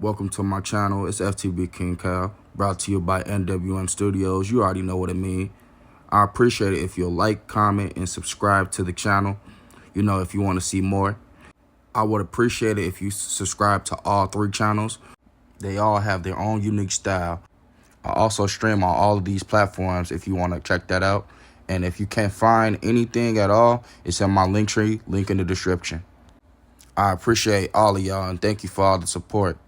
Welcome to my channel. It's FTBKINGKYLE, brought to you by NWM Studios. You already know what it means. I appreciate it if you'll like, comment, and subscribe to the channel. You know, if you want to see more. I would appreciate it if you subscribe to all 3 channels. They all have their own unique style. I also stream on all of these platforms if you want to check that out. And if you can't find anything at all, it's in my link tree, link in the description. I appreciate all of y'all and thank you for all the support.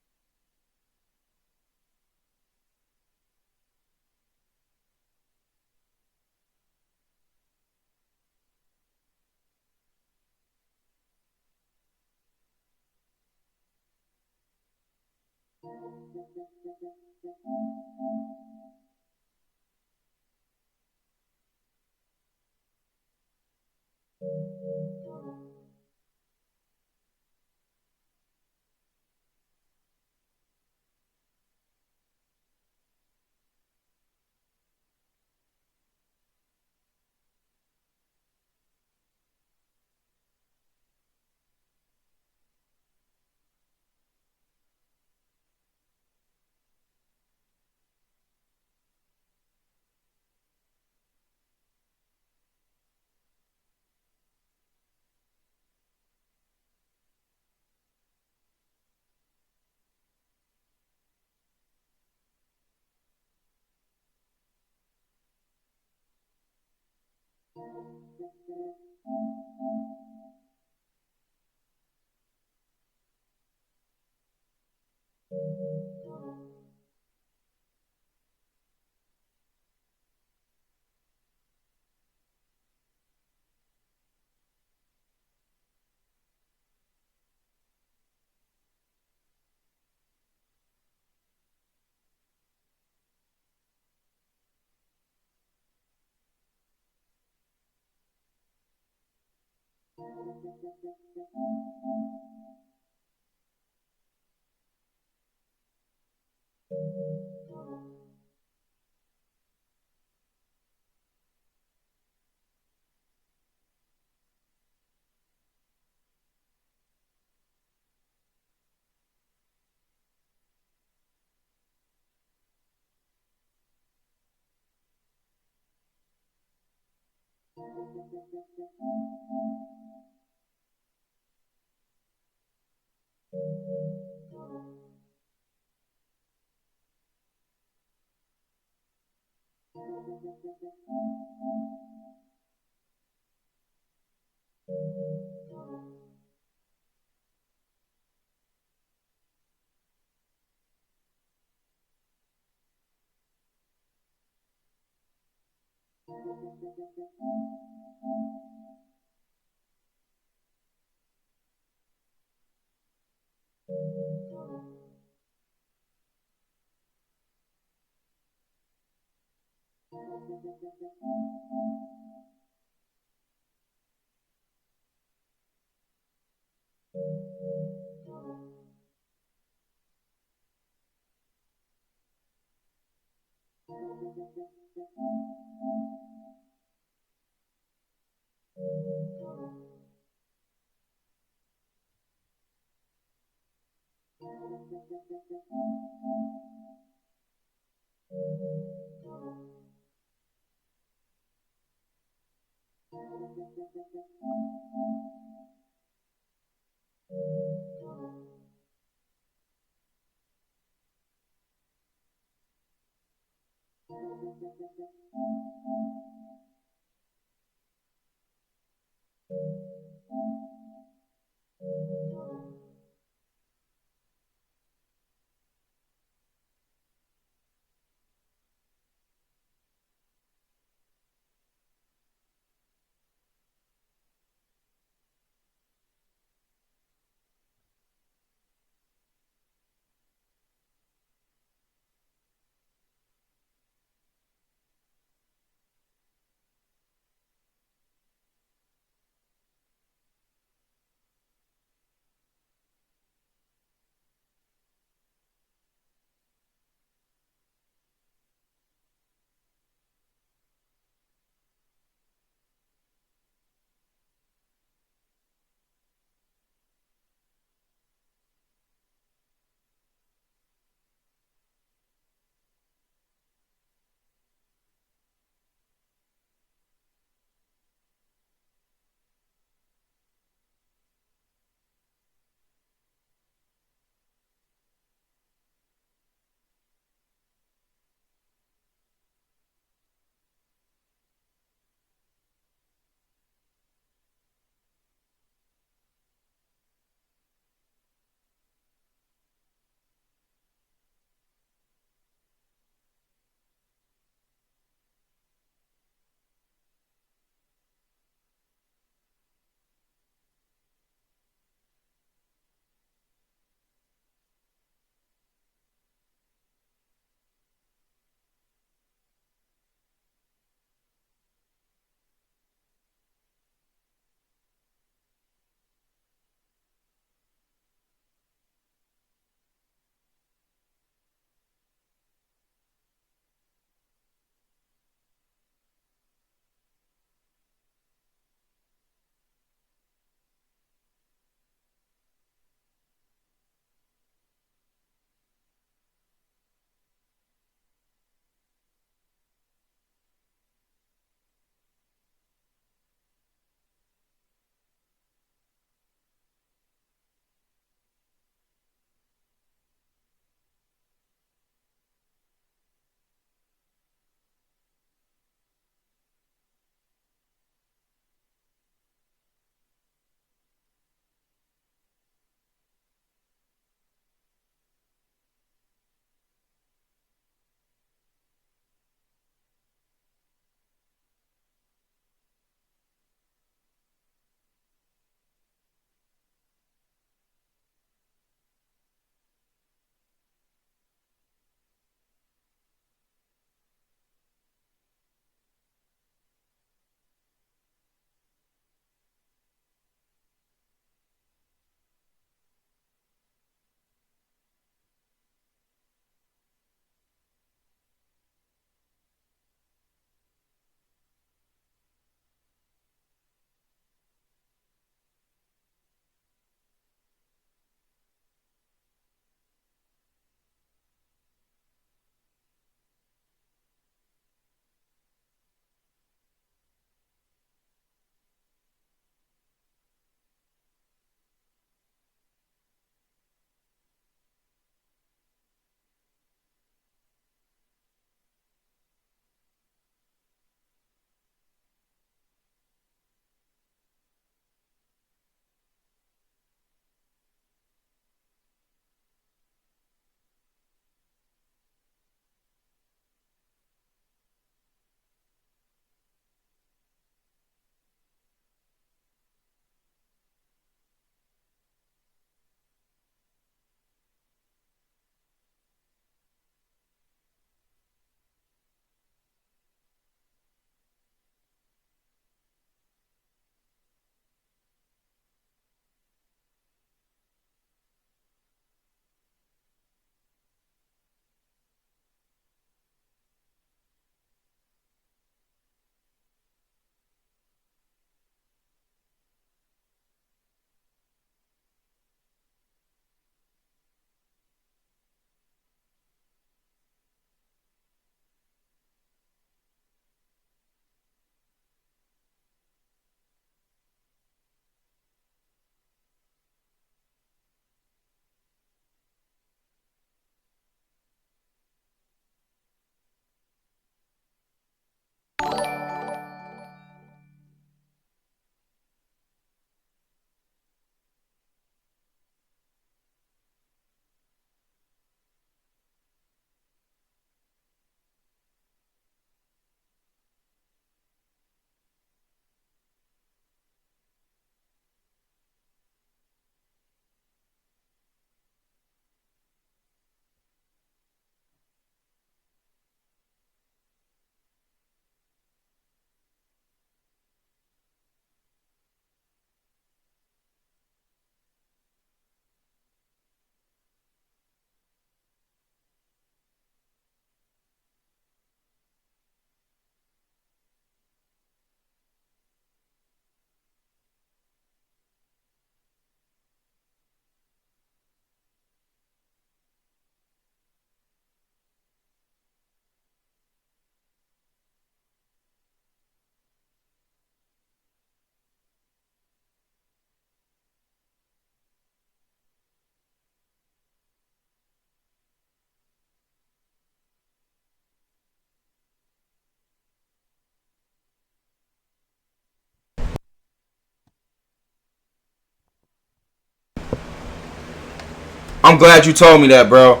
I'm glad you told me that, bro.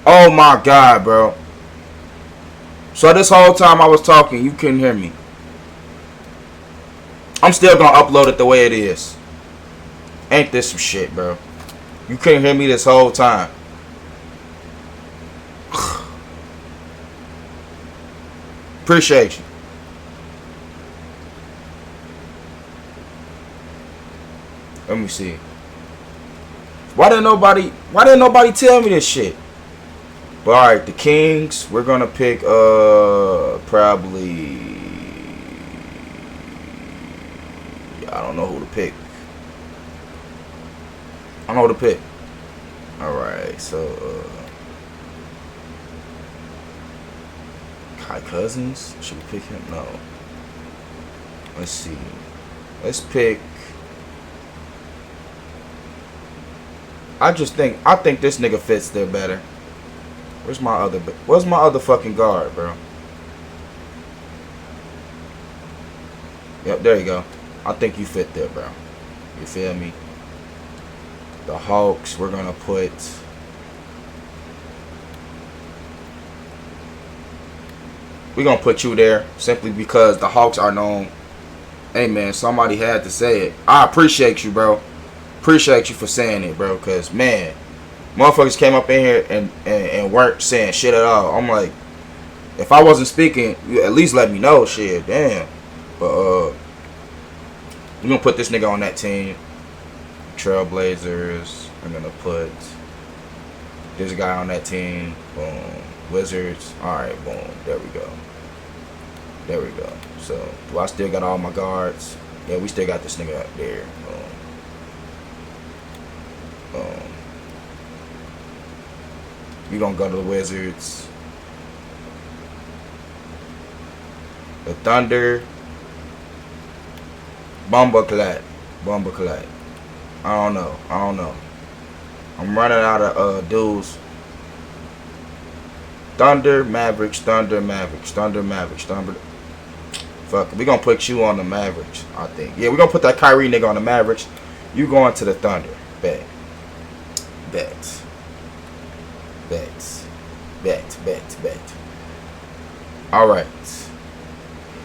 Oh my God, bro. So this whole time I was talking, you couldn't hear me. I'm still gonna upload it the way it is. Ain't this some shit, bro? You couldn't hear me this whole time. Appreciate you. Let me see. Why didn't nobody tell me this shit? But alright, the Kings, we're gonna pick probably, I don't know who to pick. I know who to pick. Alright, so Kai Cousins? Should we pick him? No. Let's see. Let's pick. I think this nigga fits there better. Where's my other fucking guard, bro? Yep, there you go. I think you fit there, bro. You feel me? The Hawks, we're gonna put you there simply because the Hawks are known. Hey man, somebody had to say it. I appreciate you, bro. Appreciate you for saying it, bro. Cause man, motherfuckers came up in here and weren't saying shit at all. I'm like, if I wasn't speaking, you at least let me know. Shit, damn. But we're gonna put this nigga on that team. Trailblazers. I'm gonna put this guy on that team. Boom. Wizards. Alright, boom. There we go. There we go. So, do I still got all my guards? Yeah, we still got this nigga up there. We gonna go to the Wizards. The Thunder. Bumbleclad. I don't know. I'm running out of dudes. Thunder, Mavericks. Fuck it. We gonna put you on the Mavericks, I think. Yeah, we gonna put that Kyrie nigga on the Mavericks. You going to the Thunder. Bet. Alright.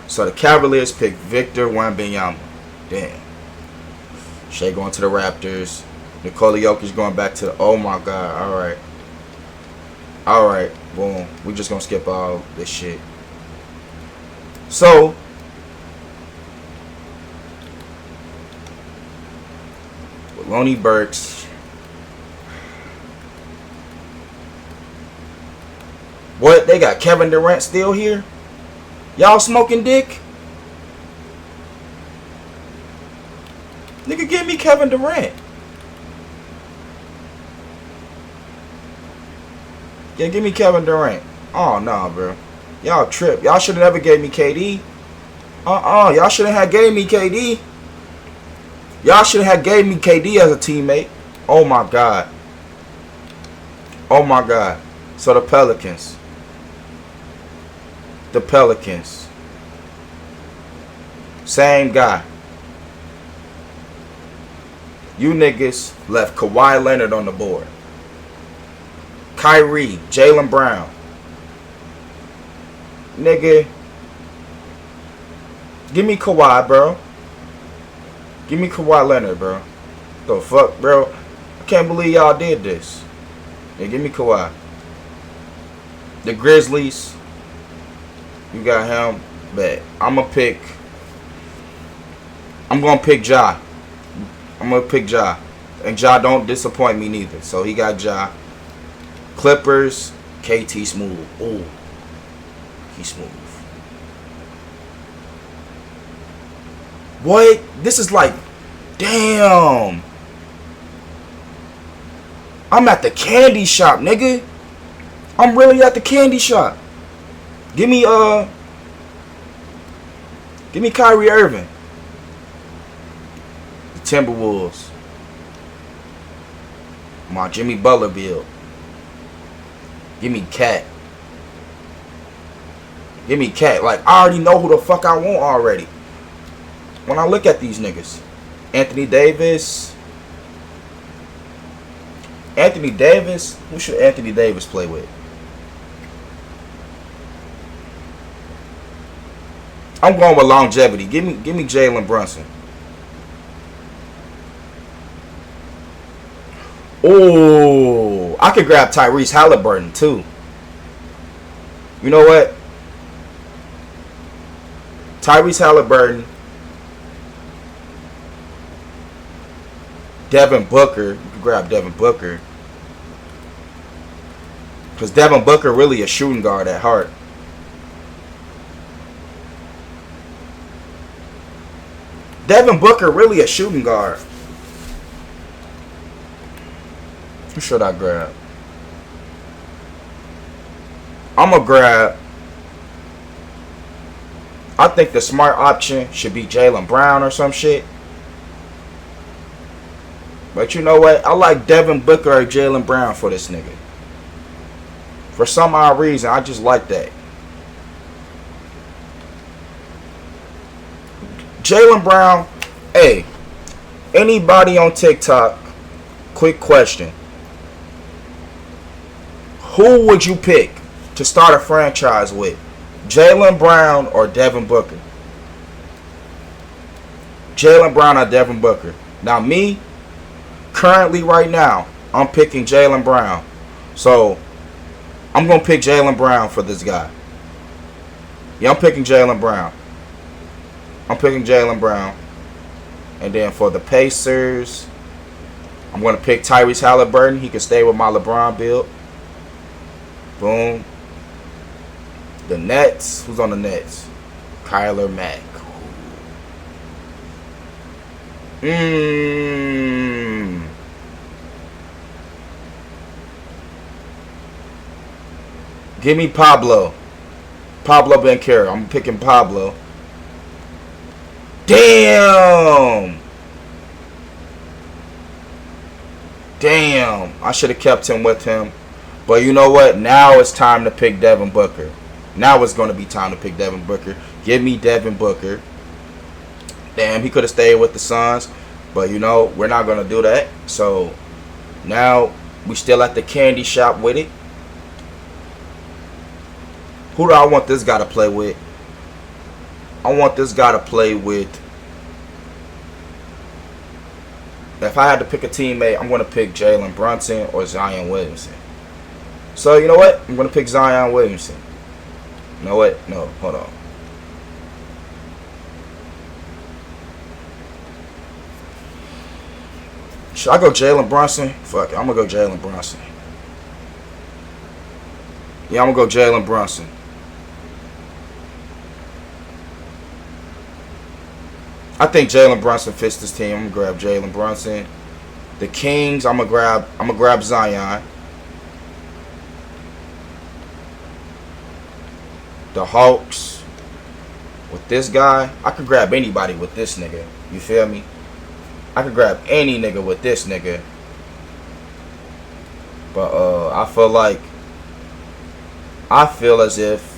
So the Cavaliers pick Victor Wembanyama. Damn. Shea going to the Raptors. Nikola Jokic going back to the... Oh my God. Alright. Boom. We just gonna skip all this shit. So... with Lonnie Burks... What? They got Kevin Durant still here? Y'all smoking dick? Nigga, give me Kevin Durant. Yeah, give me Kevin Durant. Oh, nah, bro. Y'all trip. Y'all should have never gave me KD. Y'all should have gave me KD. Y'all should have gave me KD as a teammate. Oh, my God. Oh, my God. So, the Pelicans. Same guy. You niggas left Kawhi Leonard on the board. Kyrie, Jaylen Brown. Nigga. Give me Kawhi, bro. Give me Kawhi Leonard, bro. The fuck, bro? I can't believe y'all did this. Yeah, give me Kawhi. The Grizzlies. You got him. Bet. I'm gonna pick Ja. And Ja don't disappoint me neither. So he got Ja. Clippers, KT Smooth. Ooh. He's smooth. What? This is like, damn. I'm at the candy shop, nigga. I'm really at the candy shop. Give me Kyrie Irving. The Timberwolves. My Jimmy Butler build. Give me Cat. Like, I already know who the fuck I want already. When I look at these niggas. Anthony Davis. Anthony Davis. Who should Anthony Davis play with? I'm going with longevity. Give me Jalen Brunson. Oh, I could grab Tyrese Halliburton too. You know what? Tyrese Halliburton, Devin Booker. You can grab Devin Booker. Because Devin Booker really a shooting guard at heart. Devin Booker really a shooting guard. Who should I grab? I'm going to grab... I think the smart option should be Jaylen Brown or some shit. But you know what? I like Devin Booker or Jaylen Brown for this nigga. For some odd reason, I just like that. Jaylen Brown, hey, anybody on TikTok, quick question. Who would you pick to start a franchise with? Jaylen Brown or Devin Booker? Jaylen Brown or Devin Booker? Now me, currently right now, I'm picking Jaylen Brown. So, I'm going to pick Jaylen Brown for this guy. Yeah, I'm picking Jaylen Brown. I'm picking Jaylen Brown. And then for the Pacers, I'm going to pick Tyrese Halliburton. He can stay with my LeBron build. Boom. The Nets. Who's on the Nets? Kyler Mack. Give me Pablo. Pablo Banchero. I'm picking Pablo. Damn. I should have kept him with him. But you know what? Now it's time to pick Devin Booker. Now it's going to be time to pick Devin Booker. Give me Devin Booker. Damn, he could have stayed with the Suns. But, you know, we're not going to do that. So, now we still at the candy shop with it. Who do I want this guy to play with? I want this guy to play with... If I had to pick a teammate, I'm going to pick Jalen Brunson or Zion Williamson. So, you know what? I'm going to pick Zion Williamson. You know what? No, hold on. Should I go Jalen Brunson? Fuck it. I'm going to go Jalen Brunson. Yeah, I'm going to go Jalen Brunson. I think Jalen Brunson fits this team. I'm going to grab Jalen Brunson. The Kings, I'm going to grab Zion. The Hawks, with this guy, I could grab anybody with this nigga. You feel me? I could grab any nigga with this nigga. But I feel as if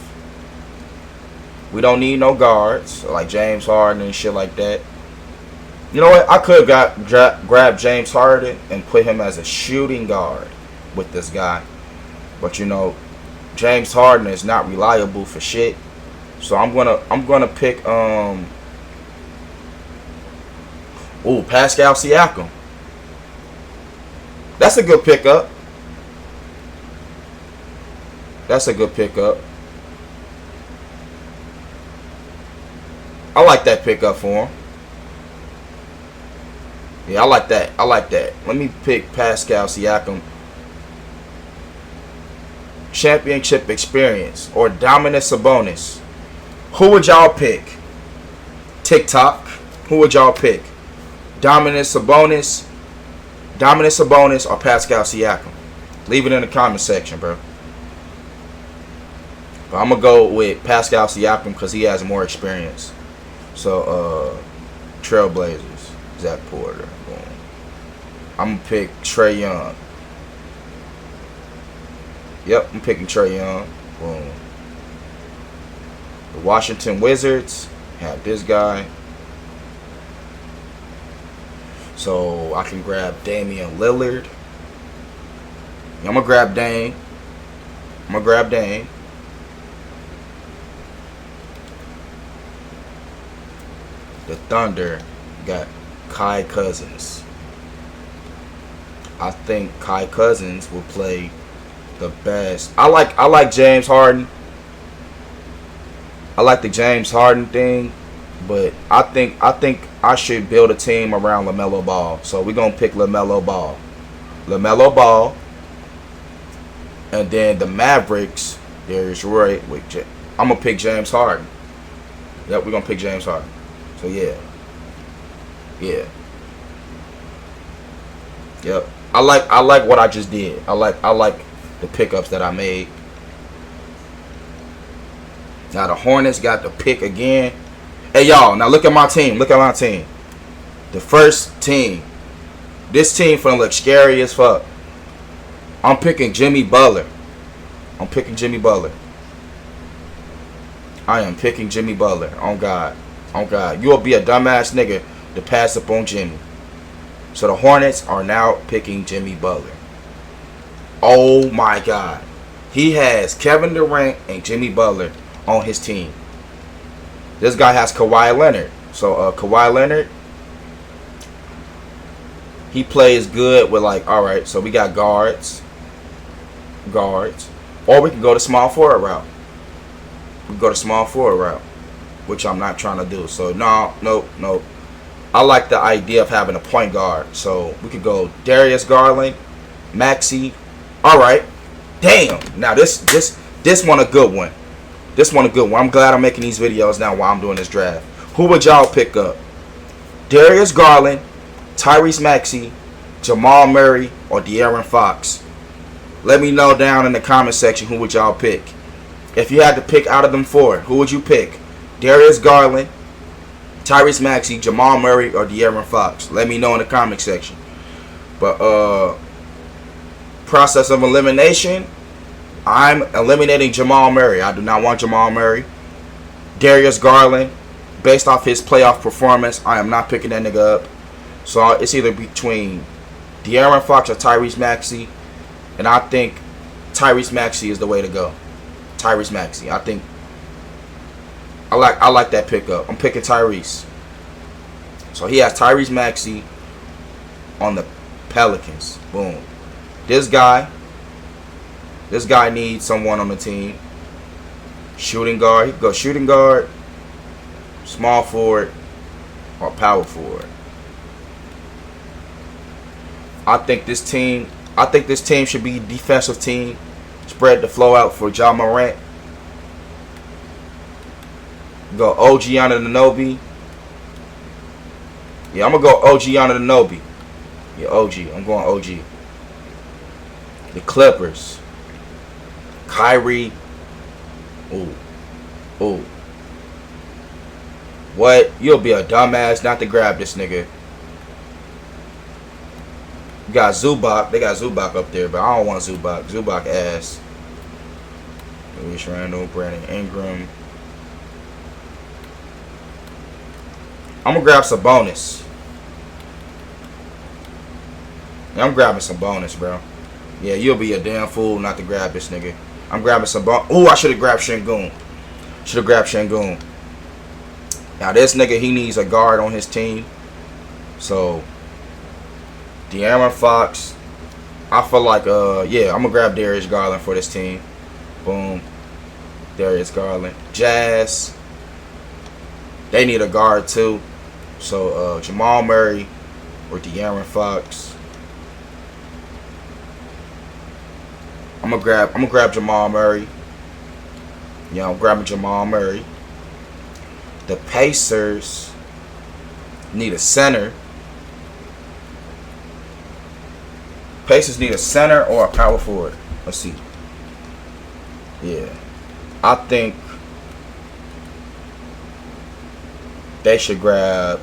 we don't need no guards like James Harden and shit like that. You know what? I could grab James Harden and put him as a shooting guard with this guy. But you know, James Harden is not reliable for shit. So I'm gonna pick Pascal Siakam. That's a good pickup. I like that pickup for him. Yeah, I like that. Let me pick Pascal Siakam. Championship experience or Dominant Sabonis. Who would y'all pick? TikTok. Who would y'all pick? Dominant Sabonis or Pascal Siakam? Leave it in the comment section, bro. But I'm going to go with Pascal Siakam because he has more experience. So, Trailblazers. Zach Porter. Boom. I'm going to pick Trae Young. Yep, I'm picking Trae Young. Boom. The Washington Wizards have this guy. So I can grab Damian Lillard. I'm gonna grab Dame. I'm gonna grab Dame. The Thunder got Kai Cousins. I think Kai Cousins will play the best. I like James Harden. I like the James Harden thing, but I think I should build a team around LaMelo Ball. So we're gonna pick LaMelo Ball. LaMelo Ball. And then the Mavericks, there's Roy. I'm gonna pick James Harden. Yep, we're gonna pick James Harden. So yeah. Yep. I like what I just did. I like the pickups that I made. Now the Hornets got the pick again. Hey y'all, now look at my team. Look at my team. The first team. This team finna look scary as fuck. I'm picking Jimmy Butler. I am picking Jimmy Butler. On God. On God. You'll be a dumbass nigga to pass up on Jimmy. So the Hornets are now picking Jimmy Butler. Oh my God. He has Kevin Durant and Jimmy Butler on his team. This guy has Kawhi Leonard. So Kawhi Leonard, he plays good with alright, so we got guards. Or we can go to small forward route. Which I'm not trying to do. So no. I like the idea of having a point guard. So we could go Darius Garland, Maxey. Alright. Damn. Now this one a good one. I'm glad I'm making these videos now while I'm doing this draft. Who would y'all pick up? Darius Garland, Tyrese Maxey, Jamal Murray, or De'Aaron Fox? Let me know down in the comment section who would y'all pick. If you had to pick out of them four, who would you pick? Darius Garland, Tyrese Maxey, Jamal Murray, or De'Aaron Fox? Let me know in the comment section. But process of elimination, I'm eliminating Jamal Murray. I do not want Jamal Murray. Darius Garland, based off his playoff performance, I am not picking that nigga up. So it's either between De'Aaron Fox or Tyrese Maxey. And I think Tyrese Maxey is the way to go. Tyrese Maxey. I think I like that pickup. I'm picking Tyrese. So he has Tyrese Maxey on the Pelicans. Boom. This guy needs someone on the team. Shooting guard. He can go shooting guard, small forward, or power forward. I think this team should be a defensive team. Spread the flow out for Ja Morant. Go OG Anunoby. Yeah, I'm going to go OG Anunoby. Yeah, OG. I'm going OG. The Clippers. Kyrie. Ooh. What? You'll be a dumbass not to grab this nigga. You got Zubac. They got Zubac up there, but I don't want Zubac. Zubac ass. Luis Randle, Brandon Ingram. I'm going to grab Sabonis. Yeah, I'm grabbing Sabonis, bro. Yeah, you'll be a damn fool not to grab this nigga. I'm grabbing Sabonis. Ooh, I should have grabbed Şengün. Now, this nigga, he needs a guard on his team. So, De'Aaron Fox. I feel like, yeah, I'm going to grab Darius Garland for this team. Boom. Darius Garland. Jazz. They need a guard, too. So, Jamal Murray or De'Aaron Fox. I'm gonna grab Jamal Murray. Yeah, I'm grabbing Jamal Murray. The Pacers need a center. Pacers need a center or a power forward. Let's see. Yeah. I think they should grab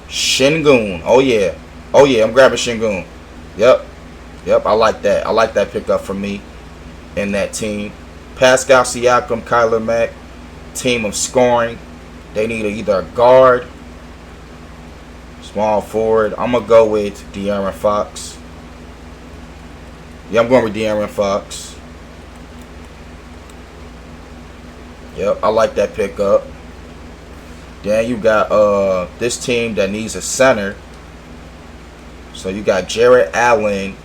Şengün. Oh yeah, I'm grabbing Şengün. Yep, I like that. I like that pickup for me in that team. Pascal Siakam, Kyler Mack, team of scoring. They need either a guard, small forward. I'm going to go with De'Aaron Fox. Yeah, I'm going with De'Aaron Fox. Yep, I like that pickup. Then you got this team that needs a center. So you got Jared Allen.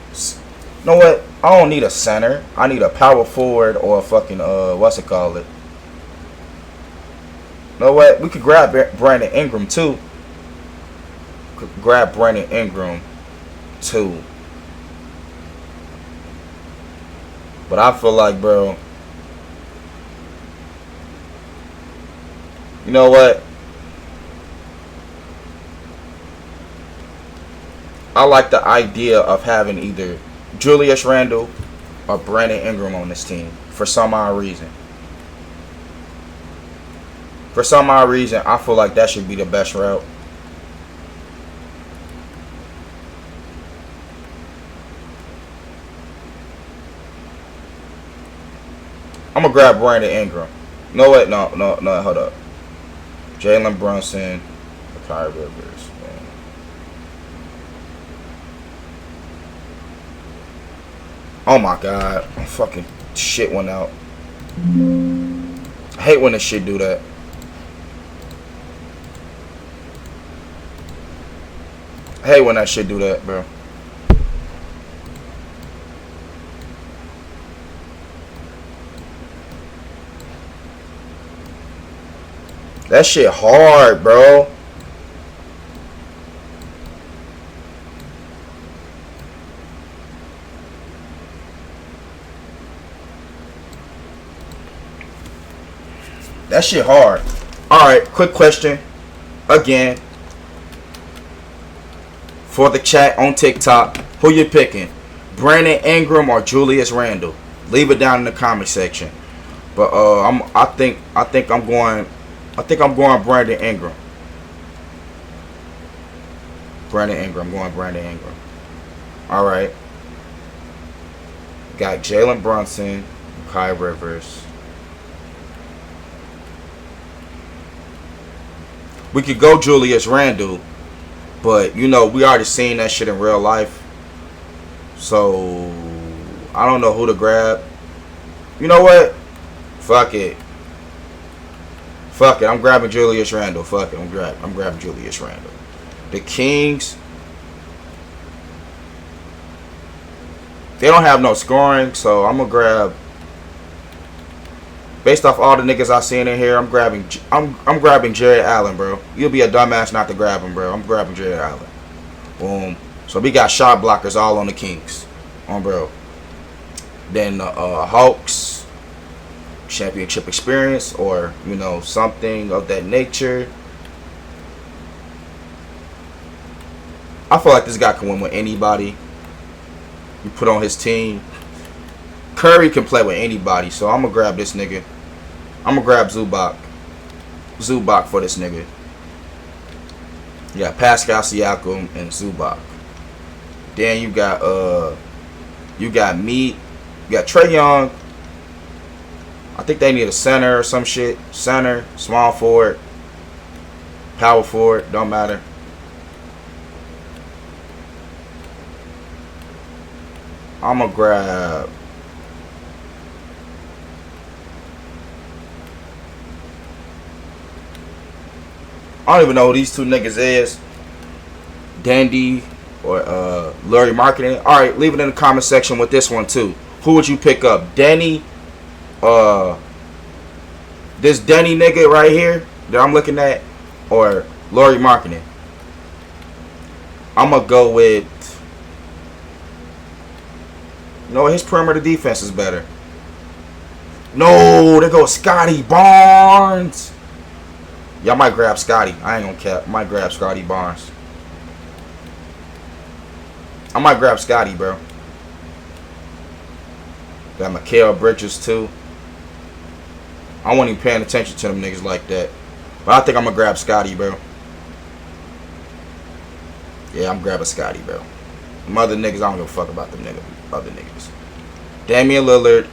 You know what? I don't need a center. I need a power forward or a fucking what's it called? You know what? We could grab Brandon Ingram too. But I feel like, bro, you know what? I like the idea of having either Julius Randle or Brandon Ingram on this team for some odd reason. For some odd reason, I feel like that should be the best route. I'm going to grab Brandon Ingram. No, wait, no, hold up. Jalen Brunson, MYCAREER Rivers. Man. Oh my God. My fucking shit went out. I hate when this shit do that. I hate when that shit do that, bro. That shit hard, bro. That shit hard. Alright, quick question. Again. For the chat on TikTok. Who you picking? Brandon Ingram or Julius Randle? Leave it down in the comment section. But I think I'm going Brandon Ingram. I'm going Brandon Ingram. Alright. Got Jalen Brunson, MYCAREER Rivers. We could go Julius Randle, but you know we already seen that shit in real life. So I don't know who to grab. You know what? Fuck it. I'm grabbing Julius Randle. Fuck it. I'm grabbing Julius Randle. The Kings, they don't have no scoring, so I'm gonna grab. Based off all the niggas I seen in here, I'm grabbing Jared Allen, bro. You'll be a dumbass not to grab him, bro. I'm grabbing Jared Allen. Boom. So we got shot blockers all on the Kings, bro. Then the Hawks, championship experience, or you know something of that nature. I feel like this guy can win with anybody you put on his team. Curry can play with anybody, so I'm gonna grab this nigga. I'm gonna grab Zubac for this nigga. Yeah, Pascal Siakam and Zubac. Then you got me. You got Trae Young. I think they need a center or some shit. Center, small forward, power forward, don't matter. I'm gonna grab. I don't even know who these two niggas is. Dandy or Lurie Marketing. Alright, leave it in the comment section with this one too. Who would you pick up? Denny? This Denny nigga right here that I'm looking at? Or Lurie Marketing? I'm gonna go with. You know, his perimeter defense is better. No, there goes Scotty Barnes. Y'all might grab Scotty. I ain't gonna cap. Might grab Scotty Barnes. I might grab Scotty, bro. Got Mikal Bridges too. I wasn't even paying attention to them niggas like that. But I think I'm gonna grab Scotty, bro. Yeah, I'm grabbing Scotty, bro. Them other niggas, I don't give a fuck about them other niggas. Damian Lillard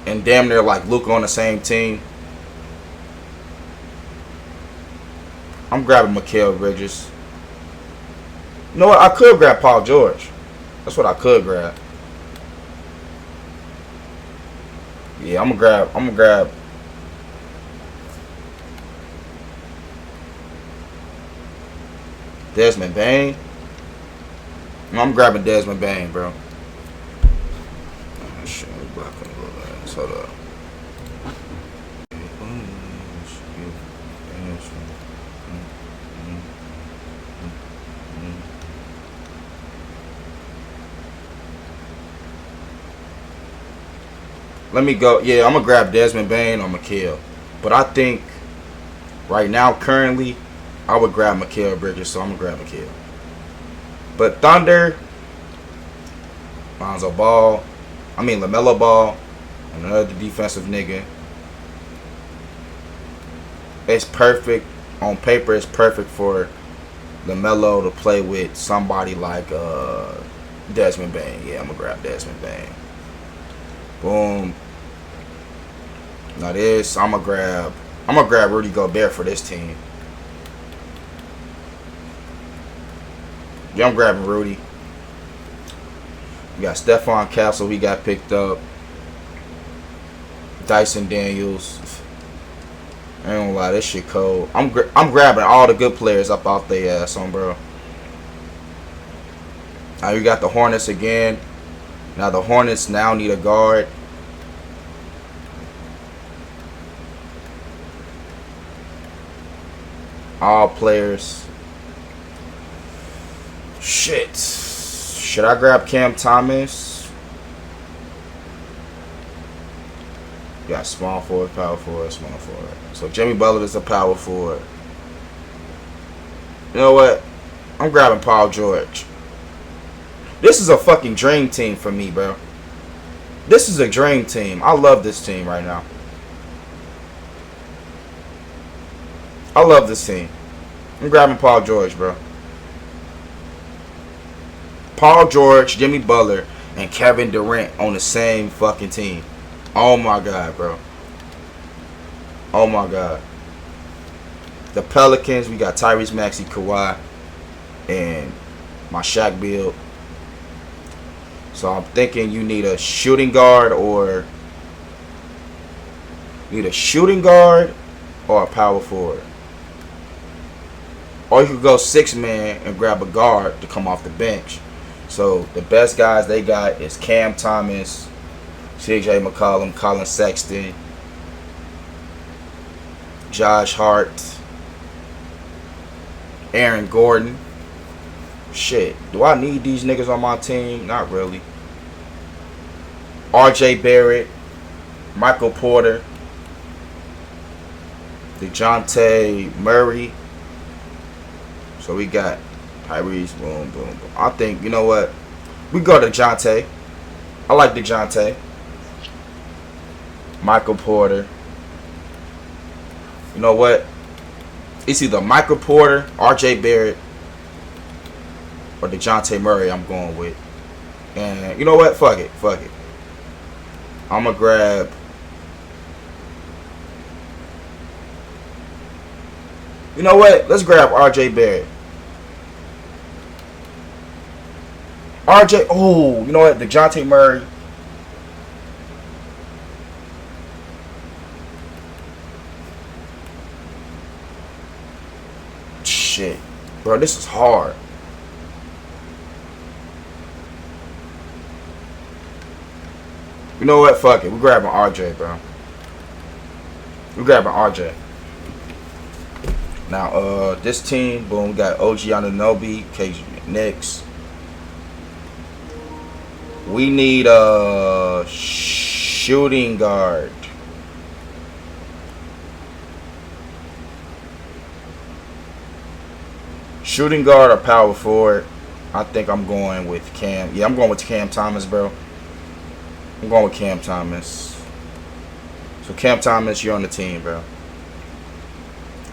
and damn near like Luka on the same team. I'm grabbing Mikal Bridges. You know what? I could grab Paul George. That's what I could grab. Yeah, I'm gonna grab Desmond Bain. I'm grabbing Desmond Bain, bro. Oh, shit, we blocking a little ass. Hold up. Let me go. Yeah, I'm gonna grab Desmond Bain or McHale. But I think right now, currently, I would grab Mikal Bridges, so I'm gonna grab McHale. But Thunder, Lonzo Ball, LaMelo Ball, another defensive nigga. It's perfect. On paper, it's perfect for LaMelo to play with somebody like Desmond Bain. Yeah, I'm gonna grab Desmond Bain. Boom. Now this, I'm gonna grab Rudy Gobert for this team. Yeah, I'm grabbing Rudy. We got Stephon Castle, he got picked up. Dyson Daniels. I ain't gonna lie, this shit cold. I'm grabbing all the good players up off their ass on, bro. Now you got the Hornets again. Now the Hornets now need a guard. All players. Shit. Should I grab Cam Thomas? Yeah, small forward, power forward, small forward. So Jimmy Butler is a power forward. You know what? I'm grabbing Paul George. This is a fucking dream team for me, bro. This is a dream team. I love this team right now. I love this team. I'm grabbing Paul George, bro. Paul George, Jimmy Butler, and Kevin Durant on the same fucking team. Oh my God, bro. Oh my God. The Pelicans, we got Tyrese Maxey, Kawhi, and my Shaq build. So I'm thinking you need a shooting guard or a power forward. Or you could go 6-man and grab a guard to come off the bench. So the best guys they got is Cam Thomas, CJ McCollum, Colin Sexton, Josh Hart, Aaron Gordon. Shit, do I need these niggas on my team? Not really. RJ Barrett, Michael Porter, DeJounte Murray. So we got Tyrese, boom, boom, boom. I think, you know what? We go to DeJounte. I like DeJounte. Michael Porter. You know what? It's either Michael Porter, RJ Barrett, or DeJounte Murray I'm going with. And you know what? Fuck it. Fuck it. I'm going to grab... You know what? Let's grab RJ Barrett. RJ... Oh, you know what? DeJounte Murray. Shit. Bro, this is hard. You know what? Fuck it. We're grabbing RJ, bro. We're grabbing RJ. Now, this team, boom, we got OG Anunoby, KG Knicks. We need a shooting guard. Shooting guard or power forward. I think I'm going with Cam. Yeah, I'm going with Cam Thomas, bro. I'm going with Cam Thomas. So Cam Thomas, you're on the team, bro.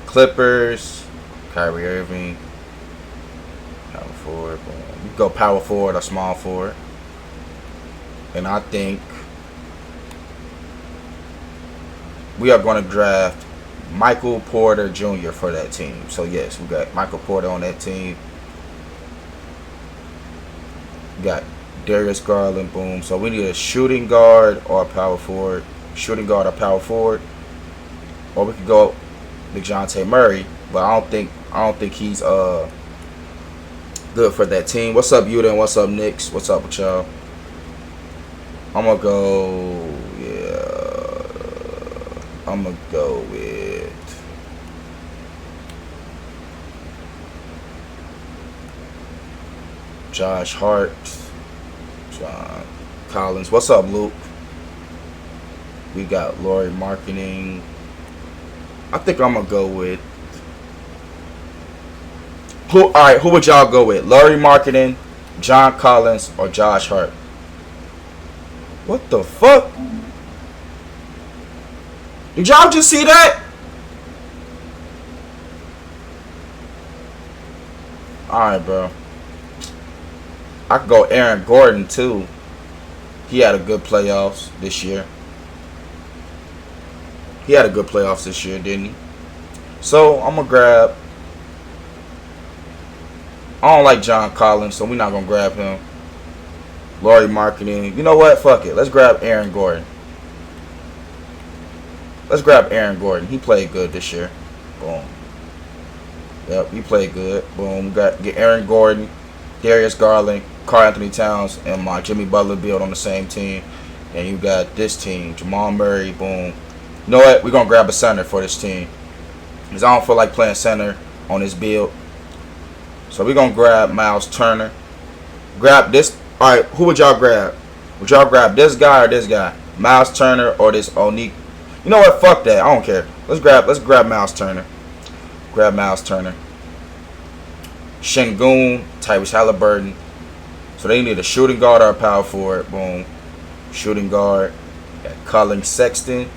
Clippers, Kyrie Irving, power forward. Boom. You can go power forward or small forward. And I think we are going to draft Michael Porter Jr. for that team. So yes, we got Michael Porter on that team. We got Darius Garland, boom. So we need a shooting guard or a power forward. Shooting guard or power forward. Or we could go DeJounte Murray, but I don't think he's good for that team. What's up, Yuta, and what's up, Knicks? What's up with y'all? I'm gonna go, I'm gonna go with Josh Hart, John Collins. What's up, Luke? We got Laurie Marketing. I think I'm gonna go with who? All right, who would y'all go with? Laurie Marketing, John Collins, or Josh Hart? What the fuck? Did y'all just see that? Alright, bro. I could go Aaron Gordon, too. He had a good playoffs this year. He had a good playoffs this year, didn't he? So, I'm going to grab... I don't like John Collins, so we're not going to grab him. Laurie Marketing. You know what? Fuck it. Let's grab Aaron Gordon. Let's grab Aaron Gordon. He played good this year. Boom. Yep, he played good. Boom. Get Aaron Gordon, Darius Garland, Karl Anthony Towns, and my Jimmy Butler build on the same team. And you got this team. Jamal Murray. Boom. You know what? We're going to grab a center for this team. Because I don't feel like playing center on this build. So we're going to grab Miles Turner. Grab this. Alright, who would y'all grab? Would y'all grab this guy or this guy? Miles Turner or this Onik? You know what? Fuck that. I don't care. Let's grab Miles Turner. Grab Miles Turner. Şengün, Tyrese Halliburton. So they need a shooting guard or a power forward. Boom. Shooting guard. You got Colin Sexton.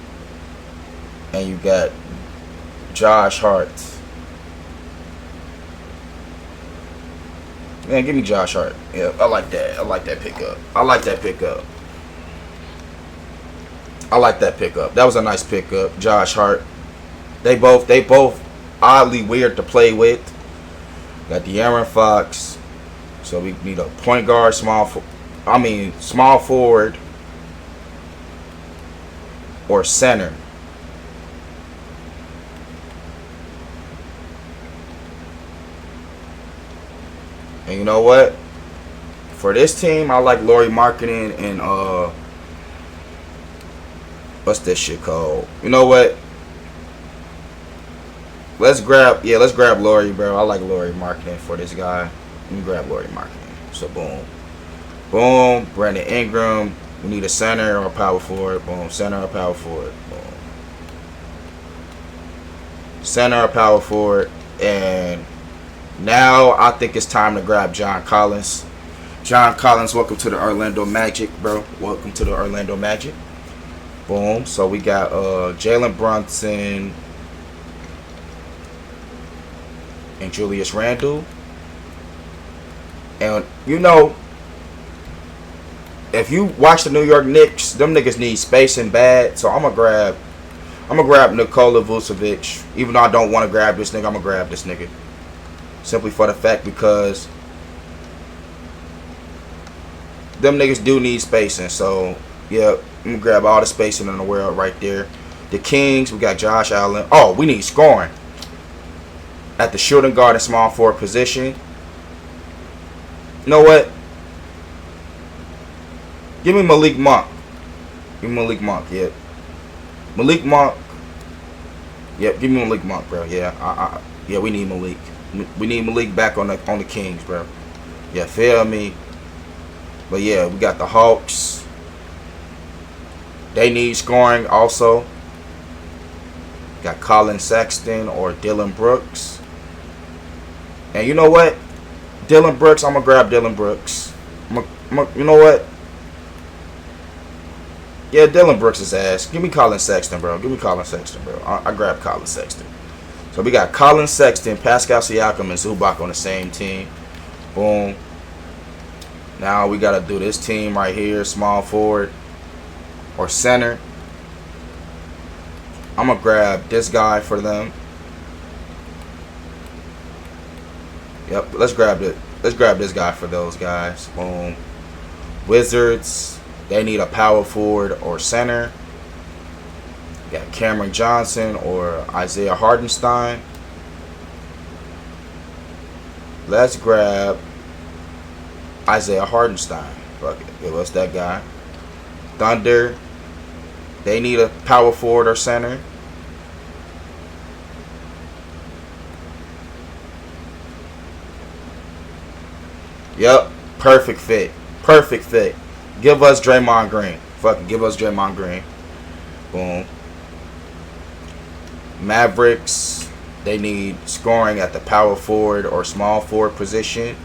And you got Josh Hart. Man, give me Josh Hart. Yeah, I like that. I like that pickup. I like that pickup. I like that pickup. That was a nice pickup. Josh Hart. They both oddly weird to play with. Got De'Aaron Fox. So we need a point guard, small forward or center. And you know what? For this team, I like Laurie Marketing and what's this shit called? You know what? Let's grab Laurie, bro. I like Laurie Marketing for this guy. Let me grab Laurie Marketing. So boom. Boom. Brandon Ingram. We need a center or a power forward. Boom. Center or power forward. Boom. Center or power forward. And now I think it's time to grab John Collins. John Collins, welcome to the Orlando Magic, bro. Welcome to the Orlando Magic. Boom. So we got Jalen Brunson and Julius Randle. And you know, if you watch the New York Knicks, them niggas need spacing bad. So I'm gonna grab Nikola Vucevic. Even though I don't want to grab this nigga, I'm gonna grab this nigga. Simply for the fact because them niggas do need spacing. So yeah, I'm gonna grab all the spacing in the world right there. The Kings, we got Josh Allen. Oh, we need scoring at the shooting guard and small forward position. You know what? Give me Malik Monk. Give me Malik Monk, yeah. Malik Monk. Yep, give me Malik Monk, bro. Yeah, yeah, we need Malik. We need Malik back on the Kings, bro. Yeah, feel me? But yeah, we got the Hawks. They need scoring also. Got Colin Sexton or Dylan Brooks. And you know what? Dylan Brooks, I'm going to grab Dylan Brooks. You know what? Yeah, Dylan Brooks' is ass. Give me Colin Sexton, bro. Give me Colin Sexton, bro. I grab Colin Sexton. So we got Colin Sexton, Pascal Siakam, and Zubac on the same team. Boom. Now we got to do this team right here, small forward or center. I'm going to grab this guy for them. Yep, let's grab this guy for those guys. Boom. Wizards, they need a power forward or center. You got Cameron Johnson or Isaiah Hartenstein. Let's grab Isaiah Hartenstein. Fuck it, give us that guy. Thunder, they need a power forward or center. Yep, perfect fit. Perfect fit. Give us Draymond Green. Fucking give us Draymond Green. Boom. Mavericks, they need scoring at the power forward or small forward position.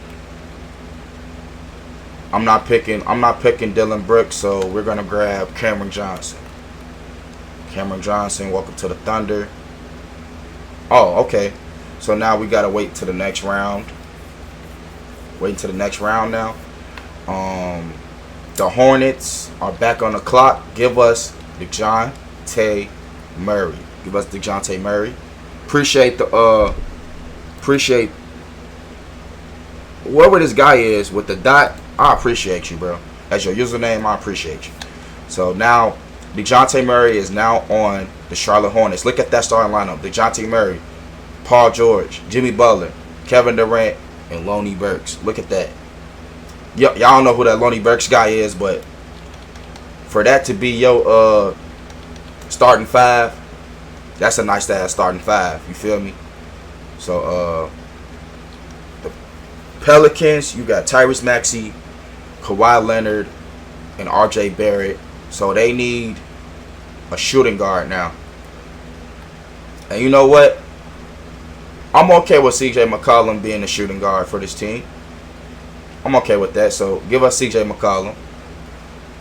I'm not picking Dillon Brooks, so we're gonna grab Cameron Johnson. Cameron Johnson, welcome to the Thunder. Oh, okay. So now we gotta wait to the next round. Waiting to the next round now. The Hornets are back on the clock. Give us DeJounte Murray. Give us DeJounte Murray. Appreciate whoever this guy is with the dot. I appreciate you, bro. As your username, I appreciate you. So now DeJounte Murray is now on the Charlotte Hornets. Look at that starting lineup. DeJounte Murray, Paul George, Jimmy Butler, Kevin Durant, and Lonnie Burks. Look at that. Y'all don't know who that Lonnie Burks guy is, but for that to be your starting five, that's a nice ass starting five. You feel me? So the Pelicans, you got Tyrese Maxey, Kawhi Leonard, and RJ Barrett. So they need a shooting guard now. And you know what? I'm okay with CJ McCollum being the shooting guard for this team. I'm okay with that. So give us CJ McCollum.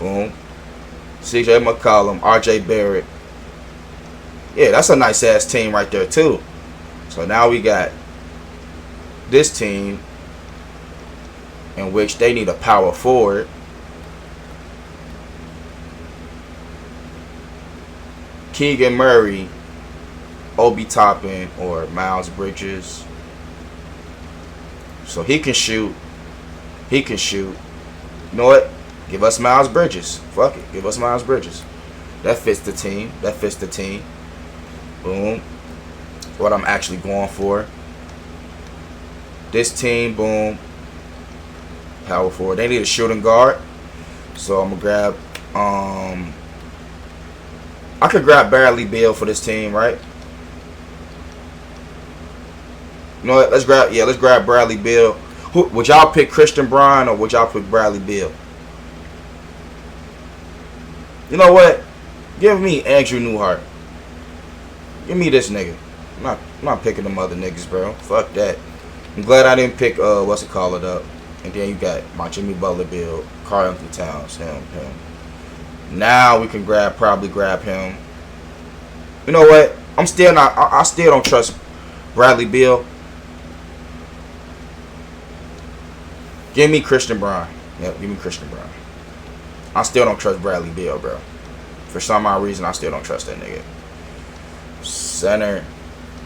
Boom. CJ McCollum, RJ Barrett. Yeah, that's a nice ass team right there too. So now we got this team in which they need a power forward. Keegan Murray, Obi Toppin, or Miles Bridges. So he can shoot. He can shoot. You know what? Give us Miles Bridges. Fuck it. Give us Miles Bridges. That fits the team. That fits the team. Boom. What I'm actually going for. This team, boom. Power forward. They need a shooting guard. So I'm gonna grab I could grab Bradley Beal for this team, right? You know what? Let's grab Bradley Beal. Would y'all pick Christian Braun or would y'all pick Bradley Beal? You know what? Give me Andrew Newhart. Give me this nigga. I'm not picking them other niggas, bro. Fuck that. I'm glad I didn't pick what's it called up. And then you got my Jimmy Butler Bill, Karl Anthony Towns, him. Now we can probably grab him. You know what? I still don't trust Bradley Beal. Give me Christian Braun. Yep, give me Christian Braun. I still don't trust Bradley Beal, bro. For some odd reason, I still don't trust that nigga. Center,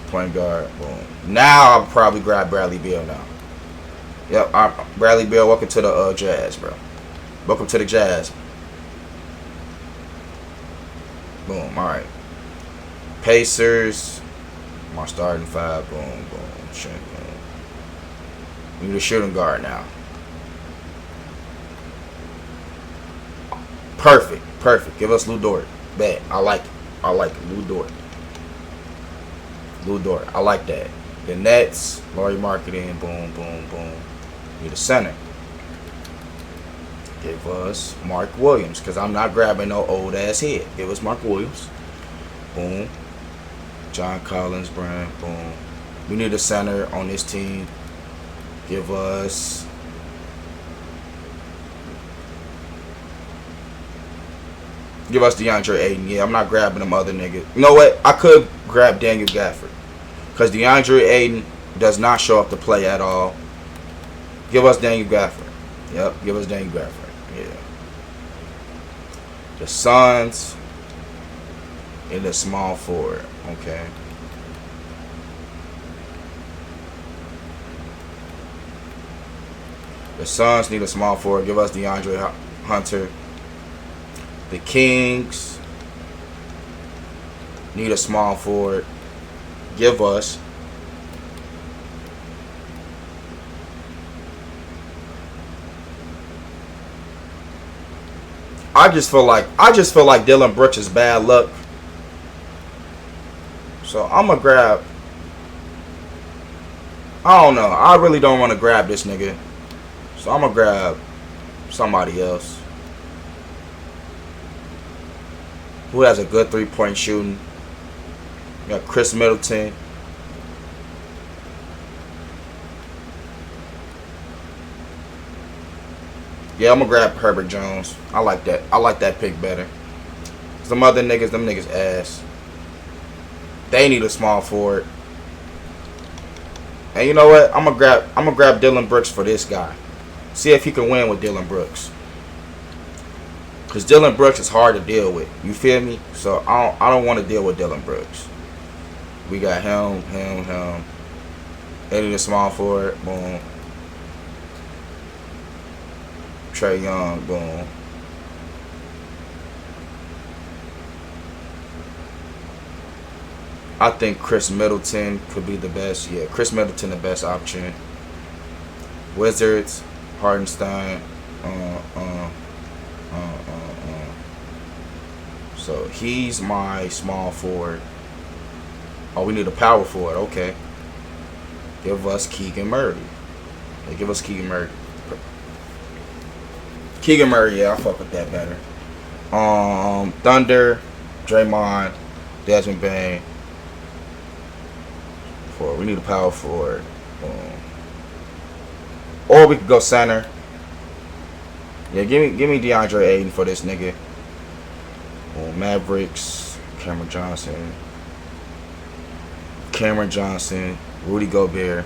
point guard, boom. Now I'll probably grab Bradley Beal now. Yep, Bradley Beal, welcome to the Jazz, bro. Welcome to the Jazz. Boom, all right. Pacers, my starting five, boom, boom, shit, boom. We need a shooting guard now. Perfect. Give us Lou Dort. Bad. I like it. Lou Dort. I like that. The Nets, Laurie Marketing, boom. Need a center. Give us Mark Williams, because I'm not grabbing no old ass head. Give us Mark Williams. Boom. John Collins, Brand, boom. We need a center on this team. Give us DeAndre Ayton. Yeah, I'm not grabbing them other niggas. You know what? I could grab Daniel Gafford, because DeAndre Ayton does not show up to play at all. Give us Daniel Gafford. Yep, give us Daniel Gafford. Yeah. The Suns in the small forward. Okay. The Suns need a small forward. Give us DeAndre Hunter. The Kings need a small forward. Give us I just feel like Dillon Brooks is bad luck. So I'm gonna grab. I don't know. I really don't want to grab this nigga. So I'm gonna grab somebody else who has a good 3-point shooting. We got Chris Middleton. Yeah, I'm gonna grab Herbert Jones. I like that. I like that pick better. Some other niggas, them niggas ass. They need a small forward. And you know what? I'm gonna grab Dillon Brooks for this guy. See if he can win with Dillon Brooks. Cause Dillon Brooks is hard to deal with. You feel me? So I don't want to deal with Dillon Brooks. We got him. They need a small forward. Boom. Trae Young, boom. I think Chris Middleton could be the best. Yeah, Chris Middleton the best option. Wizards, Hardenstein. So he's my small forward. Oh, we need a power forward. Okay. Give us Keegan Murray. Yeah, give us Keegan Murray. Keegan Murray, yeah, I fuck with that better. Thunder, Draymond, Desmond Bain. We need a power forward. Or we could go center. Yeah, give me DeAndre Ayton for this nigga. Mavericks, Cameron Johnson, Rudy Gobert.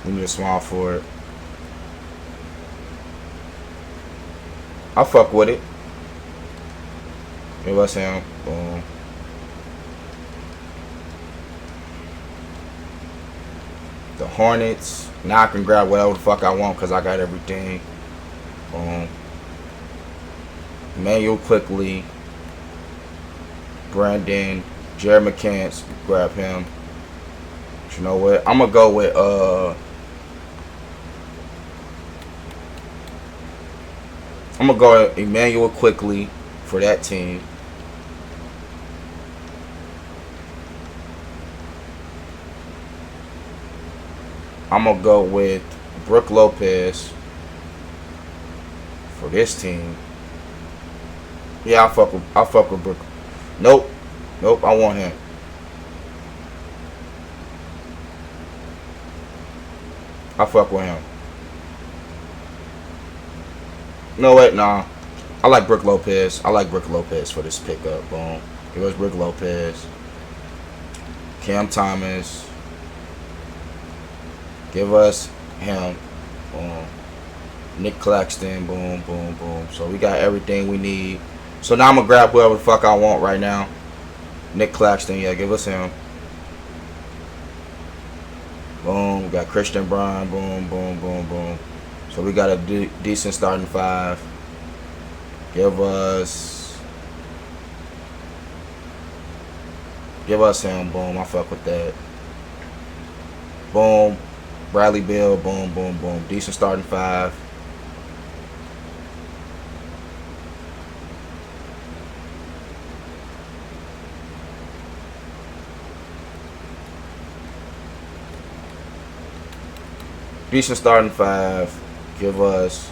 We need a small forward. I fuck with it. Give us him. Boom. The Hornets. Now I can grab whatever the fuck I want because I got everything. Boom. Emmanuel Quickly. Brandon. Jared McCants. Grab him. But you know what? I'm gonna go with I'm gonna go with Emmanuel Quickly for that team. I'm gonna go with Brook Lopez for this team. Yeah, I fuck with Brook. Nope, I want him. I fuck with him. No, wait, nah. I like Brook Lopez. I like Brook Lopez for this pickup. Boom. It was Brook Lopez. Cam Thomas. Give us him. Boom. Nick Claxton. Boom, boom, boom. So we got everything we need. So now I'm going to grab whoever the fuck I want right now. Nick Claxton. Yeah, give us him. Boom. We got Christian Brown. Boom, boom, boom, boom. So we got a decent starting five. Give us him. Boom. I fuck with that. Boom. Bradley Beal. Boom, boom, boom. Decent starting five. Decent starting five. Give us.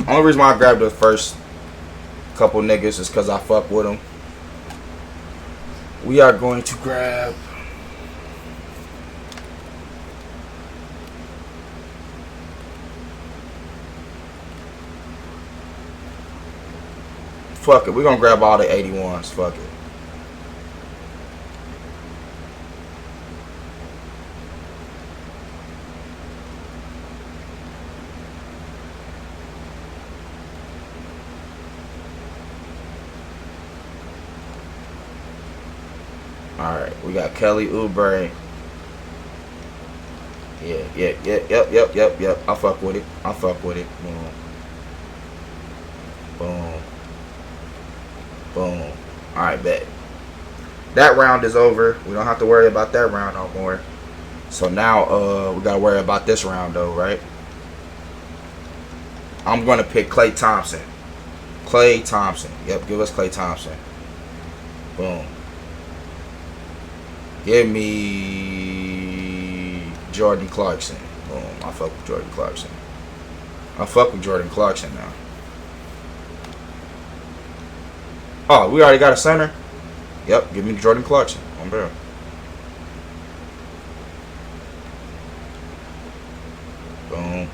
Only reason why I grabbed the first couple niggas is because I fuck with them. We are going to grab. Fuck it. We're going to grab all the 81s. Fuck it. Alright, we got Kelly Oubre. Yep. I fuck with it. Boom. Boom. Boom. Alright, bet. That round is over. We don't have to worry about that round no more. So now we gotta worry about this round though, right? I'm gonna pick Klay Thompson. Klay Thompson. Yep, give us Klay Thompson. Boom. Give me Jordan Clarkson. Boom. I fuck with Jordan Clarkson. Now. Oh, we already got a center? Yep, give me Jordan Clarkson. On there. Boom.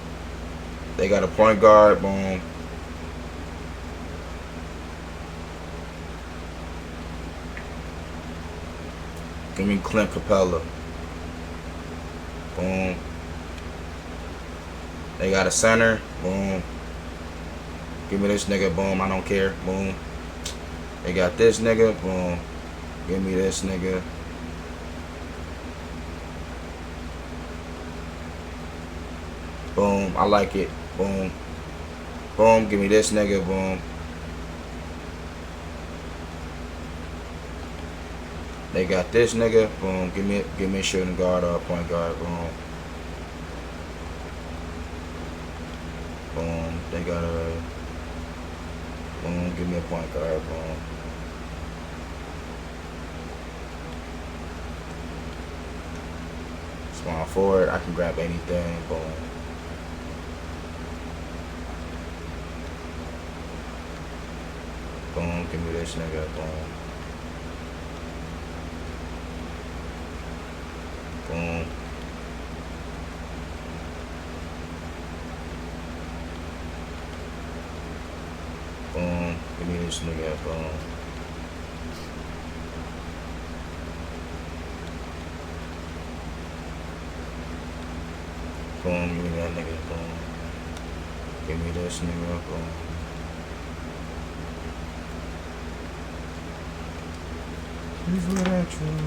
They got a point guard. Boom. Give me Clint Capella. Boom. They got a center. Boom. Give me this nigga. Boom. I don't care. Boom. They got this nigga. Boom. Give me this nigga. Boom. I like it. Boom. Boom. Give me this nigga. Boom. They got this nigga. Boom. Give me a shooting guard or a point guard. Boom. Boom. They got a. Boom. Give me a point guard. Boom. Small forward. I can grab anything. Boom. Boom. Give me this nigga. Boom. Boom. Boom. Give me this nigga. Boom. Boom. Give me that nigga. Boom. Give me this nigga. Boom. Here's what I choose.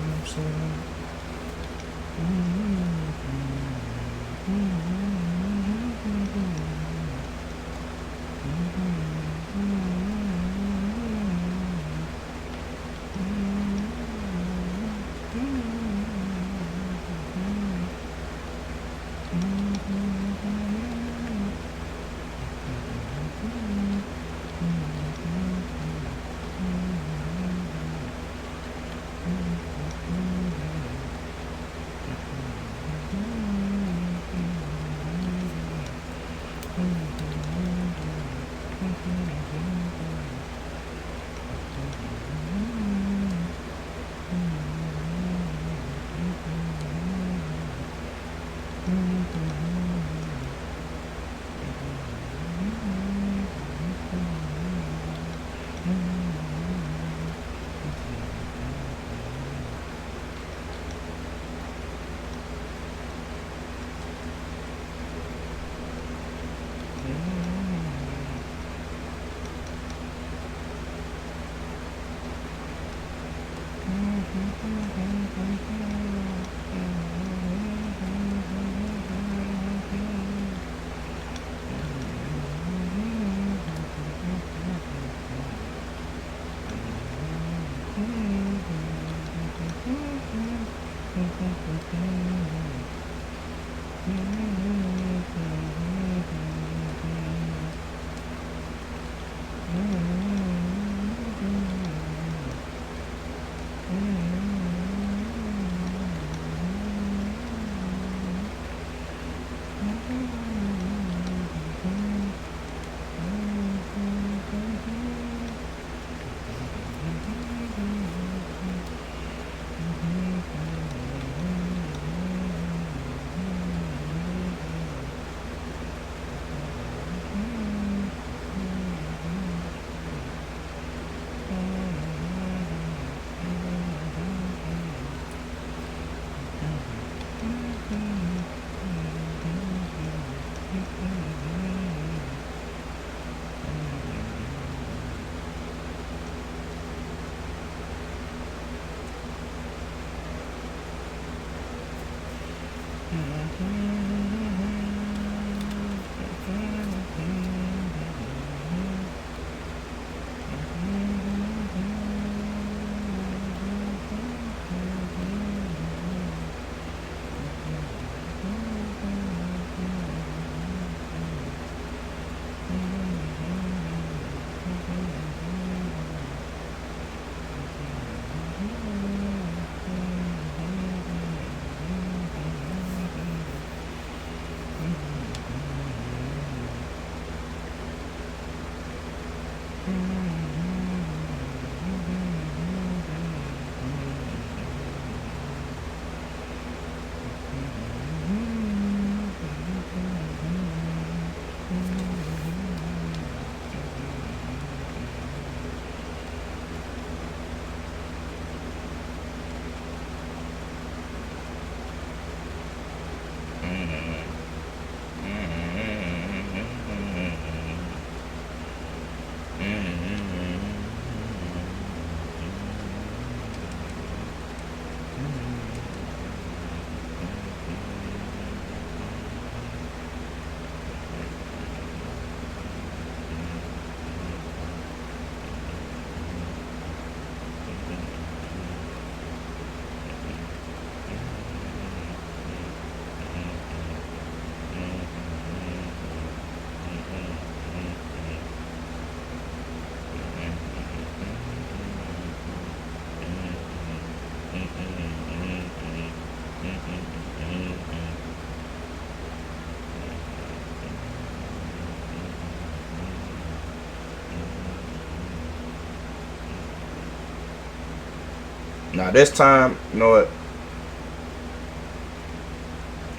Now this time, you know what?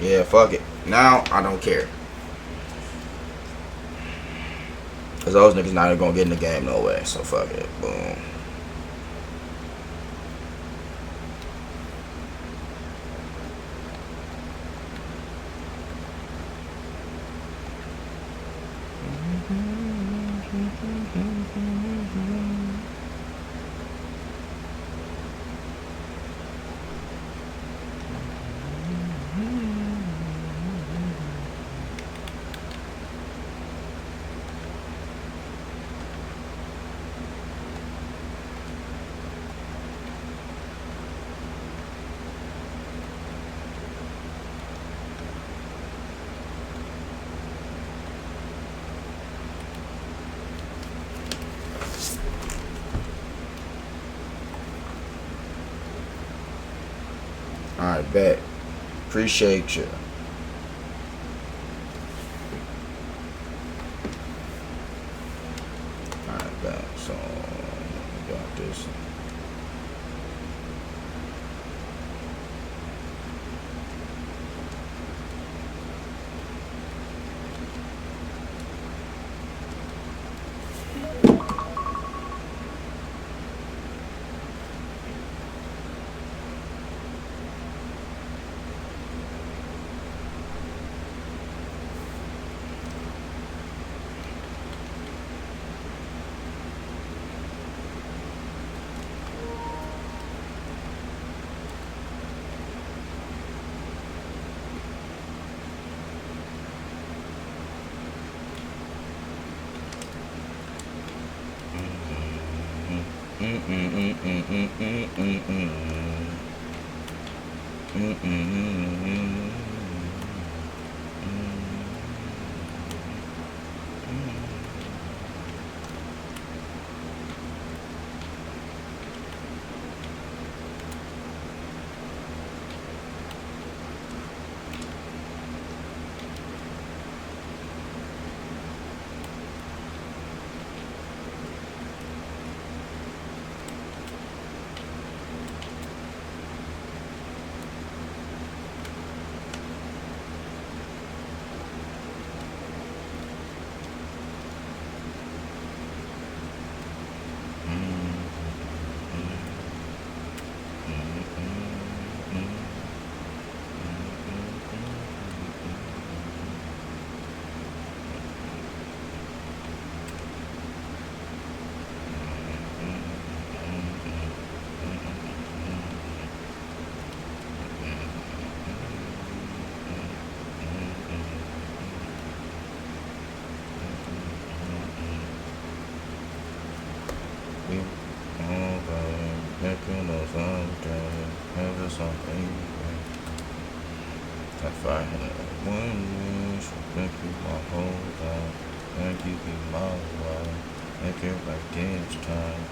Yeah, fuck it. Now I don't care. Cause those niggas not even gonna get in the game no way. So fuck it. Boom. Alright, bet. Appreciate you. Alright, bet. So, got this. If I had one wish, I think you my whole life, and you be my wife, make it like dance time.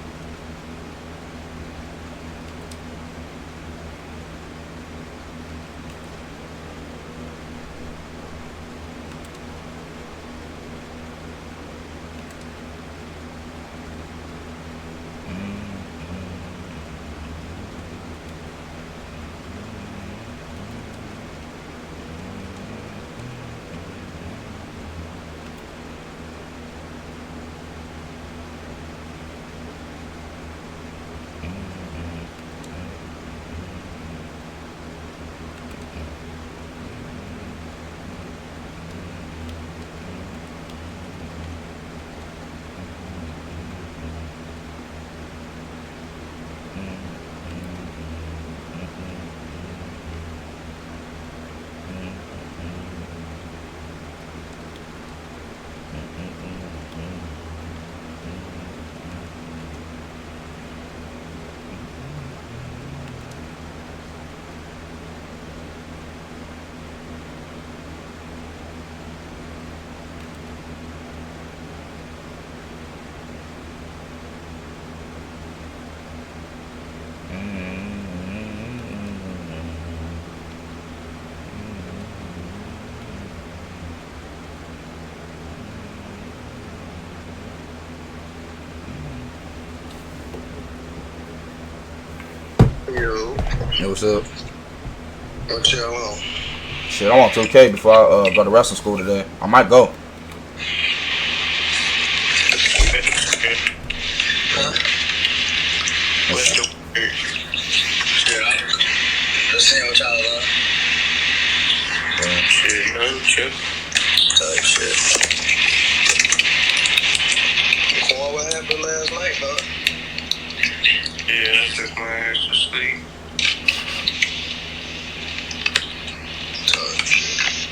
Hey, what's up? What y'all on? Shit, I want 2K before I go to wrestling school today. I might go. Huh? What's the word? Shit, just seeing what y'all on. Shit, nothing, shit. Type shit. Quan, what happened last night, dog? Yeah, I took my ass to sleep. Type shit.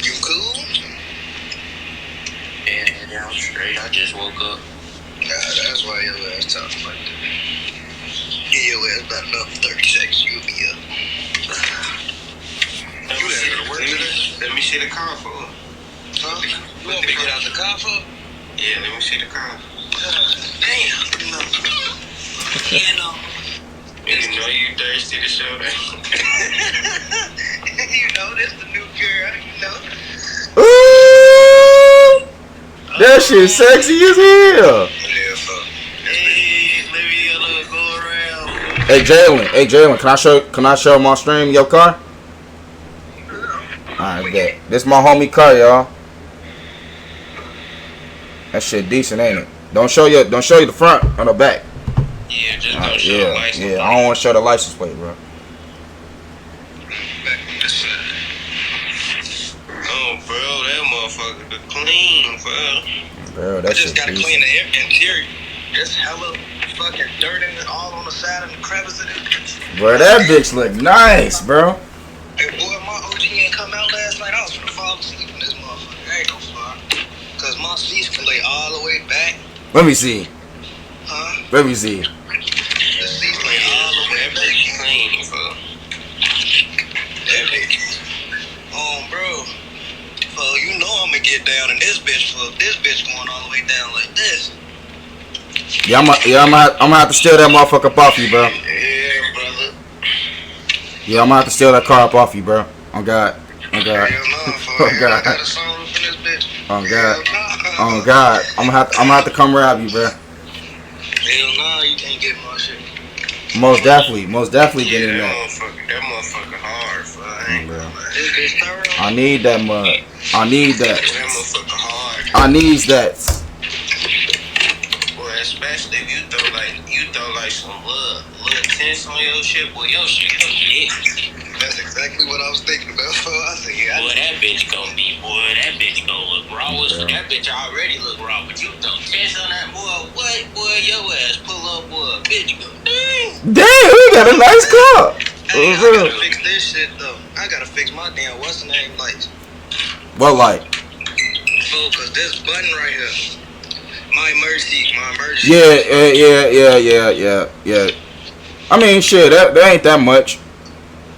You cool? Yeah, I'm straight. I just woke up. Nah, that's why your ass talking like that. Give your ass about another 30 seconds, you'll be up. You gotta go to work today? Let me see the car for. Huh? You want me to get out the car for? Yeah, let me see the car. Damn. No. Yeah, no. You know you thirsty to show that. You know, this the new girl, you know. Ooh, that shit sexy as hell. Yeah, fuck. Hey, let me go around. Hey Jalen, can I show my stream your car? Alright, bet. This my homie car, y'all. That shit decent, ain't it? Don't show you the front or the back. Yeah, just don't show the license plate. I don't want to show the license plate, bro. Oh, bro, that motherfucker clean, bro. Bro, that I just shit gotta decent. clean the interior. There's hella fucking dirt in it, all on the side of the crevice of this bitch. Bro, that bitch look nice, bro. Hey, boy, my OG ain't come out last night. I was gonna fall asleep in this motherfucker. I ain't no far. Cause my seats can lay all the way back. Let me see. Huh? Let me see. The seats lay all the way back. Clean, bro. That bitch. Bro. Well, you know I'm gonna get down in this bitch. For this bitch going all the way down like this. Yeah, I'm gonna have to steal that motherfucker up off you, bro. Yeah, brother. Yeah, I'm gonna have to steal that car up off you, bro. On God. On God. Hell no, Oh God. I got a song for this bitch. On God. Hell no. On God. I'm gonna have to come rob you, bro. Hell no, you can't get my shit. Most definitely get in that there. motherfucker hard, bro. I ain't bro. gonna lie. This bitch thorough. I need that mud. I need that. That motherfucker hard. I needs that. Boy, especially if you throw like some little tints on your shit, boy, your shit gonna be it. That's exactly what I was thinking about. I said, yeah. Boy, that bitch gonna look raw. That bitch already look raw, but you throw tints on that boy, what? Boy, your ass pull up, boy, bitch go, dang. Damn, we got a nice car. Hey, I gotta fix this shit though. I gotta fix my damn what's the name lights. What light? Oh, cause this button right here. My emergency. Yeah. I mean, shit, that ain't that much.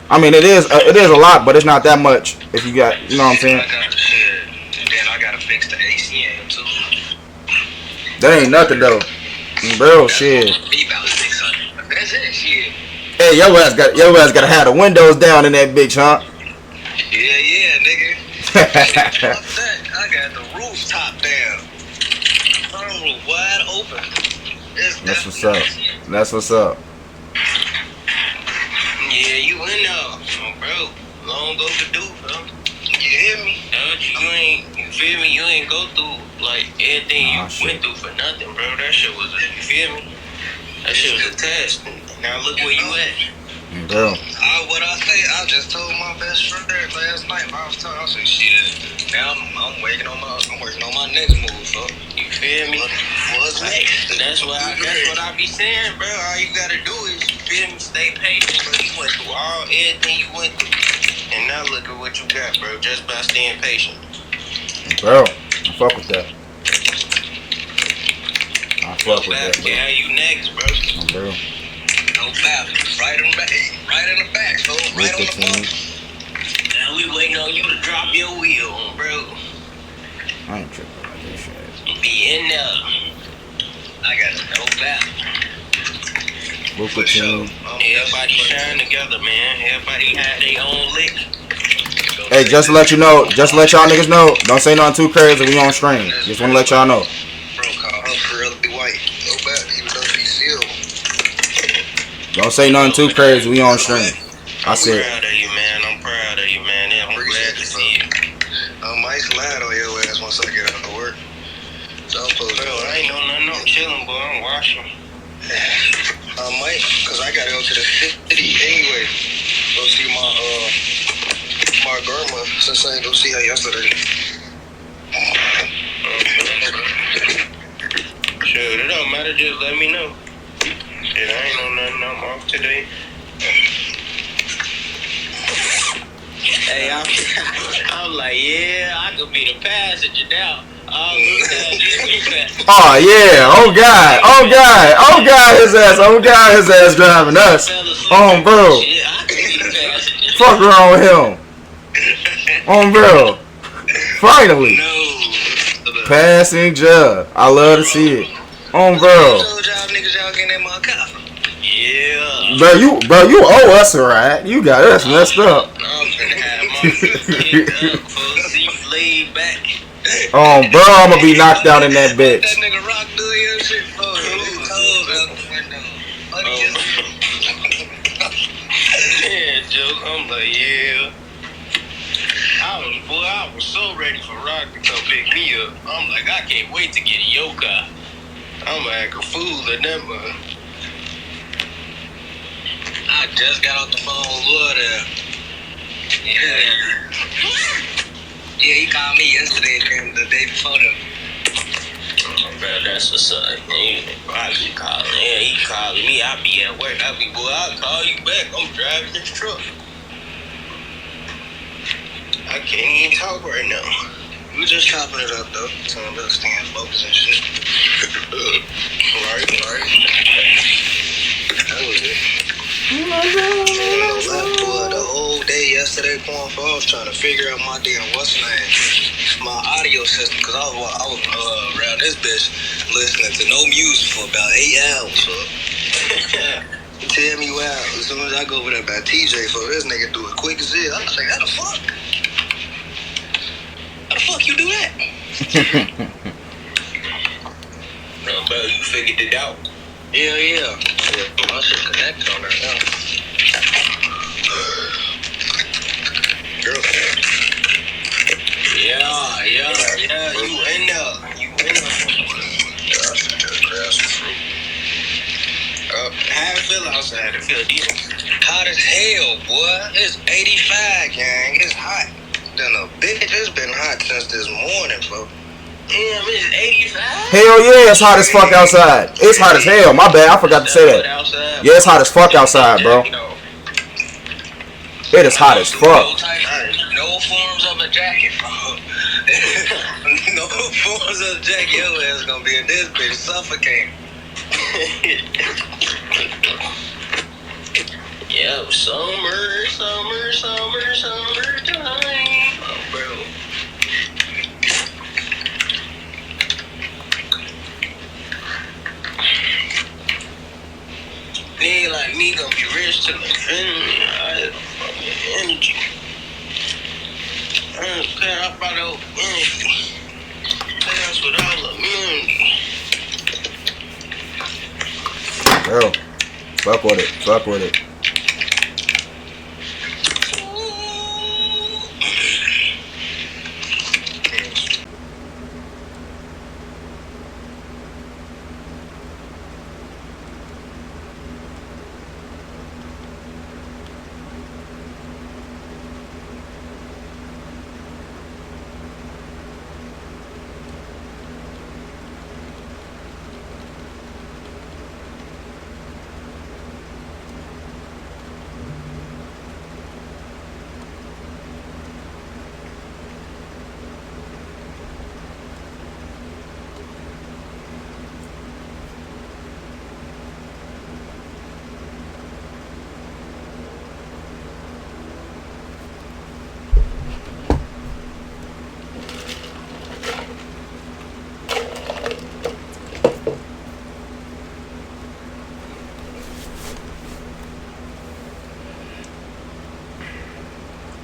I mean, it is a lot, but it's not that much. If you got, you know what I'm saying? Then I gotta fix the ACM too. That ain't nothing though, bro. Shit. Be about 600. That's it, shit. Hey, your ass gotta have the windows down in that bitch, huh? Yeah, nigga. Fuck that. I got the rooftop down. Sunroof wide open. That's what's up. Yeah, you in there, bro. Long go to do, bro. You hear me? You feel me? You ain't go through like everything you went through for nothing, bro. That shit was you feel me? That shit was a test. Now look where you at. Bro. What I say, I just told my best friend last night. I said, shit. Now I'm working on my next move, fuck. You feel me? What's next? That's what I be saying, bro. All you gotta do is, you feel me, stay patient, bro. You went through everything you went through. And now look at what you got, bro, just by staying patient. Bro, I fuck with that. Bro. Yeah, you next, bro. Bro. No battle. Right in the back, so right on the front. Now we waiting on you to drop your wheel, bro. I ain't tripping about this shit. Be in there. I got no battle. For sure. Everybody shine together, man. Everybody had their own lick. Hey, just to let y'all niggas know, don't say nothing too crazy. We on stream. Just want to let y'all know. Bro, call her pearly white. No battle, even though she's silver. Don't say nothing too crazy. We on stream. I said. I'm proud of you, man. I'm proud of you, man. I'm glad to see it. I might slide on your ass once I get out of work. So I'm supposed to. Bro, I ain't on nothing. I'm chilling, boy. I'm washing. I might, cause I gotta go to the city anyway. Go see my grandma since I ain't go see her yesterday. Sure, it don't matter. Just let me know. Shit, I ain't on nothing. I'm off today. Hey, I'm like, yeah, I could be the passenger now. Oh yeah, oh God, his ass driving us. Bro. Fuck wrong with him. Bro. Finally. Passenger. I love to see it. Bro. Yeah. Bro, you owe us a ride. You got us messed up. Laid back. Bro, I'm gonna be knocked out in that bitch. That nigga Rock doing your shit, bro. Yeah, Joe. I'm like, yeah. I was so ready for Rock to come pick me up. I'm like, I can't wait to get in your car. I'm gonna act a fool in that mug. I just got off the phone with Lord there. Yeah, he called me yesterday and the day before that. Oh, bro, that's what's up. I be calling. Yeah, he calling me. I be at work. I be, boy, I'll call you back. I'm driving this truck. I can't even talk right now. We just chopping it up, though. Telling us stand focus and shit. Right. That was it. The whole day yesterday going for, I was trying to figure out my damn my audio system, because I was around this bitch listening to no music for about 8 hours. So. Tell me why. As soon as I go over there by TJ, for this nigga do it quick as hell. I was like, how the fuck? How the fuck you do that? Bro, you figured it out. Yeah. My shit connect on there now. Girl. Yeah. You in there. Yeah, I should just grab some fruit. How it feel outside? It feel decent. Hot as hell, boy. It's 85, gang. It's hot. Then a bitch, it's been hot since this morning, bro. Damn, it's 85? Hell yeah, it's hot as fuck outside. It's hot as hell. My bad, I forgot to say that. Yeah, it's hot as fuck outside, bro. It is hot as fuck. No forms of a jacket, bro. No forms of a jacket. Your ass gonna be in this bitch suffocating. Yeah, summertime. Oh, bro. Nigga like me gonna be rich to the infinity. I have fucking energy. I don't care about old energy. That's with all immunity. Bro, fuck with it.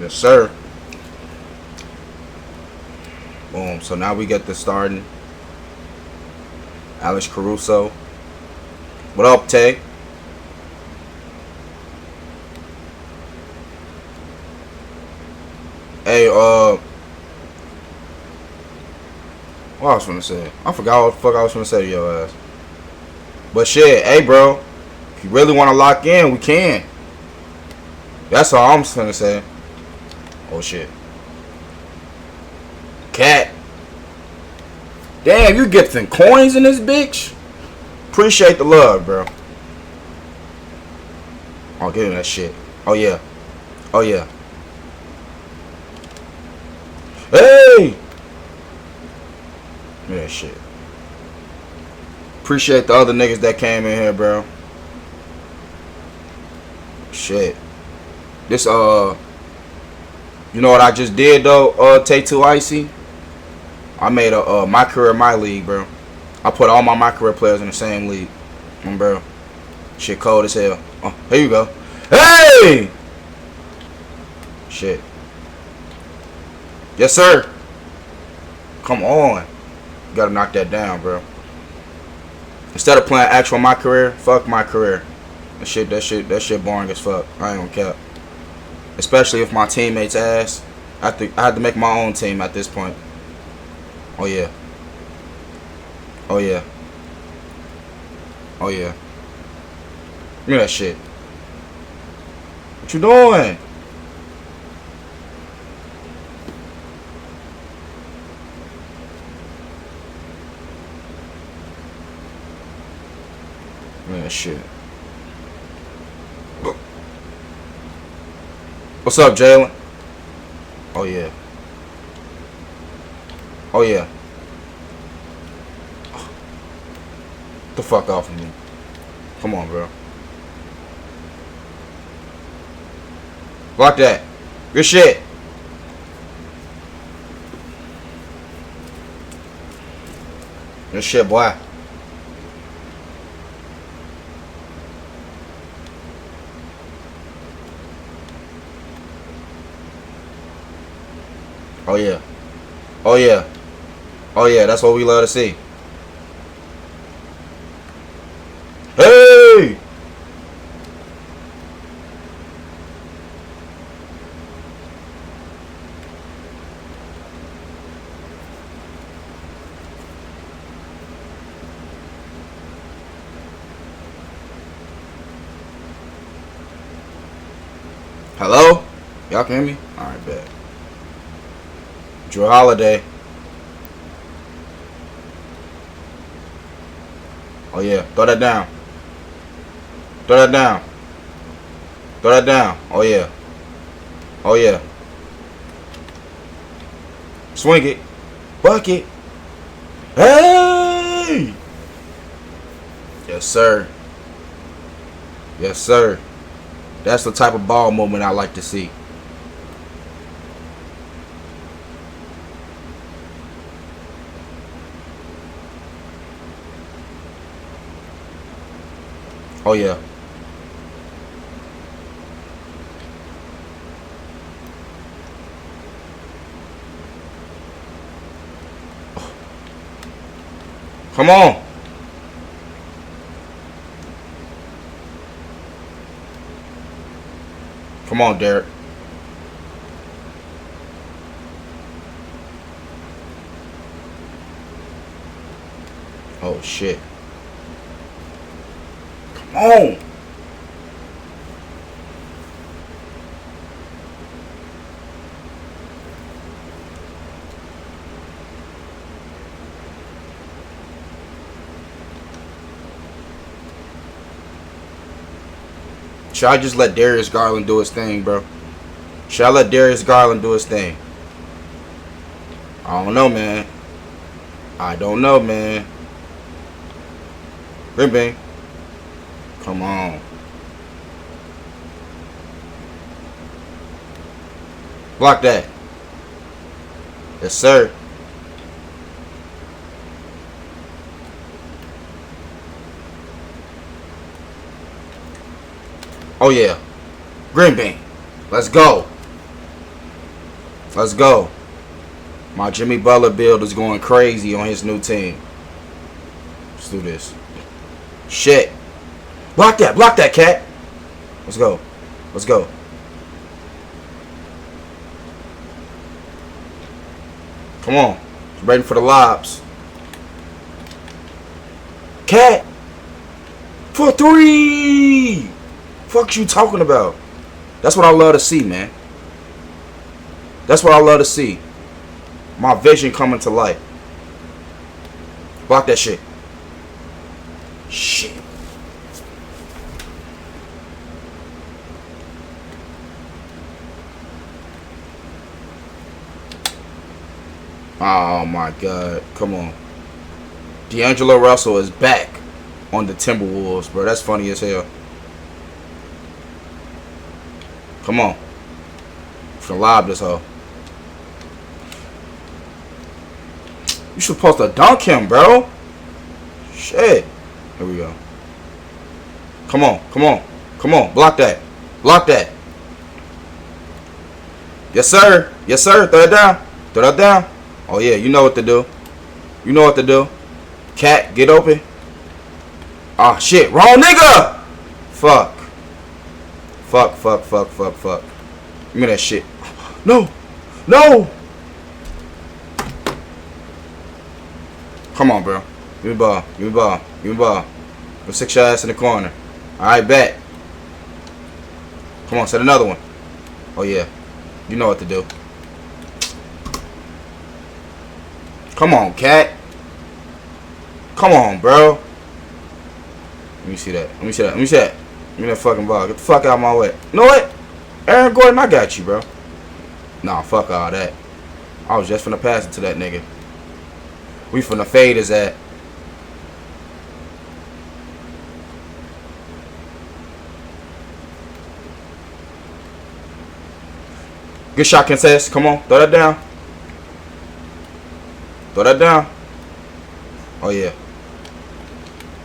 Yes, sir. Boom. So now we get this starting. Alex Caruso. What up, Tay? Hey, what I was gonna say? I forgot what the fuck I was gonna say to your ass. But shit, hey, bro. If you really want to lock in, we can. That's all I'm gonna say. Oh shit. Cat. Damn, you getting coins in this bitch? Appreciate the love, bro. Oh, give him that shit. Oh yeah. Oh yeah. Hey! Give me that shit. Appreciate the other niggas that came in here, bro. Shit. This, you know what I just did, though, Take Two Icy? I made a, My Career, My League, bro. I put all my career players in the same league. Bro. Shit cold as hell. Oh, here you go. Hey! Shit. Yes, sir. Come on. You gotta knock that down, bro. Instead of playing actual My Career, fuck My Career. That shit boring as fuck. I ain't gonna cap. Especially if my teammates ass. I had to make my own team at this point. Oh yeah. Oh yeah. Oh yeah. Give me that shit. What you doing? Give me that shit. What's up, Jalen? Oh yeah. Oh yeah. Get the fuck off of me. Come on, bro. Block that. Good shit. Good shit, boy. Oh yeah. Oh yeah. Oh yeah, that's what we love to see. Hey! Hello? Y'all can hear me? Alright, bet. Drew Holiday. Oh yeah, throw that down. Throw that down. Throw that down. Oh yeah. Oh yeah. Swing it. Bucket. Hey! Yes, sir. Yes, sir. That's the type of ball movement I like to see. Oh yeah. Come on. Come on, Derek. Oh shit. Come on. Should I just let Darius Garland do his thing, bro? Should I let Darius Garland do his thing? I don't know, man. I don't know, man. Bing, bing. Come on. Block that. Yes, sir. Oh, yeah. Green bean. Let's go. Let's go. My Jimmy Butler build is going crazy on his new team. Let's do this. Shit. Block that. Block that, cat. Let's go. Let's go. Come on. Waiting for the lobs. Cat. For 3. Fuck you talking about? That's what I love to see, man. That's what I love to see. My vision coming to light. Block that shit. Shit. Oh my God. Come on. D'Angelo Russell is back on the Timberwolves, bro. That's funny as hell. Come on. For lob this hoe. You supposed to dunk him, bro. Shit. Here we go. Come on. Come on. Come on. Block that. Block that. Yes, sir. Yes, sir. Throw it down. Throw that down. Oh, yeah. You know what to do. You know what to do. Cat, get open. Ah, shit. Wrong nigga. Fuck. Fuck, fuck, fuck, fuck, fuck. Give me that shit. No. No. Come on, bro. Give me the ball. Give me the ball. Give me the ball. Go 6 your ass in the corner. Alright, bet. Come on, set another one. Oh, yeah. You know what to do. Come on, cat. Come on, bro. Let me see that. Let me see that. Let me see that. Give me that fucking ball. Get the fuck out of my way. You know what? Aaron Gordon, I got you, bro. Nah, fuck all that. I was just finna pass it to that nigga. We finna fade his at. Good shot, contest. Come on. Throw that down. Throw that down. Oh, yeah.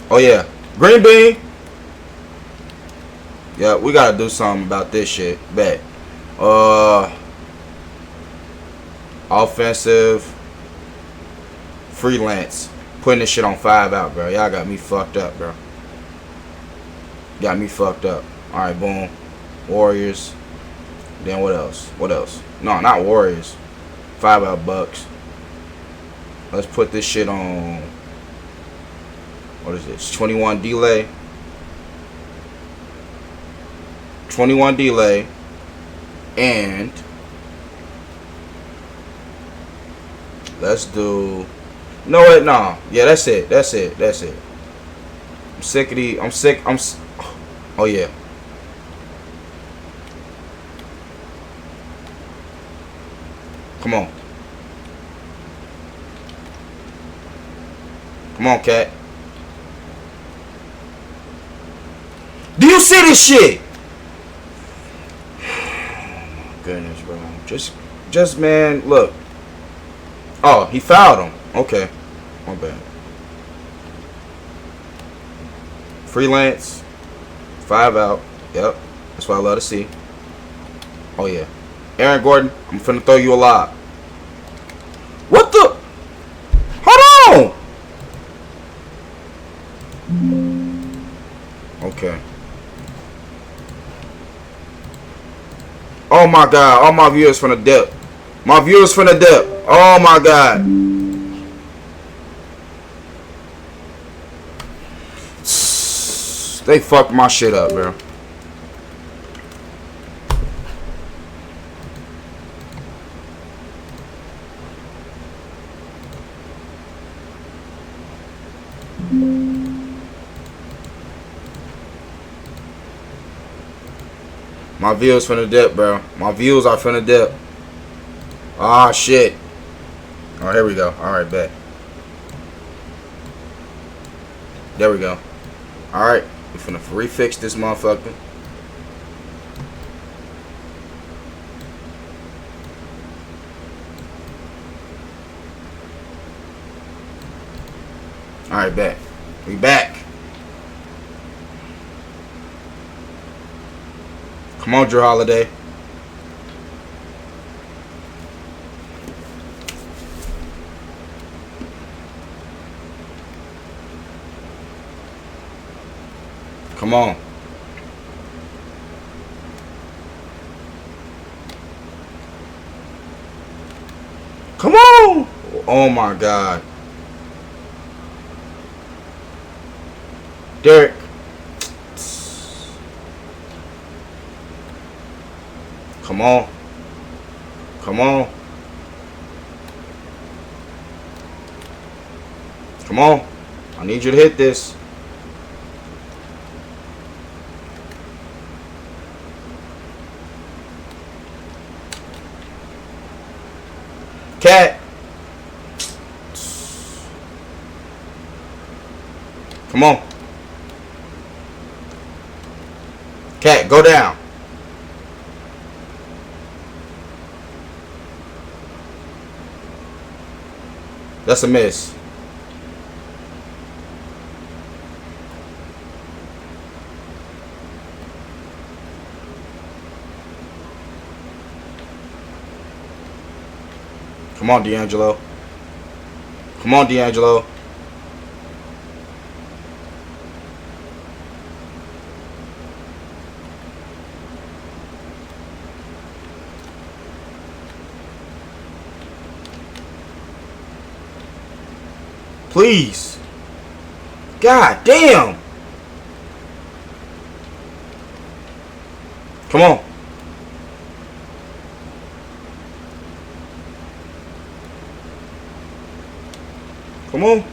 Oh, yeah. Green bean. Yeah, we gotta do something about this shit. Bet. Offensive. Freelance. Putting this shit on 5 out, bro. Y'all got me fucked up, bro. Got me fucked up. Alright, boom. Warriors. Then what else? What else? No, not Warriors. 5 out Bucks. Let's put this shit on. What is this? 21 delay. 21 delay. And let's do. You know what? Nah. Yeah, that's it. That's it. That's it. I'm sick of these. I'm sick. Oh, yeah. Come on. Come on, cat. Do you see this shit? Oh, my goodness, bro. Just, man, look. Oh, he fouled him. Okay. My bad. Freelance. 5 out. Yep. That's what I love to see. Oh, yeah. Aaron Gordon, I'm finna throw you a lob. What the? Hold on. Okay. Oh, my God. All my viewers from the depth. My viewers from the depth. Oh, my God. They fucked my shit up, bro. My views from the depth, bro. My views are from the depth. Ah, shit. Oh, here we go. Alright, bet. There we go. Alright. We finna refix this motherfucker. Alright, bet. We back. Come on, Drew Holiday. Come on. Come on. Oh my God. Derek. Come on. Come on. Come on. I need you to hit this. Cat. Come on. Cat, go down. That's a miss. Come on, D'Angelo. Come on, D'Angelo. Please. God damn. Come on. Come on.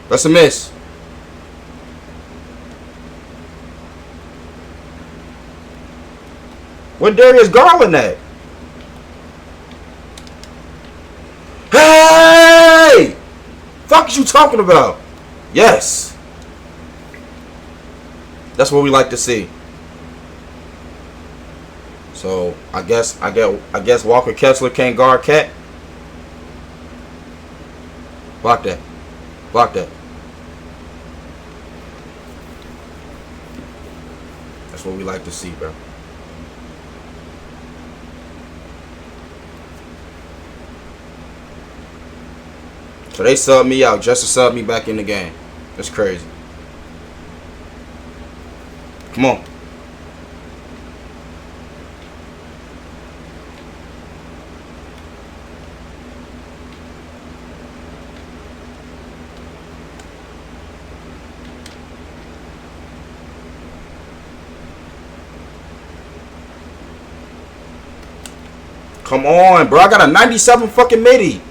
That's a miss. Where Darius Garland at? Hey! Fuck is you talking about? Yes. That's what we like to see. So I guess Walker Kessler can't guard Cat. Block that. Block that. That's what we like to see, bro. So they subbed me out just to sub me back in the game. That's crazy. Come on. Come on, bro. I got a 97 fucking midi.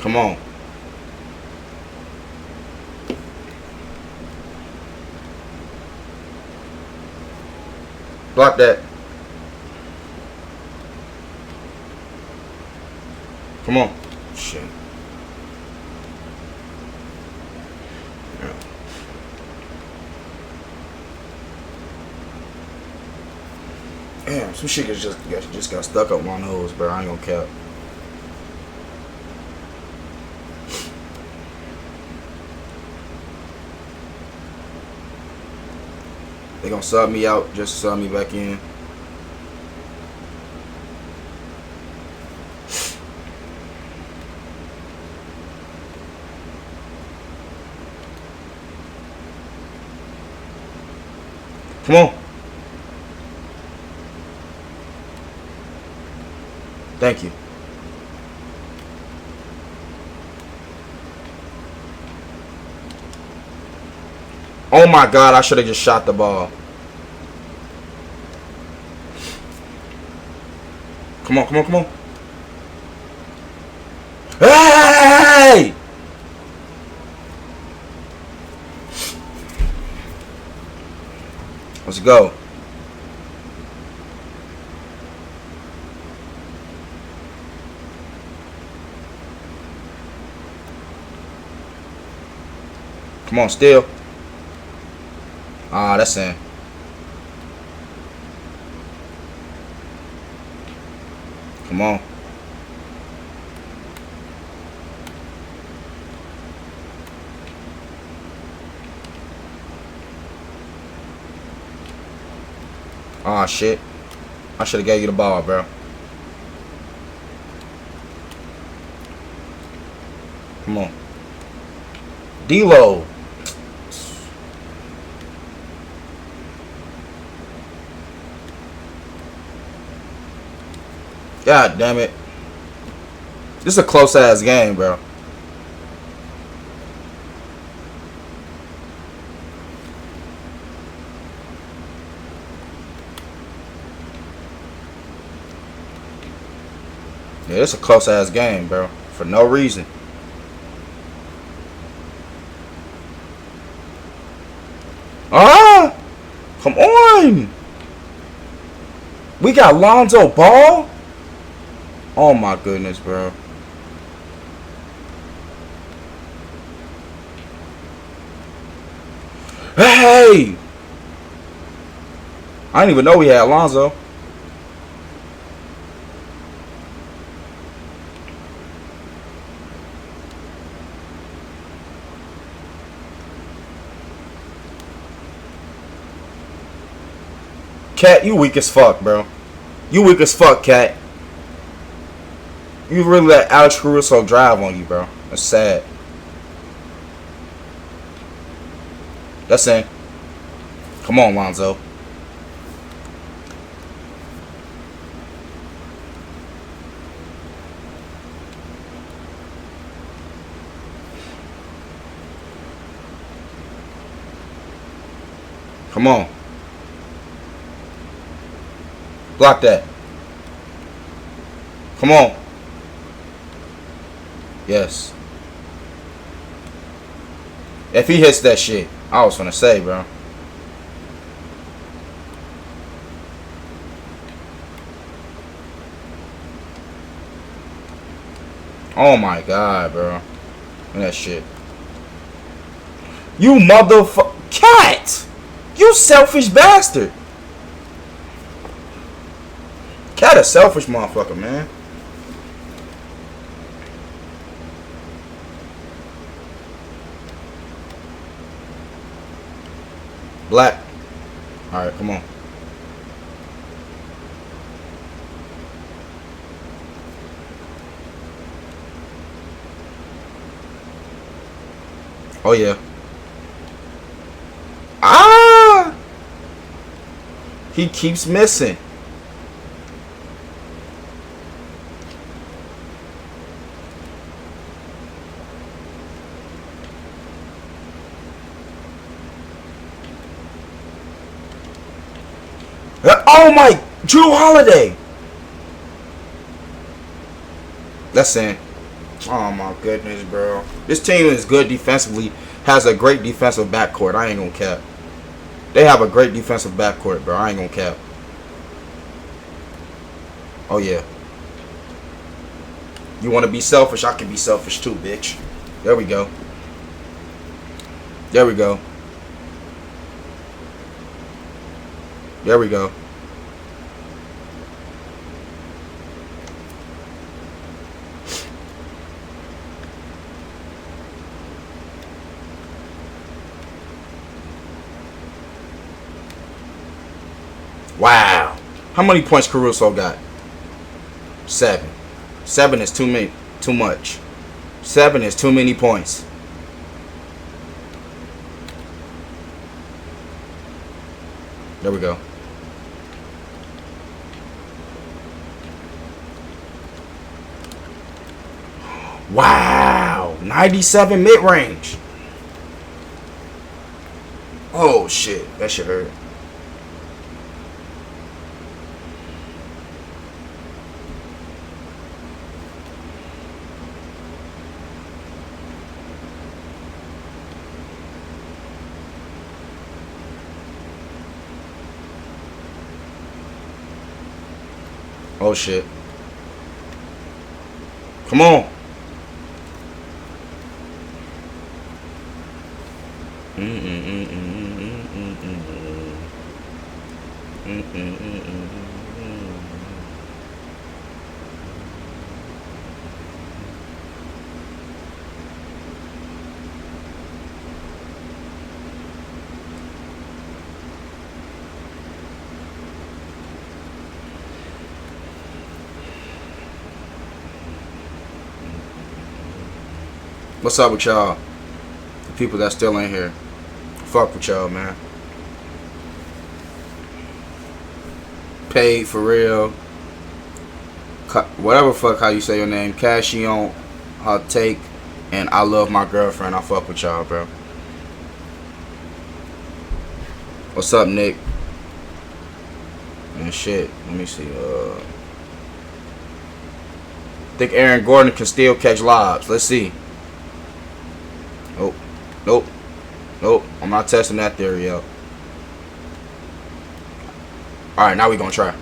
Come on. Block that. Come on. Shit. Yeah. Damn, some shit just got stuck up my nose, bro. I ain't gonna cap. They gonna sub me out just to sub me back in. Come on. Thank you. Oh my God, I should have just shot the ball. Come on, come on, come on. Hey! Let's go. Come on, still. Ah, that's in. Come on. Ah, shit. I should have gave you the ball, bro. Come on. D-Lo. God damn it. This is a close ass game, bro. Yeah, it's a close ass game, bro. For no reason. Ah! Come on! We got Lonzo Ball? Oh my goodness, bro. Hey! I didn't even know we had Lonzo. Cat, you weak as fuck, bro. You weak as fuck, Cat. You really let Alex Caruso drive on you, bro. That's sad. That's in. Come on, Lonzo. Come on. Block that. Come on. Yes. If he hits that shit, I was gonna say, bro. Oh my god, bro. And that shit. You motherfucker. Cat! You selfish bastard. Cat a selfish motherfucker, man. Black. Alright, come on. Oh yeah. Ah! He keeps missing. Oh my, Drew Holiday. That's in. Oh my goodness, bro. This team is good defensively. Has a great defensive backcourt. I ain't gonna cap. They have a great defensive backcourt, bro. I ain't gonna cap. Oh yeah. You want to be selfish? I can be selfish too, bitch. There we go. There we go. There we go. Wow. How many points Caruso got? 7. 7 is too many. Too much. 7 is too many points. There we go. Wow. 97 mid-range. Oh, shit. That shit hurt. Oh, shit. Come on. What's up with y'all? The people that still in here. Fuck with y'all, man. Paid for real. Whatever fuck how you say your name. Cashy on her take. And I love my girlfriend. I fuck with y'all, bro. What's up, Nick? And shit. Let me see. Think Aaron Gordon can still catch lobs. Let's see. Nope. Nope. Nope. I'm not testing that theory out. Alright, now we gonna try.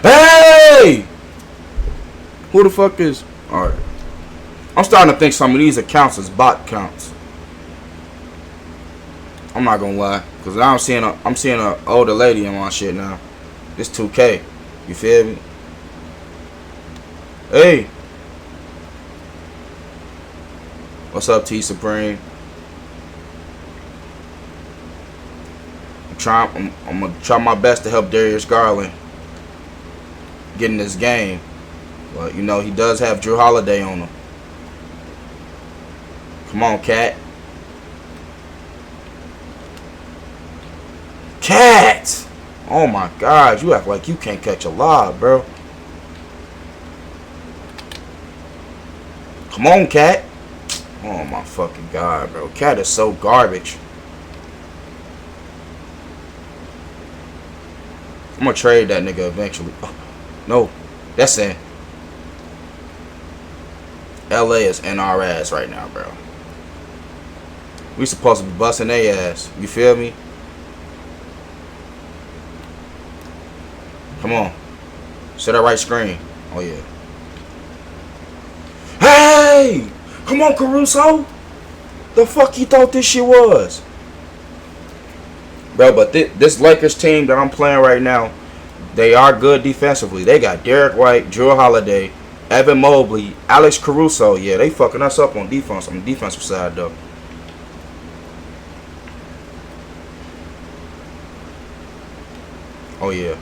Hey! Who the fuck is... Alright. I'm starting to think some of these accounts is bot accounts. I'm not gonna lie. Because now I'm seeing a older lady in my shit now. It's 2K. You feel me? Hey! What's up, T Supreme? I'm gonna try my best to help Darius Garland get in this game. But you know he does have Drew Holiday on him. Come on, Cat. Cat! Oh my God, you act like you can't catch a lob, bro. Come on, Cat. Oh my fucking God, bro. Cat is so garbage. I'm gonna trade that nigga eventually. Oh, no, that's in. LA is in our ass right now, bro. We supposed to be busting their ass. You feel me? Come on. Set that right screen. Oh, yeah. Hey! Come on, Caruso. The fuck you thought this shit was? Bro, but this Lakers team that I'm playing right now, they are good defensively. They got Derek White, Drew Holiday, Evan Mobley, Alex Caruso. Yeah, they fucking us up on defense, on the defensive side, though. Oh, yeah.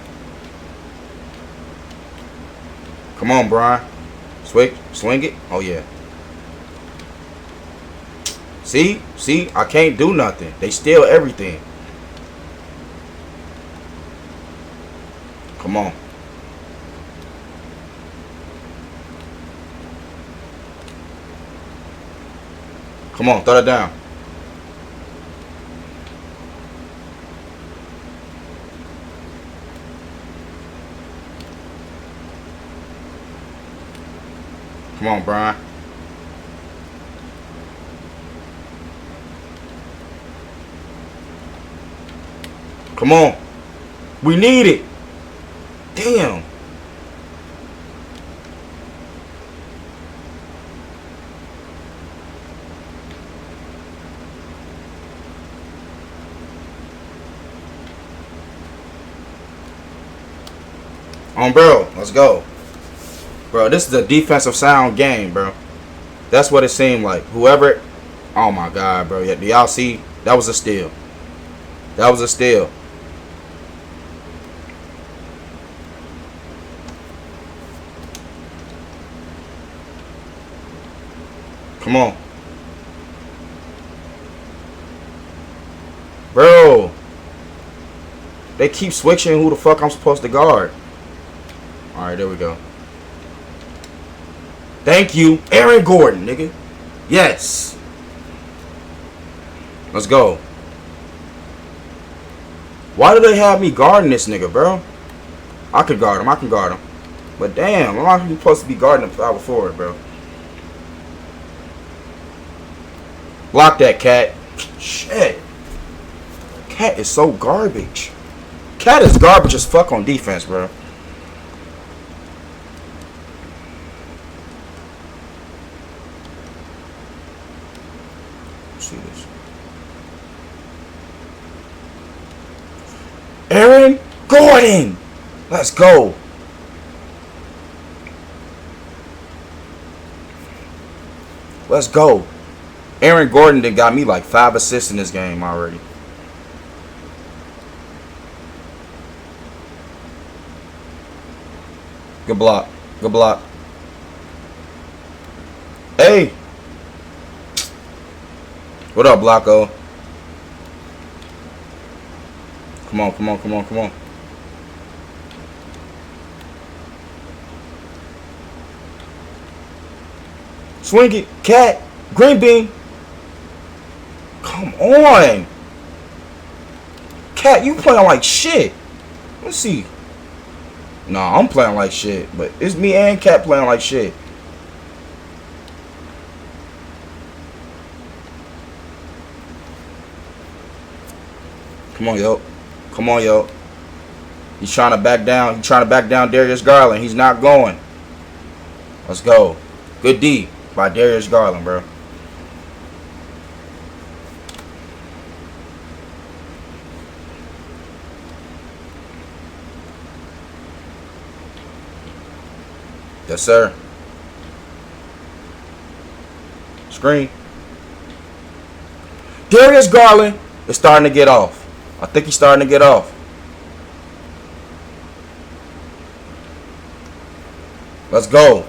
Come on, Brian. Swing it. Oh, yeah. See? See? I can't do nothing. They steal everything. Come on. Come on, throw it down. Come on, Brian. Come on. We need it. Damn. Bro, let's go. Bro, this is a defensive sound game, bro. That's what it seemed like. Whoever... Oh, my God, bro. Yeah, do y'all see? That was a steal. That was a steal. Come on. Bro. They keep switching who the fuck I'm supposed to guard. Alright, there we go. Thank you. Aaron Gordon, nigga. Yes. Let's go. Why do they have me guarding this nigga, bro? I could guard him. I can guard him. But damn, I'm not supposed to be guarding the power forward, bro. Block that, Cat. Shit. Cat is so garbage. Cat is garbage as fuck on defense, bro. Let's see this. Aaron Gordon. Let's go. Let's go. Aaron Gordon done got me like 5 assists in this game already. Good block. Good block. Hey. What up, Blocko? Come on, come on, come on, come on. Swing it, cat. Green bean. Come on. Cat, you playing like shit. Let's see. Nah, I'm playing like shit. But it's me and Cat playing like shit. Come on, yo. Come on, yo. He's trying to back down. He's trying to back down Darius Garland. He's not going. Let's go. Good D by Darius Garland, bro. Yes, sir. Screen. Darius Garland is starting to get off. I think he's starting to get off. Let's go.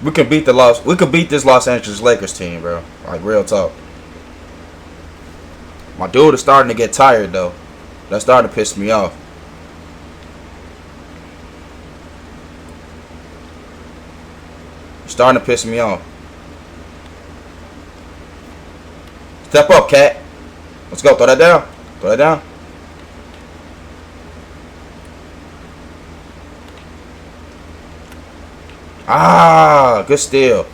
We can beat this Los Angeles Lakers team, bro. Like, real talk. My dude is starting to get tired, though. That's starting to piss me off. It's starting to piss me off. Step up, Cat. Let's go. Throw that down. Throw that down. Ah, good steal.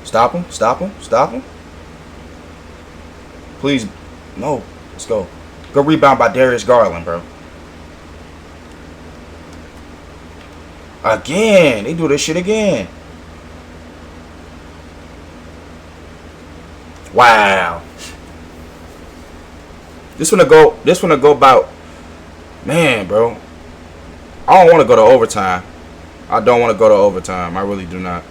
Stop him. Stop him. Stop him. Please. No. Let's go. Good rebound by Darius Garland, bro. Again. They do this shit again. Wow. This one to go about, man, bro. I don't want to go to overtime. I don't want to go to overtime. I really do not.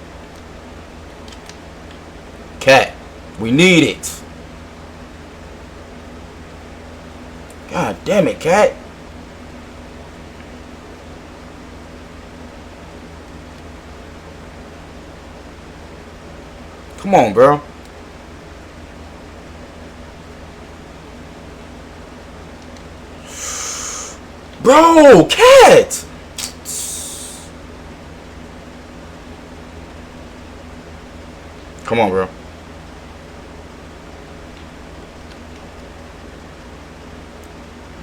Cat, we need it. God damn it, Cat. Come on, bro. Bro, Cat! Come on, bro.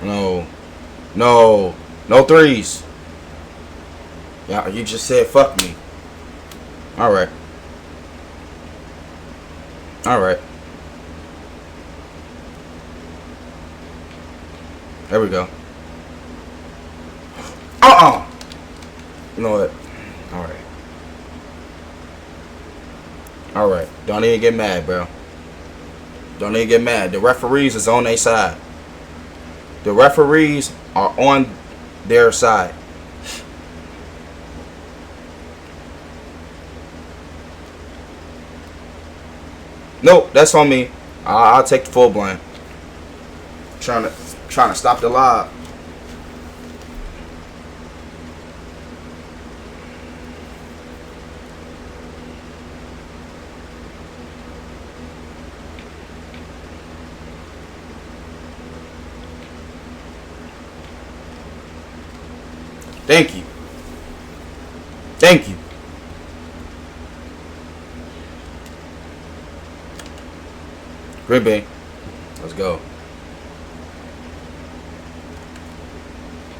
No. No. No threes. Yeah, you just said fuck me. Alright. Alright. There we go. You know what? Alright. Alright. Don't even get mad, bro. Don't even get mad. The referees is on their side. The referees are on their side. Nope, that's on me. I'll take the full blame. Trying to stop the lob. Thank you. Thank you. Green Bay. Let's go.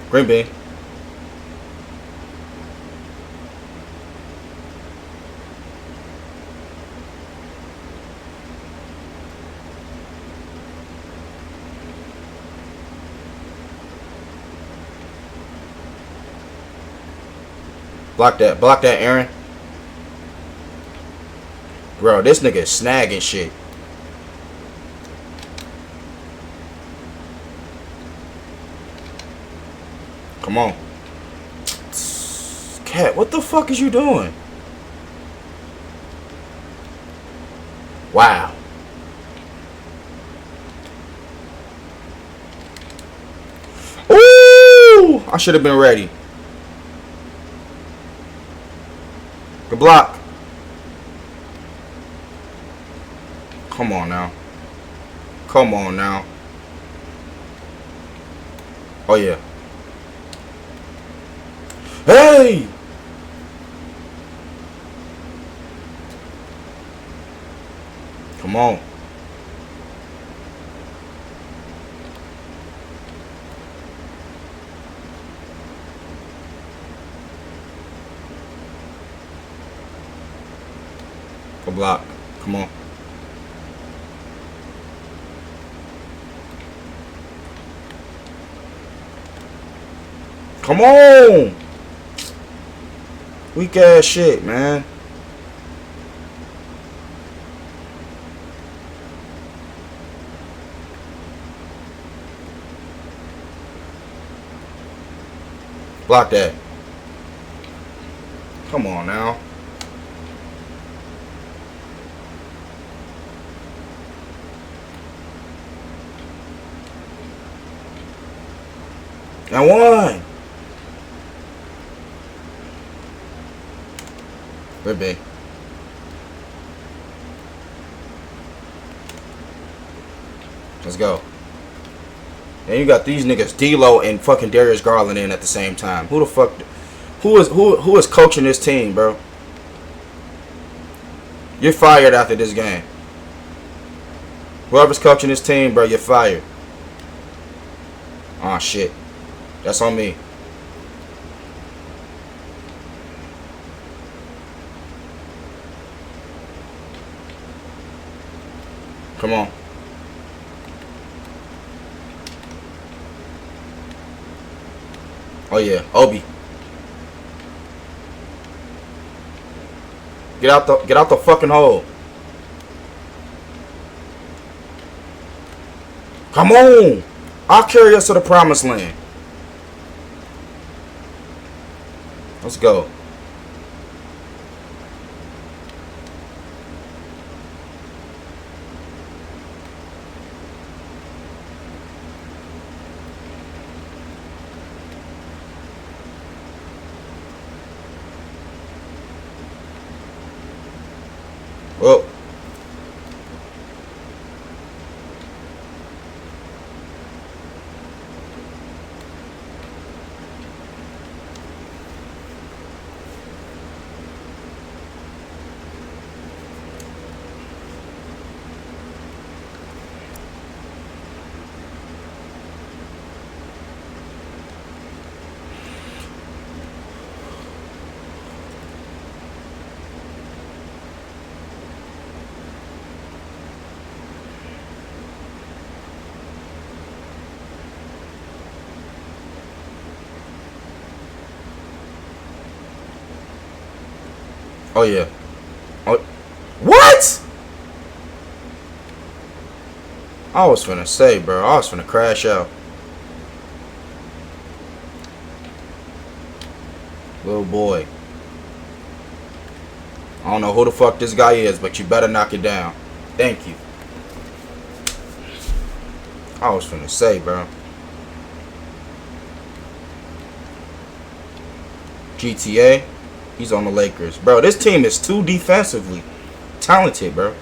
Green Bay. Block that, Aaron. Bro, this nigga is snagging shit. Come on. Cat, what the fuck is you doing? Wow. Ooh! I should have been ready. Good block. Come on now. Come on now. Oh, yeah. Hey! Come on. A block. Come on. Come on! Weak ass shit, man. Block that. Come on now. And one. We're big. Let's go. And you got these niggas D-Lo and fucking Darius Garland in at the same time. Who the fuck? Who is coaching this team, bro? You're fired after this game. Whoever's coaching this team, bro, you're fired. Oh shit. That's on me. Come on. Oh yeah, Obi. Get out the fucking hole. Come on. I'll carry us to the promised land. Let's go. Well, oh yeah. Oh, what? I was finna say, bro. I was finna crash out. Little boy. I don't know who the fuck this guy is, but you better knock it down. Thank you. I was finna say, bro. GTA. He's on the Lakers. Bro, this team is too defensively talented, bro.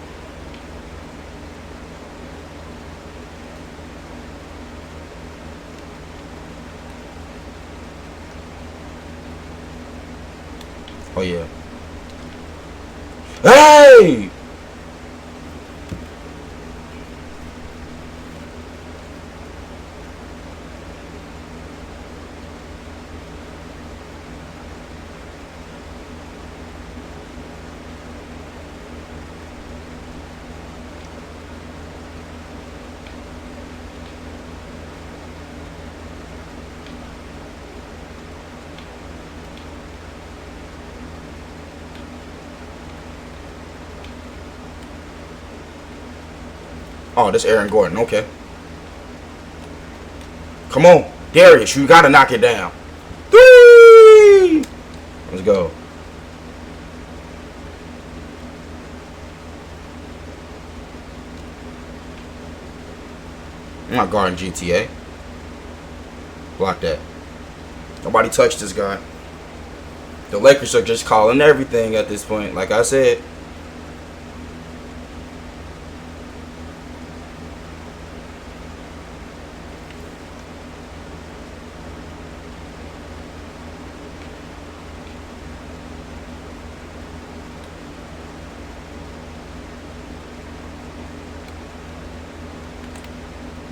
Oh, yeah. Hey! Oh, this Aaron Gordon. Okay. Come on. Darius, you got to knock it down. 3! Let's go. I'm not guarding GTA. Block that. Nobody touched this guy. The Lakers are just calling everything at this point. Like I said.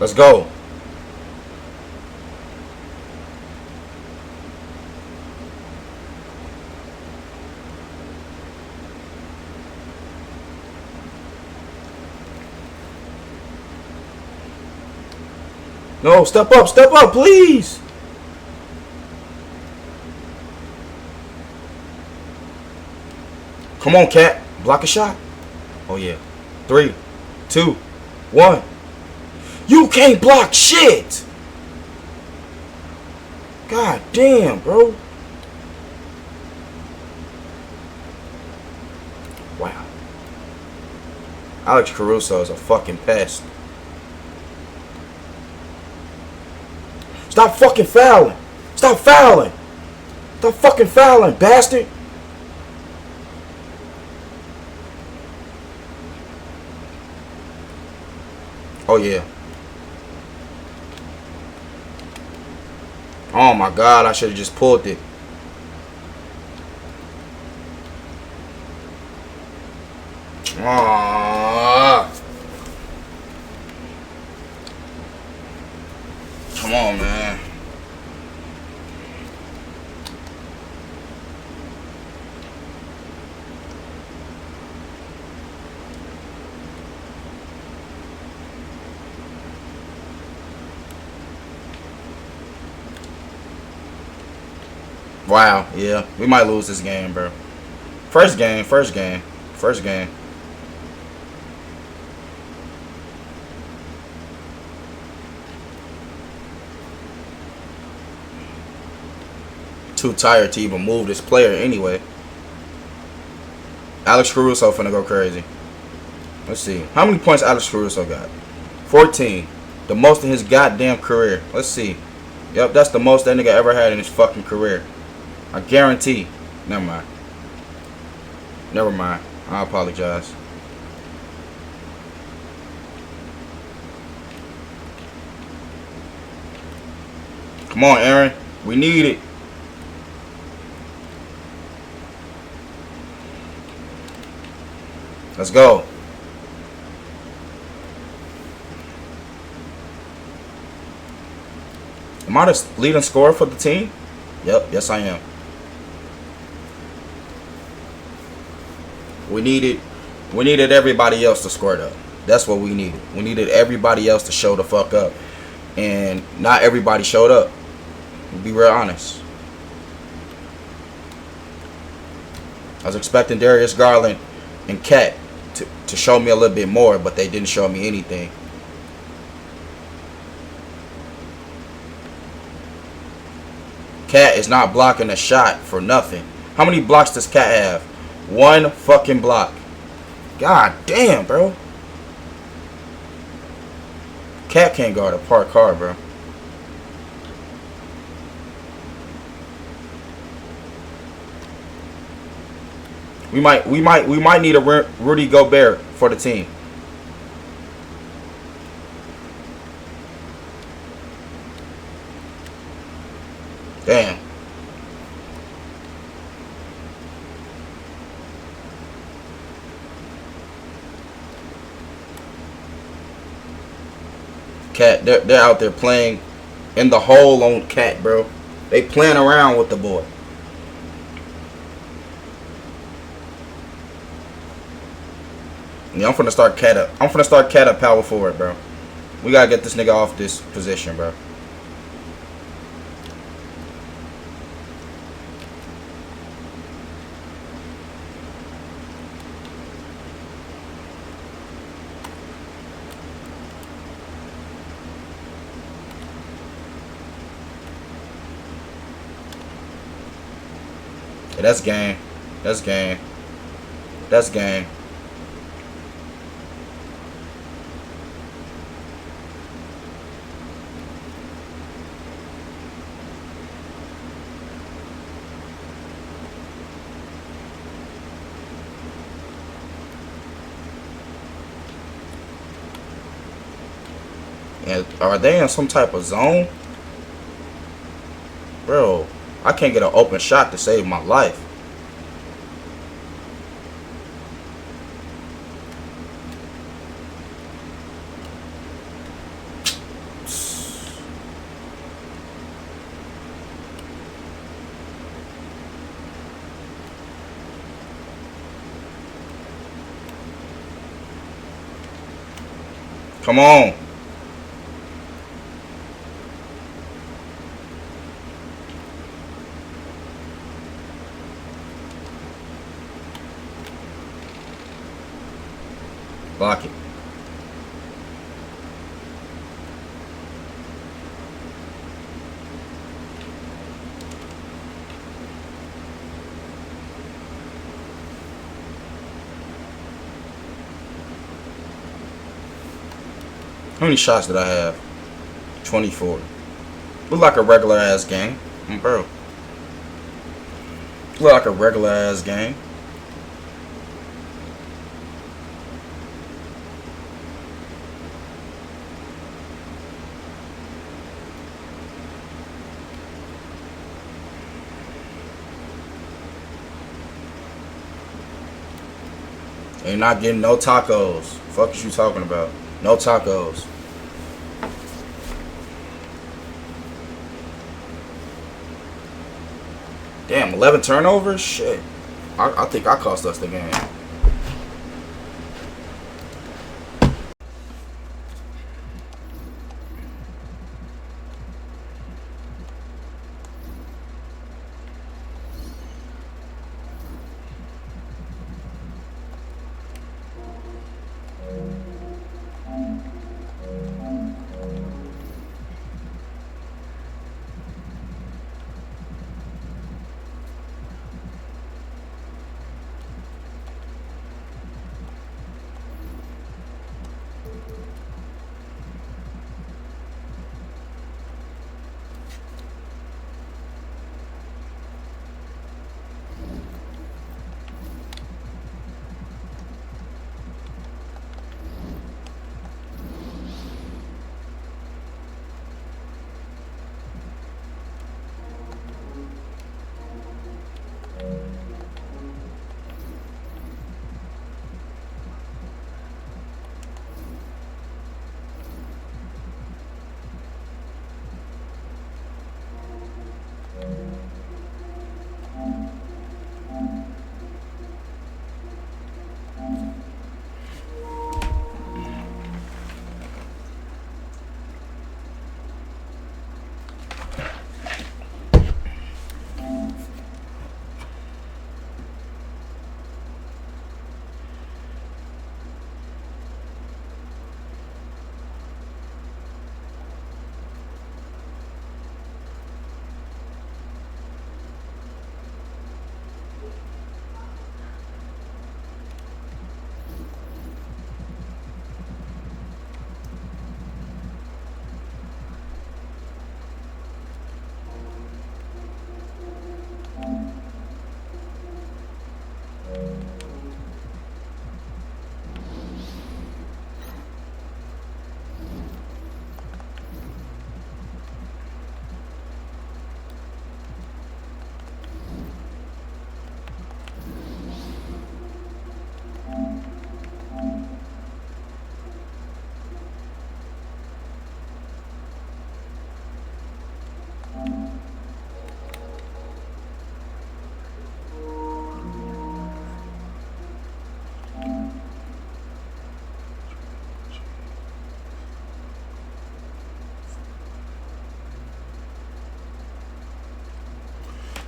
Let's go. No, step up, please. Come on, Cat. Block a shot. Oh, yeah. 3, 2, 1. You can't block shit. God damn, bro. Wow. Alex Caruso is a fucking pest. Stop fucking fouling. Stop fouling. Stop fucking fouling, bastard. Oh, yeah. Oh, my God. I should have just pulled it. Come on, man. Wow, yeah. We might lose this game, bro. First game. Too tired to even move this player anyway. Alex Caruso finna go crazy. Let's see. How many points Alex Caruso got? 14. The most in his goddamn career. Let's see. Yep, that's the most that nigga ever had in his fucking career. I guarantee. Never mind. Never mind. I apologize. Come on, Aaron. We need it. Let's go. Am I the leading scorer for the team? Yep, yes I am. We needed everybody else to score though. That's what we needed. We needed everybody else to show the fuck up. And not everybody showed up. To be real honest. I was expecting Darius Garland and Cat to show me a little bit more, but they didn't show me anything. Cat is not blocking a shot for nothing. How many blocks does Cat have? One fucking block. God damn, bro. Cat can't guard a parked car, bro. We might need a Rudy Gobert for the team. Damn. Cat, they're out there playing in the hole on Cat, bro. They playing around with the boy. Yeah, I'm finna start Cat up. I'm finna start Cat up power forward, bro. We gotta get this nigga off this position, bro. Yeah, that's game. That's game. That's game. And are they in some type of zone? Bro, I can't get an open shot to save my life. Come on. Block it. How many shots did I have? 24. Look like a regular ass game. Bro. Look like a regular ass game. Ain't not getting no tacos. Fuck is you talking about? No tacos. Damn, 11 turnovers? Shit. I think I cost us the game.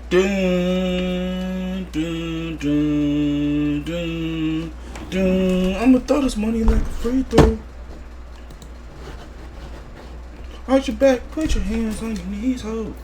Dun, dun, dun, dun, dun. I'ma throw this money like a free throw. Arch your back, put your hands on your knees, hold.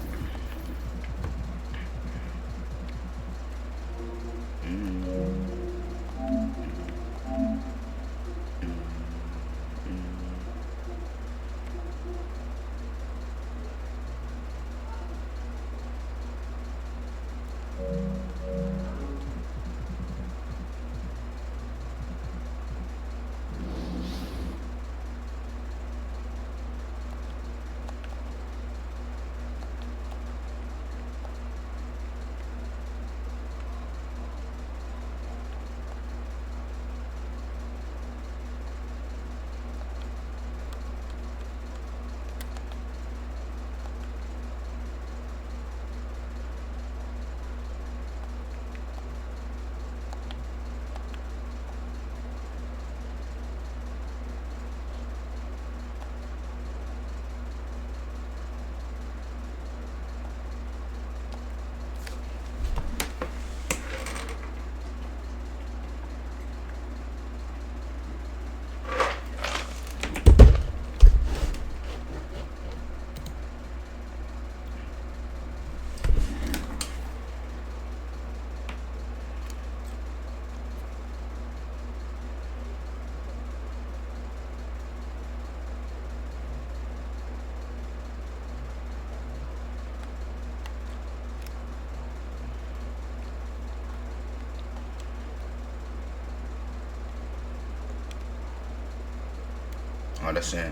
Oh, that's in.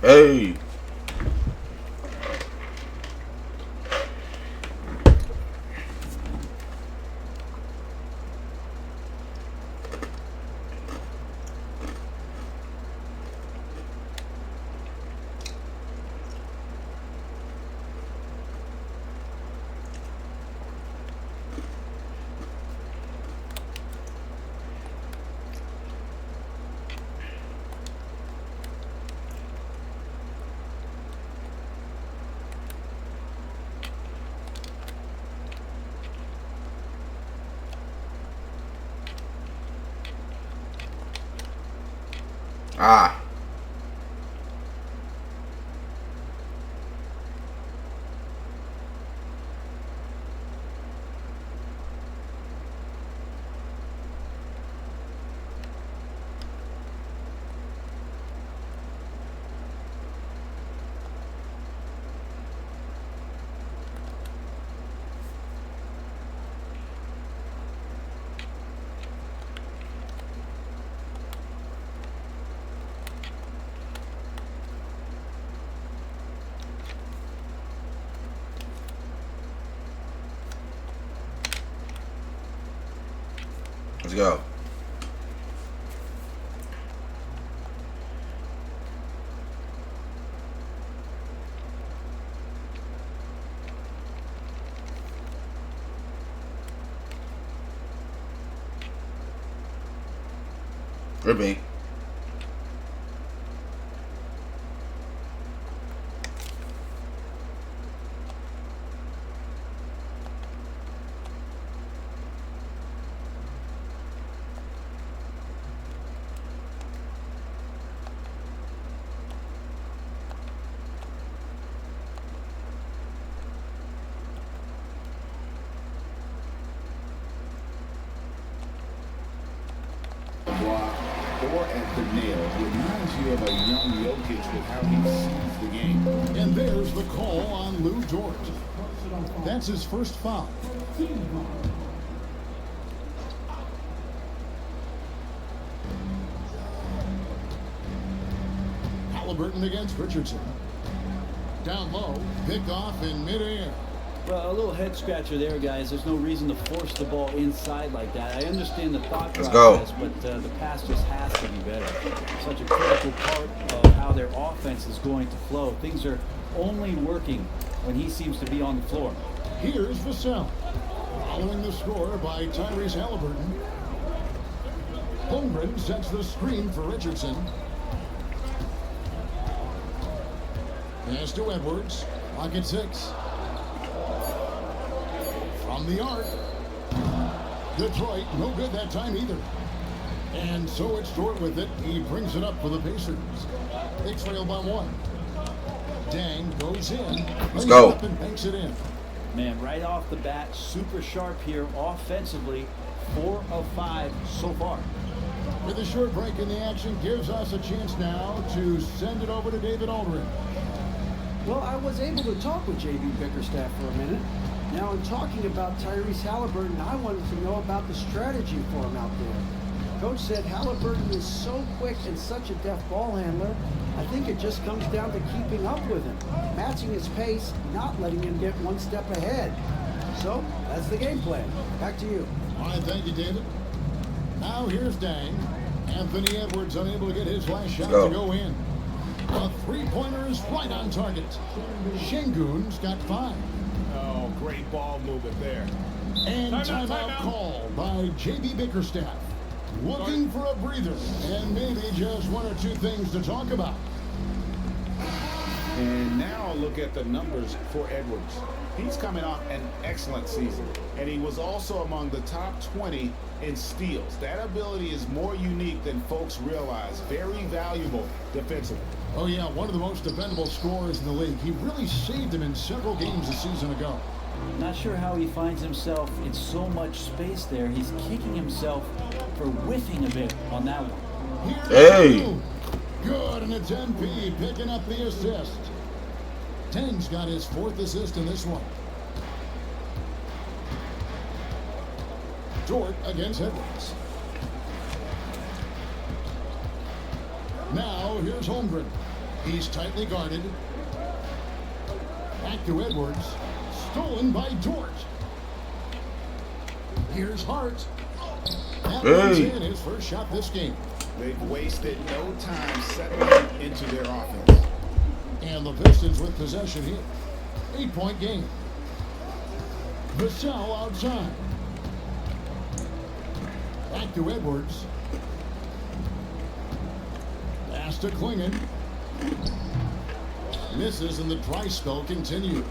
Hey. Ah. Let's go. Ribbing. Or at the nail. Reminds you of a young Jokic with how he sees the game. And there's the call on Lou Dort. That's his first foul. Halliburton against Richardson. Down low, pick off in midair. Well, a little head scratcher there, guys. There's no reason to force the ball inside like that. I understand the thought Let's process, go. but the pass just has to be better. Such a critical part of how their offense is going to flow. Things are only working when he seems to be on the floor. Here's Vassell. Following the score by Tyrese Halliburton. Holmgren sets the screen for Richardson. Pass to Edwards. Clock at 6. From the arc. Detroit, no good that time either. And so it's Dort with it. He brings it up for the Pacers. They trail by 1. Dang goes in. Let's go. Up and banks it in. Man, right off the bat, super sharp here offensively. 4 of 5 so far. With a short break in the action, gives us a chance now to send it over to David Aldridge. Well, I was able to talk with J.B. Bickerstaff for a minute. Now, in talking about Tyrese Halliburton, I wanted to know about the strategy for him out there. Coach said Halliburton is so quick and such a deft ball handler, I think it just comes down to keeping up with him, matching his pace, not letting him get one step ahead. So, that's the game plan. Back to you. All right, thank you, David. Now here's Dang. Anthony Edwards unable to get his last shot to go in. A three-pointer is right on target. Şengün's got 5. Oh, great ball movement there. And timeout call by J.B. Bickerstaff. Looking for a breather and maybe just 1 or 2 things to talk about. And now look at the numbers for Edwards. He's coming off an excellent season, and he was also among the top 20 in steals. That ability is more unique than folks realize. Very valuable defensively. Oh, yeah, one of the most dependable scorers in the league. He really saved him in several games a season ago. Not sure how he finds himself in so much space there. He's kicking himself for whiffing a bit on that one. Here's Hey. Lou. Good, and it's MP picking up the assist. Tang's got his 4th assist in this one. Dort against Edwards. Now here's Holmgren. He's tightly guarded. Back to Edwards. Stolen by Dort. Here's Hart. Edwards in his first shot this game. They've wasted no time settling into their offense. And the Pistons with possession here. 8-point game. Vassell outside. Back to Edwards. Pass to Klingon. Misses and the dry spell continues.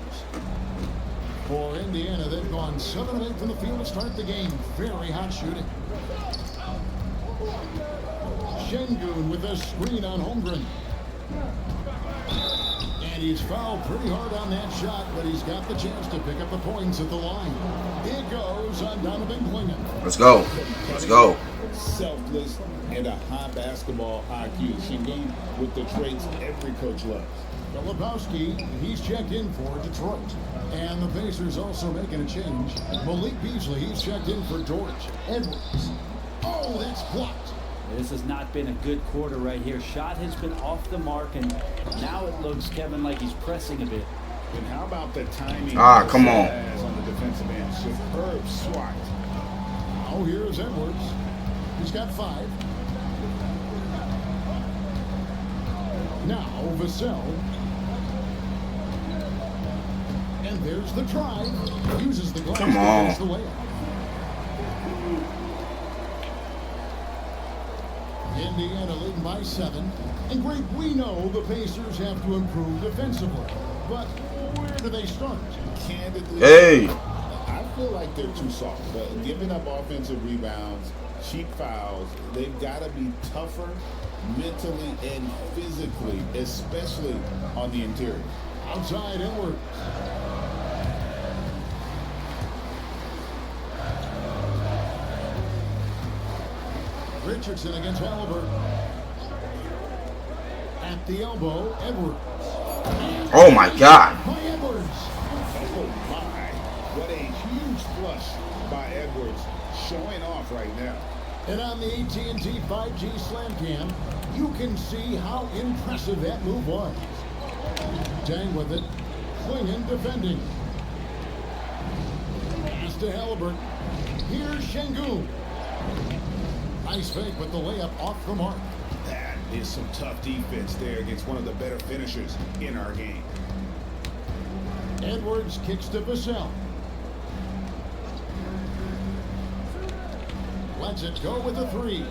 For Indiana, they've gone 7 of 8 from the field to start the game. Very hot shooting. Şengün with a screen on Holmgren. And he's fouled pretty hard on that shot, but he's got the chance to pick up the points at the line. It goes on Donovan Klingon. Let's go. Let's go. Selfless and a high basketball IQ. Şengün with the traits every coach loves. Filipowski, he's checked in for Detroit. And the Pacers also making a change. Malik Beasley, he's checked in for Dort. Edwards. Oh, that's blocked. This has not been a good quarter right here. Shot has been off the mark, and now it looks, Kevin, like he's pressing a bit. And how about the timing? Come on. On the defensive end. Superb swat. Oh, here's Edwards. He's got 5. Now, Vassell. And there's the drive. Uses the glass. Come on. The layup. Indiana leading by 7. And great, we know the Pacers have to improve defensively. But where do they start? Candidly, Hey. I feel like they're too soft. But giving up offensive rebounds, cheap fouls, they've got to be tougher mentally and physically, especially on the interior. Outside Edwards. Richardson against Halliburton. At the elbow, Edwards. Oh my God. By Edwards. Oh my, what a huge flush by Edwards, showing off right now. And on the AT&T 5G Slam Cam, you can see how impressive that move was. Tang with it. Klingon defending. Pass to Halliburton. Here's Şengün. Nice fake, but the layup off the mark. That is some tough defense there against one of the better finishers in our game. Edwards kicks to Vassell. Lets it go with a 3.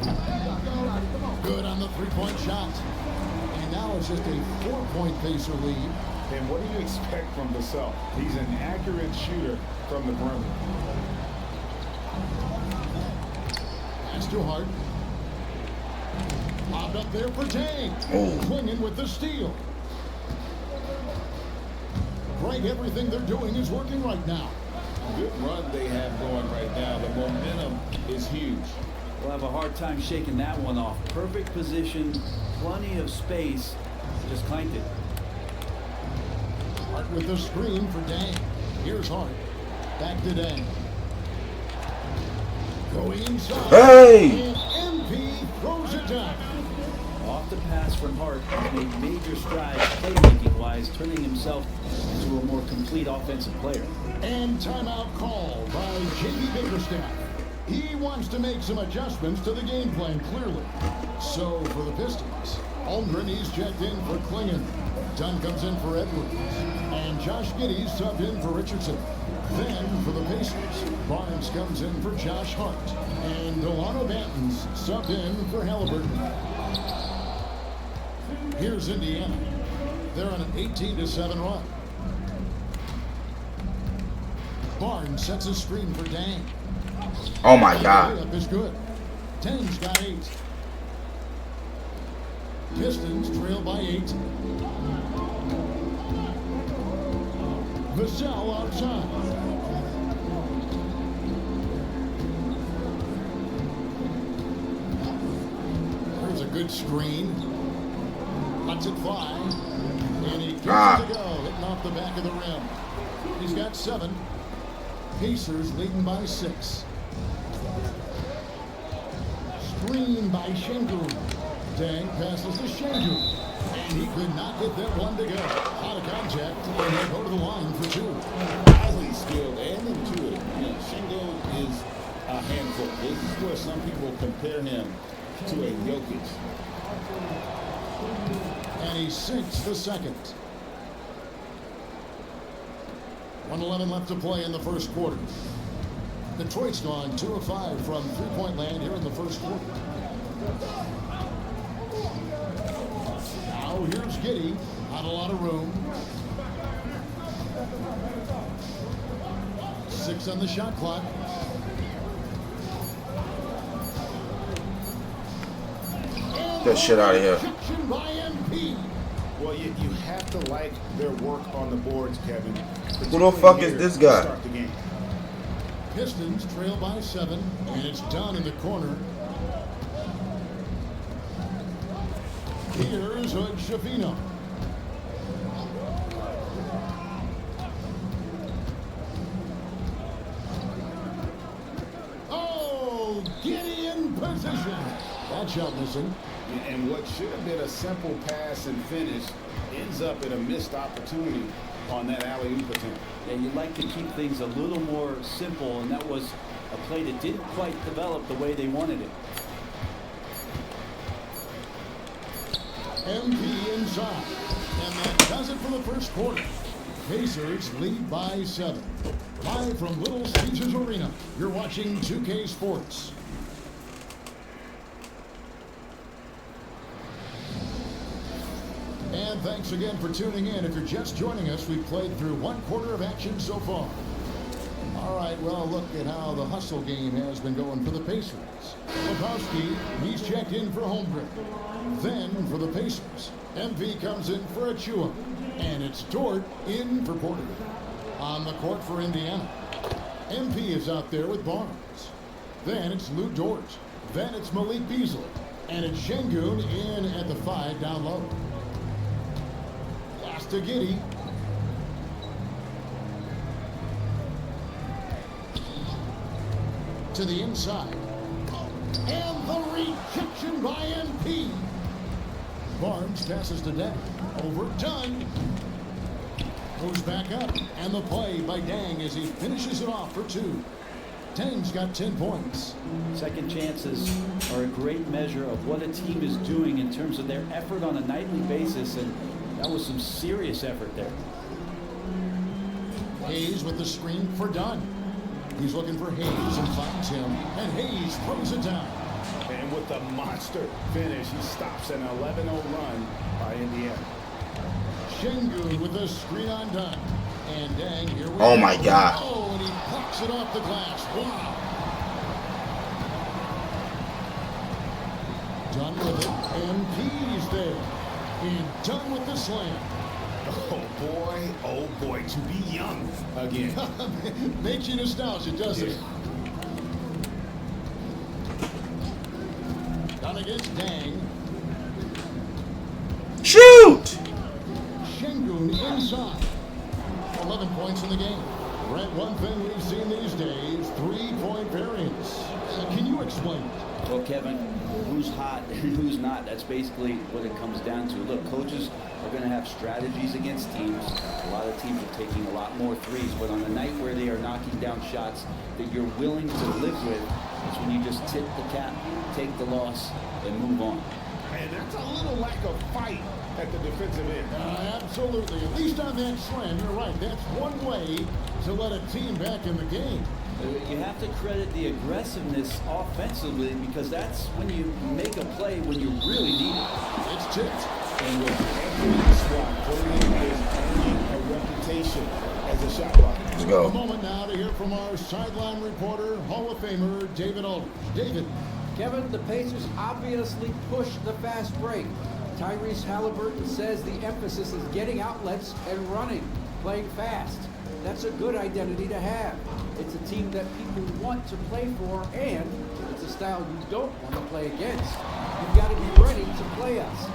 Good on the 3-point shot. And now it's just a 4-point Pacer lead. And what do you expect from Vassell? He's an accurate shooter from the perimeter. Pass to Hart. Lobbed up there for Tang. Klingon with the steal. Greg, everything they're doing is working right now. Good run they have going right now. The momentum is huge. We'll have a hard time shaking that one off. Perfect position, plenty of space. Just clanked it. Hart with the screen for Dang. Here's Hart. Back to Dang. Going inside. Hey! And MP throws it down. Off the pass from Hart, he's made major strides playmaking-wise, turning himself into a more complete offensive player. And timeout call by J.B. Bickerstaff. He wants to make some adjustments to the game plan, clearly. So for the Pistons, Holmgren, he's checked in for Klingon. Dunn comes in for Edwards. And Josh Giddey's subbed in for Richardson. Then for the Pacers, Barnes comes in for Josh Hart. And Delano Banton's subbed in for Halliburton. Here's Indiana. They're on an 18-7 run. Barnes sets a screen for Dang. Oh my God. Layup is good. Tang's got 8. Pistons trail by 8. Vassell outside. There's a good screen. Lets it fly. And he gets it to go. Hitting off the back of the rim. He's got 7. Pacers leading by 6. Screen by Şengün. Dang passes to Şengün. And he could not get that one to go. Out of contact, and he'll go to the line for 2. Highly skilled and intuitive. You know, Şengün is a handful. This is where some people compare him to a Jokic. And he sinks the second. 1:11 left to play in the first quarter. Detroit's gone 2 of 5 from three-point land here in the first quarter. Now here's Giddey. Not a lot of room. 6 on the shot clock. Get that shit out of here. By MP. Well, you have to like their work on the boards, Kevin. Who the fuck is this guy? Start the game. Pistons trail by 7, and it's down in the corner. Here's Shafino. Oh, Giddey in position. That shot missing. And what should have been a simple pass and finish ends up in a missed opportunity on that alley-oop attempt. And you'd like to keep things a little more simple, and that was a play that didn't quite develop the way they wanted it. MP inside. And that does it for the first quarter. Pacers lead by 7. Live from Little Caesars Arena, you're watching 2K Sports. And thanks again for tuning in. If you're just joining us, we've played through 1 quarter of action so far. All right, well, look at how the hustle game has been going for the Pacers. Lebowski, he's checked in for Holmgren. Then for the Pacers, MP comes in for Achua. And it's Dort in for Porter. On the court for Indiana, MP is out there with Barnes. Then it's Lou Dort. Then it's Malik Beasley. And it's Şengün in at the 5 down low. Pass to Giddey. To the inside. And the rejection by MP. Barnes passes to Dang. Overdone. Goes back up. And the play by Dang as he finishes it off for 2. Dang's got 10 points. Second chances are a great measure of what a team is doing in terms of their effort on a nightly basis, and that was some serious effort there. Hayes with the screen for Dunn. He's looking for Hayes and finds him. And Hayes throws it down. And with the monster finish, he stops an 11-0 run by Indiana. Şengün with the screen on Dunn. And Dang, here we go. Oh my God. Oh, and he plucks it off the glass. Wow. Dunn with it. MP's there. And Dunn with the slam. Oh boy, to be young again. Makes you nostalgic, doesn't it? Dunn against Dang. Shoot! Şengün inside. 11 points in the game. Brent, one thing we've seen these days, 3-point variance. Can you explain it? Well, Kevin, who's hot and who's not, that's basically what it comes down to. Look, coaches are going to have strategies against teams. A lot of teams are taking a lot more threes, but on a night where they are knocking down shots that you're willing to live with, it's when you just tip the cap, take the loss, and move on. And that's a little lack of fight at the defensive end. Absolutely. At least on that slam, you're right. That's one way to let a team back in the game. You have to credit the aggressiveness offensively, because that's when you make a play when you really need it. It's tipped. And with every squad, Portland is earning a reputation as a shot blocker. Let's A go. moment now to hear from our sideline reporter, Hall of Famer David Aldridge. David. Kevin, the Pacers obviously pushed the fast break. Tyrese Halliburton says the emphasis is getting outlets and running, playing fast. That's a good identity to have. It's a team that people want to play for, and it's a style you don't want to play against. You've got to be ready to play us.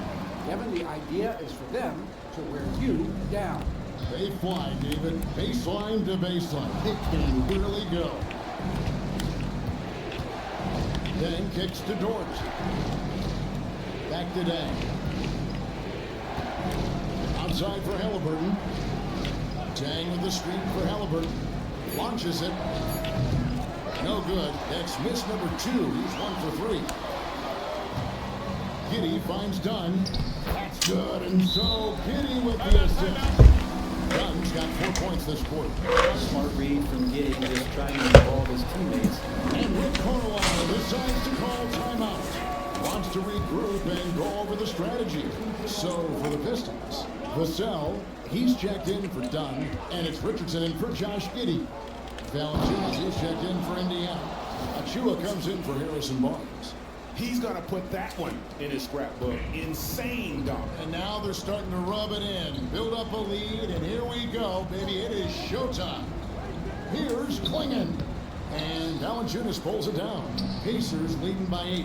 Kevin, the idea is for them to wear you down. They fly, David. Baseline to baseline. It can really go. Dang kicks to Dort. Back to Dang. Outside for Halliburton. Dang with the screen for Halliburton. Launches it. No good. That's miss number 2. He's 1 for 3. Giddey finds Dunn. That's good. And so Giddey with the assist. Dunn's got 4 points this quarter. Smart read from Giddey, just trying to involve his teammates. And Rick Carlisle decides to call timeout. Wants to regroup and go over the strategy. So for the Pistons, Vassell, he's checked in for Dunn, and it's Richardson in for Josh Giddey. Valanciunas is checked in for Indiana. Achua comes in for Harrison Barnes. He's going to put that one in his scrapbook. Insane dunk. And now they're starting to rub it in, build up a lead, and here we go, baby. It is showtime. Here's Klingon. And Valanciunas pulls it down. Pacers leading by 8.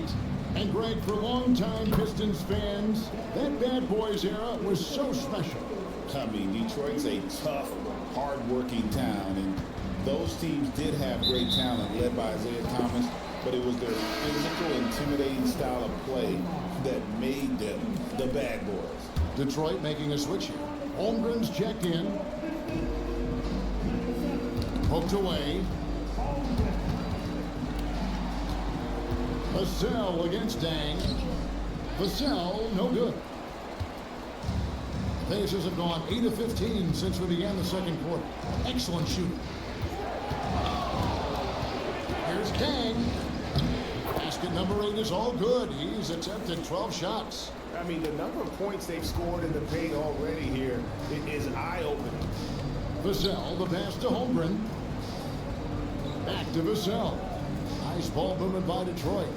And Greg, for longtime Pistons fans, that bad boys era was so special. I mean, Detroit's a tough, hard-working town, and those teams did have great talent led by Isaiah Thomas, but it was their physical, intimidating style of play that made them the bad boys. Detroit making a switch here. Holmgren's checked in. Poked away. Vassell against Dang. Vassell, no good. Pacers have gone 8 of 15 since we began the second quarter. Excellent shooting. Here's Dang. Basket number 8 is all good. He's attempted 12 shots. I mean, the number of points they've scored in the paint already here is eye-opening. Vassell, the pass to Holmgren. Back to Vassell. Nice ball movement by Detroit.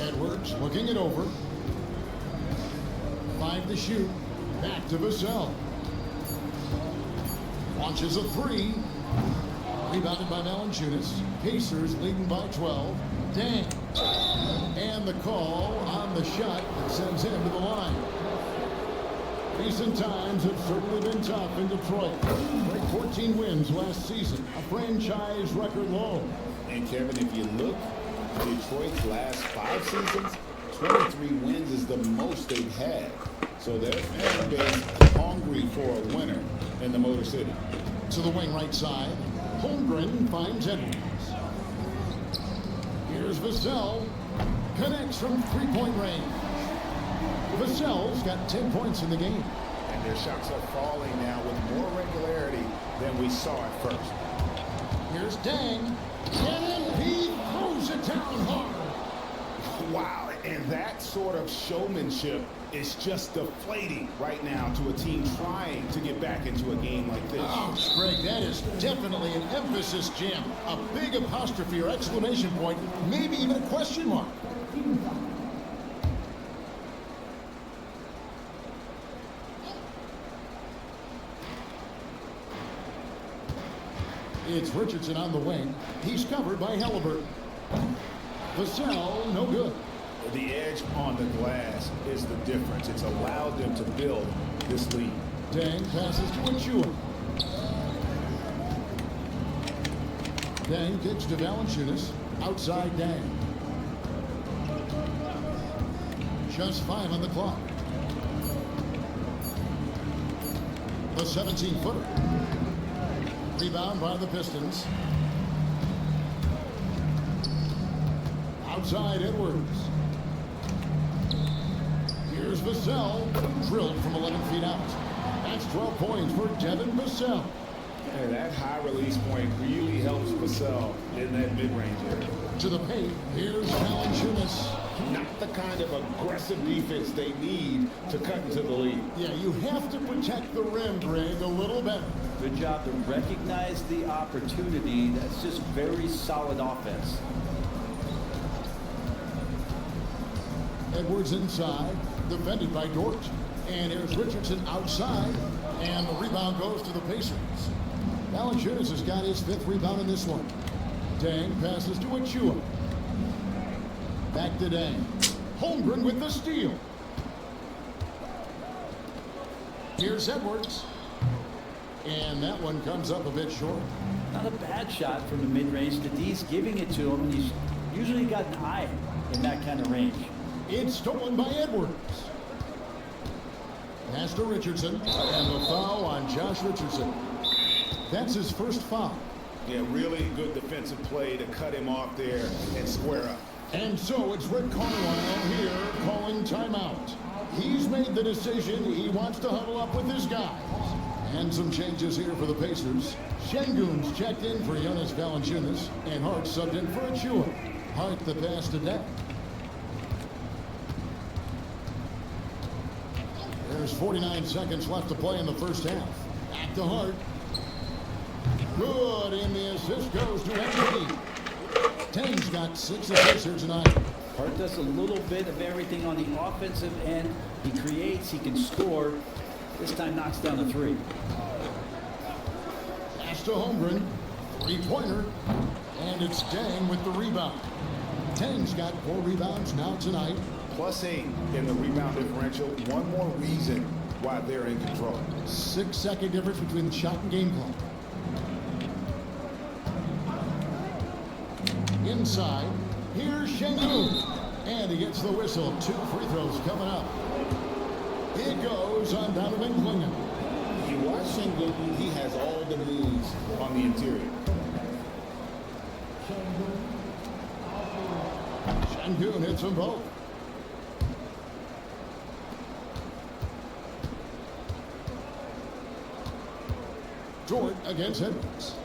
Edwards looking it over. 5 to shoot. Back to Vassell. Launches a 3. Rebounded by Valanciunas. Pacers leading by 12. Dang. And the call on the shot that sends him to the line. Recent times have certainly been tough in Detroit. Like 14 wins last season, a franchise record low. And Kevin, if you look, Detroit's last 5 seasons, 23 wins is the most they've had. So their fan base hungry for a winner in the Motor City. To the wing right side, Holmgren finds Edwards. Here's Vassell. Connects from three-point range. Vassell's got 10 points in the game. And their shots are falling now with more regularity than we saw at first. Here's Dang. And he throws it down hard. Wow, and that sort of showmanship is just deflating right now to a team trying to get back into a game like this. Oh, Greg, that is definitely an emphasis, Jim. A big apostrophe or exclamation point, maybe even a question mark. It's Richardson on the wing. He's covered by Halliburton. Vassell, no good. The edge on the glass is the difference. It's allowed them to build this lead. Dang passes to Achua. Dang kicks to Valanciunas. Outside Dang. Just 5 on the clock. The 17-footer. Rebound by the Pistons. Outside Edwards. Here's Vassell. Drilled from 11 feet out. That's 12 points for Devin Vassell. And that high release point really helps Vassell in that mid-range area. To the paint, here's Valanciunas. Not the kind of aggressive defense they need to cut into the lead. Yeah, you have to protect the rim, Greg, a little better. Good job to recognize the opportunity. That's just very solid offense. Edwards inside, defended by Dort. And here's Richardson outside, and the rebound goes to the Pacers. Valanciunas has got his 5th rebound in this one. Dang passes to Achua. Back to Dang. Holmgren with the steal. Here's Edwards. And that one comes up a bit short. Not a bad shot from the mid-range. The D's giving it to him, and he's usually got an eye in that kind of range. It's stolen by Edwards. Pass to Richardson, and the foul on Josh Richardson. That's his first foul. Yeah, really good defensive play to cut him off there and square up. And so it's Rick Carlisle here calling timeout. He's made the decision. He wants to huddle up with his guys. And some changes here for the Pacers. Şengün's checked in for Jonas Valanciunas, and Hart subbed in for Achua. Hart the pass to Deck. There's 49 seconds left to play in the first half. Back to Hart. Good, and the assist goes to MVP. Tang's got 6 assists here tonight. Hart does a little bit of everything on the offensive end. He creates, he can score. This time knocks down the 3. Pass to Holmgren. 3-pointer. And it's Dang with the rebound. Tang's got 4 rebounds now tonight. +8 in the rebound differential. One more reason why they're in control. 6-second difference between the shot and game clock. Inside, here's Şengün. And he gets the whistle. 2 free throws coming up. It goes on Donovan Clingan. You watch Şengün, he has all the moves on the interior. Şengün hits them both. Jordan against Edwards.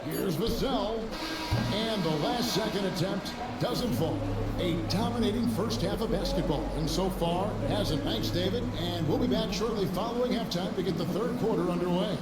Here's Vassell. And the last second attempt doesn't fall. A dominating first half of basketball. And so far, hasn't. Thanks, David. And we'll be back shortly following halftime to get the third quarter underway.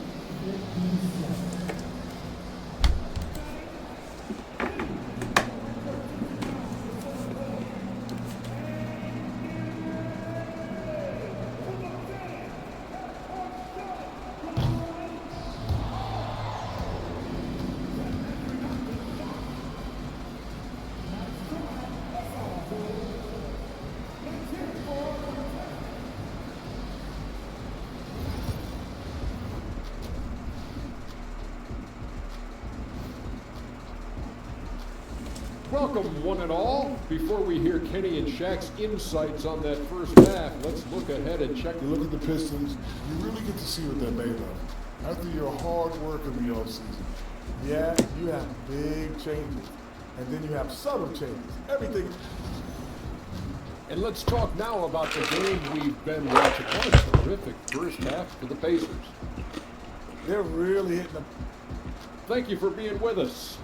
Welcome, one and all. Before we hear Kenny and Shaq's insights on that first half, let's look ahead and check. You look at the Pistons, you really get to see what they're made of. After your hard work in the offseason, yeah, you have big changes, and then you have subtle changes. Everything. And let's talk now about the game we've been watching. What a terrific first half for the Pacers. They're really hitting them. Thank you for being with us.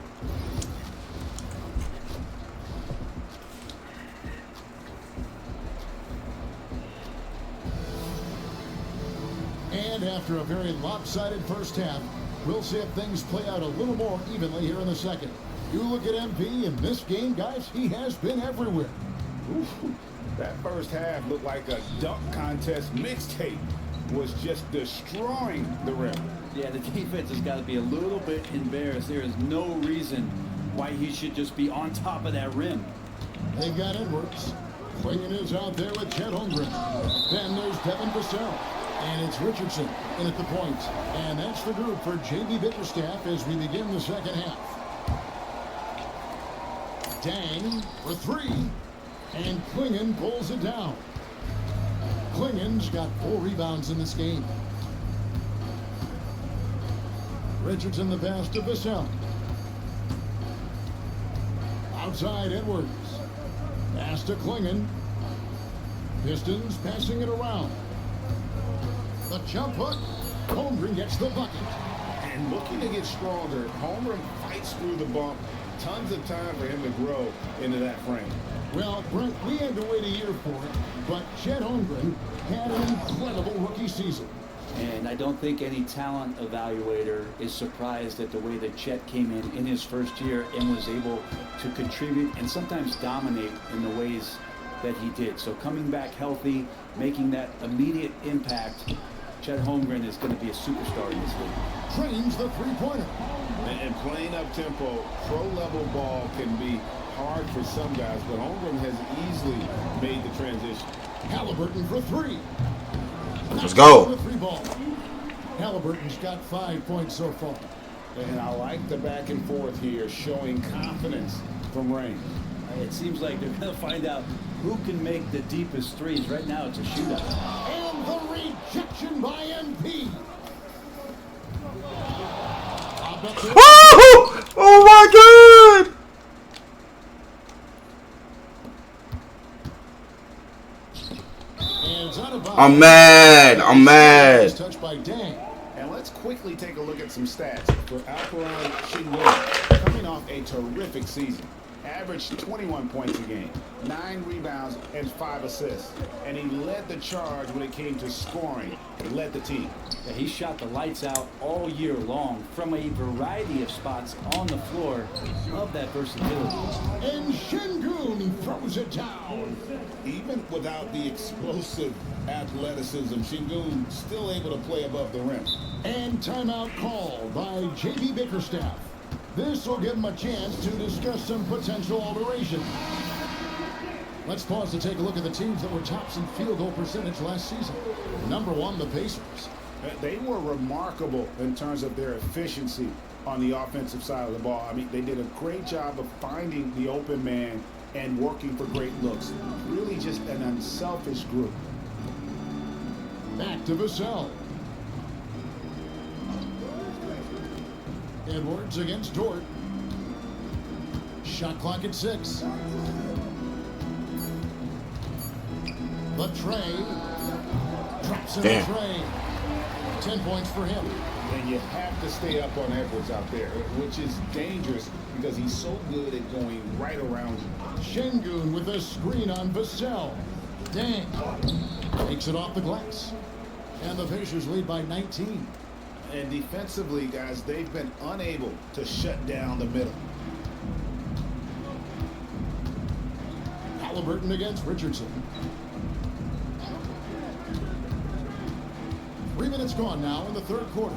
And after a very lopsided first half, we'll see if things play out a little more evenly here in the second. You look at MP in this game, guys, he has been everywhere. Ooh, that first half looked like a dunk contest mixtape. Was just destroying the rim. Yeah, the defense has got to be a little bit embarrassed. There is no reason why he should just be on top of that rim. They've got Edwards. Clingan is out there with Chet Holmgren. Then there's Devin Vassell. And it's Richardson in at the point. And that's the group for J.B. Bickerstaff as we begin the second half. Dang for 3. And Clingan pulls it down. Clingan's got 4 rebounds in this game. Richardson the pass to Vassell. Outside Edwards. Pass to Clingan. Pistons passing it around. The jump hook. Holmgren gets the bucket. And looking to get stronger, Holmgren fights through the bump. Tons of time for him to grow into that frame. Well, Brent, we had to wait a year for it, but Chet Holmgren had an incredible rookie season. And I don't think any talent evaluator is surprised at the way that Chet came in his first year and was able to contribute and sometimes dominate in the ways that he did. So coming back healthy, making that immediate impact, Chet Holmgren is going to be a superstar in this league. Trains the three-pointer. And playing up tempo, pro-level ball can be hard for some guys, but Holmgren has easily made the transition. Halliburton for three. Let's go. The three ball. Halliburton's got 5 points so far. And I like the back and forth here, showing confidence from range. It seems like they're going to find out who can make the deepest threes. Right now, it's a shootout. And the rejection by MP. Oh! Oh my God! And it's out of bounds. I'm mad. I'm mad. Touched by Dang. And let's quickly take a look at some stats for Alperon Şengün, coming off a terrific season. Averaged 21 points a game, 9 rebounds, and 5 assists. And he led the charge when it came to scoring. He led the team. Yeah, he shot the lights out all year long from a variety of spots on the floor. Love that versatility. And Şengün throws it down. Even without the explosive athleticism, Şengün still able to play above the rim. And timeout called by J.B. Bickerstaff. This will give him a chance to discuss some potential alteration. Let's pause to take a look at the teams that were tops in field goal percentage last season. Number one, the Pacers. They were remarkable in terms of their efficiency on the offensive side of the ball. I mean, they did a great job of finding the open man and working for great looks. Really just an unselfish group. Back to Vassell. Edwards against Dort. Shot clock at 6. The tray. Drops in the tray. 10 points for him. And you have to stay up on Edwards out there, which is dangerous because he's so good at going right around you. Şengün with a screen on Vassell. Dang. Takes it off the glass. And the Pacers lead by 19. And defensively, guys, they've been unable to shut down the middle. Halliburton against Richardson. 3 minutes gone now in the third quarter.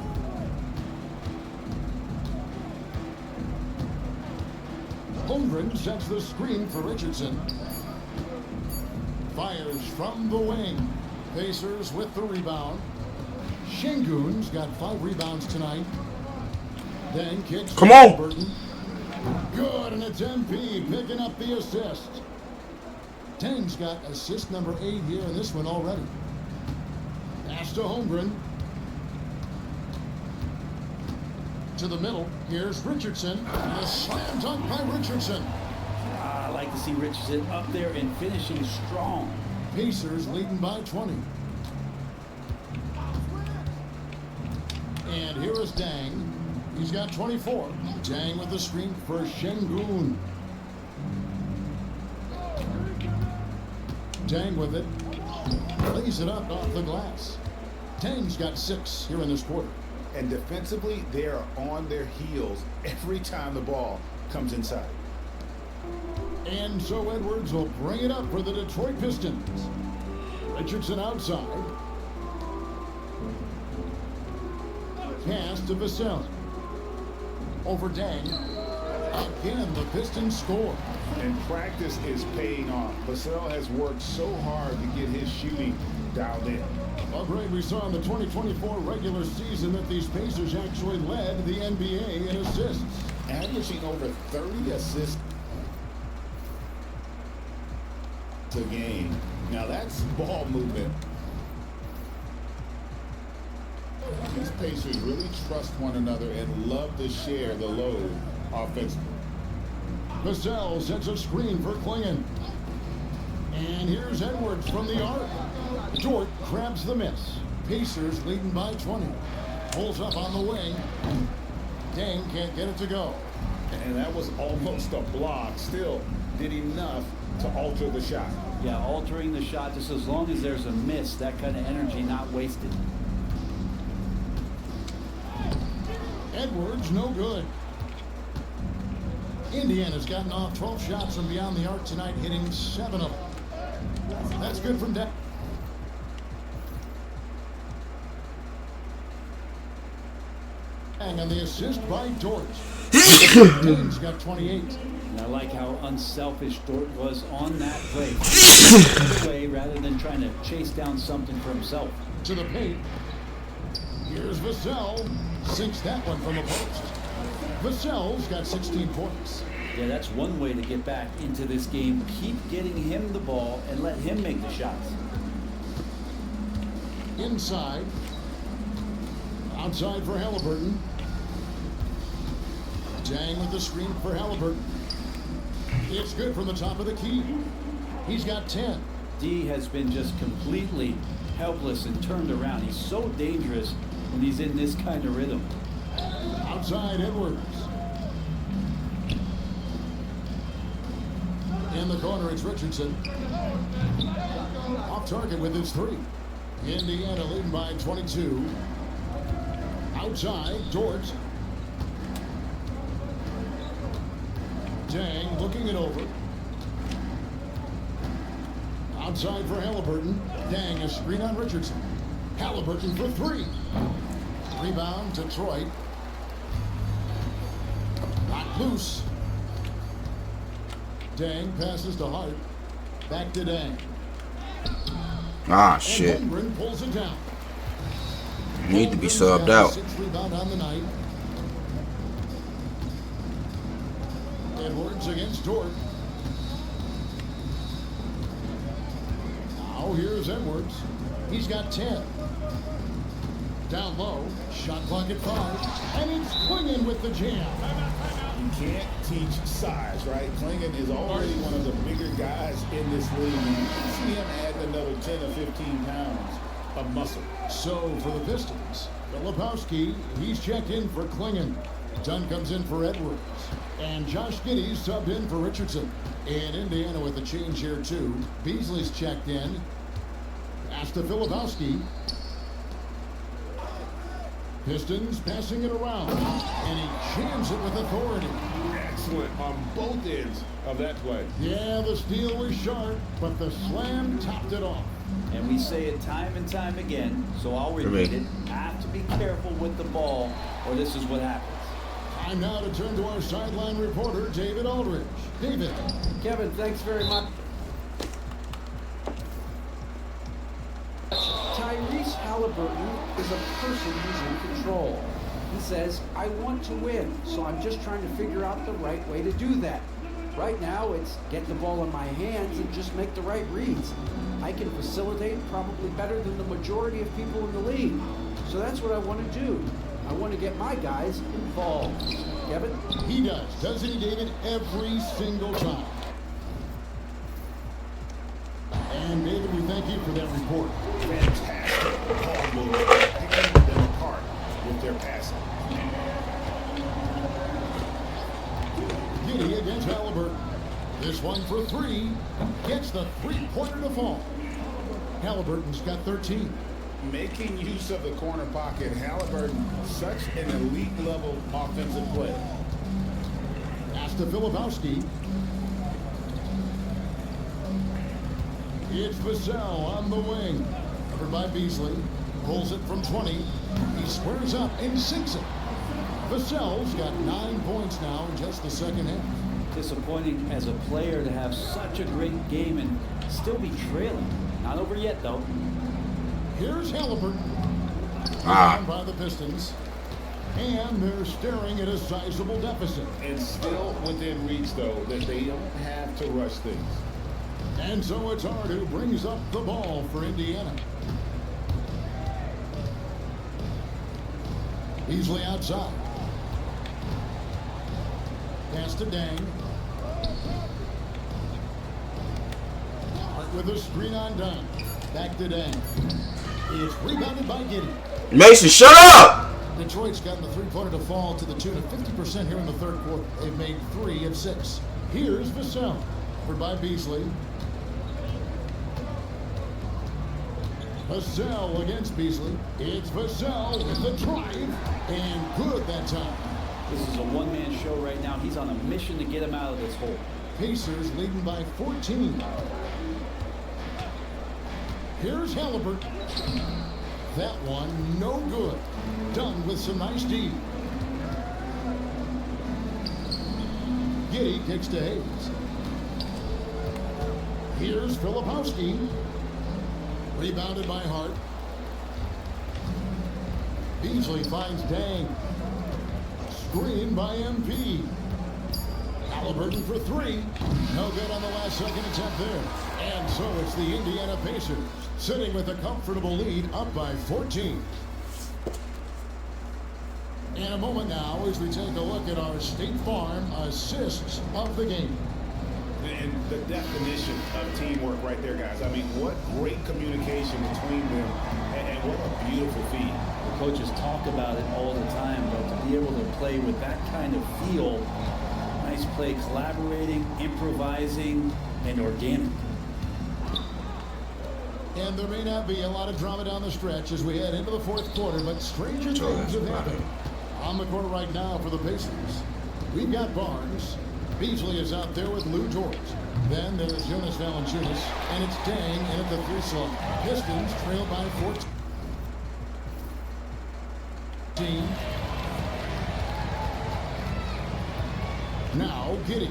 Holmgren sets the screen for Richardson. Fires from the wing. Pacers with the rebound. Şengün's got 5 rebounds tonight. Then kicks. Come on. Halliburton. Good, and it's MP picking up the assist. Tang's got assist number 8 here in this one already. Pass to Holmgren. To the middle. Here's Richardson. And a slam dunk by Richardson. I like to see Richardson up there and finishing strong. Pacers leading by 20. And here is Dang. He's got 24. Dang with the screen for Şengün. Dang with it. Lays it up off the glass. Dang's got 6 here in this quarter. And defensively, they are on their heels every time the ball comes inside. And so Edwards will bring it up for the Detroit Pistons. Richardson outside. Pass to Vassell. Over Dang. Again, the Pistons score. And practice is paying off. Vassell has worked so hard to get his shooting dialed in. Well, Greg, we saw in the 2024 regular season that these Pacers actually led the NBA in assists. Averaging over 30 assists a game. Now that's ball movement. These Pacers really trust one another and love to share the load offensively. Vassell sets a screen for Klingon. And here's Edwards from the arc. Dort grabs the miss. Pacers leading by 20. Pulls up on the wing. Dang can't get it to go. And that was almost a block. Still did enough to alter the shot. Yeah, altering the shot just as long as there's a miss, that kind of energy not wasted. Edwards, no good. Indiana's gotten off 12 shots from beyond the arc tonight, hitting 7 of them. That's good from Dang. And the assist by Dort. Dane's got 28. And I like how unselfish Dort was on that play. Away rather than trying to chase down something for himself. To the paint. Here's Vassell. Sinks that one from a post. Vassell's got 16 points. Yeah, that's one way to get back into this game. Keep getting him the ball and let him make the shots. Inside. Outside for Halliburton. Dang with the screen for Halliburton. It's good from the top of the key. He's got 10. D has been just completely helpless and turned around. He's so dangerous when he's in this kind of rhythm. Outside Edwards. In the corner, it's Richardson. Off target with his 3. Indiana leading by 22. Outside, Dort. Dang, looking it over. Outside for Halliburton. Dang, a screen on Richardson. Halliburton for 3. Rebound, Detroit. Not loose. Dang passes to Hart. Back to Dang. Ah, shit. And Holmgren pulls it down. Need to be subbed out. 6th rebound on the night. Edwards against Dort. Now here's Edwards. He's got 10. Down low. Shot clock at 5. And it's Klingon with the jam. You can't teach size, right? Klingon is already one of the bigger guys in this league. And you can see him add another 10 or 15 pounds of muscle. So for the Pistons, Filipowski, he's checked in for Klingon. Dunn comes in for Edwards. And Josh Giddey's subbed in for Richardson. And Indiana with a change here too. Beasley's checked in. Pass to Filipowski. Pistons passing it around. And he jams it with authority. Excellent on both ends of that play. Yeah, the steal was sharp, but the slam topped it off. And we say it time and time again, so I'll repeat it. Have to be careful with the ball, or this is what happens. Time now to turn to our sideline reporter, David Aldridge. David. Kevin, thanks very much. Tyrese Halliburton is a person who's in control. He says, I want to win, so I'm just trying to figure out the right way to do that. Right now, it's get the ball in my hands and just make the right reads. I can facilitate probably better than the majority of people in the league. So that's what I want to do. I want to get my guys involved. Kevin? He does. Doesn't he, David? Every single time. And David, we thank you for that report. Fantastic hard move, picking them apart with their passing. Giddey against Halliburton. This one for 3. Gets the 3-pointer to fall. Halliburton's got 13. Making use of the corner pocket, Halliburton, such an elite level offensive play. Pass to Filipowski. It's Vassell on the wing. Covered by Beasley. Pulls it from 20. He squares up and sinks it. Vassell's got 9 points now in just the second half. Disappointing as a player to have such a great game and still be trailing. Not over yet, though. Here's Halliburton. Down by the Pistons. And they're staring at a sizable deficit. And still within reach, though, that they don't have to rush things. And so it's Hart who brings up the ball for Indiana. Beasley outside. Pass to Dang. Hart with a screen on Dunn. Back to Dang. It's rebounded by Giddey. Mason, shut up! Detroit's gotten the 3-pointer to fall to the tune of 50% here in the third quarter. They've made 3 of 6. Here's Vassell. Covered by Beasley. Vassell against Beasley. It's Vassell with the drive. And good that time. This is a one-man show right now. He's on a mission to get him out of this hole. Pacers leading by 14. Here's Halliburton. That one no good. Done with some nice D. Giddey kicks to Hayes. Here's Filipowski. Rebounded by Hart. Beasley finds Dang. Screen by MP. Halliburton for three. No good on the last second attempt there. And so it's the Indiana Pacers sitting with a comfortable lead up by 14. In a moment now as we take a look at our State Farm assists of the game. And the definition of teamwork right there, guys. I mean, what great communication between them, and what a beautiful feed. The coaches talk about it all the time, but to be able to play with that kind of feel, nice play, collaborating, improvising, and organic. And there may not be a lot of drama down the stretch as we head into the fourth quarter, but stranger things have happened. On the court right now for the Pacers, we've got Barnes. Beasley is out there with Lou George. Then there's Jonas Valanciunas, and it's Dang in at the three slot. Pistons trail by 14. Now Giddey.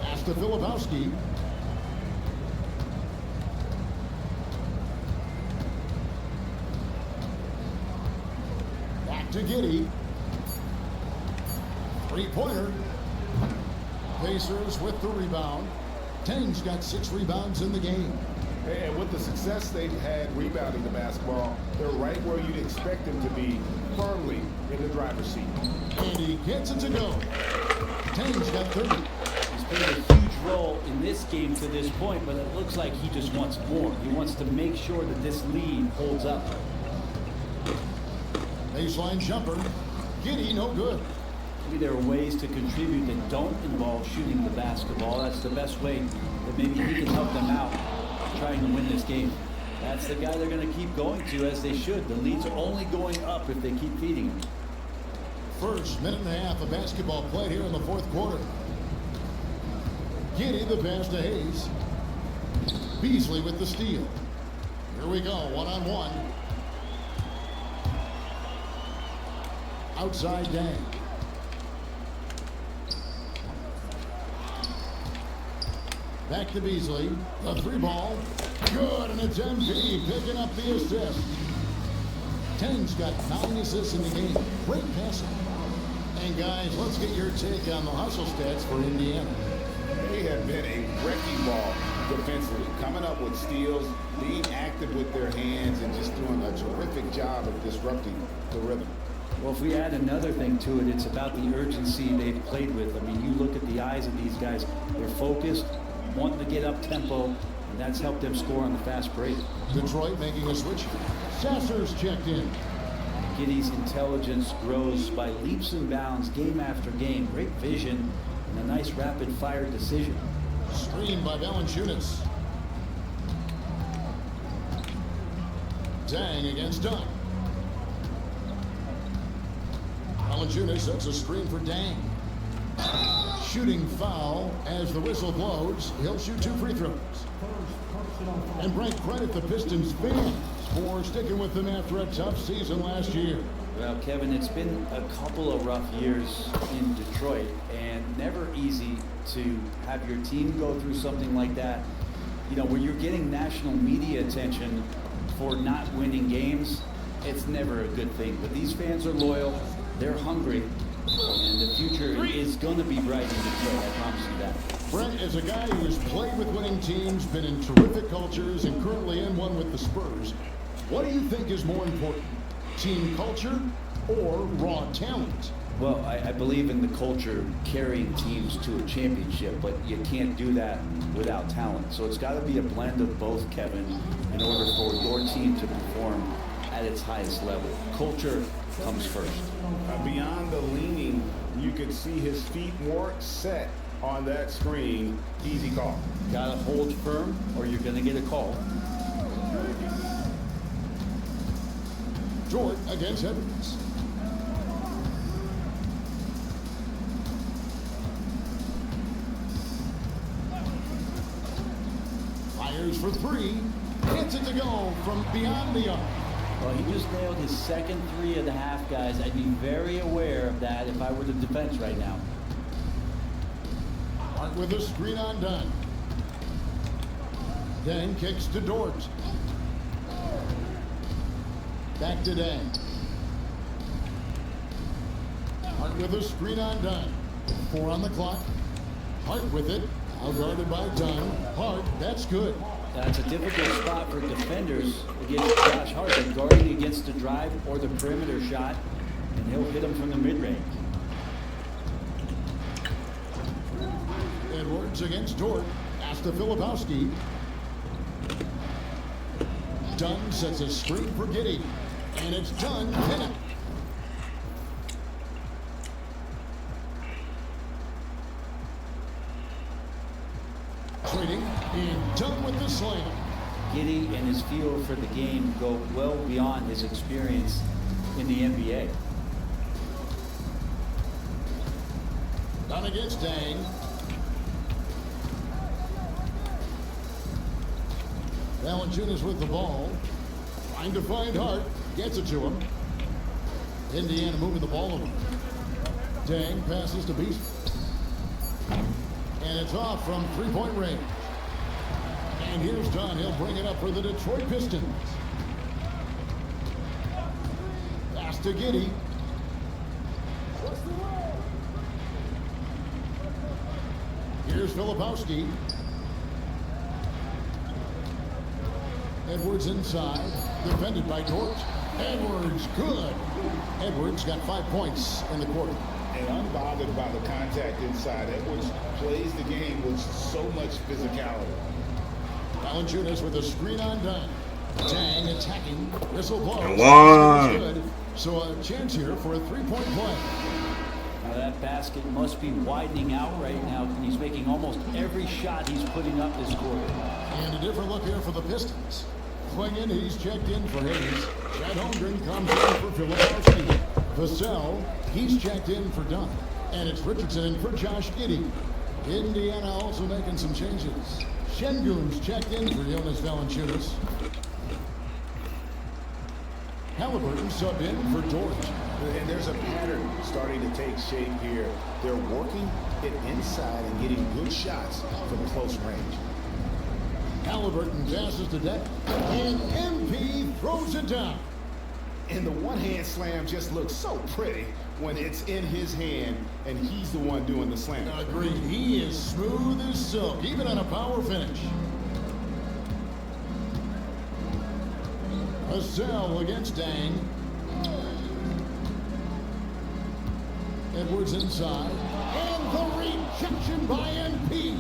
Pass to Filipowski. Back to Giddey. Three-pointer. Pacers with the rebound. Tang's got 6 rebounds in the game. And with the success they've had rebounding the basketball, they're right where you'd expect them to be, firmly in the driver's seat. And he gets it to go. Tang's got 30. He's played a huge role in this game to this point, but it looks like he just wants more. He wants to make sure that this lead holds up. Baseline jumper. Giddey, no good. Maybe there are ways to contribute that don't involve shooting the basketball. That's the best way that maybe he can help them out trying to win this game. That's the guy they're going to keep going to, as they should. The leads are only going up if they keep feeding him. First minute and a half of basketball played here in the fourth quarter. Giddey the pass to Hayes. Beasley with the steal. Here we go, one-on-one. Outside Dang. Back to Beasley. The three ball. Good, and it's MP picking up the assist. Tang's got 9 assists in the game. Great passing. And guys, let's get your take on the hustle stats for Indiana. They have been a wrecking ball defensively, coming up with steals, being active with their hands, and just doing a terrific job of disrupting the rhythm. Well, if we add another thing to it, it's about the urgency they've played with. I mean, you look at the eyes of these guys. They're focused, wanting to get up tempo, and that's helped them score on the fast break. Detroit making a switch. Sasser's checked in. Giddey's intelligence grows by leaps and bounds game after game. Great vision and a nice rapid-fire decision. Screen by Valanciunas. Dang against Dunn. Valanciunas sets a screen for Dang. Shooting foul as the whistle blows. He'll shoot 2 free throws. And break credit the Pistons fans for sticking with them after a tough season last year. Well, Kevin, it's been a couple of rough years in Detroit, and never easy to have your team go through something like that. You know, when you're getting national media attention for not winning games, it's never a good thing. But these fans are loyal, they're hungry, and the future is going to be bright in Detroit, I promise you that. Brent is a guy who has played with winning teams, been in terrific cultures, and currently in one with the Spurs. What do you think is more important, team culture or raw talent? Well, I believe in the culture carrying teams to a championship, but you can't do that without talent. So it's got to be a blend of both, Kevin, in order for your team to perform at its highest level. Culture comes first. Beyond the leaning, you could see his feet more set on that screen. Easy call. Gotta hold firm or you're gonna get a call. Jordan against Edwards. Fires for 3. Hits it to go from beyond the arc. Well, he just nailed his second 3 of the half, guys. I'd be very aware of that if I were the defense right now. Hart with a screen on Dunn. Dang kicks to Dort. Back to Dang. Hart with a screen on Dunn. 4 on the clock. Hart with it. Out guarded by Dunn. Hart, that's good. That's a difficult spot for defenders against Josh Hart. They're guarding against the drive or the perimeter shot, and he'll hit them from the mid-range. Edwards against Dort. Pass to Filipowski. Dunn sets a screen for Giddey. And it's Dunn. Pin it. Trading. And Dunn with the slam. Giddey and his feel for the game go well beyond his experience in the NBA. Dunn against Dang. Valanciunas with the ball. Trying to find Hart. Gets it to him. Indiana moving the ball over. Dang passes to Beast. And it's off from three-point range. And here's Dunn. He'll bring it up for the Detroit Pistons. Pass to Giddey. Here's Filipowski. Edwards inside. Defended by Dort. Edwards, good. Edwards got 5 points in the quarter. And unbothered by the contact inside, Edwards plays the game with so much physicality. Valanciunas with a screen on Dunn. Dang attacking. Whistle blows. One. So a chance here for a three-point play. Now that basket must be widening out right now. He's making almost every shot he's putting up this quarter. And a different look here for the Pistons. Swinging, he's checked in for Hayes. Chad Holmgren comes in for Filipowski. Vassell, he's checked in for Dunn. And it's Richardson in for Josh Giddey. Indiana also making some changes. Şengün's checked in for Jonas Valanciunas. Halliburton sub in for Dort. And there's a pattern starting to take shape here. They're working it inside and getting good shots from close range. Halliburton passes to Deck. And MP throws it down. And the one-hand slam just looks so pretty when it's in his hand and he's the one doing the slam. Agreed. He is smooth as silk, even on a power finish. Vassell against Dang. Edwards inside. And the rejection by MP.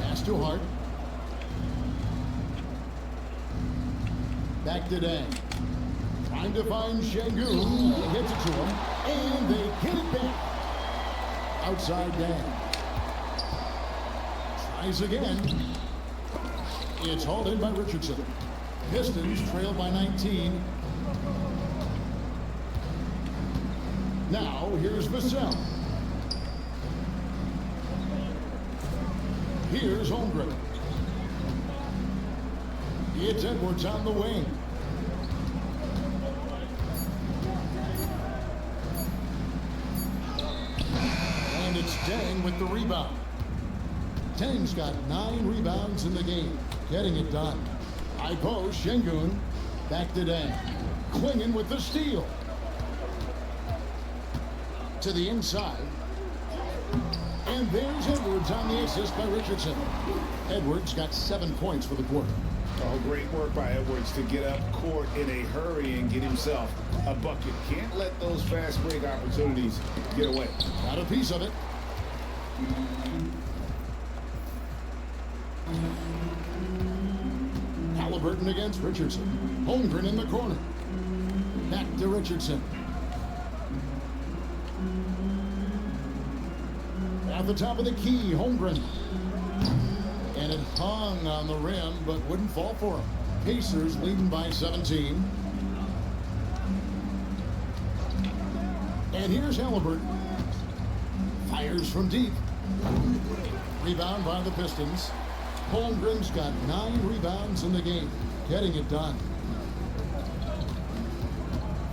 Pass to Hart. Back to Dang. Trying to find Şengün. He hits it to him. And they get it back. Outside Dang. Tries again. It's hauled in by Richardson. Pistons trail by 19. Now here's Vassell. Here's Holmgren. It's Edwards on the wing. And it's Dang with the rebound. Dang's got 9 rebounds in the game. Getting it done. High post, Şengün. Back to Dang. Clinging with the steal. To the inside. And there's Edwards on the assist by Richardson. Edwards got 7 points for the quarter. Oh, great work by Edwards to get up court in a hurry and get himself a bucket. Can't let those fast break opportunities get away. Got a piece of it. Halliburton against Richardson. Holmgren in the corner. Back to Richardson. At the top of the key, Holmgren. And it hung on the rim, but wouldn't fall for him. Pacers leading by 17. And here's Halliburton. Fires from deep. Rebound by the Pistons. Holmgren's got 9 rebounds in the game. Getting it done.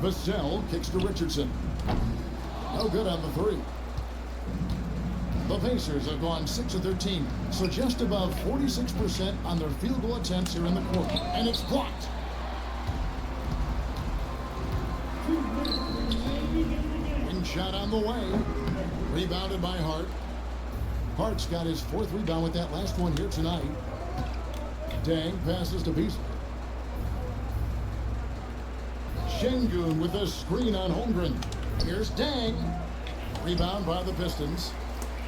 Vassell kicks to Richardson. No good on the 3. The Pacers have gone 6 of 13, so just above 46% on their field goal attempts here in the quarter. And it's blocked. Wing shot on the way. Rebounded by Hart. Hart's got his 4th rebound with that last one here tonight. Dang passes to Beasley. Şengün with a screen on Holmgren. Here's Dang. Rebound by the Pistons.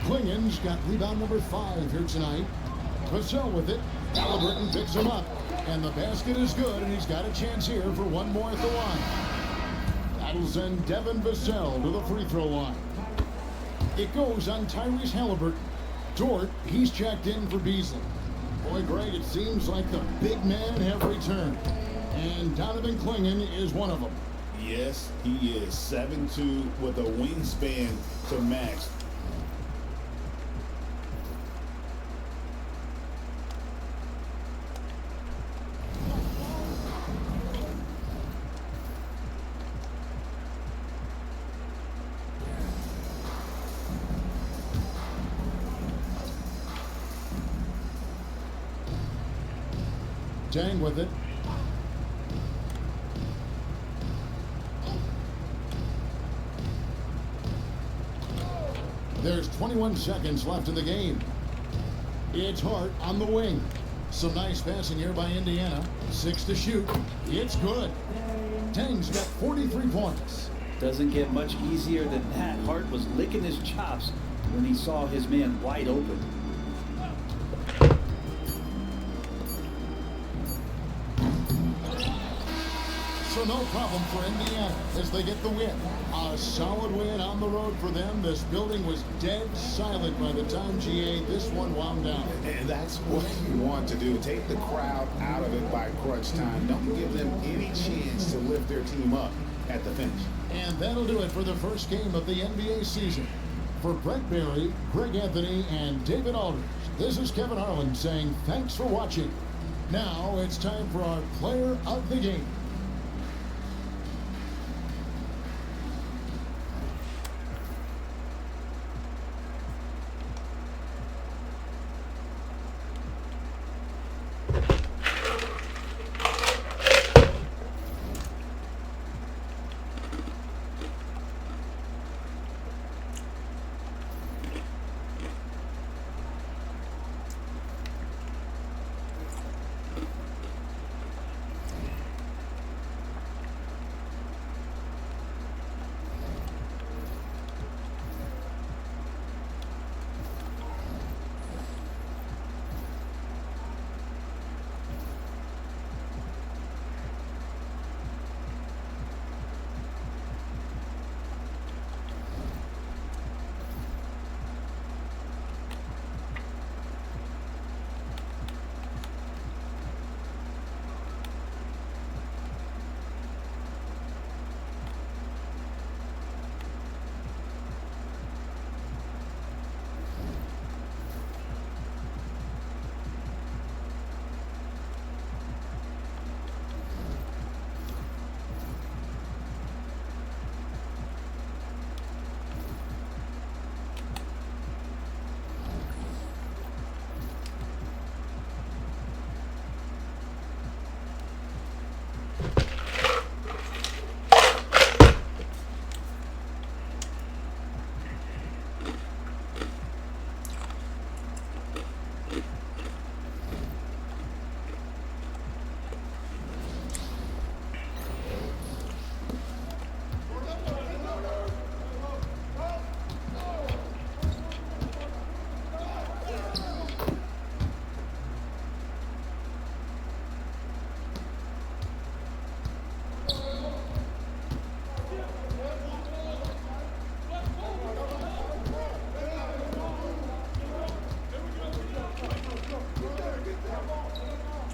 Klingen's got rebound number 5 here tonight. Vassell with it. Halliburton picks him up. And the basket is good, and he's got a chance here for one more at the line. That'll send Devin Vassell to the free throw line. It goes on Tyrese Halliburton. Dort, he's checked in for Beasley. Boy, Greg, it seems like the big men have returned. And Donovan Clingan is one of them. Yes, he is 7'2" with a wingspan to match. Dang with it. There's 21 seconds left in the game. It's Hart on the wing. Some nice passing here by Indiana. 6 to shoot. It's good. Dang's got 43 points. Doesn't get much easier than that. Hart was licking his chops when he saw his man wide open. So no problem for Indiana as they get the win. A solid win on the road for them. This building was dead silent by the time GA this one wound down. And that's what you want to do. Take the crowd out of it by crunch time. Don't give them any chance to lift their team up at the finish. And that'll do it for the first game of the NBA season. For Brett Barry, Greg Anthony, and David Aldridge, this is Kevin Harlan saying thanks for watching. Now it's time for our player of the game.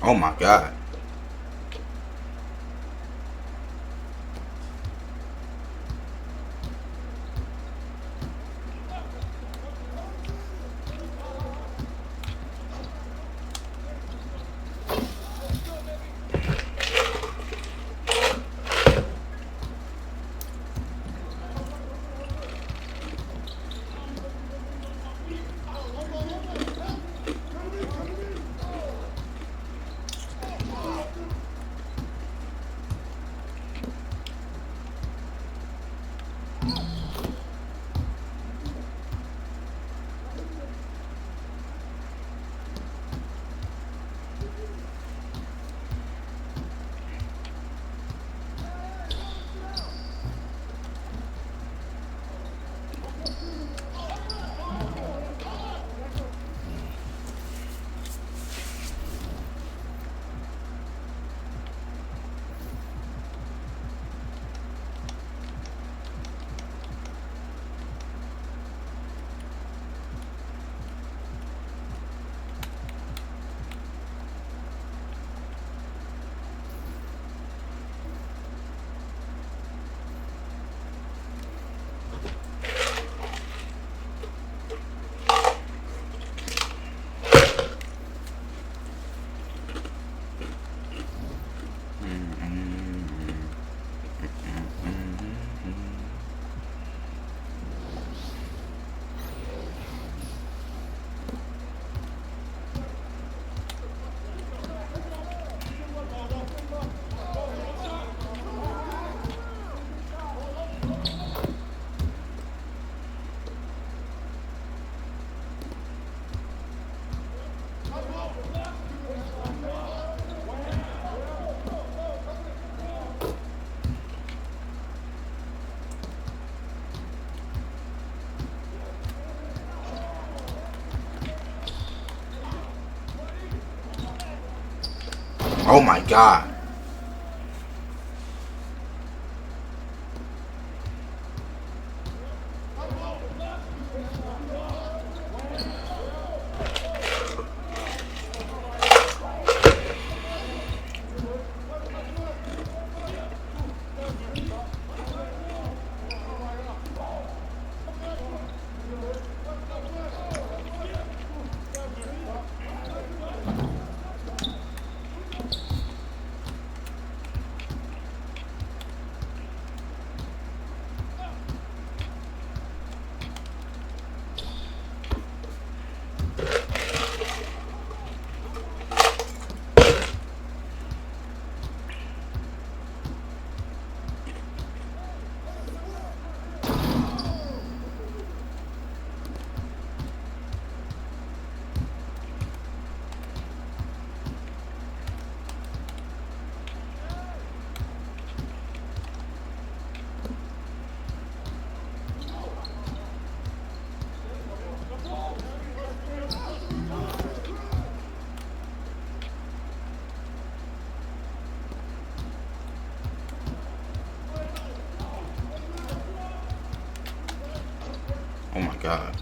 Oh my God. Oh my God. Oh my God.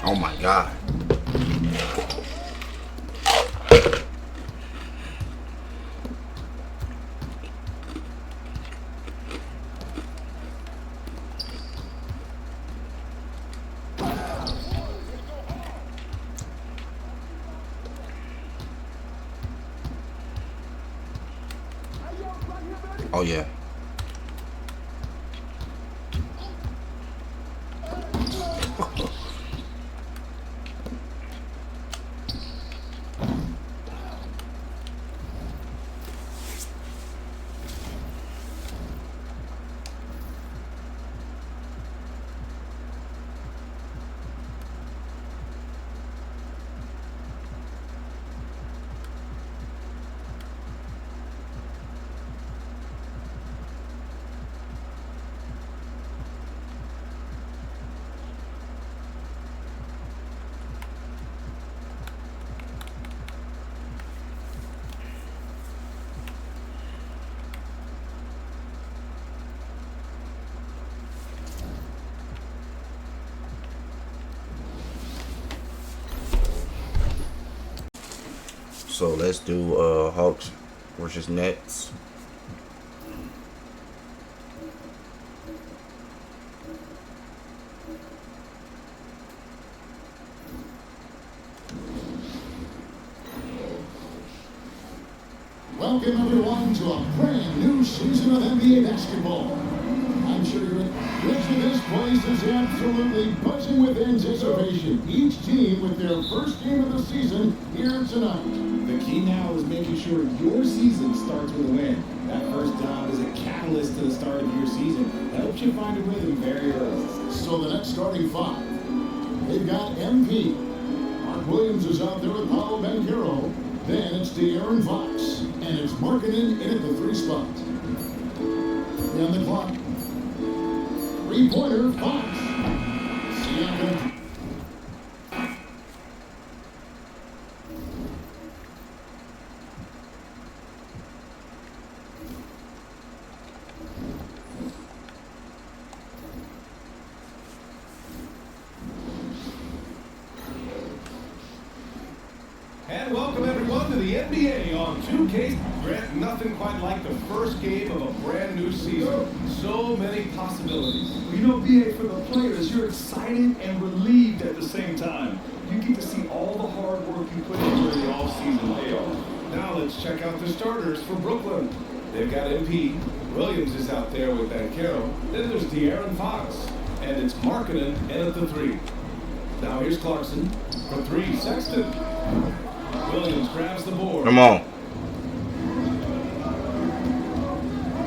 Oh my God. Oh yeah. So let's do Hawks versus Nets. Welcome everyone to a brand new season of NBA basketball. I'm sure this place is absolutely buzzing with anticipation. Each team with their first game of the season here tonight. The key now is making sure your season starts with a win. That first job is a catalyst to the start of your season. That helps you find a rhythm very early. So the next starting five, they've got MP. Mark Williams is out there with Paolo Banchero. Then it's De'Aaron Fox. And it's Markkanen in at the 3 spot. On the clock. 3-pointer, Fox. Siakam. And welcome everyone to the NBA on 2K. Grant, nothing quite like the first game of a brand new season. So many possibilities. You know, BA, for the players, you're excited and relieved at the same time. You get to see all the hard work you put in during the off-season payoff. Now let's check out the starters for Brooklyn. They've got MP. Williams is out there with Banchero. Then there's De'Aaron Fox. And it's Markkanen in at the 3. Now here's Clarkson. For 3, Sexton. Williams grabs the board. Come on.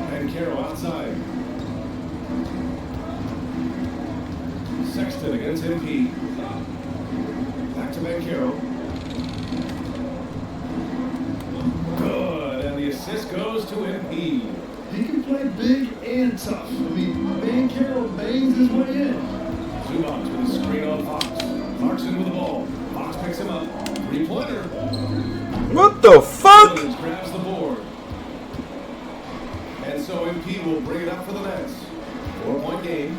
Banchero outside. Sexton against MP. Back to Banchero. Good, and the assist goes to MP. He can play big and tough. I mean, Banchero bangs his way in. Zubac with a screen on Fox. Clarkson with the ball. Fox picks him up. 3-pointer. What the fuck? Williams grabs the board. And so MP will bring it up for the Nets. 4-point game.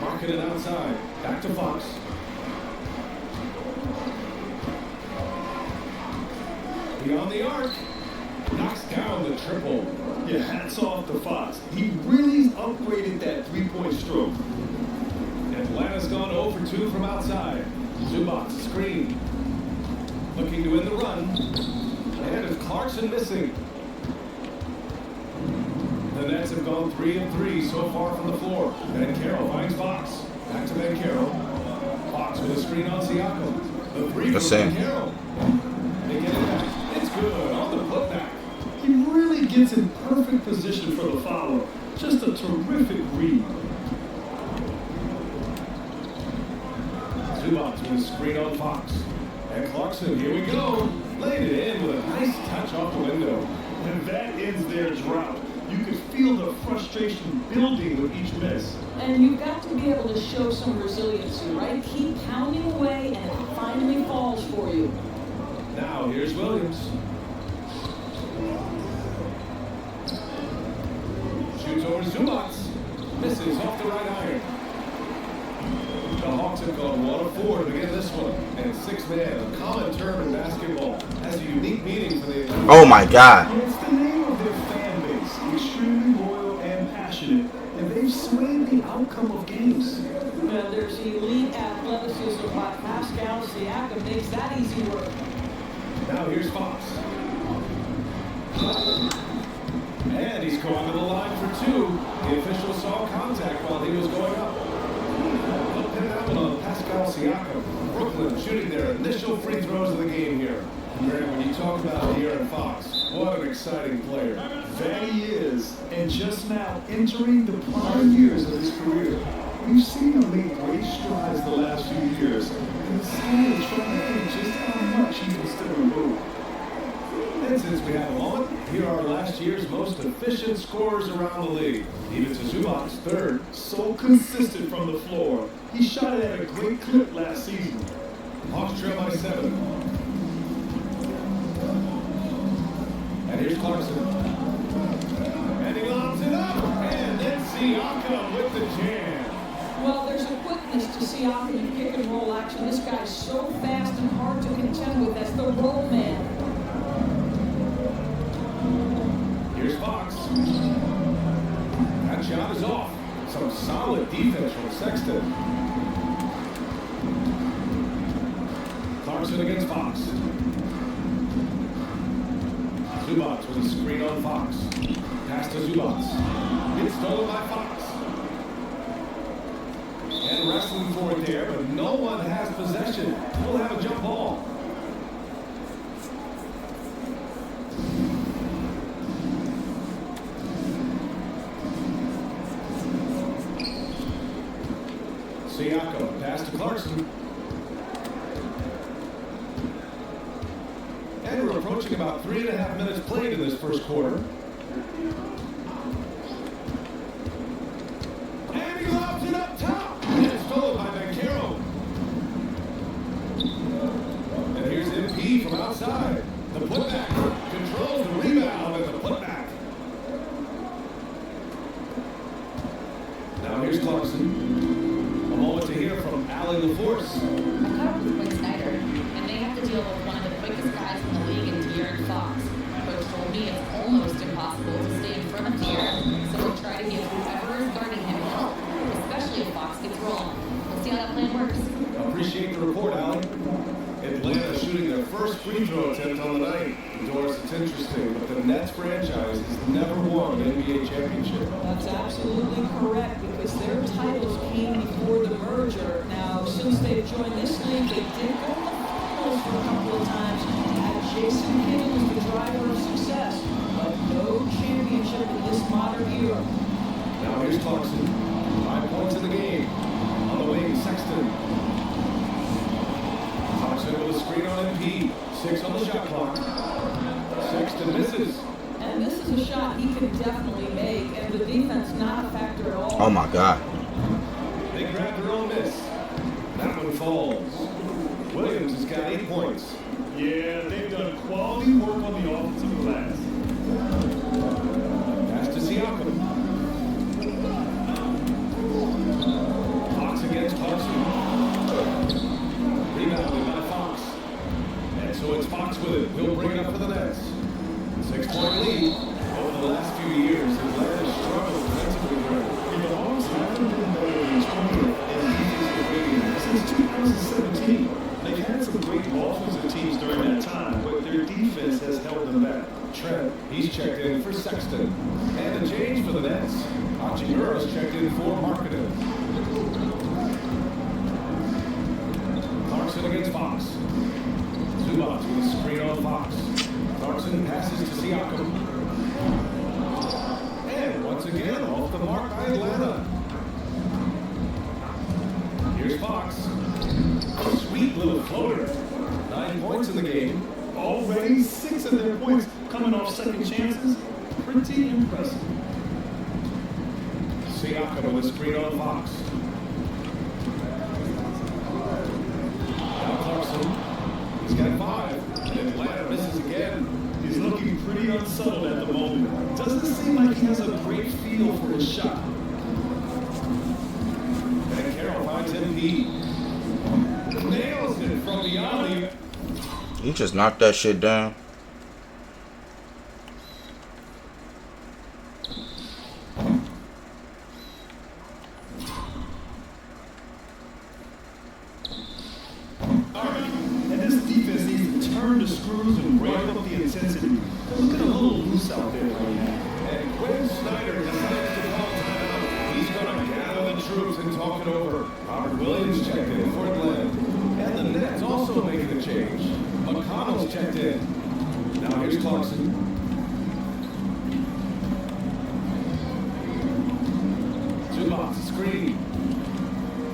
Markkanen outside. Back to Fox. Beyond the arc. Knocks down the triple. Yeah, hats off to Fox. He really upgraded that three-point stroke. Atlanta's gone 0 for 2 from outside. Zubac screen. Looking to win the run. And it's Clarkson missing. The Nets have gone 3 of 3 so far from the floor. Banchero finds Fox. Back to Banchero. Fox with a screen on Siakam. The 3 from Banchero. They get it back. It's good on the putback. He really gets in perfect position for the follow. Just a terrific read. Zubac with a screen on Fox. And Clarkson, here we go. Laid it in with a nice touch off the window. And that ends their drought. You could feel the frustration building with each miss. And you've got to be able to show some resiliency, right? Keep pounding away and it finally falls for you. Now here's Williams. Shoots over Zubac. Misses off the right iron. The Hawks have gone 1 of 4 to begin this one. And 6-man, a common term in basketball, has a unique meaning for the... Oh my God. It's the name of their fan base. Extremely loyal and passionate. And they've swayed the outcome of games. Well, there's elite athleticism by Pascal Siakam. Makes that easy work. Now here's Fox. And he's going to the line for 2. The official saw contact while he was going up. Put pin down on Pascal Siakam. Brooklyn shooting their initial free throws of the game here. Grant, when you talk about De'Aaron Fox, what an exciting player. That he is. And just now entering the prime years of his career. We've seen him make great strides the last few years. And it's still trying to think just how much he can still improve. And since we have a moment, here are last year's most efficient scorers around the league. Even to Zubac's 3rd. So consistent from the floor. He shot it at a great clip last season. Hawks trail by 7. And here's Clarkson. And he lobs it up. And then Siakam with the jam. Well, there's a quickness to Siakam in pick and roll action. This guy's so fast and hard to contend with as the roll man. Here's Fox. That shot is off. Some solid defense from Sexton. Clarkson against Fox. Zubac with a screen on Fox. Pass to Zubac. It's stolen by Fox. And wrestling for it there, but no one has possession. We'll have a jump ball. Siakam, pass to Clarkson. And we're approaching about 3.5 minutes played in this first quarter. And he lobs it up top. And it's stolen by Banchero. And here's MP from outside. The putback controls the rebound and the putback. Now here's Clarkson. A moment to hear from Allie LaForce. I caught up with Quinn Snyder, and they have to deal that plan works. Appreciate the report, Allie. Atlanta shooting their first free throw attempt on the night. Doris, it's interesting, but the Nets franchise has never won an NBA championship. That's absolutely correct because their titles came before the merger. Now, since they've joined this league, they did go to the finals for a couple of times. Had Jason Kidd was the driver of success, but no championship in this modern era. Now here's Clarkson. 5 points in the game. On the wing, Sexton. Clarkson with a screen on MP. 6 on the shot clock. Sexton misses. And this is a shot he can definitely make, and the defense not a factor at all. Oh my God. They grab their own miss. That one falls. Williams has got 8 points. Yeah, they've done quality work on the offensive glass. Pass to Siakam. Fox against Clarkson. Rebounded by Fox. And so it's Fox with it. He'll bring it up for the Nets. 6-point lead. Over the last few years, Atlanta struggled defensively. The Hawks haven't been better than 20th in defensive rating since 2017. They've had some great offensive teams during that time, but their defense has held them back. Trent, he's checked in for Sexton. And a change for the Nets. Hachimura's checked in for Marketing. Clarkson against Fox. Zubac with a screen on Fox. Clarkson passes to Siakam. And once again, off the mark by Atlanta. Here's Fox. A sweet little floater. 9 points in the game. Already 6 of their points coming off second chances. Pretty impressive. Siakam with a screen on Fox. Now Clarkson. He's got 5. And Atlanta misses again. He's looking pretty unsettled at the moment. Doesn't seem like he has a great feel for his shot. And Carroll finds MP. Nails it from the alley. He just knocked that shit down. And this defense needs to turn the screws and ramp up the intensity. They're looking a little loose out there right now. And Quinn Snyder decides to call timeout. He's going to gather the troops and talk it over. Robert Williams checked in for Atlanta. And the Nets also making a change. McConnell's checked in. Now here's Clarkson. Zubac screen.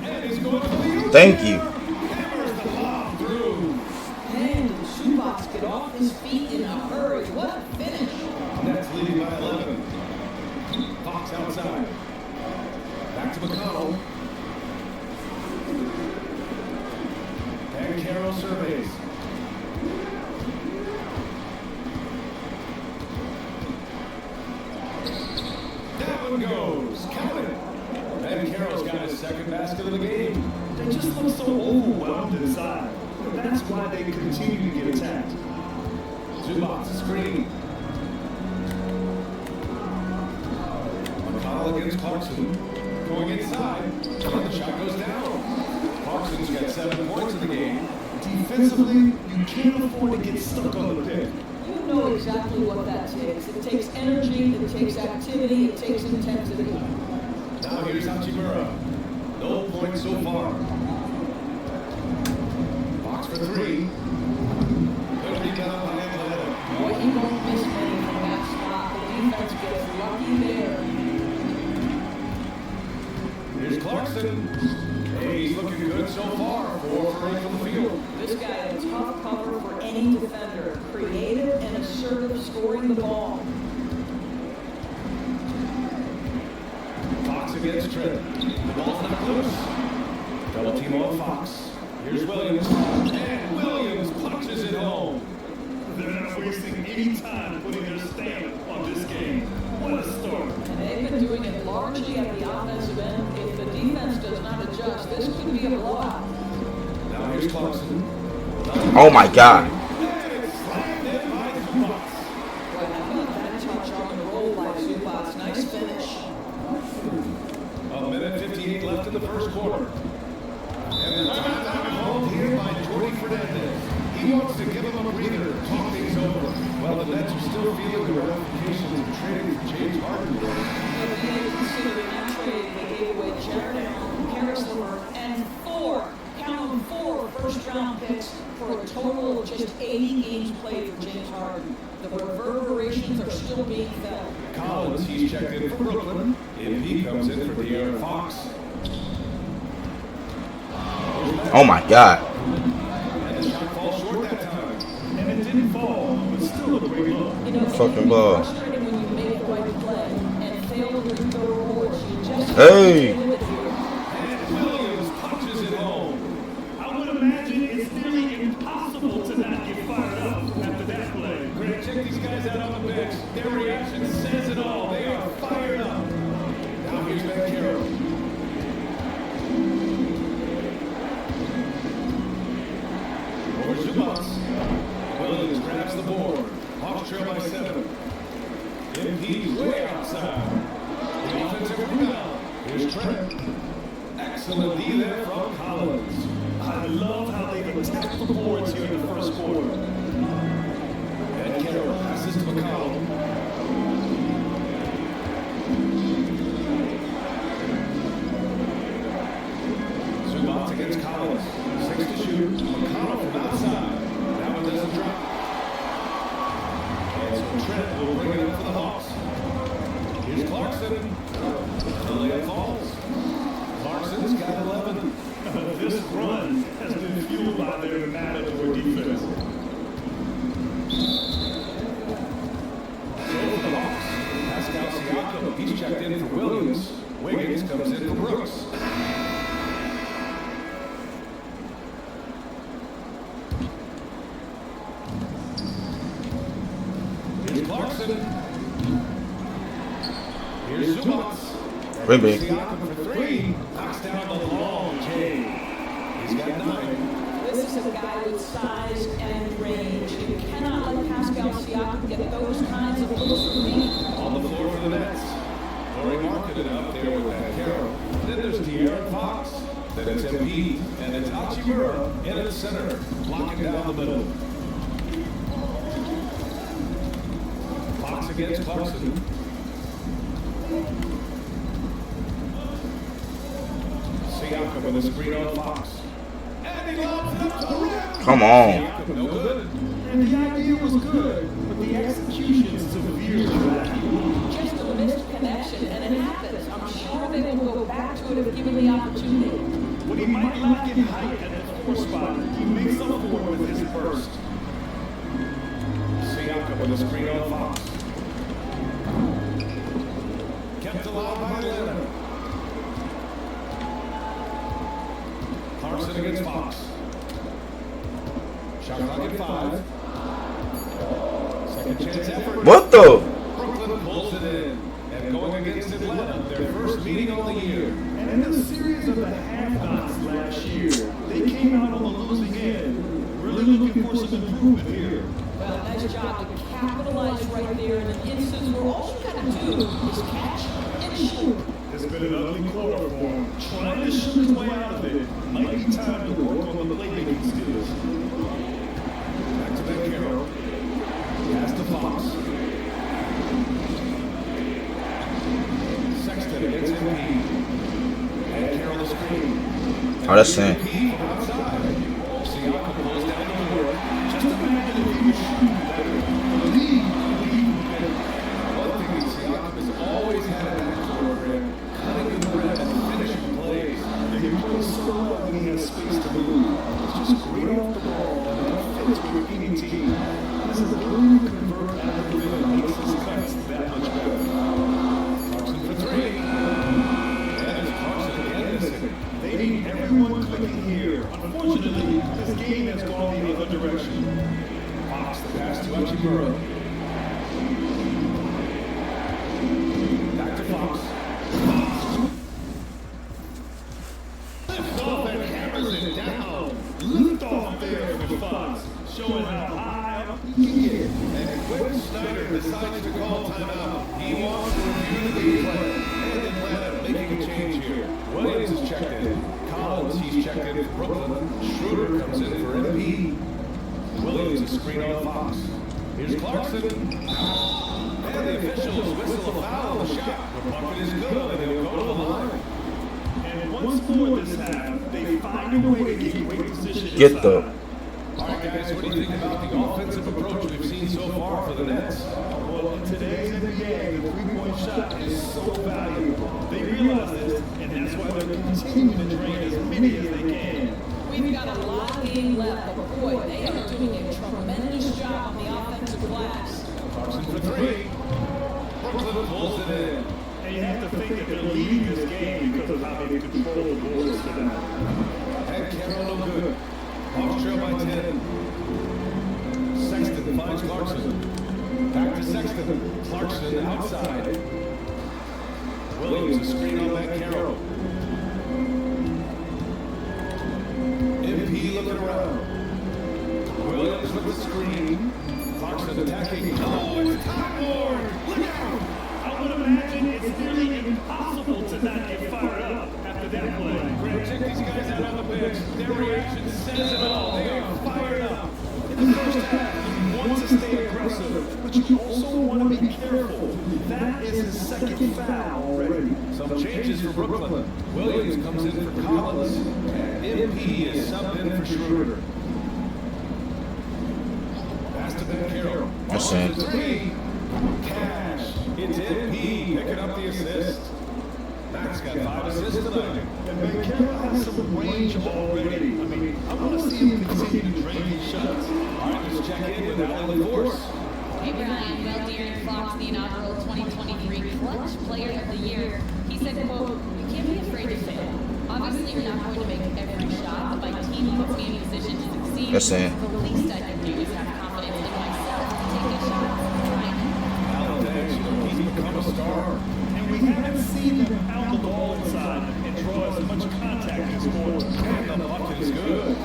And he's going to the Thank you. Hammers the lob through. And Zubac get off his feet in a hurry. What a finish. Nets leading by 11. Fox outside. Back to McConnell. And Carroll surveys. That one goes. Count it. And Carroll's got his second basket of the game. They just look so overwhelmed inside. That's why they continue to get attacked. Zubac screen. McConnell against Clarkson. Going inside. And the shot goes down. Clarkson's got 7 points in the game. Defensively, you can't afford to get stuck on the pick. You know exactly what that takes. It takes energy, it takes activity, it takes intensity. Now here's Hachimura. No points so far. Fox for 3. Good rebound by Atlanta. Boy, he won't miss many from that spot. The defense gets lucky there. Here's Clarkson. Hey, he's looking good so far. 4 for 8 from the field. This guy a tough cover for any defender. Creative and assertive scoring the ball. Fox against Trent. The ball's not loose. Double team on Fox. Here's Williams. And Williams punches it home. They're not wasting any time putting their stamp on this game. What a start. And they've been doing it largely at the offensive end. If the defense does not adjust, this could be a blowout. Now here's Clarkson. Oh my God. And it's slammed in by Zubac. Boy, how about that touch on the roll by Zubac? Nice finish. A minute 58 left in the first quarter. He wants to give him a breather, talk things over. Well, the Nets are still feeling the ramifications of trading for James Harden. Considering that trade, they gave away Jared Allen, Paris Levert, and count them, 4 first-round picks for a total of just 80 games played for James Harden. The reverberations are still being felt. Collins, he's checked in for Brooklyn. MP comes in for De'Aaron Fox. Oh my God. And the shot falls short that time. And it didn't fall, but still a great look. You know, Fucking ball. it's frustrating when you make the right play and fail to reap the rewards. You just Hey. And Williams punches it home. I would imagine it's nearly impossible to not get fired up after that play. Greg, check these guys out on the bench. Their reaction says it all. They are fired up. Now here's McCarroll. Over Zubats. Williams grabs the board. Hawks trail by 7. MP's way outside. The offensive rebound. Here's Trent. Excellent D there from Collins. I love how they've attacked the boards here in the first quarter. And Carroll passes to McCollum. Zubats against Collins. 6 to shoot. McCollum from outside. That one doesn't drop. And so Trent will bring it up for the Hawks. Here's Clarkson. The layup falls. Clarkson's got 11. This run has been fueled by their matador defense. So for the Hawks, Pascal Siakam, he's checked in for Williams. Wiggins comes in for Brooks. Here's Clarkson. Here's Zubats. Wait, wait. Siakam for 3. Knocks down the long J. He's got 9. This is a guy with size and range. You cannot let Pascal Siakam get those kinds of looks from me. On the floor for the Nets. Laurie marketed up there with that Carroll. Then there's De'Aaron Fox. Then it's MP. And it's Hachimura in the center, blocking down the middle. Fox against Clarkson. Siakam with a screen on Fox. And he lobs it up to the rim. Come on. Siakam, no good. And the idea was good, but the execution severely lacking. Just a missed connection, and it happens. I'm sure they will go back to it if given the opportunity. When he might lack in height at the 4 spot, he makes up for it with his burst. Siakam with a screen on Fox. Kept alive by Leonard. Clarkson against Fox. Shot clock at 5. Second chance effort. What the? Brooklyn pulls it in. And going against Atlanta, their first meeting all year. And in the series of the half-nots last year, they came out on the losing end. Really looking for some improvement here. Well, nice job to capitalize right there in an instance where all you got to do is catch and shoot. It's been an ugly quarter for him. Trying to shoot his way out of it. Might be time to work on the playmaking skills. Back to McCarroll. Pass to Fox. Sexton against MP. And Carroll the screen. Oh, that's it. MP from outside. Siakam pulls down the board. Just imagine if he was shooting better. The lead. One thing that Siakam has always had an axe for him, cutting the rim and finishing plays. He plays so well when he has space to move. It's just great off the ball and that fits with any team. His ability to convert out of the rim makes his cuts that much better. Clarkson for 3. And it's Clarkson again missing. They need everyone clicking here. Unfortunately, this game has gone the other direction. Fox the pass to Hachimura. Back to Fox. Lift off and hammers it down. Lift off there for Fox, showing how high up he can get. And Quinn Snyder decides to call timeout. He wants to review the game plan. And Atlanta making a change here. Williams is checked in. Collins, he's checked in for Brooklyn. Schroeder comes in for MP. Williams is screen on Fox. Here's Clarkson. And the officials whistle a foul on the shot. The bucket is good, and they'll go to the line. And once more this half, they find a way to get great position. Get the. All right, guys, what do you think about the offensive approach we've seen so far for the Nets? Well, in today's NBA, the three-point shot is so valuable. They realize this, and that's why they're continuing to drain as many as they can. We've got a lot of game left, but boy, they are doing a tremendous job on the offensive glass. Clarkson for three. Brooklyn pulls it in. And you have to think that they're leading this game because of how they control the boards tonight. And Carroll no good. Hawks trail by 10. Sexton finds Clarkson. Back to Sexton. Clarkson outside. Williams a screen on that Carroll. MP looking around. Williams with the screen. Clarkson attacking. Oh, it's time Lord! Look out! I would imagine it's nearly impossible to not get fired up after that play. Greg, check these guys out on the bench. Their reaction says it all. They are fired up. In the first half, He wants to stay aggressive, but you also want to be careful. That is his second foul already. some changes for Brooklyn. Williams comes in for Collins. And MP is subbed in for Schroeder. Pass to Ben Carroll. That's it. Three. Cash. It's MP picking up the assist. Max got 5 assists tonight. And Ben Carroll has some range already. I mean, I want to see him continue to drain these shots. All right, let's check in with Allen Force. Hey Brian, well, De'Aaron Fox, the inaugural 2023 Clutch Player of the Year. He said, quote, "You can't be afraid to fail. Obviously, you're not going to make every shot, but my team puts me in a position to succeed. That's it. The least I can do is have confidence in myself to take a shot." Allen thanks. He's become a star. And we haven't seen him pound the ball inside and draw as much contact as more. And the bucket is good.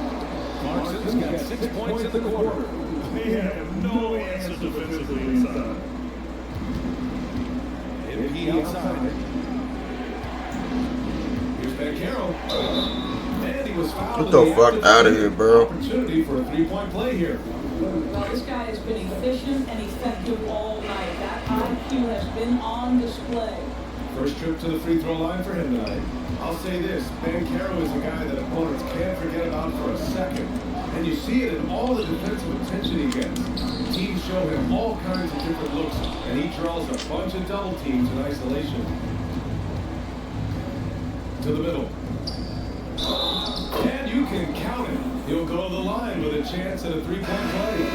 Clarkson's got 6 points in the quarter. They have no answer defensively inside. MP outside. Here's Ben Carroll. And he was fouled. Get the fuck out of here, bro. Opportunity for a three-point play here. Well, this guy has been efficient and effective all night. That IQ has been on display. First trip to the free throw line for him tonight. I'll say this, Ben Carroll is a guy that opponents can't forget about for a second. And you see it in all the defensive attention he gets. Teams show him all kinds of different looks, and he draws a bunch of double teams in isolation. To the middle. And you can count it. He'll go to the line with a chance at a three-point play.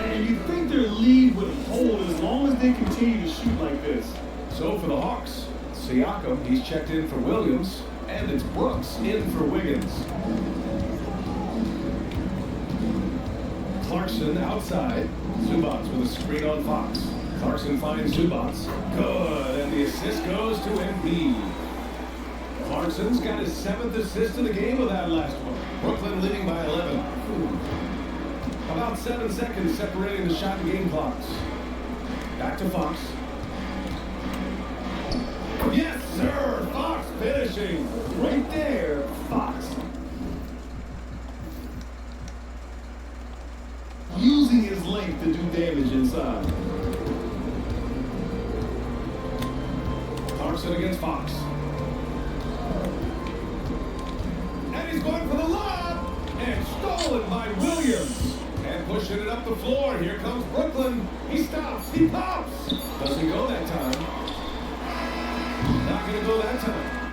And you think their lead would hold as long as they continue to shoot like this. So for the Hawks, Siakam, he's checked in for Williams, and it's Brooks in for Wiggins. Clarkson outside. Zubats with a screen on Fox. Clarkson finds Zubats. Good, and the assist goes to MP. Clarkson's got his 7th assist in the game with that last one. Brooklyn leading by 11. About 7 seconds separating the shot and game clocks. Back to Fox. Yes, sir! Fox finishing. Right there, Fox. Using his length to do damage inside. Clarkson against Fox. And he's going for the lob! And stolen by Williams. And pushing it up the floor. Here comes Brooklyn. He stops. He pops. Doesn't go that time. Not going to go that time.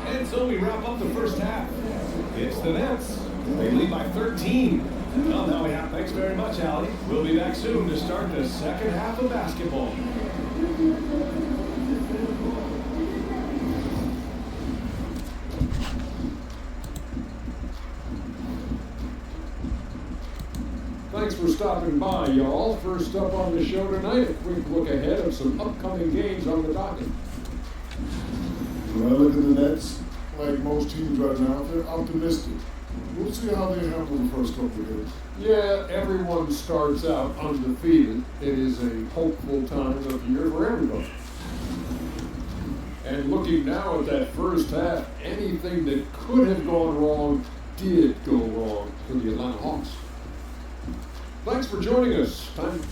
And so we wrap up the first half. It's the Nets. They lead by 13. Well, now we have. Thanks very much, Allie. We'll be back soon to start the second half of basketball. Thanks for stopping by, y'all. First up on the show tonight, a quick look ahead of some upcoming games on the docket. When I look at the Nets, like most teams right now, they're optimistic. We'll see how they handle the first couple of games. Yeah, everyone starts out undefeated. It is a hopeful time of year for everybody. And looking now at that first half, anything that could have gone wrong did go wrong for the Atlanta Hawks. Thanks for joining us. Time.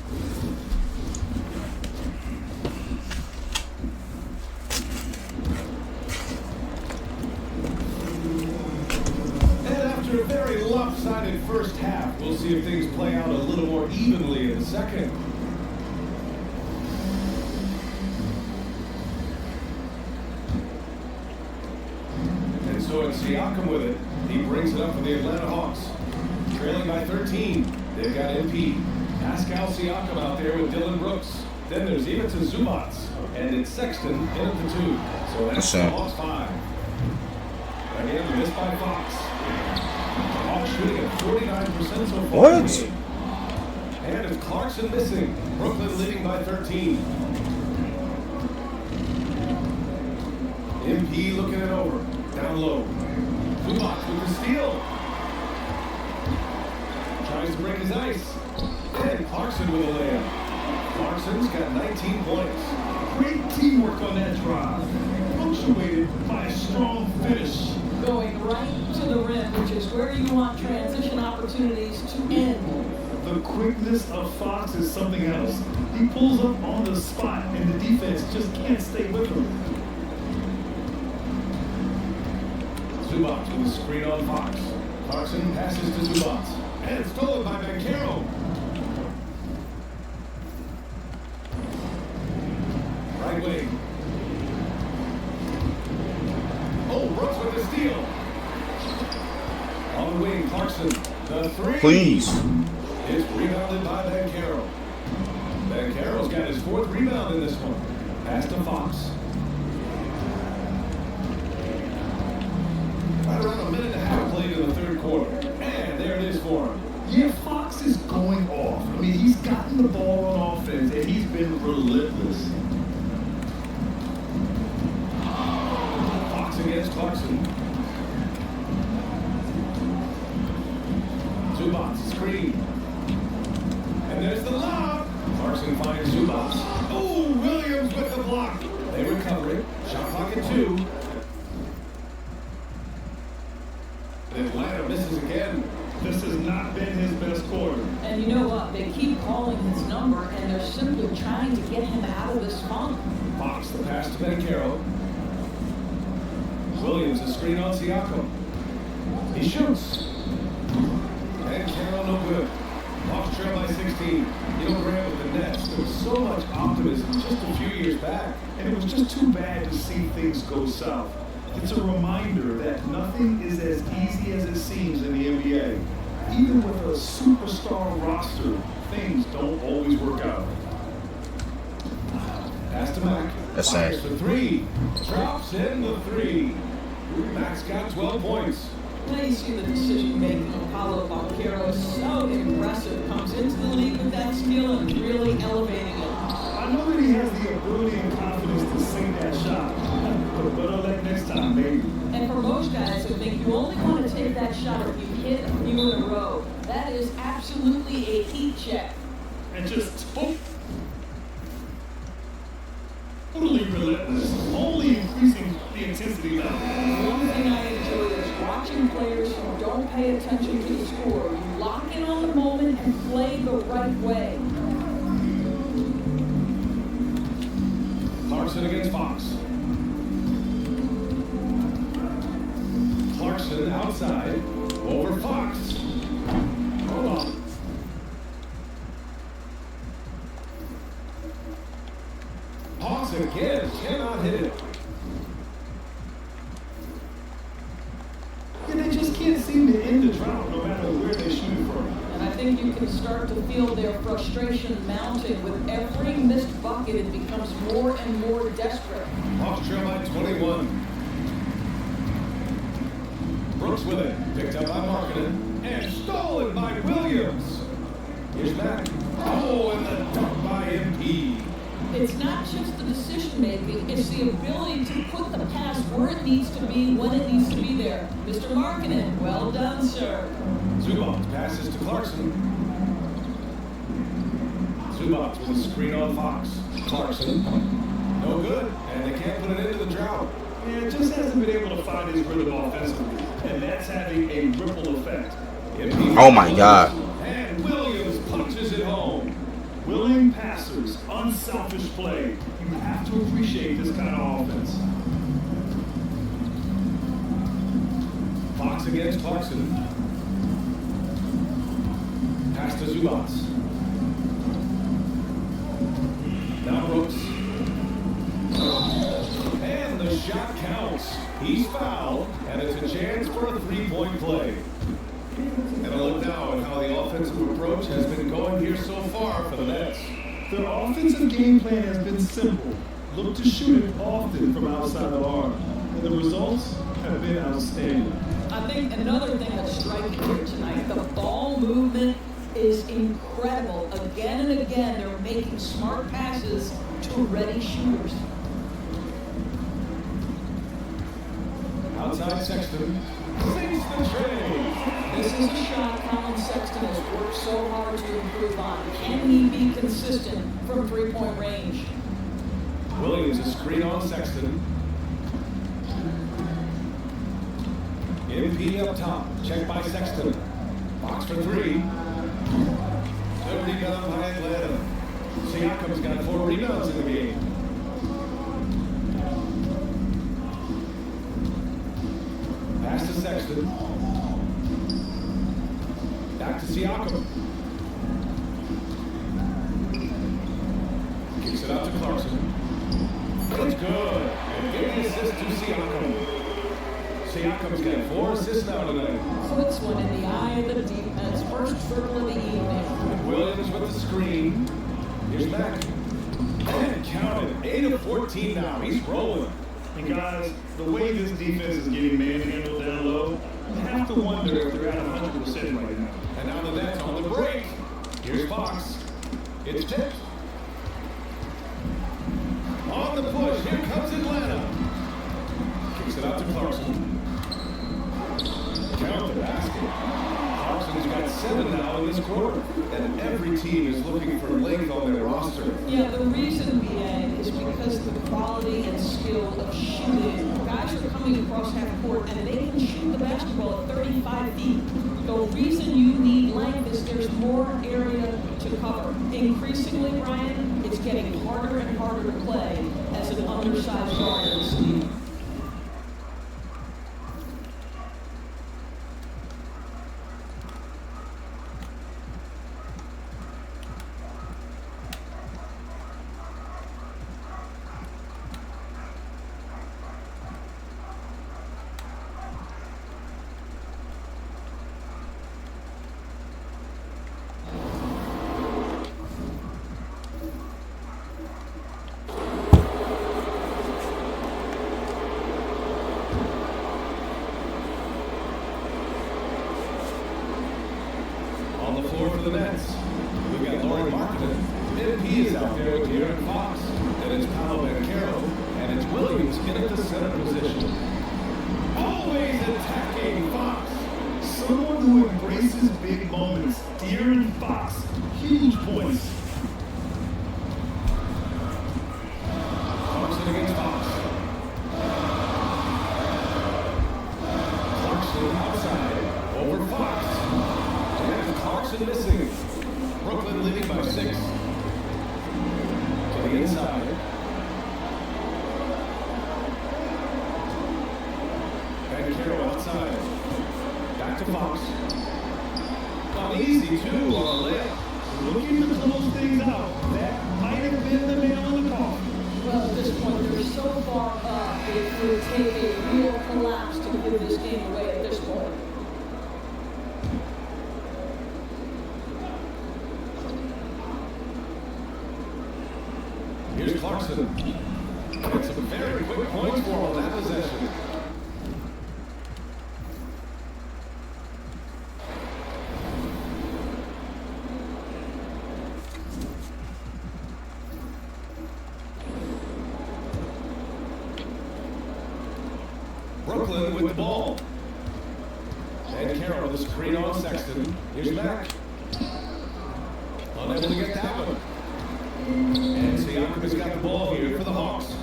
And after a very lopsided first half, we'll see if things play out a little more evenly in the second. And so it's Siakam with it. He brings it up for the Atlanta Hawks. Trailing by 13. They've got MP. Pascal Siakam out there with Dylan Brooks. Then there's Ivica Zubac. And it's Sexton in at the 2. So that's the Hawks 5. Again, missed by Fox. Hawks shooting at 49% so far. What? And it's Clarkson missing. Brooklyn leading by 13. MP looking it over. Down low. Zubac with the steal. Tries to break his ice. And Clarkson with a layup. Clarkson's got 19 points. Great teamwork on that drive, punctuated by a strong finish. Going right to the rim, which is where you want transition opportunities to end. The quickness of Fox is something else. He pulls up on the spot, and the defense just can't stay with him. Zubac with a screen on Fox. Clarkson passes to Zubac. And it's stolen by Bankero. Right wing. Oh, Brooks with the steal. On the wing, Clarkson. The 3. Please. It's rebounded by Bankero. Bankero's got his 4th rebound in this one. Pass to Fox. Right around a minute and a half played in the 3rd quarter. And there it is for him. Yeah, Fox is going off. I mean, he's gotten the ball on offense, and he's been relentless. Fox against Clarkson. Zubac, screen. And there's the lob. Clarkson finds Zubac. Oh, Williams with the block. They recover it. Shot clock at 2. Atlanta misses again. This has not been his best quarter. And you know what? They keep calling his number, and they're simply trying to get him out of this funk. Fox the pass to Bankero. Williams a screen on Siakam. He shoots. Bankero no good. Hawks trail by 16. Grant with the Nets. There was so much optimism just a few years back. And it was just too bad to see things go south. It's a reminder that nothing is as easy as it seems in the NBA. Even with a superstar roster, things don't always work out. Pass to Mac. That's Fires sad. the 3. Drops in the 3. Mac's got 12 points. Now you see the decision-making of Paulo Banchero is so impressive. Comes into the league with that skill and really elevating it. I know that he has the ability and confidence to sink that shot, but better luck next time, baby. And for most guys who think you only want to take that shot if you hit a few in a row, that is absolutely a heat check. And just totally relentless, only increasing the intensity level. One thing I enjoy is watching players who don't pay attention to the score. You lock in on the moment and play the right way. Clarkson against Fox. Clarkson outside. Over Fox. Hold on. Hawks again. Cannot hit it. And they just can't seem to end the drought no matter where they shoot from. And I think you can start to feel their frustration mounting. With every missed bucket, it becomes more and more desperate. Hawks trail by 21. Brooks with it. Picked up by Markkanen. And stolen by Williams. Here's Mac. Oh, and the dunk by MP. It's not just the decision-making, it's the ability to put the pass where it needs to be, when it needs to be there. Mr. Markkanen, well done, sir. Zubac passes to Clarkson. Zubac with a screen on Fox. Clarkson No good, and they can't put it into the drought. Yeah, just hasn't been able to find his rhythm offensively, and that's having a ripple effect. Oh my God. And Williams punches it home. Willing passers, unselfish play. You have to appreciate this kind of offense. Fox against Clarkson. Pass to Zubats. Now Brooks. And the shot counts. He's fouled, and it's a chance for a three-point play. And a look now at how the offensive approach has been going here so far for the Nets. Their offensive game plan has been simple. Look to shoot it often from outside the arc. And the results have been outstanding. I think another thing that's striking here tonight, the ball movement is incredible. Again and again, they're making smart passes to ready shooters. Outside Sexton. Sinks the tray. This is a shot Colin Sexton has worked so hard to improve on. Can he be consistent from three-point range? Williams is screen on Sexton. MP up top. Check by Sexton. Box for three. Good rebound by Atlanta. Siakam's got 4 rebounds in the game. Pass to Sexton. Back to Siakam. Kicks it out to Clarkson. It's good. And give the assist to Siakam. Siakam's got 4 assists now tonight. Puts one in the eye of the defense. First triple of the evening. And Williams with the screen. Here's Mack. And counted. 8 of 14 now. He's rolling. And guys, the way this defense is getting manhandled down low, you have to wonder if they're at 100% right now. And now the Nets on the break. Here's Fox. It's tipped. On the push. Here comes Atlanta. Kicks it out to Clarkson. Count the basket. Clarkson's got 7 now in this quarter. And every team is looking for length on their roster. Yeah, the reason being is because of the quality and skill of shooting. Guys are coming across half court and they can shoot the basketball at 35 feet. The reason you need length is there's more area to cover. Increasingly, Brian, it's getting harder and harder to play as an undersized guard in this league. On the floor for the Nets, we've got Laurie Marketing. MP is out there with De'Aaron Fox. Then it's Paolo Banchero. And it's Williams in at the center position. Always attacking Fox. Someone who embraces big moments. De'Aaron Fox. Huge points. Clarkson against Fox. Clarkson outside. Over Fox. And Clarkson missing. Brooklyn leading by 6. To the inside. Banchero outside. Back to Fox. Not easy, too, on the layup. Looking to close things out. That might have been the nail in the coffin. Well, at this point, they're so far up, it would take a real collapse to give this game away at this point. Here's Clarkson. And some very quick points for on that possession. Brooklyn with the ball. And Carroll with the screen on Sexton. Here's Mack. Unable to get that one. And Siakam has got the ball here for the Hawks.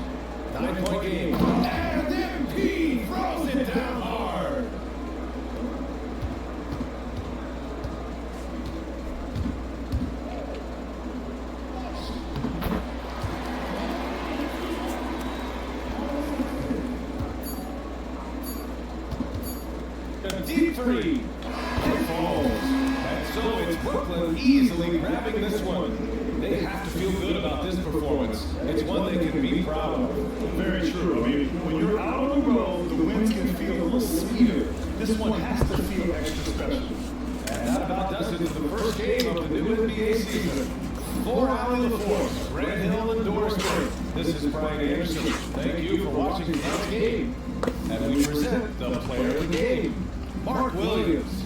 deep three. It falls. And so it's Brooklyn easily grabbing this one. They have to feel good about this performance. It's one they can be proud of. Very true. I mean, when you're out on the road, the wins can feel a little sweeter. This one has to feel extra special. And that about does it for the first game of the new NBA season. For Alley LaForce, Red Hill endorsement. This is Brian Anderson. Thank you for watching tonight's game. And we present the player of the game, Mark Williams.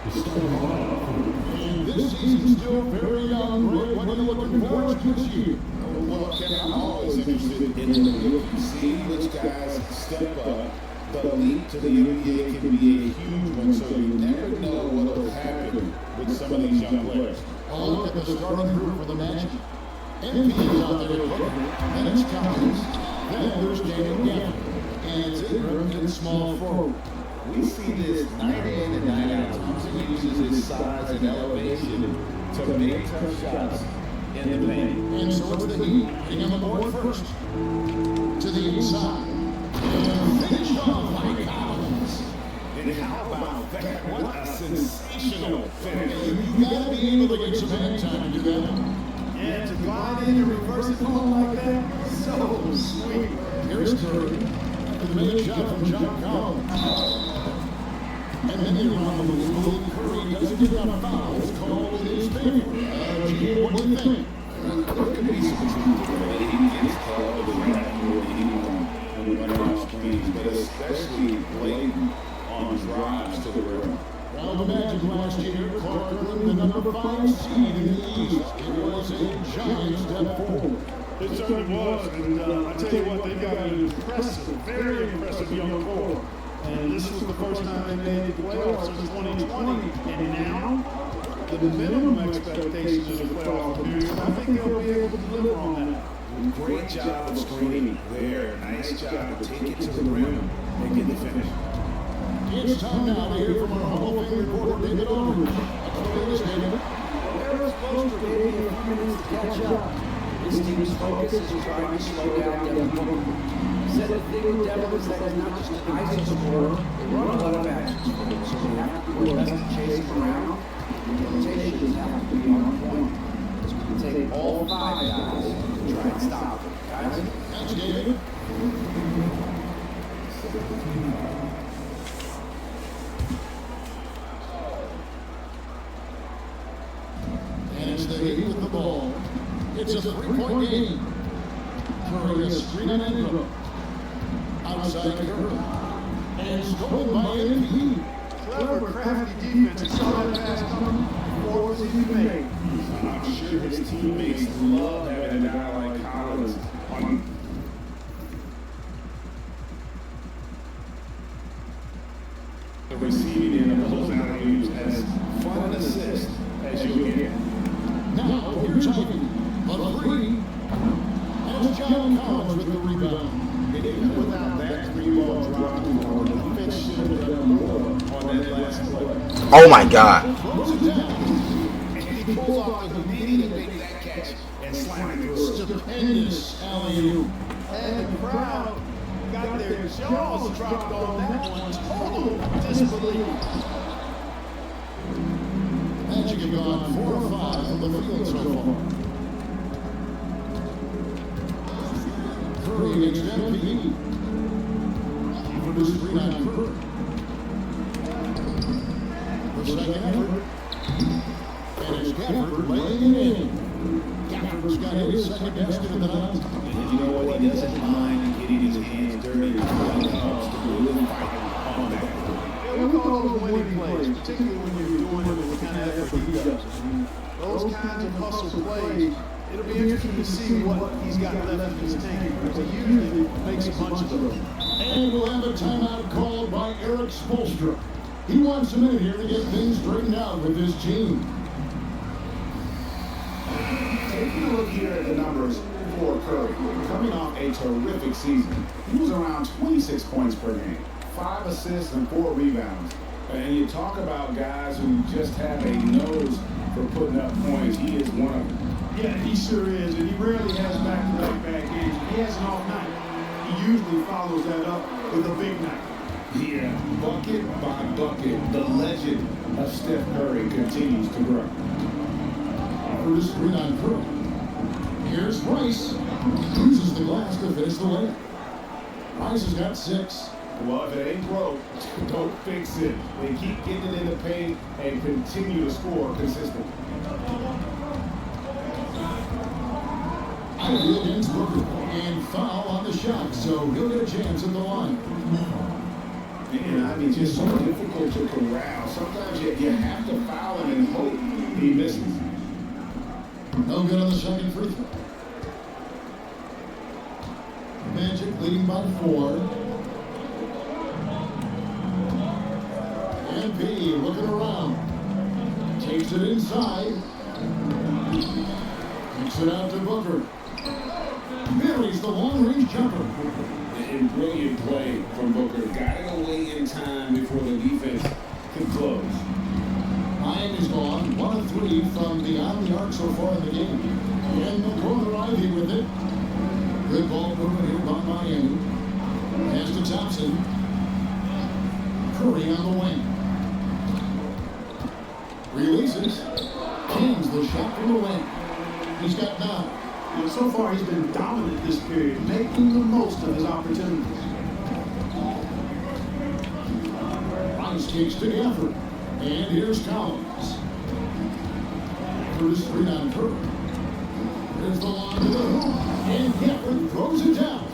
And this season's still very young. Greg, what are you looking forward to this year? Well, Kevin, I'm always interested in the rookie, see which guys step up. The leap to the NBA can be a huge one, so you never know what will happen with some of these young players. I'll look at the starting group for the Magic. MP is out there with Booker, then it's Collins, then there's Daniel Gafford, and it's Ingram in small forward. We see this night in and night out. Thompson uses his size and elevation to make tough shots in the paint. And so it's the Heat getting on the board first. To the inside. And finished off by Collins. And how about that? What a sensational finish. You gotta be able to get some hand time to do that. And to glide in and reverse it home like that, so sweet. Here's Curry. After the mid shot from John Collins. And then you're on the move. Curry doesn't get enough fouls called in his favor. Gene, what do you think? There could be some truth to it. He gets called and that more than anyone when we run off screens, but especially blatant on drives to the rim. Well, the Magic last year, Clark earned the number 5 seed in the East. It was a giant step forward. It certainly was, and I tell you what, they've got an impressive, very impressive young core. And this was the first time they made the playoffs since 2020. And now, the minimum expectations of the playoff appearance, I think they'll be able to deliver on that. Great job of screening there. Nice job. Take it to the rim and get the finish. It's time now to hear from our Hall of Fame reporter, David Aldridge. They're supposed to give you a few minutes to catch up. This team's focus is trying to slow down Devin Booker. Said the thing with Devin is that he's not just an ISO scorer, they run a lot of actions. So they have to do their best to chase him around. The rotations have to be on point. It's going to take all 5 guys to try and stop him. Guys? Thanks, David. And it's the Heat with the ball. It's a 3-point game. Curry a screen on Ingram. Outside Curry. And stolen by MP. Clever, crafty defense. He saw that pass coming. Forced his teammate. I'm sure his teammates love having a guy like Collins on. The receiving end of those alley-oops as fun an assist as you'll get. Now, here's Ivy. A 3. And John Collins with the rebound. And even without that 3-ball drop, the defense should have done more on that last play. Oh my God. Throws it down. And he pulls off the beat and makes that catch and slam it through. Stupendous alley-oop. And the crowd got their jaws dropped on that one. Total disbelief. Magic have gone 4 or 5 from the field so far. Curry against MP. For the screen on Curry. The second effort. And it's Gafford laying it in. Gafford's got his second basket of the night. And you know what? He doesn't mind getting his hands dirty when it comes to really fighting on that. Yeah, we call those winning plays, particularly when you're doing it with the kind of effort he does. Those kinds of hustle plays, it'll be interesting to see what he's got left in his tank, because he usually makes a bunch of those. And we'll have a timeout called by Eric Spoelstra. He wants a minute here to get things straightened out with his team. Taking a look here at the numbers for Curry, coming off a terrific season, he was around 26 points per game, 5 assists and 4 rebounds. And you talk about guys who just have a nose for putting up points. He is one of them. Yeah, he sure is, and he rarely has back-to-back bad games. If he has an off night, he usually follows that up with a big night. Yeah, bucket by bucket, the legend of Steph Curry continues to grow. For the screen on Curry. Here's Rice. Uses the glass to finish the layup. Rice has got 6. Well, if it ain't broke, don't fix it. They keep getting it in the paint and continue to score consistently. Ivy against Booker. And foul on the shot, so he'll get a chance at the line. Man, I mean, just so difficult to corral. Sometimes you have to foul him and hope he misses. No good on the second free throw. Magic leading by 4. MP looking around. Takes it inside. Kicks it out to Booker. Buries the long-range jumper. And brilliant play from Booker. Got it away in time before the defense could close. Miami's gone 1 of 3 from beyond the arc so far in the game. And the corner Ivy with it. Good ball movement here by Miami. Pass to Thompson. Curry on the wing. Releases. Kings the shot from the wing. He's got 9. And so far, he's been dominant this period, making the most of his opportunities. Rice kicks to Gafford. And here's Collins. For the screen on Curry. Here's the line to the hoop. And Gafford throws it down.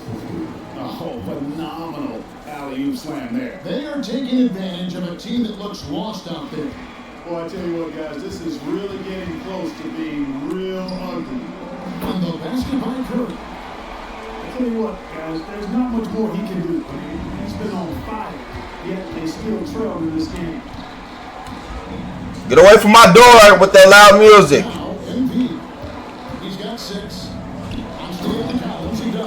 Oh, phenomenal alley-oop slam there. They are taking advantage of a team that looks lost out there. Boy, I tell you what, guys, this is really getting close to being real ugly. On the basket by Curry. I tell you what, guys, there's not much more he can do. I mean, he's been on fire, yet they still trail in this game. Get away from my door with that loud music. Now, MP. He's got 6.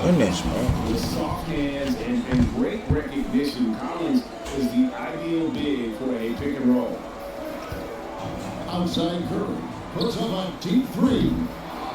Goodness, man. With soft hands and great recognition, Collins is the ideal big for a pick and roll. Outside Curry puts up a deep three.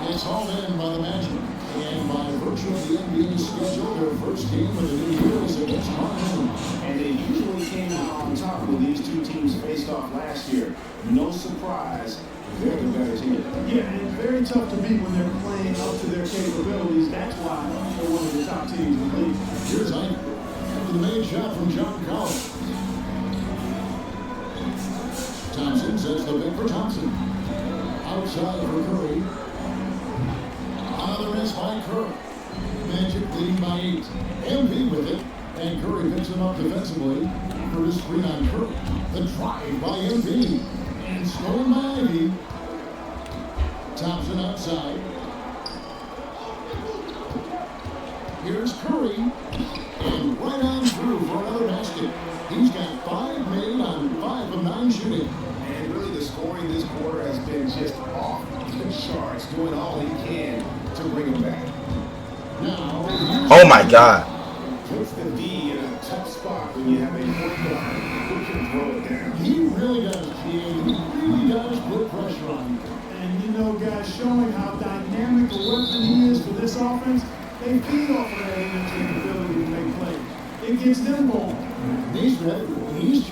It's hauled in by the Magic. And by virtue of the NBA schedule, their first game of the new year is against Harden. And they usually came out on top when these two teams faced off last year. No surprise, they're the better team. Yeah, and very tough to beat when they're playing up to their capabilities. That's why they're one of the top teams in the league. Here's Ike after the made shot from John Collins. Thompson sets the pick for Thompson. Outside for Curry. Another miss by Curry. Magic leading by 8. MV with it. And Curry picks him up defensively for his screen on Curry. The drive by MV. And stolen by Ivy. Thompson outside. Here's Curry. And right on through for another basket. He's got 5 made on 5 of 9 shooting. And really the scoring this quarter has been just off the charts, doing all he can to bring him back. Now, Oh my God. Puts the D in a tough spot when you have a point guard who can throw it down. he really does, Ian. He really does put pressure on you. And you know, guys, showing how dynamic a weapon he is for this offense, they feed off of that energy and ability to make plays. It gets them going. He's ready. He's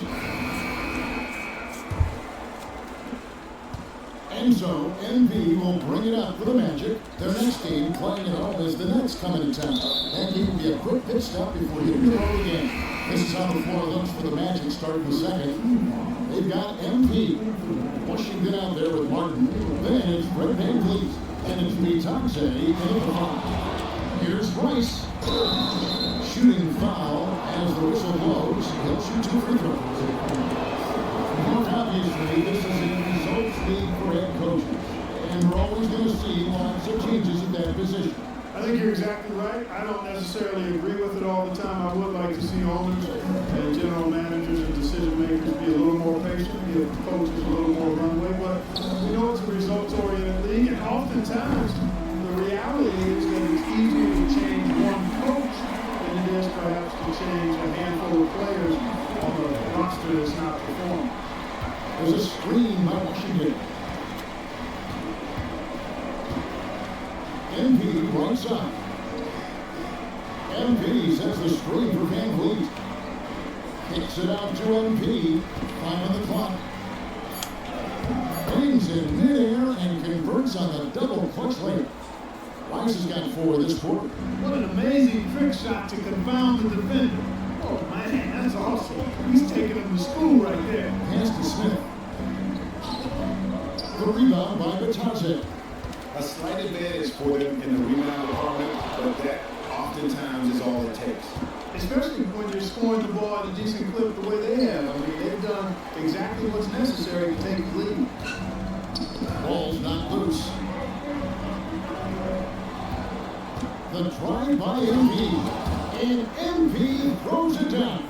and so, MV will bring it up for the Magic. Their next game, playing at home, is the Nets coming to town. That game will be a quick pit stop before you go again. This is how the floor looks for the Magic starting the second. They've got MV pushing it out there with Martin. Then it's Fred VanVleet. And it's Mitanze in the front. Here's Rice. Shooting foul as the whistle blows. He'll shoot 2 free throws. More obviously, this is a results league for head coaches. And we're always going to see lots of changes at that position. I think you're exactly right. I don't necessarily agree with it all the time. I would like to see owners and general managers and decision makers be a little more patient, give coaches a little more runway. But we know it's a results-oriented league, and oftentimes the reality is that it's easier to change one coach than it is perhaps to change a handful of players on a roster that's not performing. There's a screen by Washington. MV right side. MV sets the screen for VanVleet. Kicks it out to MV. 5 on the clock. Brings in midair and converts on the double clutch layup. Rice has got 4 this quarter. What an amazing trick shot to confound the defender. Oh man, that's awesome. He's taking him to school right there. Pass to Smith. The rebound by Mitanze. A slight advantage for them in the rebound department, but that oftentimes is all it takes. Especially when you're scoring the ball at a decent clip the way they have. I mean, they've done exactly what's necessary to take the lead. Ball's not loose. The drive by MV. And MV throws it down.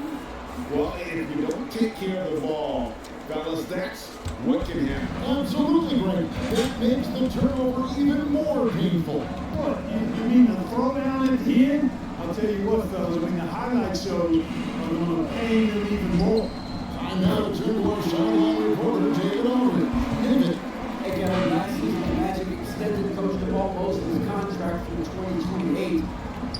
Well, if you don't take care of the ball, fellas, that's what can happen. Absolutely great. That makes the turnover even more painful. What? You mean the throwdown at the end? I'll tell you what, fellas, I mean, the highlight shows are going to pain them even more. Time now to turn to our sideline reporter, take it over. David. Hey, Gary, last season, the Magic extended Coach DePaul Mosley's contract through 2028.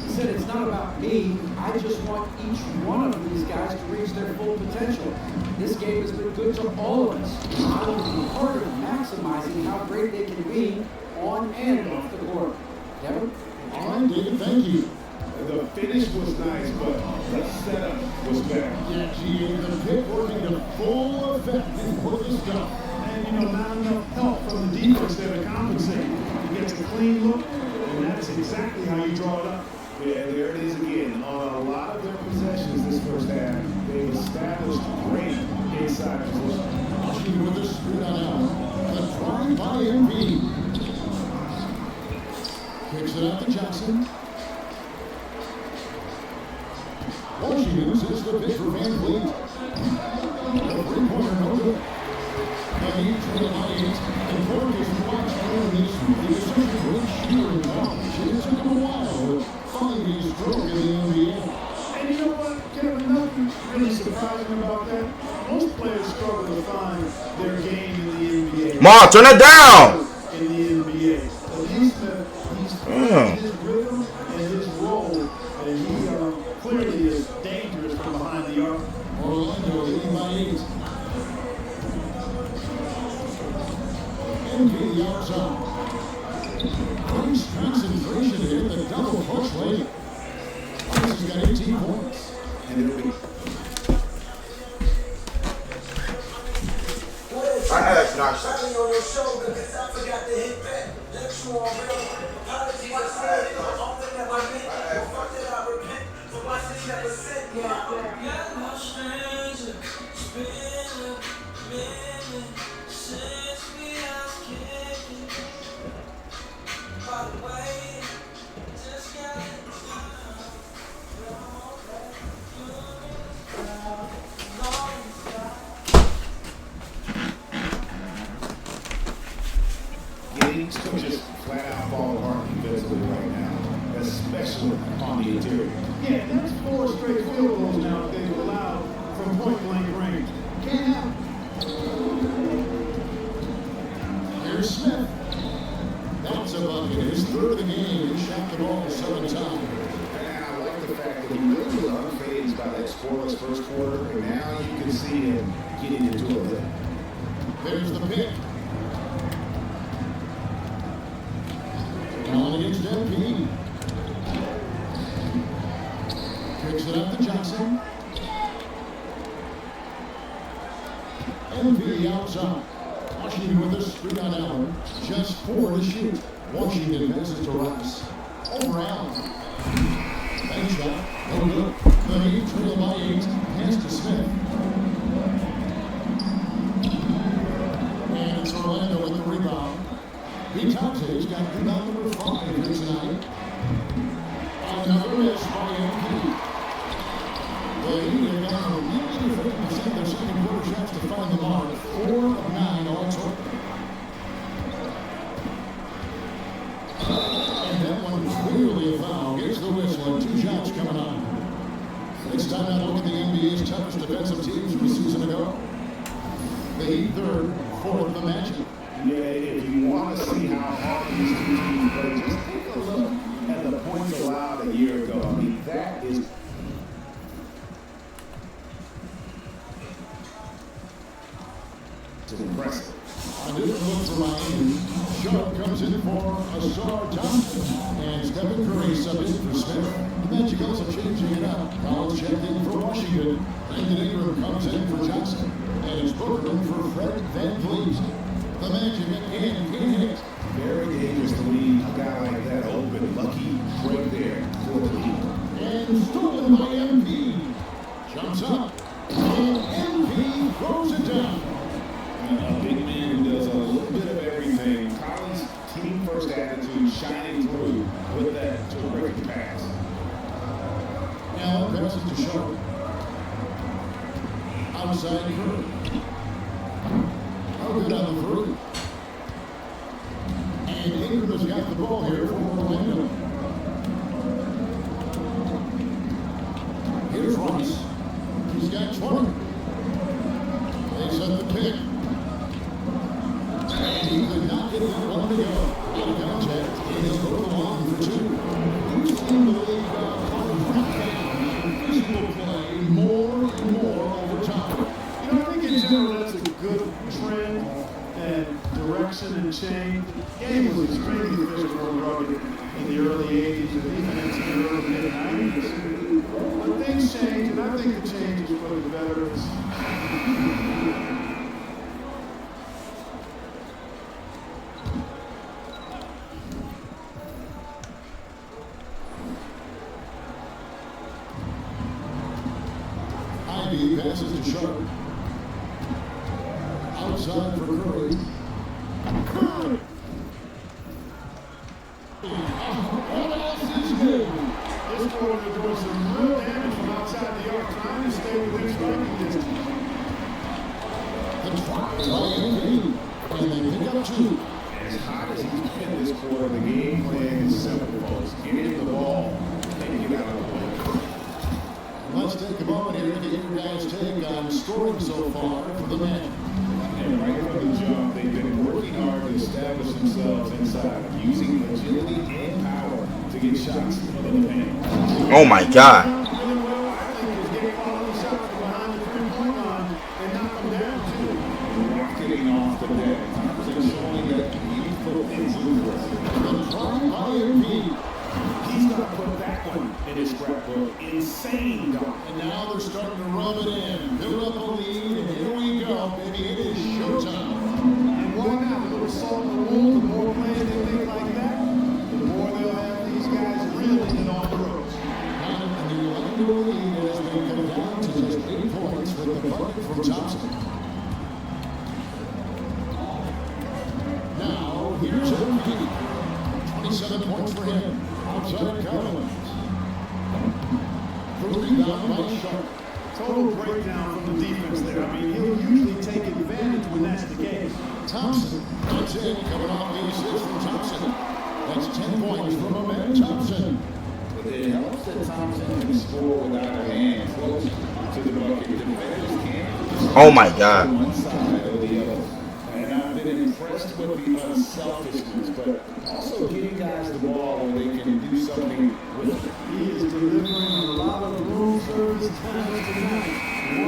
He said, it's not about me. I just want each one of these guys to reach their full potential. This game has been good to all of us. I want to be part of maximizing how great they can be on and off the court. Kevin? All right, David, thank you. The finish was nice, but the setup was better. Yeah, gee, the pick working to full effect before the stop. And, you know, not enough help from the defense there to compensate. He gets a clean look, and that's exactly how you draw it up. Yeah, there it is again. On a lot of their possessions this first half, they've established great inside position. Washington with the screen on out. The drive by MV. Kicks it out to Johnson. Washington uses the pick for VanVleet. The three-pointer no good. And he trailed by 8. And Clark is watched early this week. He is such a great shooter in college. It took him a while to find his stroke in the NBA. And you know what, Kevin, nothing really surprising about that. Most players struggle to find their game in the NBA. Ma, turn it down. In the NBA. But he's his rhythm and his role, and he clearly is dangerous from behind the arc. Orlando leading by 8. MV outside. Nice concentration here, the double push late. He's got 18 points. And it'll be. I asked not to. on your shoulder because I forgot to hit back. Let you on real. Apologies, I said it. Only that my man. Fuck that I repent. For my sin never sent me. Got no stranger. It's been a minute since we last kicked it. By the way, just got it. Things could just flat out fall apart defensively right now, especially on the interior. Yeah, that's 4 straight field goals now that they've allowed from point blank range. Can't happen. Here's Smith. That's a bucket. His third of the game. He shot the ball 7 times. And I like the fact that he really was unfazed by that scoreless first quarter, and now you can see him getting into a rhythm. There's the pick. Allen against MP. Kicks it out to Johnson. MP outside. Washington with a screen on Allen. Just 4 to shoot. Washington passes to Rice. Over Allen. Bank shot. No good. The Heat trail by 8. Pass to Smith. And it's Orlando with the rebound. He's got rebound number 5 here tonight. Another miss by MP. The Heat have gone nearly 50% of their second quarter shots to find the mark. 4 of 9 all total. And that one clearly a foul. Gets the whistle and 2 shots coming on. Next time out, look at the NBA's toughest defensive teams from a season ago. The Heat third, 4th the matchup. Yeah, if you want to see how hard these two teams play, just take a look at the points allowed a year ago. I mean, that is impressive. A different look for Miami. Sharp comes in for Asar Thompson. And Stephen Curry sub in for Smith. The Magic also changing it up. Collins checked in for Washington. Brandon Ingram comes in for Johnson. And it's Booker in for Fred VanVleet. The Magic again getting hit. Very dangerous to leave a guy like that open. Lucky right there for the Heat. And stolen by MP. Jumps up. And MP throws it down. A big man who does a little bit of everything. Collins' team-first attitude shining through with that terrific pass. Now passes to Sharp. Outside Curry. Oh, good on the three. And Ingram has got the ball here for Orlando. Here's Rice. He's got 20. They set the pick. And he could not get that one to go. Out of contact. It is over the line for 2. Who's in the league physical play more and more over time? You know, I think in general that's a good trend and direction and change. The game was extremely physical and rugged in the early 80s and even into the early mid-90s. But things change, and I think the change is for the veterans. Ivy passes to Sharp. Outside for Curry. Curry! What else is new? This quarter doing some real damage from outside the arc, trying to stay within striking distance. The try by MP. And they pick up 2. And As hot as he's been this quarter, the game plan is simple, folks. Get him the ball and get out of the way. Let's take a moment here to get your guys' take on scoring so far for the men. And right from the jump, they've been working hard to establish themselves inside, using agility and power to get shots into the paint. Oh my God. Getting off the deck. Thompson showing that youthful exuberance. He's going to put that one in his scrapbook. Insane dunk. And now they're starting to rub it in. Build up a lead, and here we go, baby. It is showtime. And why not? A little salt in the wound. The more plays they make like that, the more they'll have these guys reeling in all the roads. And the Orlando lead has been cut down to just 8 points with the bucket from Thompson. Now, here's MVP. 27 points for him. Outside Collins. The rebound by Sharp. Total breakdown from the defense there. I mean, he'll usually take advantage when that's the case. Thompson. That's it. Coming off the assist from Thompson. That's 10 points from a man Thompson. But it helps that Thompson can score without a hand close to the bucket. Defenders can't. Oh my God. One side or the other. And I've been impressed with the unselfishness, but also getting guys the ball where they can do something with it. He is delivering a lot of room service talent tonight.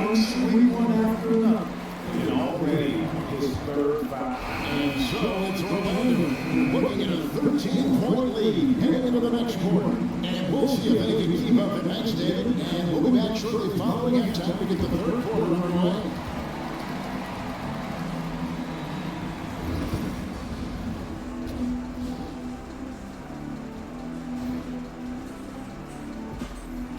One sweet one after another. And already his third foul. And so it's Orlando looking at a 13-point lead heading into the next quarter. And we'll see if they can keep up the next day. And we'll be back shortly following halftime to get the third quarter underway.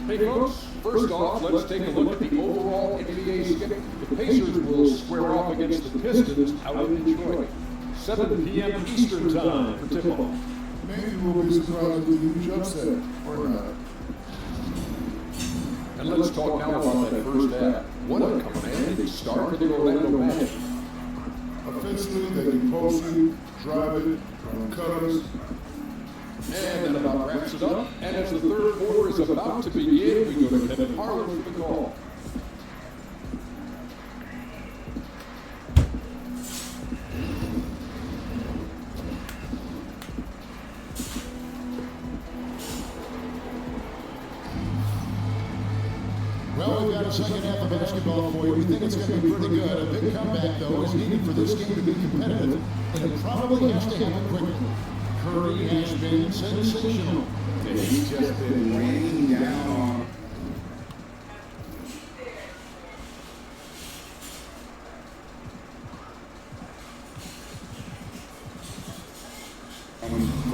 Hey folks, first off, let's take a look at the overall NBA schedule. The Pacers will square off against the Pistons out in Detroit. 7 p.m. Eastern time for tip-off. Maybe we'll be surprised with a huge upset, or not. And let's talk now about that first half. What a commanding start for the Orlando Magic. Offensively, they can post you, drive it, run cutters. And that about wraps it up. And as the third quarter is about to begin, we go to Kevin Harlan for the call. Well, we've got a second half of basketball for you. We think it's going to be pretty good. A big comeback, though, is needed for this game to be competitive, and it probably has to happen quickly. Curry has been sensational. And he's just been raining down on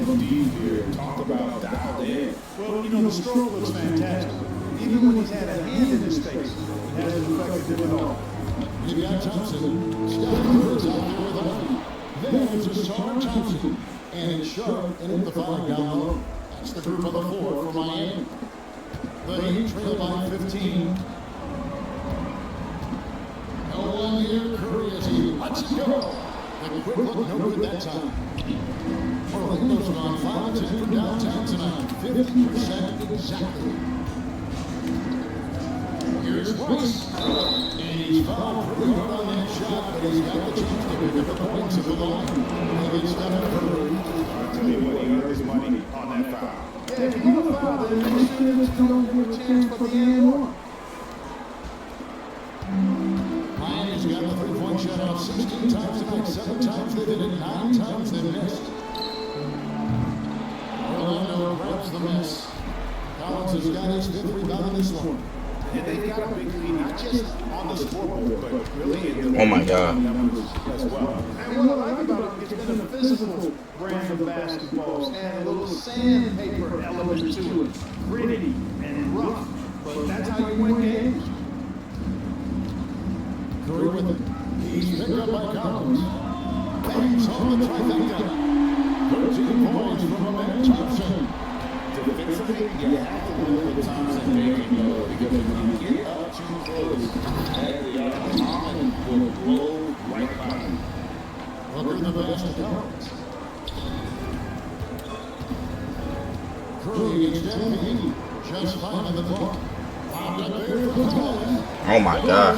from deep here. Talk about dialed in. Well, you know, the stroke looks fantastic. Even when he's had a hand in his face, it hasn't affected him at all. You got Thompson. Steph Curry's out there with him. Then it's a Star Thompson. And it's Sharp and the five down low. That's the group of the 4 for Miami. The Heat trail by 15. No one near Curry as he lets it go. The quick look, no good that time. Orlando's gone 5 of 10 from downtown tonight. 50% exactly. Here's Weiss. And he's fouled pretty hard on that shot, but he's got the chance to pick up the points at the line. Against Steph Curry. I'll tell you what, he earned his money on that foul. Yeah, if you're going to foul, then make sure that you don't give a chance for the and one. Miami's got the three-point shot off 16 times tonight. 7 times they did it, 9 times they missed. Orlando grabs the miss. Collins has got his 5th rebound in this one. And they've got a big lead, not just on the scoreboard, but really in the Oh my God. numbers as well. And what I like about it, it's been a physical brand of basketball. It's had a little sandpaper element to it. Gritty and rough. But that's how you win games. Curry with it. He's picked up by Collins. Bangs on the trifecta. 13 points from a man Thompson. Defensively, you have to live with Thompson making low, because when you get up too close, the other Holland will blow right by him. Look at the best of Collins. Curry against MVP. Just 5 on the clock. Oh my God.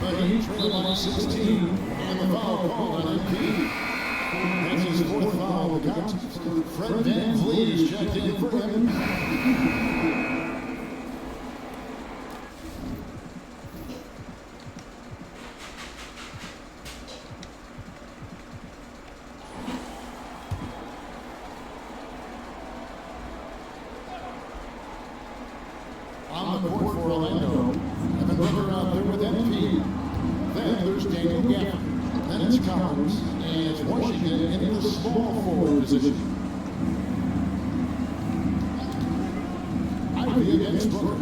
But he trailed by 16 and the foul called on MP. That's his 4th foul of the contest. Fred VanVleet is checked in for him. On the court for Orlando, Evan Booker out there with MP. Then there's Daniel Gafford. Then it's Collins, and it's Washington in the small forward position. Ivy against Booker.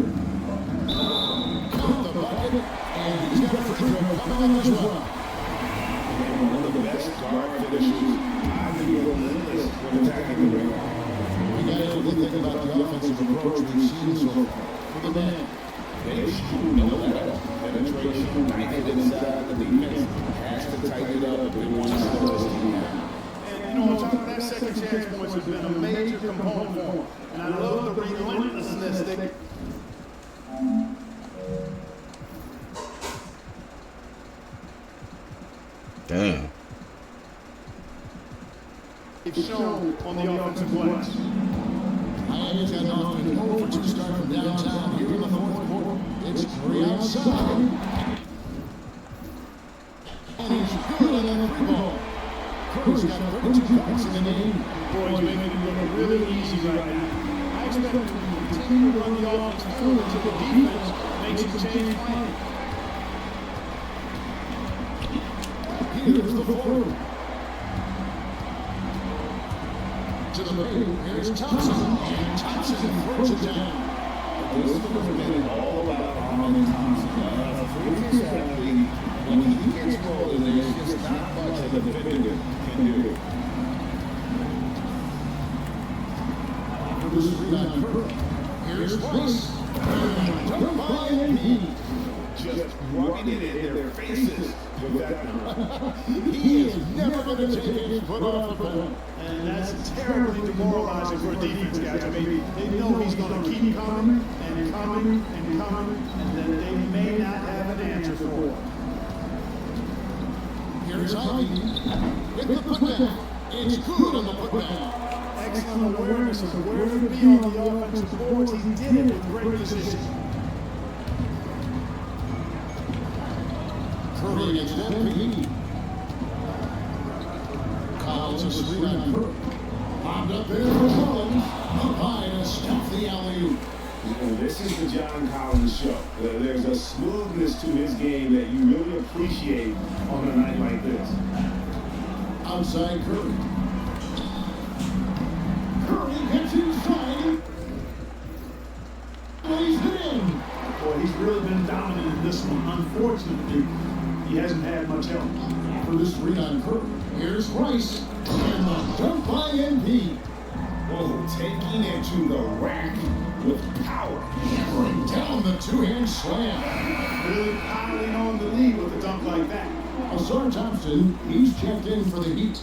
Count the bucket, and he's got a free throw coming up as well. One of the best guard finishers. Ivy relentless when attacking the ring. We got to think about the offensive approach we've seen so far. For the man, They shoot no better. Penetration, I think inside the defense has to tighten it up if they want to slow this team down. And, on top of that, second chance points has been a major component for him. And I love the relentlessness that Damn. they've shown on the offensive glass. Miami's got off to an 0-2 start from downtown here in the 4th quarter. It's Curry outside. And he's good on that free ball. Curry's got 32 points in the game. Boys making it look really easy right now. I expect them to continue to run the offense through until the defense makes a change plan. Here's the forward. To the paint, here's Thompson. And Thompson throws it down. This has been all about Arnold Thompson. Previous athlete, when he gets rolling, there's just not much of a defender can do. For the screen on Curry. Here's Rice. And dunk by MP. Just rubbing it in their faces with that number. He is never going to take his foot off the pedal. And that's terribly demoralizing for a defense, guys. I mean, they know he's going to keep coming and coming and coming, and then they may not have an answer for it. Here's Ivy with the putback. It's good on the putback. Excellent awareness of where to be on the offensive boards. He did it with great precision. Curry against MP. Collins a screen on Curry. Bombed up there for Collins. Up high and stuffed the alley-oop. This is the John Collins show. There's a smoothness to his game that you really appreciate on a night like this. Outside Curry. Curry gets inside. He's in. Boy, he's really been dominant in this one. Unfortunately, he hasn't had much help. For the screen on Curry. Here's Rice. And the dunk by MP. Oh, taking it to the rack with power. Hammering down the two-hand slam. Really piling on the lead with a dunk like that. Asar Thompson, he's checked in for the Heat.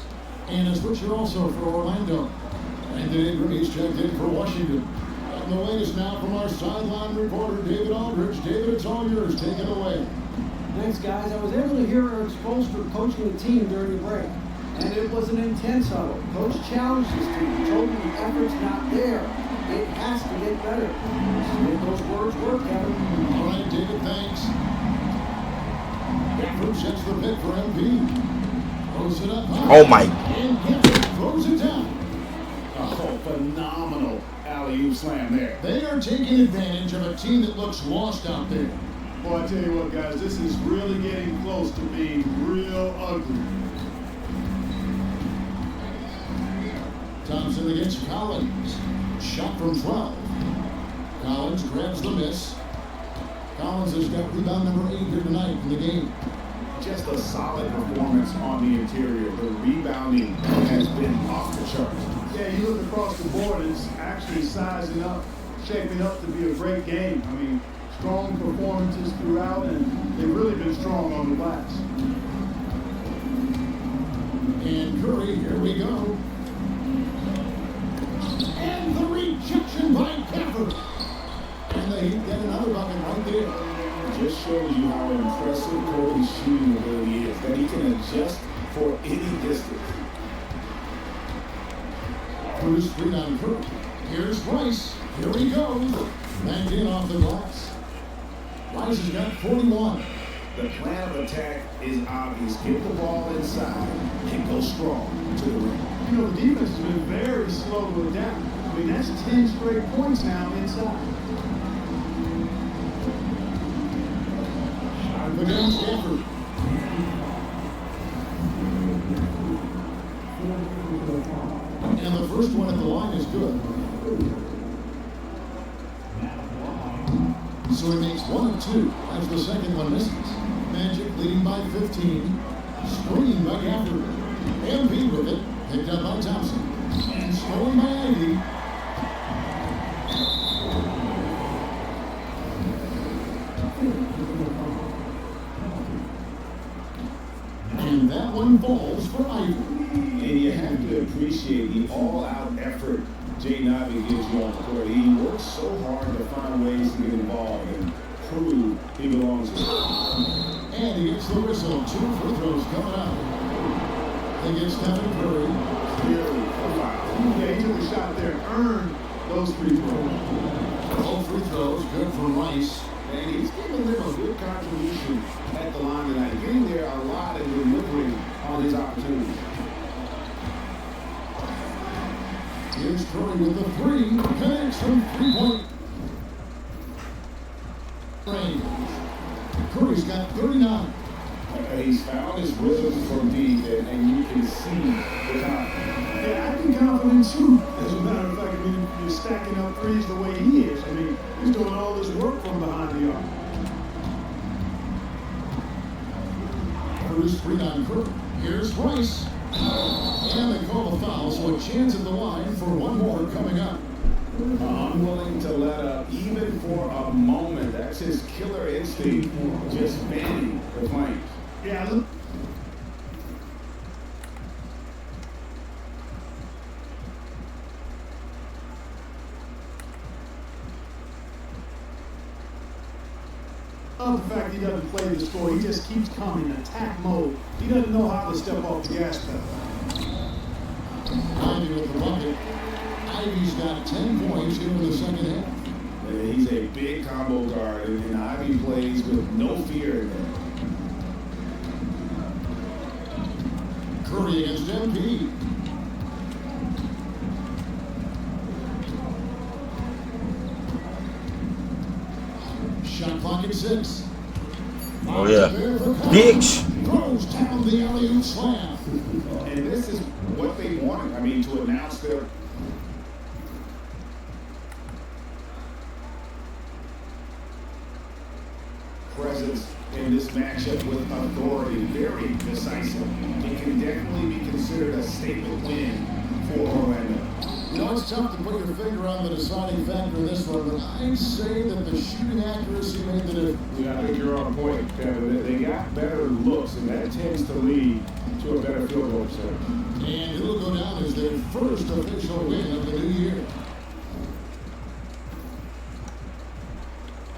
And a switcher also for Orlando. And then he's checked in for Washington. And the latest now from our sideline reporter, David Aldridge. David, it's all yours. Take it away. Thanks, guys. I was able to hear Eric Spoelstra coaching the team during the break. And it was an intense huddle. Coach challenged his team. He told them the effort's not there. It has to get better. Make those words work, Kevin. All right, David, thanks. Gafford sets the pick for MP. Throws it up high. Oh my. And Gafford throws it down. Oh, phenomenal alley-oop slam there. They are taking advantage of a team that looks lost out there. Boy, I tell you what, guys, this is really getting close to being real ugly. Thompson against Collins. Shot from 12. Collins grabs the miss. Collins has got rebound number 8 here tonight in the game. Just a solid performance on the interior. The rebounding has been off the charts. Yeah, you look across the board, it's actually sizing up, shaping up to be a great game. I mean, strong performances throughout, and they've really been strong on the glass. And Curry, here we go. Curry. And they get another bucket right there. It just shows you how impressive Curry's shooting ability is, that he can adjust for any distance. First screen on Curry. Here's Rice. Here he goes. Back in off the glass. Rice has got 41. The plan of attack is obvious. Get the ball inside and go strong to the rim. You know, the defense has been very slow to adapt. I mean, that's 10 straight points now inside. Shot against Stanford. And the first one at the line is good. So he makes 1 of 2 as the second one misses. Magic leading by 15. Screen by Gafford. MP with it. Picked up by Thompson. And stolen by Ivy. And that one falls for Ivy. And you have to appreciate the all-out effort Jay Navi gives you on the court. He works so hard to find ways to get involved and prove he belongs here. And he gets the whistle. 2 free throws coming up. He gets Stephen Curry. Clearly a foul. Yeah, he took a shot there and earned those free throws. All free throws good for Rice. And he's giving them a good contribution at the line tonight. Getting there a lot and delivering on his opportunities. Here's Curry with the 3. Connects from 3-point range. Curry's got 39. He's found his rhythm from deep, and you can see the confidence. Yeah, I can confident too. As a matter of fact, I mean, you're stacking up threes the way he is. I mean, he's doing all this work from behind the arc. First screen on Curry. Here's Rice. And they call the foul, so a chance at the line for one more coming up. Unwilling to let up, even for a moment. That's his killer instinct, just fanning the flames. Yeah, look. The fact he doesn't play the score, he just keeps coming in attack mode. He doesn't know how to step off the gas pedal. Ivy with the bucket. Ivy's got 10 points here in the second half. He's a big combo guard, and Ivy plays with no fear in him. Curry against MP. Shot clock at 6. Oh yeah, bitch. Throws down the alley-oop slam. And this is what they wanted. I mean, to announce their presence in this matchup with authority, very decisive. It can definitely be considered a statement win for Orlando. You know, it's tough to put your finger on the deciding factor in this one, but I'd say that the shooting accuracy made the difference. Yeah, I think you're on point, Kevin. They got better looks, and that tends to lead to a better field goal percentage. And it'll go down as their first official win of the new year.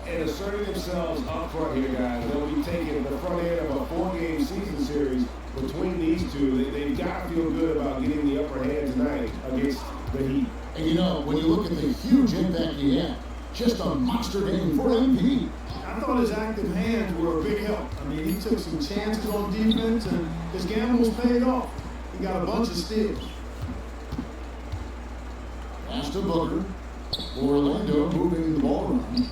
And asserting themselves up front here, guys. They'll be taking the front end of a 4-game season series between these two. They've got to feel good about getting the upper hand tonight against the Heat. And you know, when you look at the huge impact he had, just a monster game for MP. I thought his active hands were a big help. I mean, he took some chances on defense, and his gambles paid off. He got a bunch of steals. Pass to Booker. Orlando moving the ball around.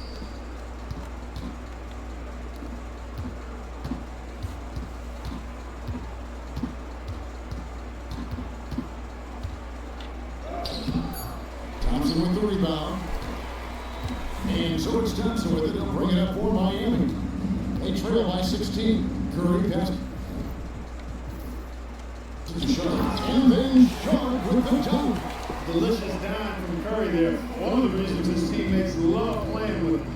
Thompson with the rebound. And so it's Thompson with it. They'll bring it up for Miami. They trail by 16. Curry pass. And then Sharp with the dunk. Delicious dime from Curry there. One of the reasons his teammates love playing with him.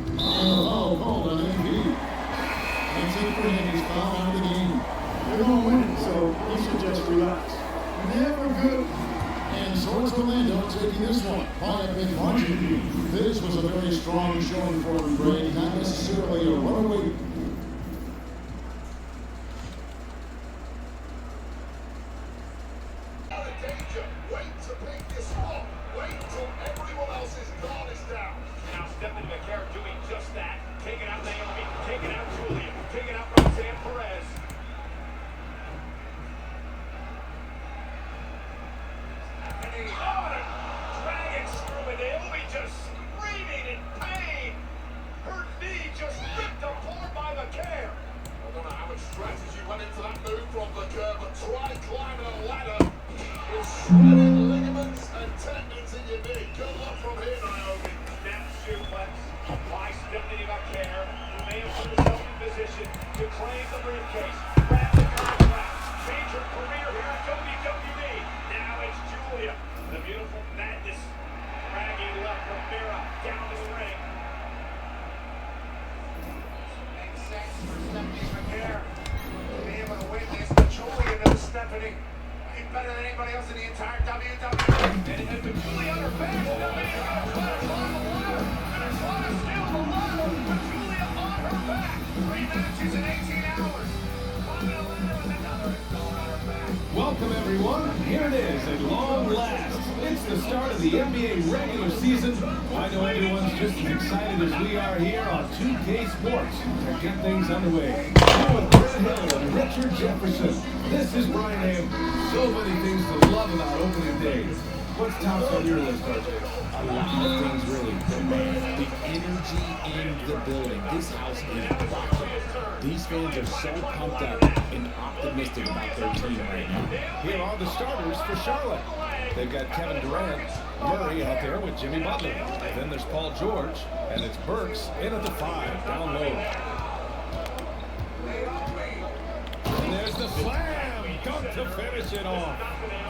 And the foul called on MP. That's it for him. He's fouled out of the game. They're going to win, so he should just relax. Never good. And so it's Orlando taking this one. By a big margin. This was a very strong showing for him, Greg. Not necessarily a runaway. Wait to pick your spot. Wait till everyone else's guard is down. Now Stephanie McCarrier doing just that. Taking out Naomi, taking out Julia, taking out Roxanne Perez. Stephanie, oh, and a dragon screw, and Naomi just screaming in pain. Her knee just ripped apart by McCarrier. I don't know how much strategy went into that move from the curve, but try climbing a ladder with shredded ligaments and tendons in your knee. Good luck from here, Naomi. Snap suplex by Stephanie McCarrier, who may have put herself in position to claim the briefcase, grab the contract, change her career here at WWE. Now it's Julia, the beautiful madness, dragging left from Mira down to the ring. Makes sense for Stephanie McCarrier to be able to win this, but Julia knows Stephanie better than anybody else in the entire WWE. And with Julia on her back, Stephanie's going to try to climb the ladder. Going to try to steal the ladder with Julia on her back. 3 matches in 18 hours. Climbing a ladder with another going on her back. Welcome, everyone. Here it is at long last. It's the start of the NBA regular season. I know everyone's just as excited as we are here on 2K Sports to get things underway. Here with Brett Hill and Richard Jefferson. This is Brian Ham. So many things to love about opening day. What's tops on your list, RJ? A lot of things, really. The energy in the building. This house is rocking. These fans are so pumped up and optimistic about their team right now. Here are the starters for Charlotte. They've got Kevin Durant, Murray out there with Jimmy Butler. And then there's Paul George, and it's Burks in at the 5, down low. And there's the slam. Come to finish it off.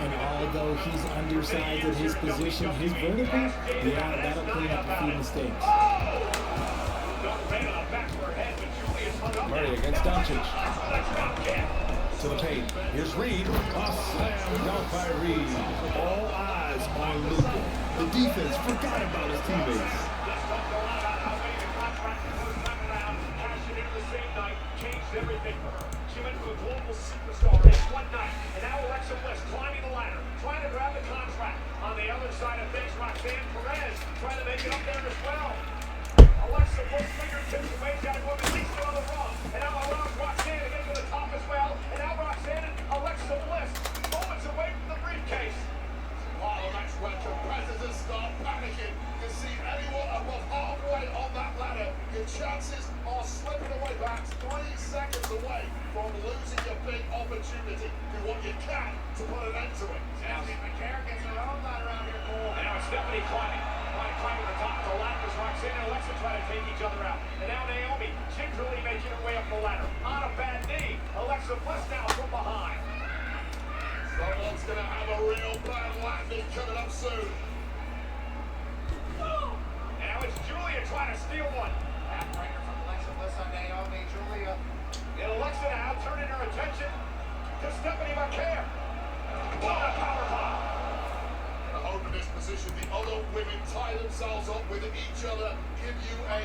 And although he's undersized at his position, his vertical, yeah, that'll clean up a few mistakes. Murray against Doncic. To the paint. Here's Reed. A slam dunk by Reed. All eyes on Luka. The defense forgot about his teammates. Changed everything for her. She went to a global superstar in one night, and now Alexa Bliss climbing the ladder, trying to grab the contract. On the other side of things, Roxanne Perez trying to make it up there as well. Alexa Bliss fingertips away, got to go at least another rung, and now allows Roxanne to get to the top as well. And now Roxanne and Alexa Bliss moments away from the briefcase. While the match where competitors start panicking, you see anyone above halfway on that ladder, your chances are slipping away back 3 seconds away from losing your big opportunity. Do what you can to put an end to it. Stephanie McCarrier gets her own ladder out here, Cole. And now it's Stephanie climbing to the top of the ladder as Roxanne and Alexa try to take each other out. And now Naomi gingerly making her way up the ladder. On a bad knee, Alexa Bliss now from behind. Someone's going to have a real bad landing coming up soon. Now it's Julia trying to steal one. Backbreaker from Alexa Bliss on Naomi. Julia. And Alexa now turning her attention to Stephanie McCarrier. What a power bomb. I hope in this position the other women tie themselves up with each other, give you a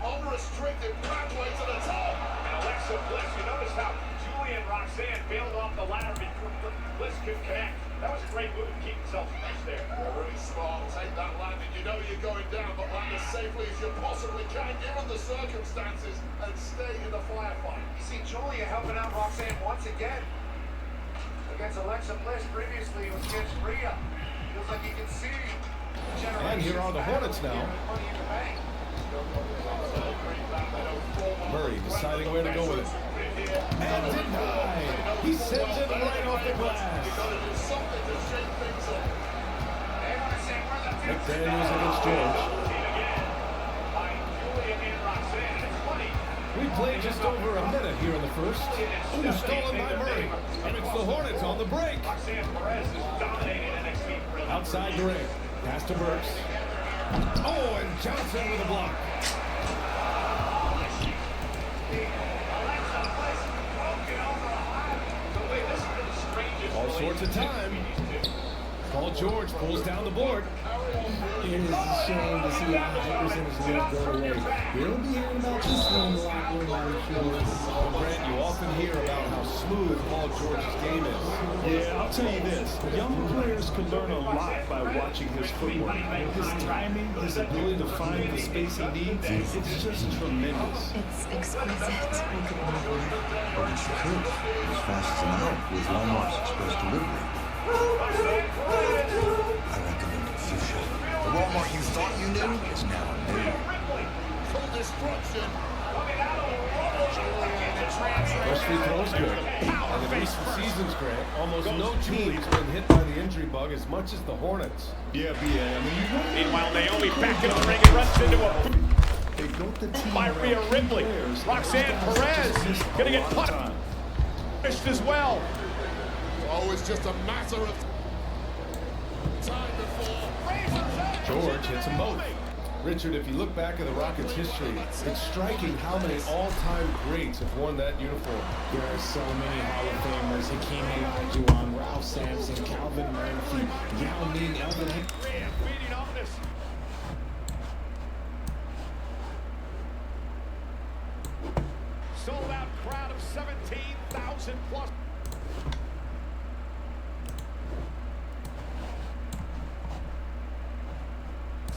unrestricted pathway to the top. And Alexa Bliss, you notice how Julia and Roxanne bailed off the ladder before Bliss could connect. That was a great move to keep himself fresh there. Really smart. Take that landing. You know you're going down, but land as safely as you possibly can, given the circumstances, and stay in the firefight. You see Julia helping out Roxanne once again. Against Alexa Bliss, previously it was against Rhea. Feels like you can see. And here are the Hornets now. Murray deciding where to go with it. And denied. He sends it right off the glass. McDaniels against George. We played just over a minute here in the first. Ooh, stolen by Murray. And it's the Hornets on the break. Outside the ring. Pass to Burks. Oh, and Johnson with a block. All sorts of time. Paul George pulls down the board. It is a shame to see how high percentage left go away. You'll be hearing about this one in the locker room, I'm sure. Well, Grant, you often hear about how smooth Paul George's game is. Yeah, I'll tell you this. Young players can learn a lot by watching his footwork. His timing, his ability to find the space he needs, it's just tremendous. It's exquisite. But it's the truth. As fast as I know, with Walmart's express delivery. I recommend it official. The Walmart you thought you knew is now new. Full destruction. First free throw is good. And in recent seasons, Grant, almost no team's been hit by the injury bug as much as the Hornets. Yeah, B.A. Meanwhile, Naomi back in the ring and runs into a They built the team by Rhea Ripley. Roxanne Perez going to get punished as well. Oh, it's just a matter of time before. George hits them both. Richard, if you look back at the Rockets' history, it's striking how many all-time greats have worn that uniform. There are so many Hall of Famers. Hakeem Olajuwon, Ralph Sampson, Calvin Murphy, Yao Ming, Elvin Hayes. Sold out crowd of 17,000 plus.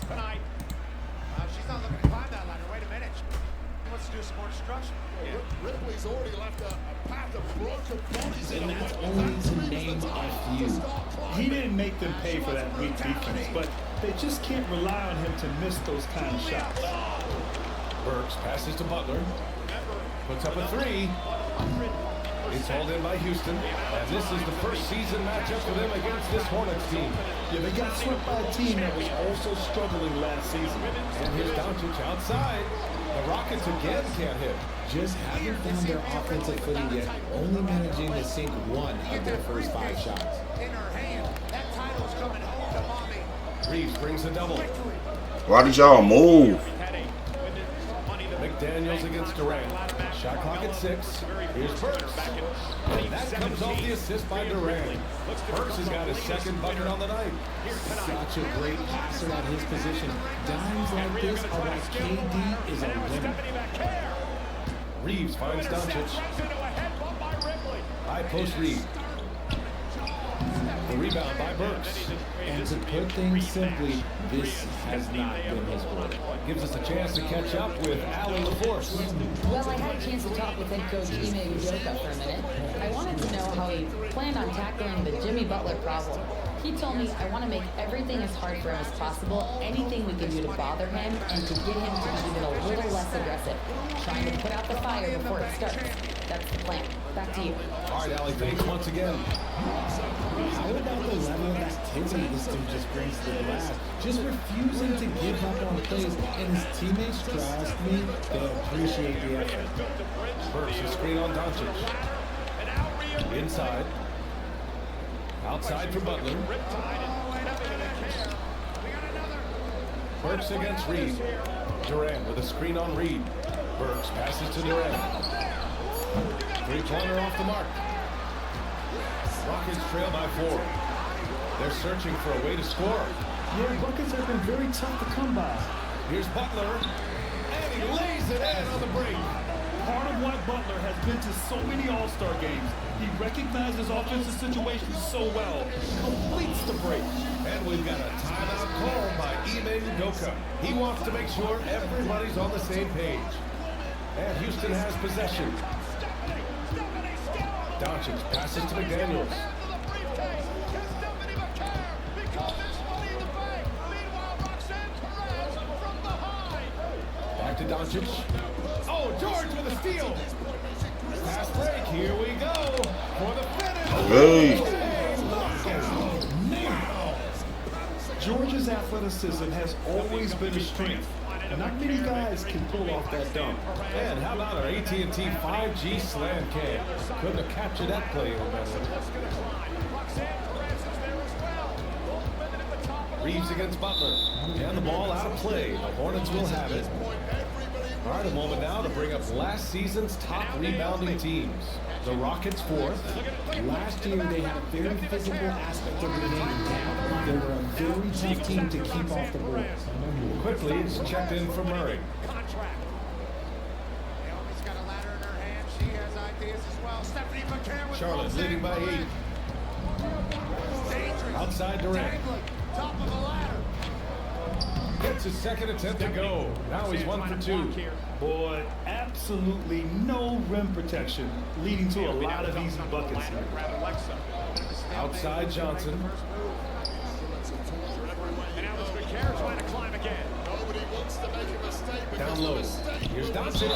Tonight. She's not looking to climb that ladder. Wait a minute. She wants to do some more destruction. Yeah. Ripley's already left a path of broken bodies. And that's only to name a few. He didn't make them pay for that weak defense, but they just can't rely on him to miss those kind of shots. Burks passes to Butler. Puts up a three. It's hauled in by Houston. And this is the first season matchup for them against this Hornets team. Yeah, they got swept by a team that was also struggling last season. And here's Doncic outside. The Rockets again can't hit. Just haven't found their offensive footing yet, only managing to sink one of their first 5 shots. In her hand. That title's coming home to mommy. Reeves brings a double. Why did y'all move? McDaniels against Durant. Shot clock at 6. Here's Burks. And that comes off the assist by Durant. Burks has got his second bucket on the night. Such a great passer at his position. Dimes like this are why KD is a winner. Reeves finds Doncic. High post Reed. The rebound by Burks. And to put things simply, this has not been his quarter. Gives us a chance to catch up with Alan LaForce. Well, I had a chance to talk with head coach Ime Udoka for a minute. I wanted to know how he planned on tackling the Jimmy Butler problem. He told me I want to make everything as hard for him as possible, anything we can do to bother him, and to get him to be even a little less aggressive, trying to put out the fire before it starts. That's the plan. Back to you. All right, Allie, thanks once again. How about the level of activity this dude just brings to the glass? Just refusing to give up on plays, and his teammates, trust me, they appreciate the effort. Burks a screen on Doncic. Inside. Outside for Butler. Burks against Reed. Durant with a screen on Reed. Burks passes to Durant. Three-pointer off the mark. Rockets trail by 4. They're searching for a way to score. Yeah, buckets have been very tough to come by. Here's Butler. And he lays it in on the break. Part of why Butler has been to so many All-Star games. He recognizes offensive situations so well. Completes the break. And we've got a timeout call by Ime Udoka. He wants to make sure everybody's on the same page. And Houston has possession. Doncic passes to McDaniels. Back to Doncic. Oh, George with a steal. Fast break. Here we go for the finish. George's athleticism has always been a strength. Not many guys can pull off that dunk. And how about our AT&T 5G slam cam? Couldn't have captured that play any better. Reeves against Butler. And the ball out of play. The Hornets will have it. All right, a moment now to bring up last season's top rebounding teams. The Rockets fourth. Last year, they had a very physical aspect of the game down. They were a very tough team to keep off the board. Quickly, it's checked in for Murray. Charlotte leading by 8. Outside Durant. Top of the ladder. Gets his second attempt to go. Now he's 1 for 2. Boy, absolutely no rim protection, leading to a lot of easy buckets here. Outside Johnson. Trying to climb again. Nobody wants to make a mistake. Down low. Here's Doncic.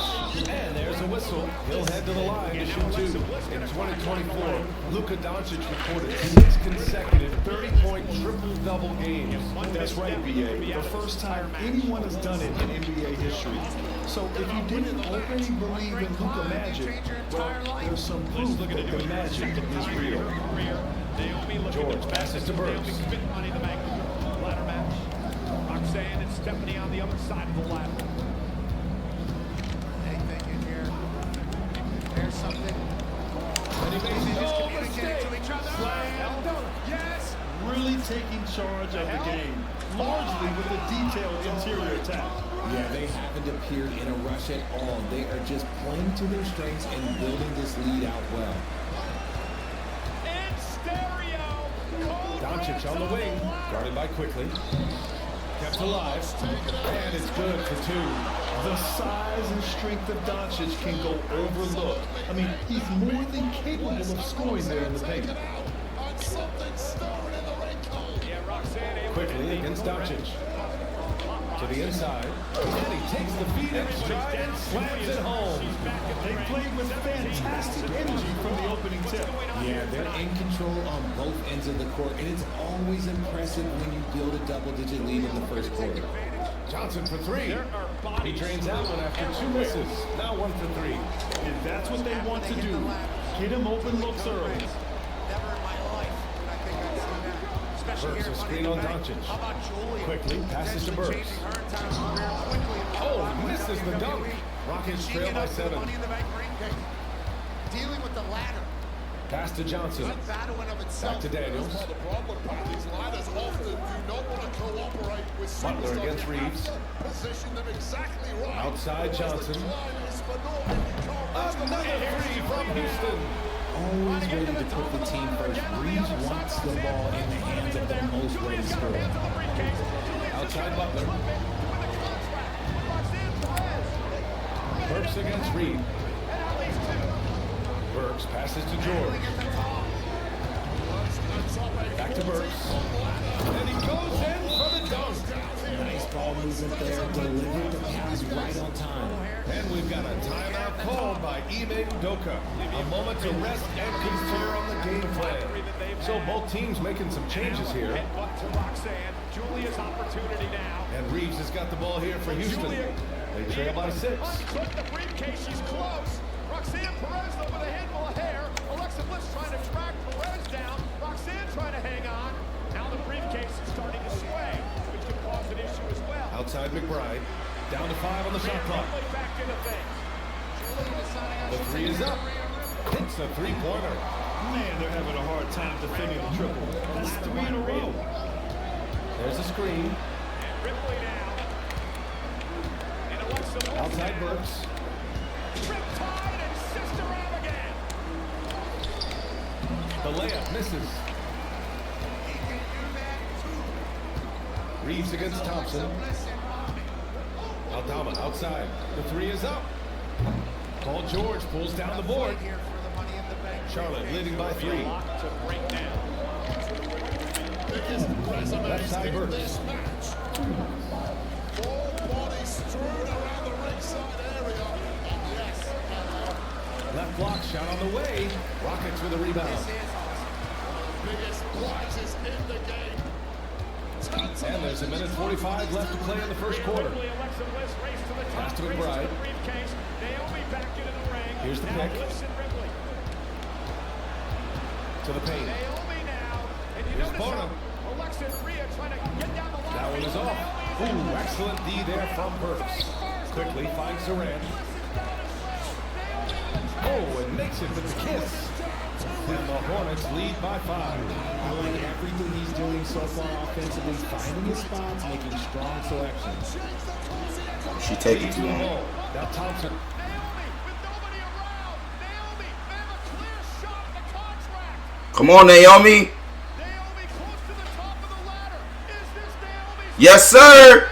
And there's a whistle. He'll head to the line to shoot 2. In 2024, Luka Doncic recorded 6 consecutive 30-point triple-double games. That's right, BA. The first time anyone has done it in NBA history. So if you didn't already believe in Luka Magic, well, there's some proof that the magic is real. George passes to Burks. Ladder match. Roxanne and Stephanie on the other side of the ladder. They thinking here. There's something. No mistake. Yes. Really taking charge of the game, largely with a detailed interior attack. Yeah, they haven't appeared in a rush at all. They are just playing to their strengths and building this lead out well. In stereo. Doncic on the wing, guarded by Quickly. Kept alive, and it's good for 2. The size and strength of Doncic can go overlooked. I mean, he's more than capable of scoring there in the paint. Quickly against Doncic. To the inside, and he takes the feed in stride and slams it home. They played with fantastic energy from the opening tip. Yeah, they're in control on both ends of the court, and it's always impressive when you build a double-digit lead in the first quarter. Johnson for 3. He drains that one after 2 misses. Now 1 for 3. If that's what they want to do, get him open looks early. Never in my life did I think I'd see that. Burks a screen on Doncic. Quickly passes to Burks. Oh, misses the dunk. Rockets trail by 7. Dealing with the ladder. Pass to Johnson. Back to Daniels. The problem, these ladders often do not want to cooperate with Butler against Reeves. Position them exactly right. Outside Johnson. Another 3 from Houston. Always ready to put the team first. Reeves wants the ball in the hands of the most ready scorer. Outside Butler. Burks against Reed. Burks passes to George. Back to Burks. And he goes in for the dunk. Nice ball movement there. Delivered the pass right on time. And we've got a timeout called by Ime Udoka. A moment to rest and confer on the game plan. So both teams making some changes here. To Roxanne. Julia's opportunity now. And Reeves has got the ball here for Houston. They trail by 6. Clip the briefcase. She's close. Roxanne Perez though with a handful of hair. Alexa Bliss trying to track Perez down. Roxanne trying to hang on. Now the briefcase is starting to sway, which could cause an issue as well. Outside McBride. Down to 5 on the shot clock. Back into things. The 3 is up. Hits a 3-pointer. Man, they're having a hard time defending the triple. That's 3 in a row. There's a screen. And Ripley now. And Alexa Bliss. Outside Burks. Riptide and Sister Av again. The layup misses. Reeves against Thompson. Aldama outside. The 3 is up. Paul George pulls down the board. Charlotte leading by 3. Left side Burks. Left block shot on the way. Rockets with a rebound. Biggest prizes in the game. And there's 1:45 left to play in the first quarter. Pass to McBride. Here's the pick. To the paint. Here's Bono. That one is off. Ooh, excellent D there from Burks. Quickly finds Durant. Oh, and makes it with the kiss. And the Hornets lead by 5. I like everything he's doing so far offensively, finding his spots, making strong selections. She taking too long. Now Thompson. Come on, Naomi. Yes, sir.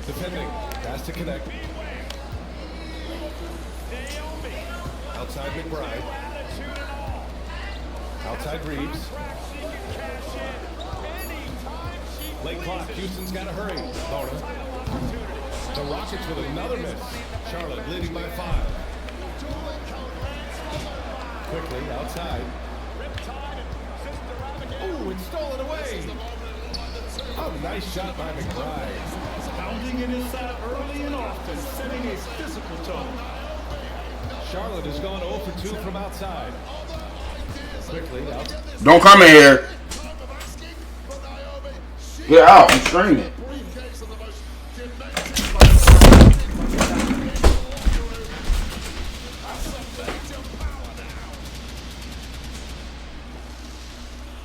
Defending, has to connect. Outside McBride. Outside Reeves. Late clock, Houston's got to hurry. Lorna. The Rockets with another miss. Charlotte leading by 5. Quickly, outside. Oh, it's stolen away. Oh, nice shot by McBride. Pounding it inside early and often, setting a physical tone. Charlotte has gone 0 for 2 from outside. Quickly out. Don't come in here. Get out. I'm streaming.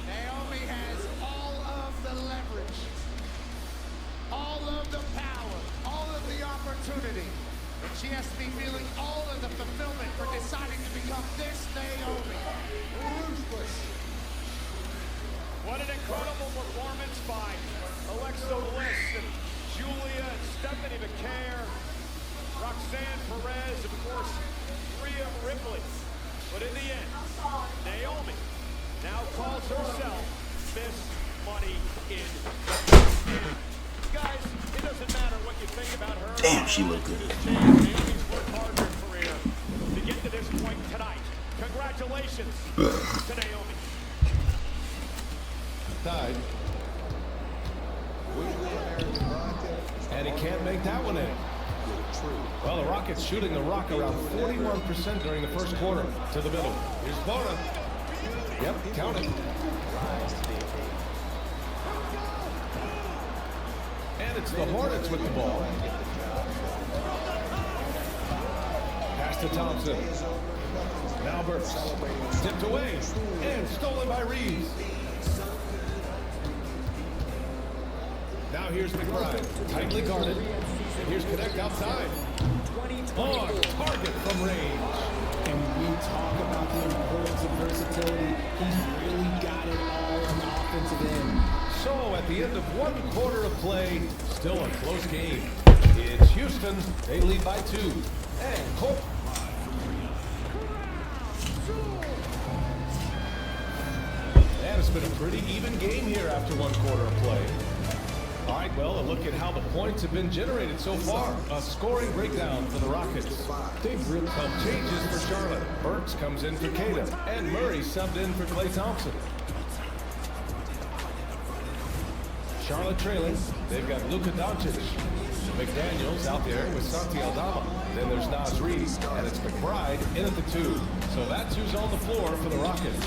Naomi has all of the leverage, all of the power, all of the opportunity. And she has to be feeling all of the fulfillment for deciding to become this Naomi. Ruthless. What an incredible performance by Alexa Bliss and Julia and Stephanie McCare, Roxanne Perez, of course, Rhea Ripley. But in the end, Naomi now calls herself Miss Money in. Guys, it doesn't matter what you think about her. Damn, she looked good. Naomi's worked hard in her career to get to this point tonight. Congratulations to Naomi. Tied. And he can't make that one in. Well, the Rockets shooting the rock around 41% during the first quarter. To the middle. Here's Bona. Yep, count it. And it's the Hornets with the ball. Pass to Thompson. Now Burks. Tipped away. And stolen by Reeves. Now here's McBride. Tightly guarded. And here's Connect outside. On target from range. And we talk about the importance of versatility. He's really got it all on the offensive end. So at the end of one quarter of play, still a close game. It's Houston. They lead by 2. And Cole. And it's been a pretty even game here after one quarter of play. All right, well, a look at how the points have been generated so far. A scoring breakdown for the Rockets. They've really some changes for Charlotte. Burks comes in for Kata, and Murray subbed in for Klay Thompson. Charlotte trailing. They've got Luka Doncic. McDaniels out there with Santi Aldama. Then there's Naz Reid, and it's McBride in at the 2. So that's who's on the floor for the Rockets.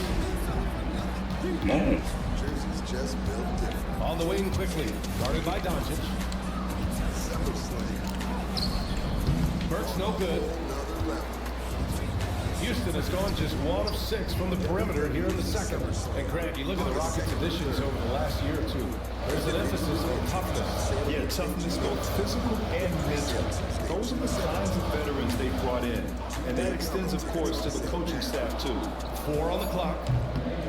On the wing quickly, guarded by Doncic. Burks no good. Houston has gone just 1 of 6 from the perimeter here in the second. And Grant, you look at the Rockets' additions over the last year or 2. There's an emphasis on toughness. Yeah, toughness, both physical and mental. Those are the kinds of veterans they brought in. And that extends, of course, to the coaching staff, too. 4 on the clock.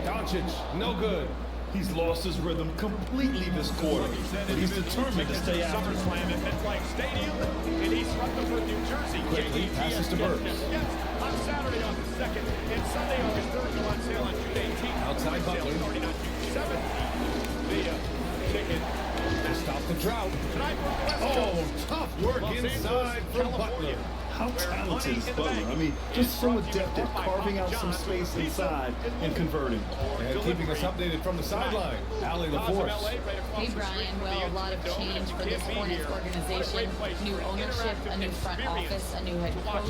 Doncic, no good. He's lost his rhythm completely this quarter, but he's determined to stay after it. SummerSlam at MetLife Stadium in East Rutherford, New Jersey. Quickly passes to Burks. Yes, on Saturday, August 2nd, and Sunday, August 3rd, go on sale on June 18th. Outside Butler. Starting on June 7th via ticket. To stop the drought. Tonight, Oh, tough work Los inside Angeles, from California. Butler. How talented is Butler? I mean, just so adept at carving out some space inside and converting. And keeping us updated from the sideline, Allie LaForce. Hey, Brian. Well, a lot of change for this Hornets organization. New ownership, a new front office, a new head coach,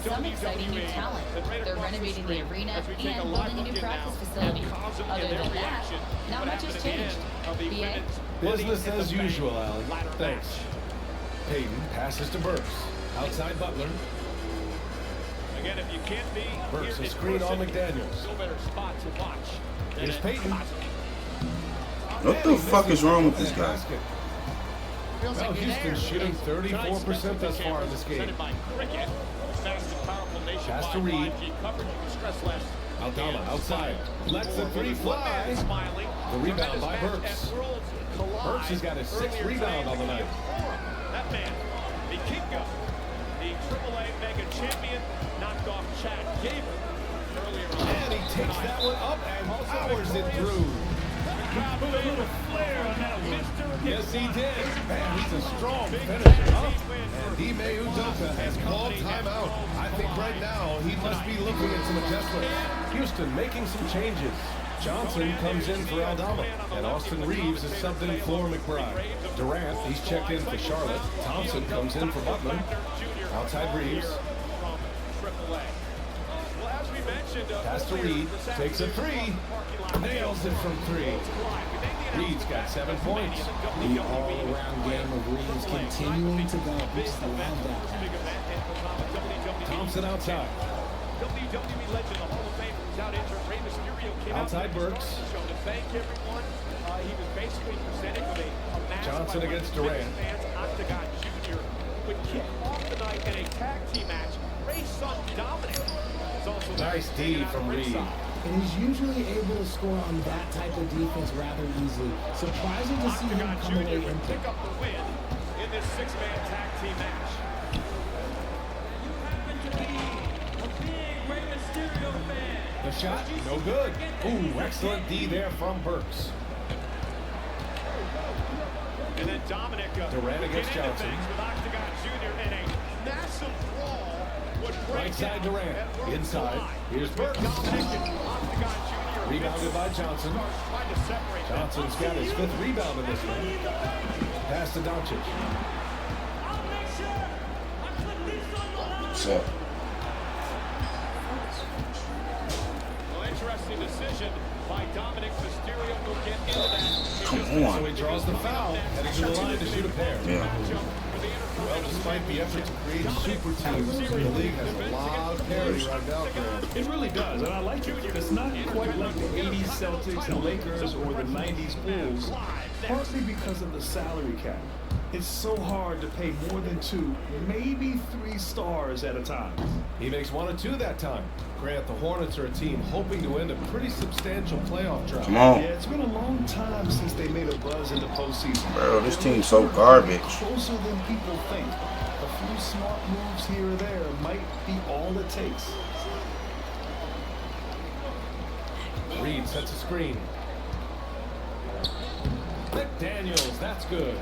some exciting new talent. They're renovating the arena and building a new practice facility. Other than that, not much has changed. BA? Business as usual, Allie. Thanks. Payton passes to Burks. Outside Butler. Again, if you can't be, Burks a screen on McDaniels. no better spot to watch. Here's Payton. What the fuck is wrong with this guy? Well, Houston's shooting 34% thus far in this game. Pass to Reed. Aldama outside. Lets the three fly. The rebound by Burks. Burks has got his 6th rebound on the night. That man, the Kinko, the AAA mega champion, knocked off Chad Gaber earlier on. And he takes that one up and powers it through. Put a little flair on that one. Yes, he did. Man, he's a strong finisher. And Ime Udoka has called timeout. I think right now he must be looking at some adjustments. Houston making some changes. Johnson comes in for Aldama, and Austin Reeves is subbed in for McBride. Durant, he's checked in for Charlotte. Thompson comes in for Butler. Outside Reeves. Pass to Reed, takes a 3, nails it from 3. Reed's got 7 points. The all-around game of Reeves continuing to develop. We just love that. Thompson outside. WWE legend, the Hall of Fame, who's out injured. Rey Mysterio came Outside out Burks. to thank everyone. He was basically presented with a match. Johnson against Durant. Octagon Jr. would kick off the night in a tag team match. Rey's son Dominic is also Nice D from Reed. And he's usually able to score on that type of defense rather easily. Surprising to see him come away and pick up the win in this 6-man tag team match. The shot, no good. Ooh, excellent D there from Burks. And then Dominic Durant against Johnson. with Octagon Jr. in a massive brawl. Right side Durant. Inside. Here's Burks. Rebounded by Johnson. Johnson's got his 5th rebound in this one. Pass to Doncic. What's up? Interesting decision by Dominic Mysterio to get into that. Come on. So he draws the foul, heading to the line to shoot a pair. Yeah. Well, despite the effort to create super teams, the league has a lot of parity right now. It really does, and I like it. It's not quite like the 80s Celtics and Lakers or the 90s Bulls, partly because of the salary cap. It's so hard to pay more than 2, maybe 3 stars at a time. He makes 1 or 2 that time. Grant, the Hornets are a team hoping to end a pretty substantial playoff drive. Come on. Yeah, it's been a long time since they made a buzz in the postseason. Bro, this team's so garbage. Closer than people think. A few smart moves here or there might be all it takes. Reed sets a screen. McDaniels, that's good.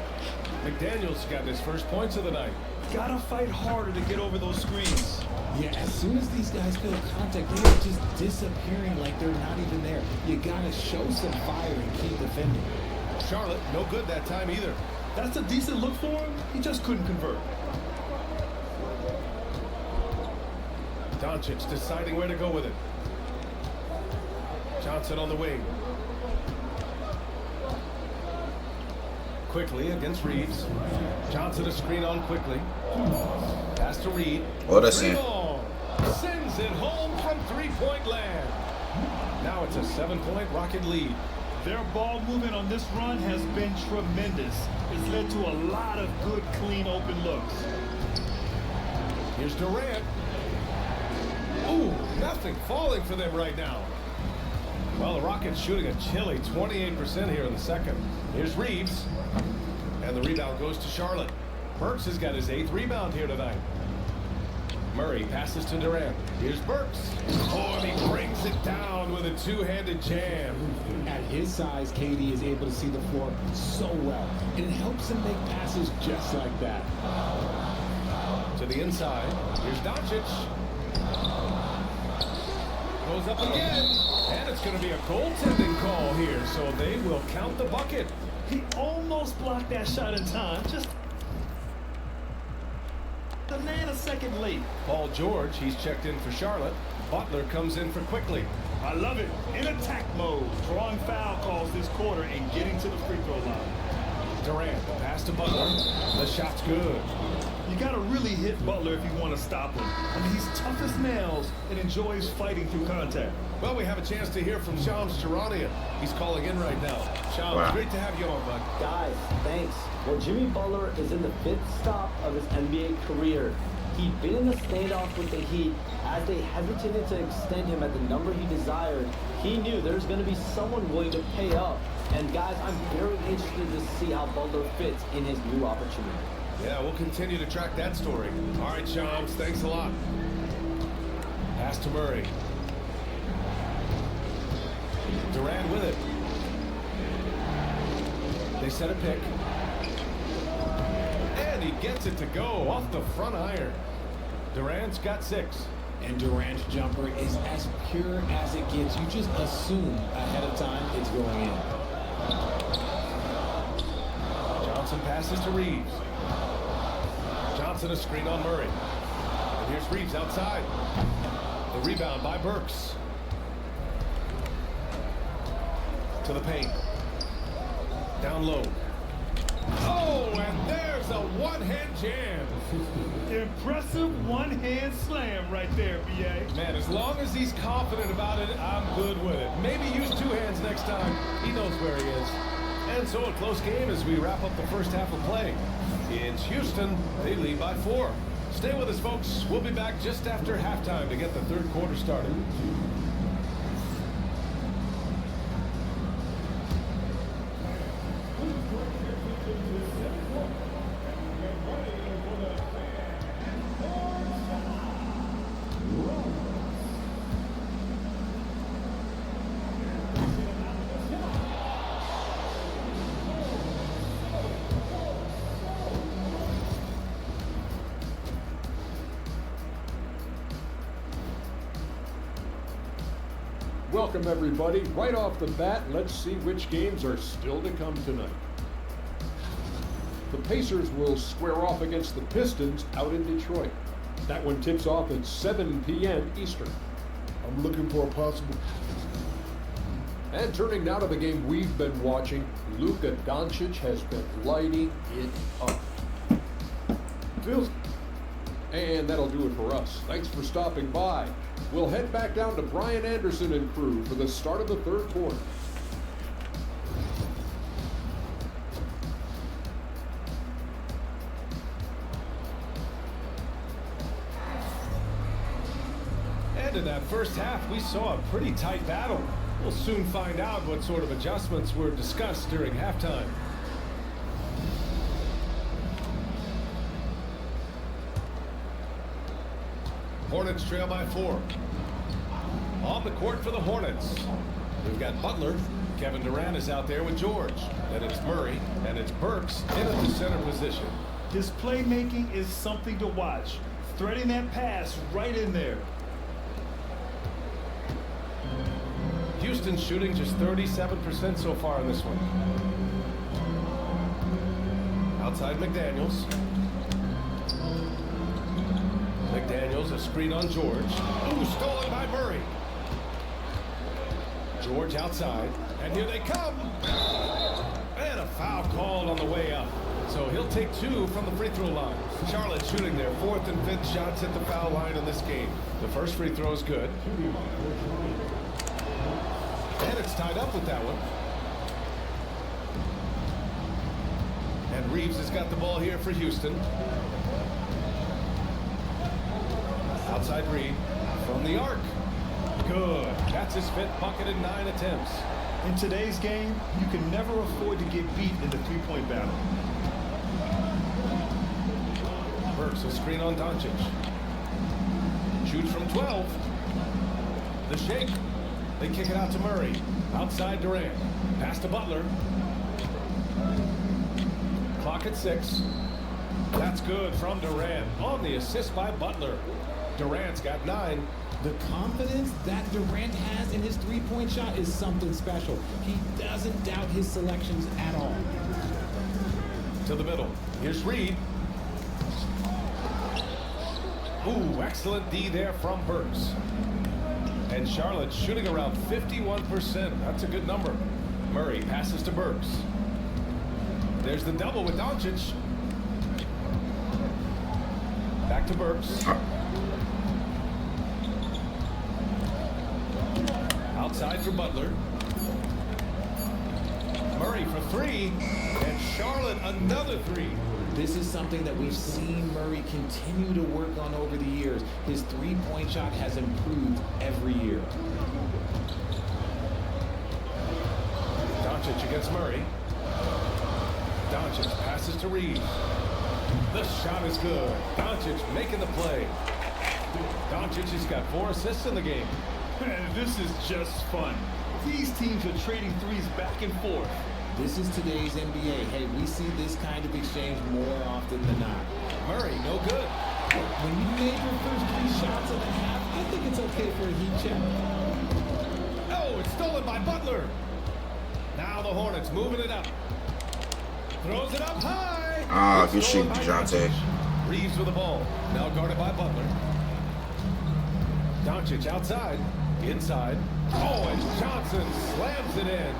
McDaniels got his first points of the night. Gotta fight harder to get over those screens. Yeah, as soon as these guys feel contact, they are just disappearing like they're not even there. You gotta show some fire and keep defending. Charlotte, no good that time either. That's a decent look for him. He just couldn't convert. Doncic deciding where to go with it. Johnson on the wing. Quickly against Reeves. Johnson a screen on quickly. Pass to Reed. What a sin. Sends it home from 3-point land. Now it's a 7-point Rocket lead. Their ball movement on this run has been tremendous. It's led to a lot of good, clean, open looks. Here's Durant. Ooh, nothing falling for them right now. Well, the Rockets shooting a chilly 28% here in the second. Here's Reeves. And the rebound goes to Charlotte. Burks has got his 8th rebound here tonight. Murray passes to Durant. Here's Burks. Oh, and he brings it down with a 2-handed jam. At his size, KD is able to see the floor so well. And it helps him make passes just like that. To the inside. Here's Doncic. Goes up again. And it's going to be a goaltending call here, so they will count the bucket. He almost blocked that shot in time. Just a nanosecond late. Paul George, he's checked in for Charlotte. Butler comes in for Quickly. I love it. In attack mode, drawing foul calls this quarter and getting to the free throw line. Durant, pass to Butler. The shot's good. You got to really hit Butler if you want to stop him. I mean, he's tough as nails and enjoys fighting through contact. Well, we have a chance to hear from Shams Charania. He's calling in right now. Shams, great to have you on, bud. Guys, thanks. Well, Jimmy Butler is in the 5th stop of his NBA career. He'd been in the standoff with the Heat. As they hesitated to extend him at the number he desired, he knew there's going to be someone willing to pay up. And guys, I'm very interested to see how Butler fits in his new opportunity. Yeah, we'll continue to track that story. All right, Shams, thanks a lot. Pass to Murray. Durant with it. They set a pick. And he gets it to go off the front iron. Durant's got 6. And Durant's jumper is as pure as it gets. You just assume ahead of time it's going in. Johnson passes to Reeves. Johnson a screen on Murray. And here's Reeves outside. The rebound by Burks. To the paint. Down low. Oh, and there's a one-hand jam. Impressive one-hand slam right there, B.A. Man, as long as he's confident about it, I'm good with it. Maybe use 2 hands next time. He knows where he is. And so a close game as we wrap up the first half of play. It's Houston. They lead by 4. Stay with us, folks. We'll be back just after halftime to get the third quarter started. Welcome, everybody. Right off the bat, let's see which games are still to come tonight. The Pacers will square off against the Pistons out in Detroit. That one tips off at 7 p.m. Eastern. I'm looking for a possible... And turning now to the game we've been watching, Luka Doncic has been lighting it up. And that'll do it for us. Thanks for stopping by. We'll head back down to Brian Anderson and crew for the start of the third quarter. And in that first half, we saw a pretty tight battle. We'll soon find out what sort of adjustments were discussed during halftime. Hornets trail by 4. On the court for the Hornets, we've got Butler. Kevin Durant is out there with George. Then it's Murray, and it's Burks in at the center position. His playmaking is something to watch. Threading that pass right in there. Houston shooting just 37% so far in this one. Outside McDaniels. McDaniels, a screen on George. Ooh, stolen by Murray. George outside, and here they come. And a foul called on the way up. So he'll take 2 from the free throw line. Charlotte shooting their 4th and 5th shots at the foul line in this game. The first free throw is good. And it's tied up with that one. And Reeves has got the ball here for Houston. Outside Reed from the arc. Good. That's his 5th bucket in 9 attempts. In today's game, you can never afford to get beat in the three-point battle. Burks will screen on Doncic. Shoots from 12. The shake. They kick it out to Murray. Outside Durant. Pass to Butler. Clock at 6. That's good from Durant on the assist by Butler. Durant's got 9. The confidence that Durant has in his three-point shot is something special. He doesn't doubt his selections at all. To the middle. Here's Reed. Ooh, excellent D there from Burks. And Charlotte shooting around 51%. That's a good number. Murray passes to Burks. There's the double with Doncic. Back to Burks. Outside for Butler. Murray for 3. And Charlotte another 3. This is something that we've seen Murray continue to work on over the years. His three-point shot has improved every year. Doncic against Murray. Doncic passes to Reed. The shot is good. Doncic making the play. Doncic has got 4 assists in the game. Man, this is just fun. These teams are trading threes back and forth. This is today's NBA. Hey, we see this kind of exchange more often than not. Murray, no good. When you made your first 3 shots of the half, I think it's okay for a heat check. Oh, it's stolen by Butler. Now the Hornets moving it up. Throws it up high. Ah, good shooting, DeJounte. Reeves with the ball. Now guarded by Butler. Doncic outside. Inside. Oh, and Johnson slams it in.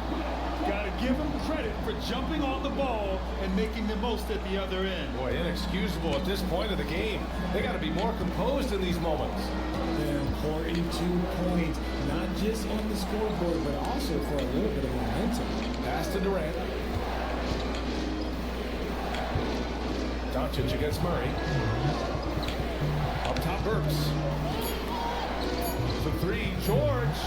Gotta give him credit for jumping on the ball and making the most at the other end. Boy, inexcusable at this point of the game. They got to be more composed in these moments. An important 2 points, not just on the scoreboard, but also for a little bit of momentum. Pass to Durant. Doncic against Murray. Up top, Burks. For 3, George.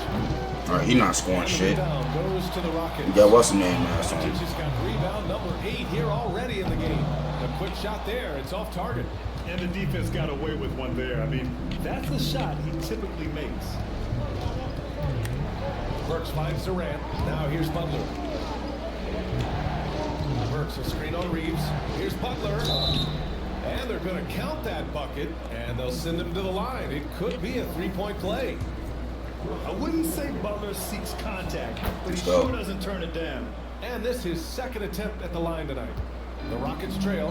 All right, he not scoring shit. Goes to the Rockets. Yeah, what's the name, man? Doncic has got rebound number 8 here already in the game. A quick shot there. It's off target. And the defense got away with one there. I mean, that's the shot he typically makes. Burks finds Durant. Now here's Butler. Burks a screen on Reeves. Here's Butler. And they're going to count that bucket, and they'll send him to the line. It could be a 3-point play. I wouldn't say Butler seeks contact, but he sure doesn't turn it down. And this is his 2nd attempt at the line tonight. The Rockets trail.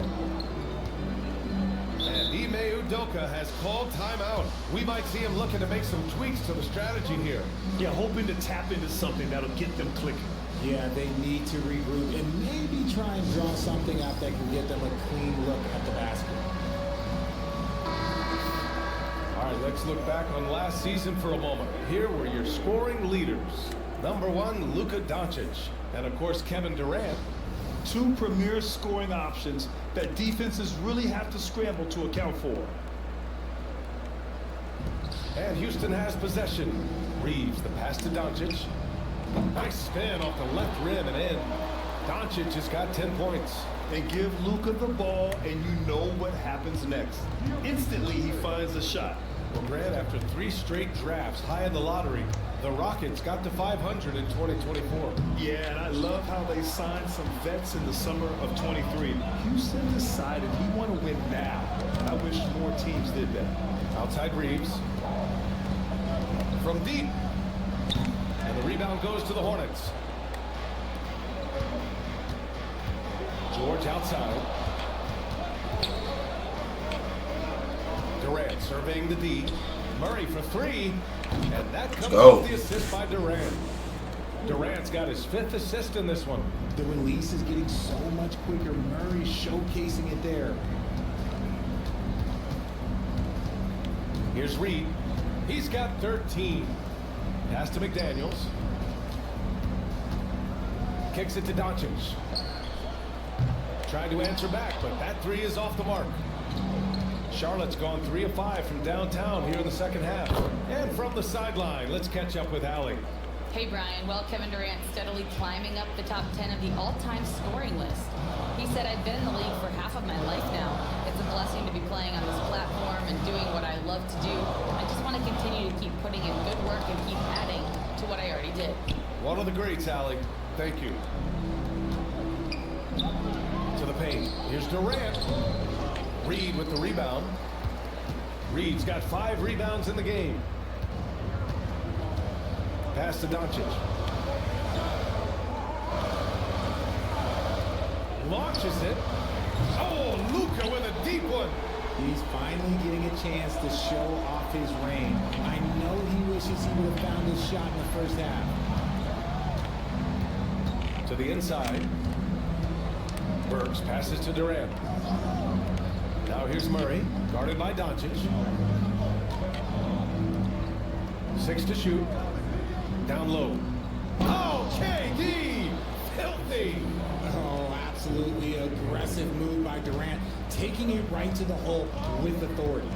And Ime Udoka has called timeout. We might see him looking to make some tweaks to the strategy here. Yeah, hoping to tap into something that'll get them clicking. Yeah, they need to regroup and maybe try and draw something up that can get them a clean look at the basket. All right, let's look back on last season for a moment. Here were your scoring leaders. Number 1, Luka Doncic. And, of course, Kevin Durant. 2 premier scoring options that defenses really have to scramble to account for. And Houston has possession. Reeves, the pass to Doncic. Nice spin off the left rim and in. Doncic has got 10 points. And give Luka the ball, and you know what happens next. Instantly, he finds a shot. Well, Grant, after 3 straight drafts high in the lottery, the Rockets got to 500 in 2024. Yeah, and I love how they signed some vets in the summer of 23. Houston decided he want to win now. I wish more teams did that. Outside Reeves. From deep. And the rebound goes to the Hornets. George outside. Durant surveying the D. Murray for 3. And that comes off the assist by Durant. Durant's got his 5th assist in this one. The release is getting so much quicker. Murray showcasing it there. Here's Reed. He's got 13. Pass to McDaniels. Kicks it to Doncic. Trying to answer back, but that 3 is off the mark. Charlotte's gone 3 of 5 from downtown here in the 2nd half. And from the sideline, let's catch up with Allie. Hey, Brian. Well, Kevin Durant steadily climbing up the top 10 of the all-time scoring list. He said, I've been in the league for half of my life now. It's a blessing to be playing on this platform and doing what I love to do. I just want to continue to keep putting in good work and keep adding to what I already did. One of the greats, Allie. Thank you. To the paint. Here's Durant. Reed with the rebound. Reed's got 5 rebounds in the game. Pass to Doncic. Launches it. Oh, Luka with a deep one. He's finally getting a chance to show off his range. I know he wishes he would have found his shot in the first half. To the inside. Burks passes to Durant. Now here's Murray, guarded by Doncic. 6 to shoot. Down low. Oh, KD! Filthy! Oh, absolutely aggressive move by Durant, taking it right to the hole with authority.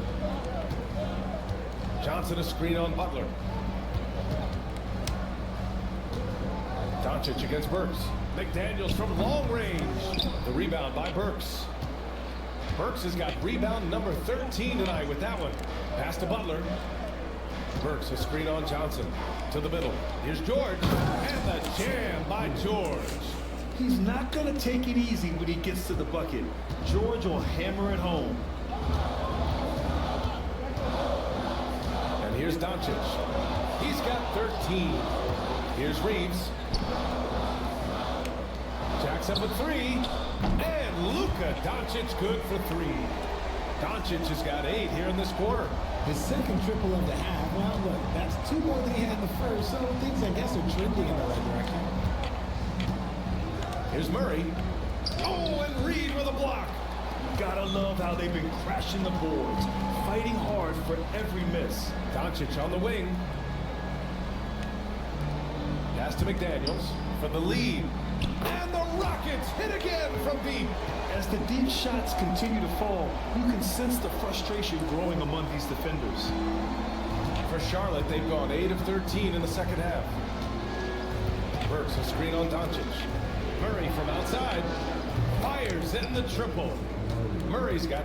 Johnson a screen on Butler. Doncic against Burks. McDaniels from long range. The rebound by Burks. Burks has got rebound number 13 tonight with that one. Pass to Butler. Burks a screen on Johnson. To the middle. Here's George. And the jam by George. He's not going to take it easy when he gets to the bucket. George will hammer it home. And here's Doncic. He's got 13. Here's Reeves. Jacks up a 3. And Luka Doncic good for 3. Doncic has got 8 here in this quarter. His second triple of the half. Well, look, that's 2 more than he had in the first, so things, I guess, are trending in the right direction. Here's Murray. Oh, and Reed with a block. Gotta love how they've been crashing the boards, fighting hard for every miss. Doncic on the wing. Pass to McDaniels for the lead. And the Rockets hit again from deep. As the deep shots continue to fall, you can sense the frustration growing among these defenders. For Charlotte, they've gone 8 of 13 in the second half. Burks a screen on Doncic. Murray from outside. Fires in the triple. Murray's got...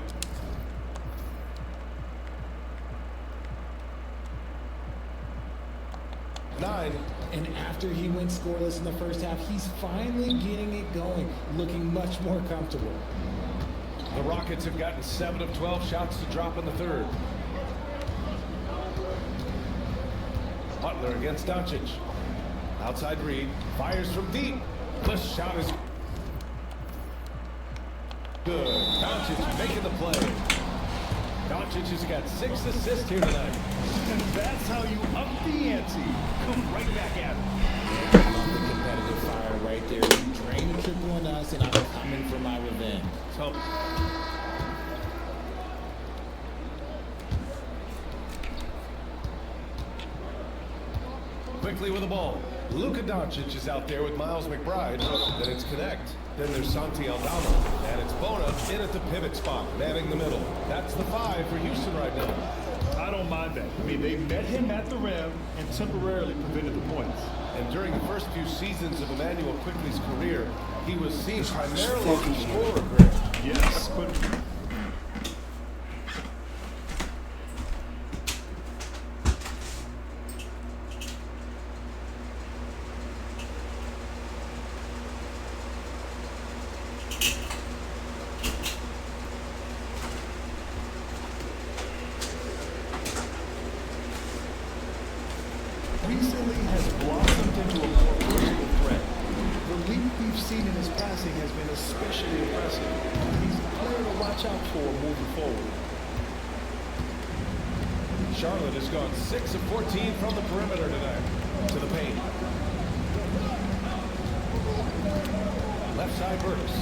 nine. And after he went scoreless in the first half, he's finally getting it going, looking much more comfortable. The Rockets have gotten 7 of 12 shots to drop in the third. Butler against Doncic. Outside Reed. Fires from deep. The shot is good. Doncic making the play. Doncic has got 6 assists here tonight. And that's how you up the ante. Come right back at him. The competitive fire right there. You drain the triple on us, and I'm coming for my revenge. So, quickly with the ball. Luka Doncic is out there with Miles McBride. Then it's Connect. Then there's Santi Aldama. And it's Bona in at the pivot spot, manning the middle. That's the 5 for Houston right now. I don't mind that. I mean, they met him at the rim and temporarily prevented the points. And during the first few seasons of Emmanuel Quickley's career, he was seen primarily as a scorer, Greg. Yes, but... recently has blossomed into a more versatile threat. The leap we've seen in his passing has been especially impressive. He's a player to watch out for moving forward. Charlotte has gone 6 of 14 from the perimeter tonight. To the paint. Left side Burks.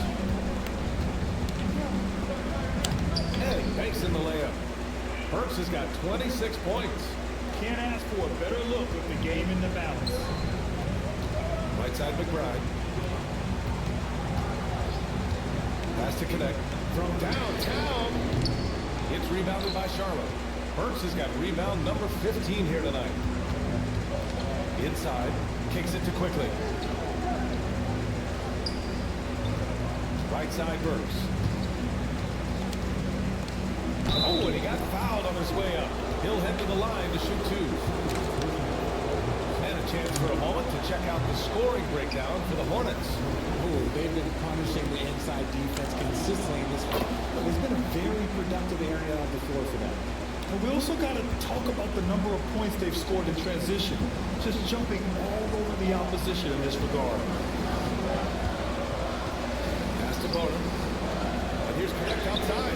And he banks in the layup. Burks has got 26 points. Can't ask for a better look with the game in the balance. Right side McBride. Pass to Connect. From downtown. It's rebounded by Charlotte. Burks has got rebound number 15 here tonight. Inside. Kicks it to Quickley. Right side Burks. Oh, and he got fouled on his way up. He'll head to the line to shoot 2. And a chance for a moment to check out the scoring breakdown for the Hornets. Oh, they've been punishing the inside defense consistently in this game. It's been a very productive area of the floor for them. And we also got to talk about the number of points they've scored in transition. Just jumping all over the opposition in this regard. Pass to Boner. And here's Connect outside.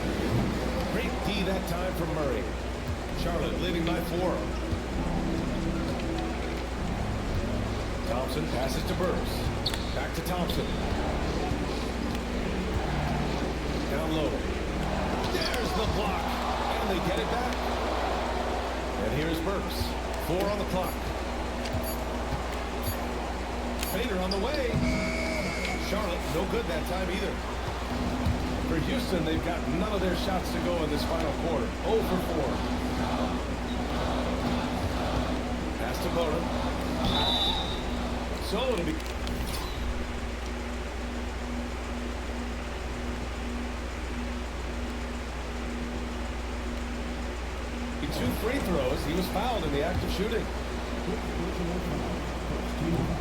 Great D that time from Murray. Charlotte leading by 4. Thompson passes to Burks. Back to Thompson. Down low. There's the block. And they get it back. And here's Burks. 4 on the clock. Fader on the way. Charlotte, no good that time either. For Houston, they've got none of their shots to go in this final quarter. 0 for 4. Pass to Boda. So it'll be... Two free throws. He was fouled in the act of shooting.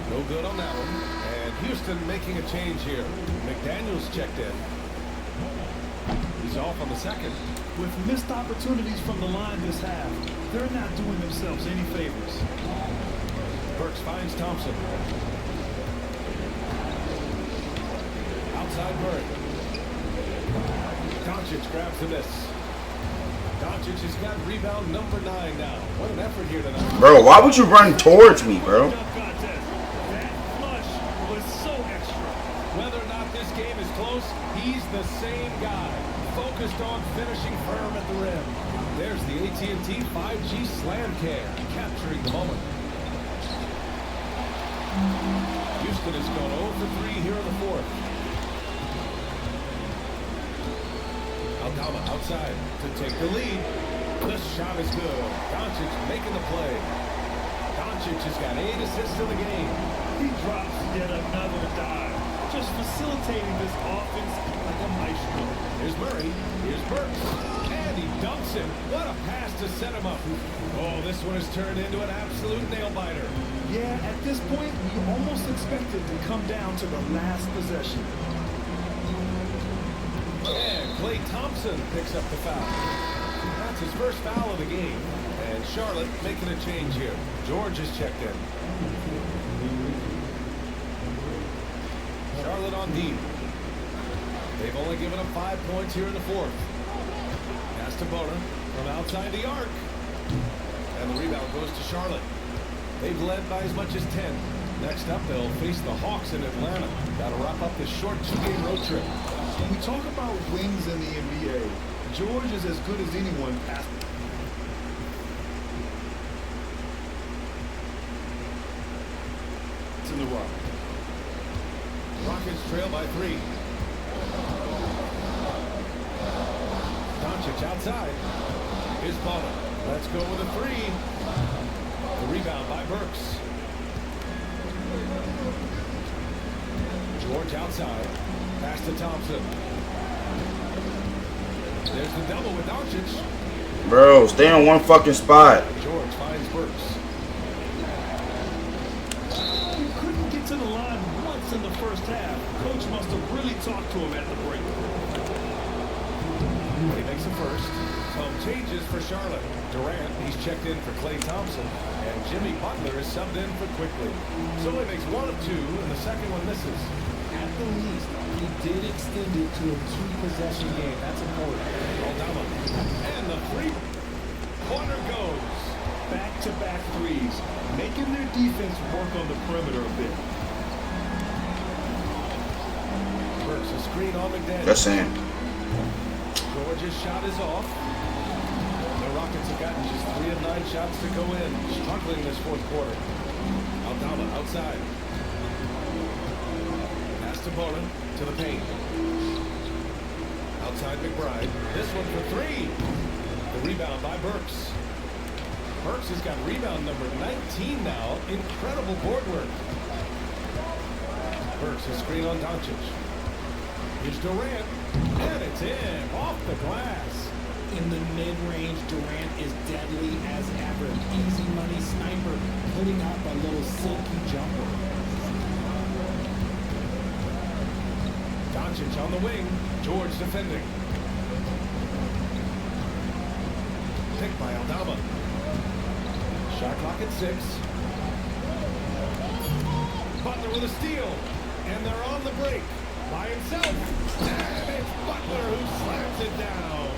No good on that one. And Houston making a change here. McDaniels checked in. He's off on the second. With missed opportunities from the line this half, they're not doing themselves any favors. Burks finds Thompson. Outside Murray. Doncic grabs the miss. Doncic has got rebound number 9 now. What an effort here tonight. Bro, why would you run towards me, bro? That flush was so extra. Whether or not this game is close, he's the same guy. Focused on finishing firm at the rim. There's the AT&T 5G Slam Cam, capturing the moment. Houston has gone 0 for 3 here in the fourth. Aldama outside to take the lead. The shot is good. Doncic making the play. Doncic has got 8 assists in the game. He drops yet another dive. Just facilitating this offense like a maestro. Here's Murray. Here's Burks. And he dumps him. What a pass to set him up. Oh, this one has turned into an absolute nail-biter. Yeah, at this point, you almost expect it to come down to the last possession. And Klay Thompson picks up the foul. That's his first foul of the game. And Charlotte making a change here. George has checked in. Charlotte on deep. They've only given up 5 points here in the fourth. Pass to Boner from outside the arc. And the rebound goes to Charlotte. They've led by as much as 10. Next up, they'll face the Hawks in Atlanta. Got to wrap up this short 2-game road trip. When we talk about wings in the NBA, George is as good as anyone past in the rock. Rockets trail by 3. Doncic outside. Here's Balla. Let's go with a 3. The rebound by Burks. George outside. Pass to Thompson. There's the double with Doncic. Bro, stay on one fucking spot. George finds Burks. He couldn't get to the line once in the first half. Coach must have really talked to him at the break. He makes a first. Some changes for Charlotte. Durant, he's checked in for Klay Thompson. And Jimmy Butler is subbed in for Quickly. So he makes 1 of 2, and the second one misses. At the least, he did extend it to a 2-possession game. That's important. Aldama. And the 3-pointer goes. Back-to-back threes, making their defense work on the perimeter a bit. Burks a screen on McDaniels. That's him. George's shot is off. The Rockets have gotten just 3 of 9 shots to go in. Struggling this fourth quarter. Aldama outside. Pass to Bonin to the paint. Outside McBride. This one for 3. The rebound by Burks. Burks has got rebound number 19 now. Incredible board work. Burks a screen on Doncic. Here's Durant. And it's in. Off the glass. In the mid-range, Durant is deadly as ever. Easy money sniper, putting up a little silky jumper. Doncic on the wing. George defending. Pick by Aldama. Shot clock at 6. Butler with a steal. And they're on the break. By himself. And it's Butler who slams it down.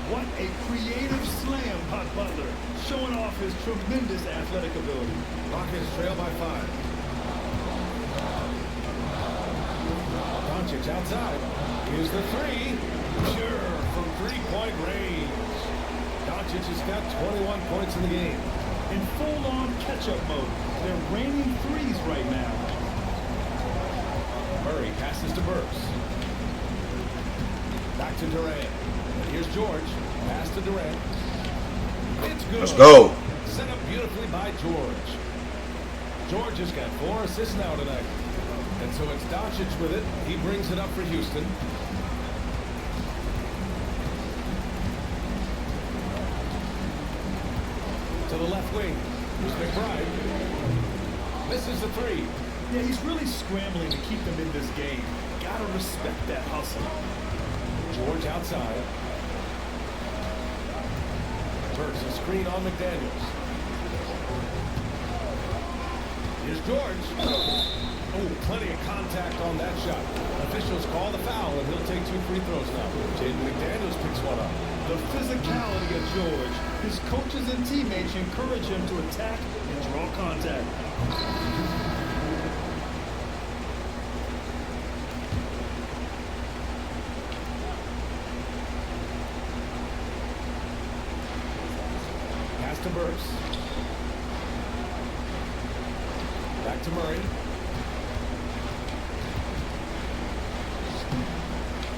What a creative slam by Butler, showing off his tremendous athletic ability. Rockets trail by 5. Doncic outside. Here's the 3. Sure, from 3-point range. Doncic has got 21 points in the game. In full-on catch-up mode. They're raining threes right now. Murray passes to Burks. Back to Durant. Here's George. Pass to Durant. It's good. Let's go. Set up beautifully by George. George has got 4 assists now tonight. And so it's Doncic with it. He brings it up for Houston. To the left wing. Here's McBride. Misses the 3. Yeah, he's really scrambling to keep them in this game. Gotta respect that hustle. George outside. Burks a screen on McDaniels. Here's George. Oh, plenty of contact on that shot. Officials call the foul, and he'll take 2 free throws now. Jaden McDaniels picks one up. The physicality of George. His coaches and teammates encourage him to attack and draw contact. Pass to Burks. Back to Murray.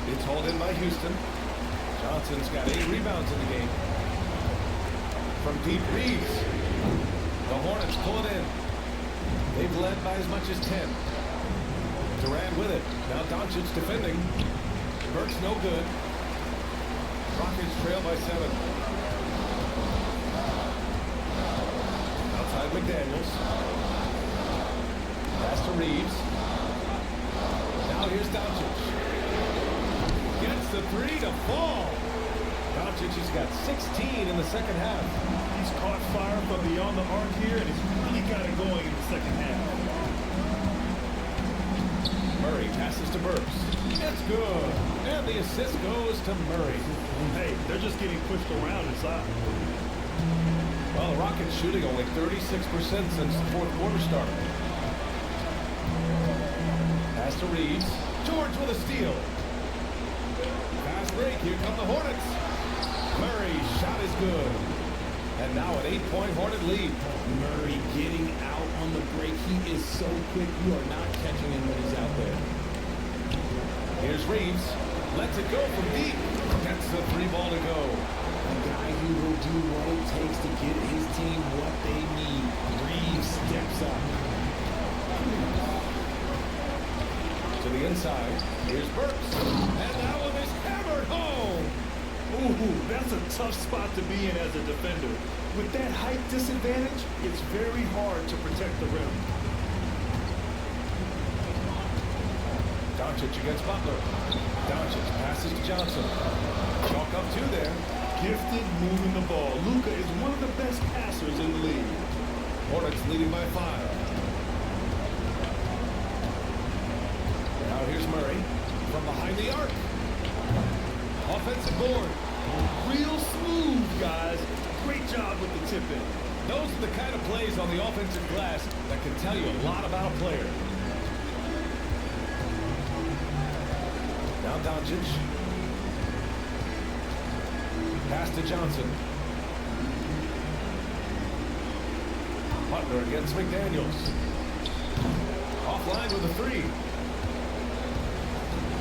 It's hauled in by Houston. Johnson's got 8 rebounds in the game. From deep, Reeves. The Hornets pull it in. They've led by as much as 10. Durant with it. Now Doncic defending. Burks no good. Rockets trail by 7. Outside McDaniels. Pass to Reeves. Now here's Doncic. Gets the 3 to fall. Doncic has got 16 in the second half. He's caught fire from beyond the arc here, and he's really got it going in the second half. Murray passes to Burks. It's good. And the assist goes to Murray. Hey, they're just getting pushed around inside. Well, the Rockets shooting only 36% since the fourth quarter started. Pass to Reeves. George with a steal. Fast break. Here come the Hornets. Murray's shot is good. And now an 8-point Hornet lead. Murray getting out on the break. He is so quick. You are not catching him when he's out there. Here's Reeves. Lets it go from deep. Gets the 3 ball to go. A guy who will do what it takes to get his team what they need. Reeves steps up. To the inside. Here's Burks. And that one is hammered home. Ooh, that's a tough spot to be in as a defender. With that height disadvantage, it's very hard to protect the rim. Doncic against Butler. Doncic passes to Johnson. Chalk up 2 there. Gifted moving the ball. Luka is one of the best passers in the league. Hornets leading by 5. Now here's Murray from behind the arc. Offensive board. Real smooth, guys. Great job with the tip-in. Those are the kind of plays on the offensive glass that can tell you a lot about a player. Now Doncic. Pass to Johnson. Butler against McDaniels. Offline with a 3.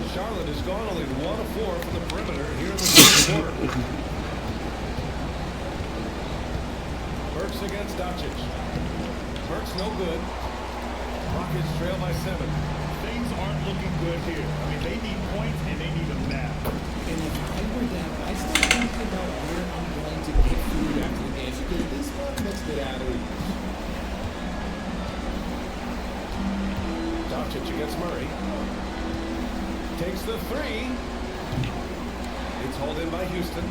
Charlotte has gone only 1 of 4 from the perimeter here in the second quarter. Burks against Doncic. Burks no good. Rockets trail by 7. Things aren't looking good here. I mean, they need points and they need a nap. And if I were them, I still think about where I'm Takes the three. It's hauled in by Houston.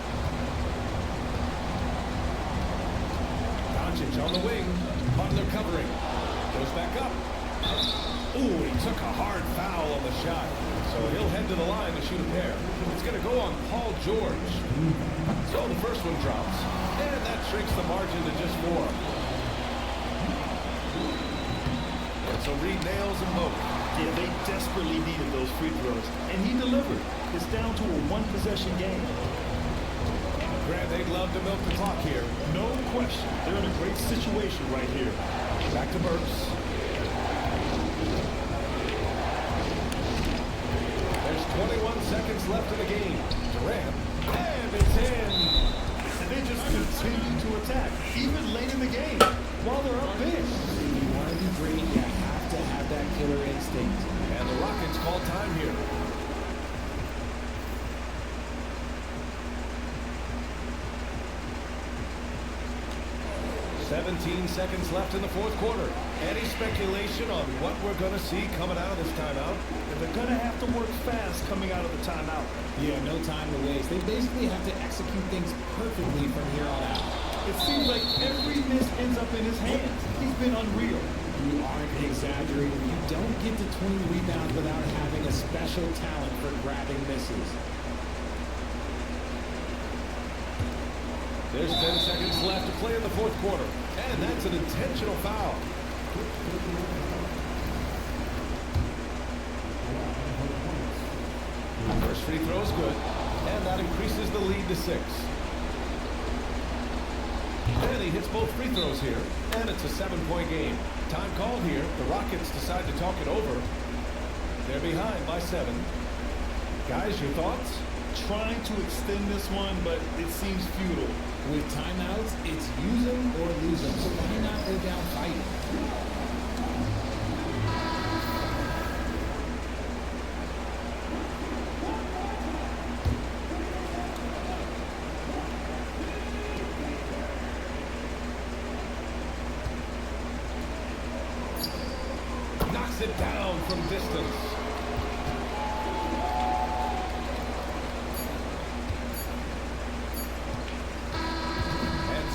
Doncic on the wing. Butler covering. Goes back up. Ooh, he took a hard foul on the shot. So he'll head to the line to shoot a pair. It's going to go on Paul George. So the first one drops. And that shrinks the margin to just 4. And so Reed nails them both. Yeah, they desperately needed those free throws. And he delivered. It's down to a one-possession game. Grant, they'd love to milk the clock here. No question. They're in a great situation right here. Back to Burks. There's 21 seconds left in the game. Durant, and it's in. And they just continue to attack, even late in the game, while they're up big. If you want to be great, you have to have that killer instinct. And the Rockets call time here. 17 seconds left in the fourth quarter. Any speculation on what we're going to see coming out of this timeout? And they're going to have to work fast coming out of the timeout. Yeah, no time to waste. They basically have to execute things perfectly from here on out. It seems like every miss ends up in his hands. He's been unreal. You aren't exaggerating. You don't get to 20 rebounds without having a special talent for grabbing misses. There's 10 seconds left to play in the fourth quarter. And that's an intentional foul. First free throw is good. And that increases the lead to 6. And he hits both free throws here. And it's a 7-point game. Time called here. The Rockets decide to talk it over. They're behind by 7. Guys, your thoughts? Trying to extend this one, but it seems futile. With timeouts, it's use them or lose them. So why not go down fighting? Knocks it down from distance.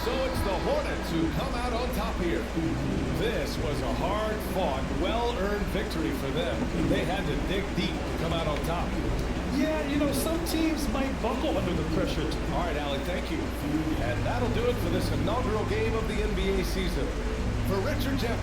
So it's the Hornets who come out on top here. This was a hard-fought, well-earned victory for them. They had to dig deep to come out on top. Yeah, you know, some teams might buckle under the pressure. All right, Allie, thank you. And that'll do it for this inaugural game of the NBA season. For Richard Jeff.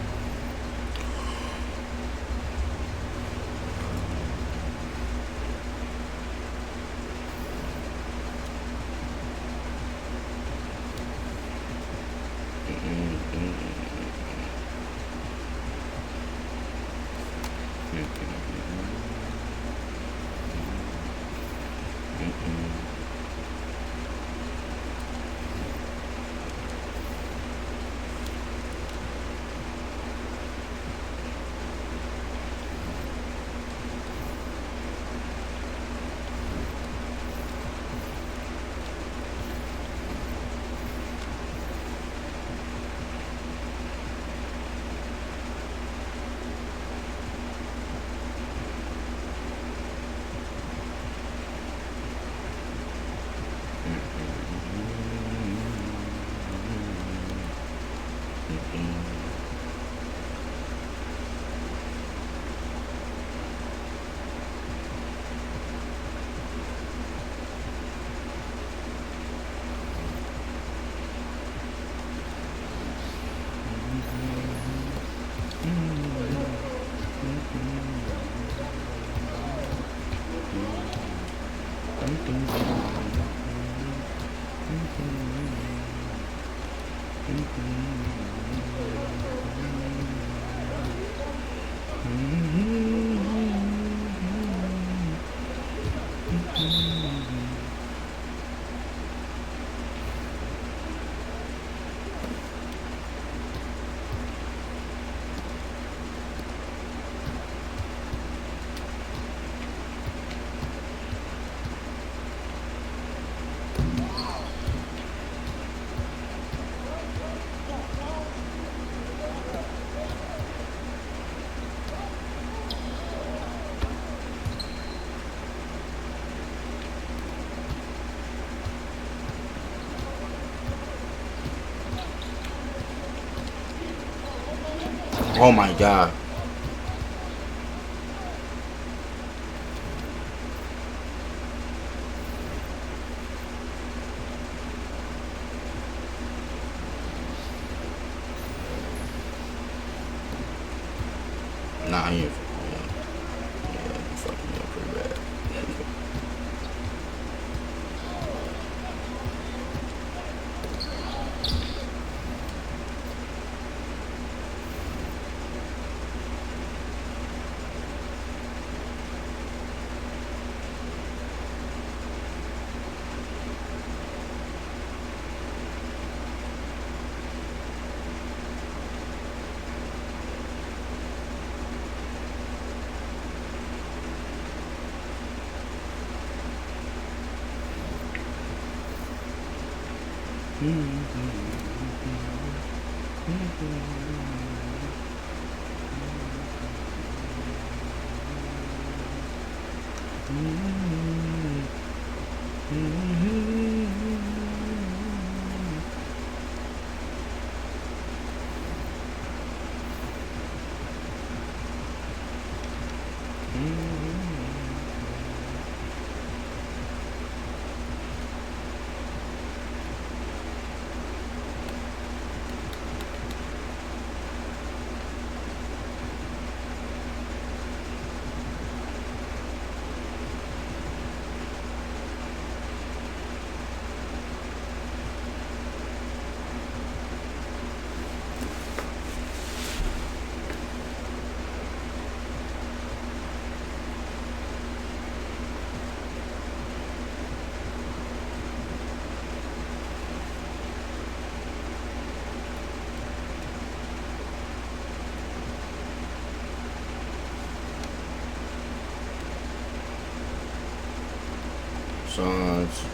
Oh my God. Nah, he ain't fucking me up. Yeah, he fucking me up pretty bad. Sons.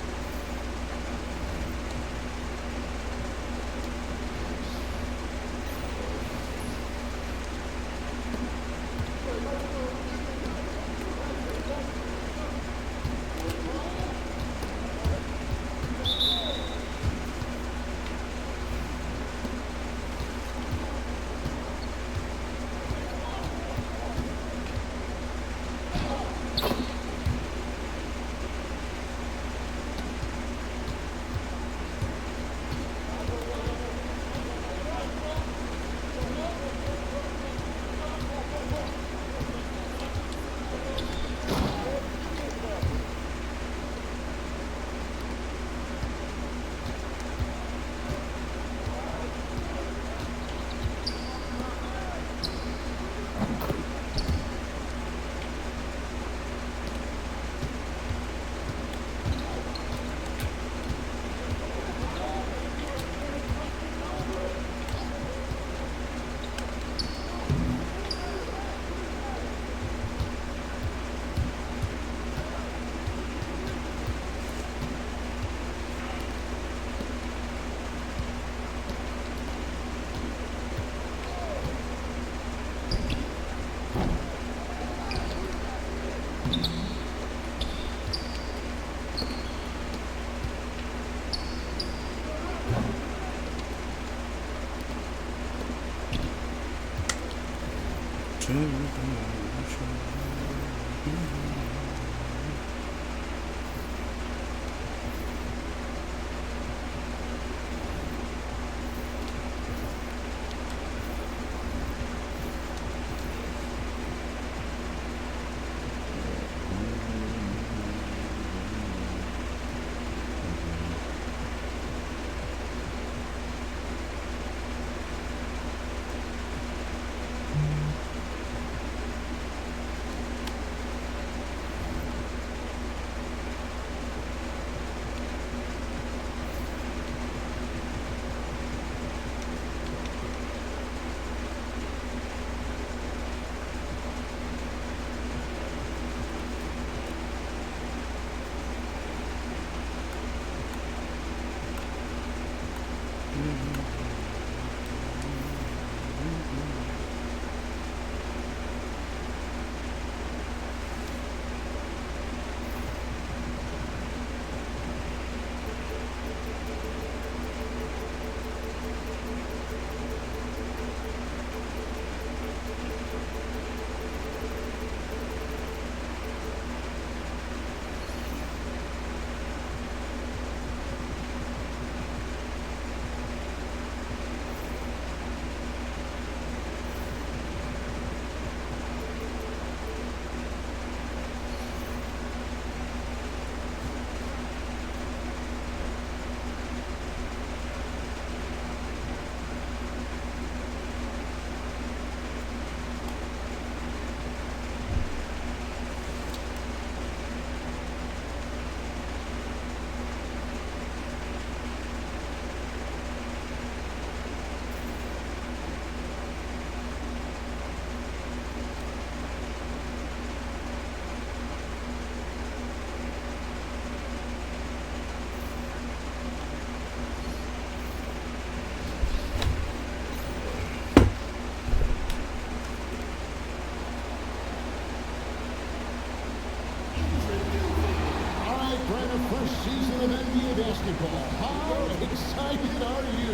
basketball. How excited are you?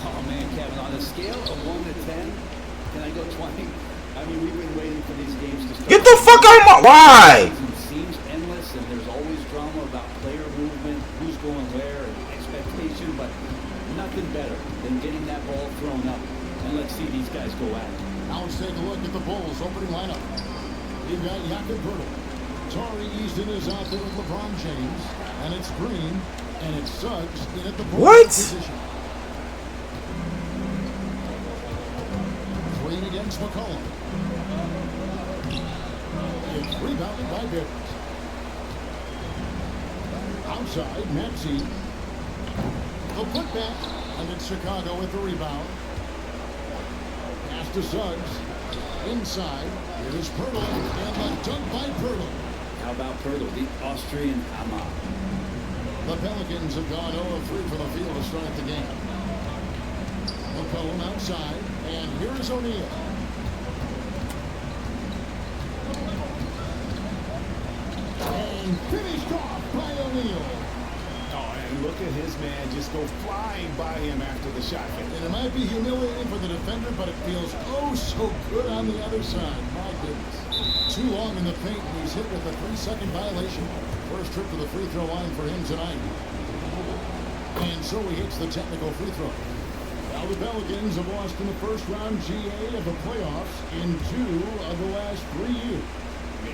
Oh, man, Kevin, on a scale of 1 to 10, can I go 20? I mean, we've been waiting for these games to start. Get the fuck out of my... Why? It seems endless, and there's always drama about player movement, who's going where, and expectation, but nothing better than getting that ball thrown up. And let's see these guys go at it. Now let's take a look at the Bulls' opening lineup. You've got Jakob Poeltl. Tari Easton is out there with LeBron James, and it's Green, and it's Suggs in at the point position. Green against McCollum. It's rebounded by Bibbs. Outside, Maxey. The putback, and it's Chicago with the rebound. Pass to Suggs. Inside, here's Poeltl, and the dunk by Poeltl. How about Poeltl, the Austrian Hammer? The Pelicans have gone 0 of 3 from the field to start the game. McCollum outside, and here is O'Neal. And finished off by O'Neal. Oh, and look at his man just go flying by him after the shot. And it might be humiliating for the defender, but it feels oh so good on the other side. My goodness. Too long in the paint, and he's hit with a 3-second violation. First trip to the free throw line for him tonight. And so he hits the technical free throw. Now the Pelicans have lost in the first round GA of the playoffs in 2 of the last 3 years.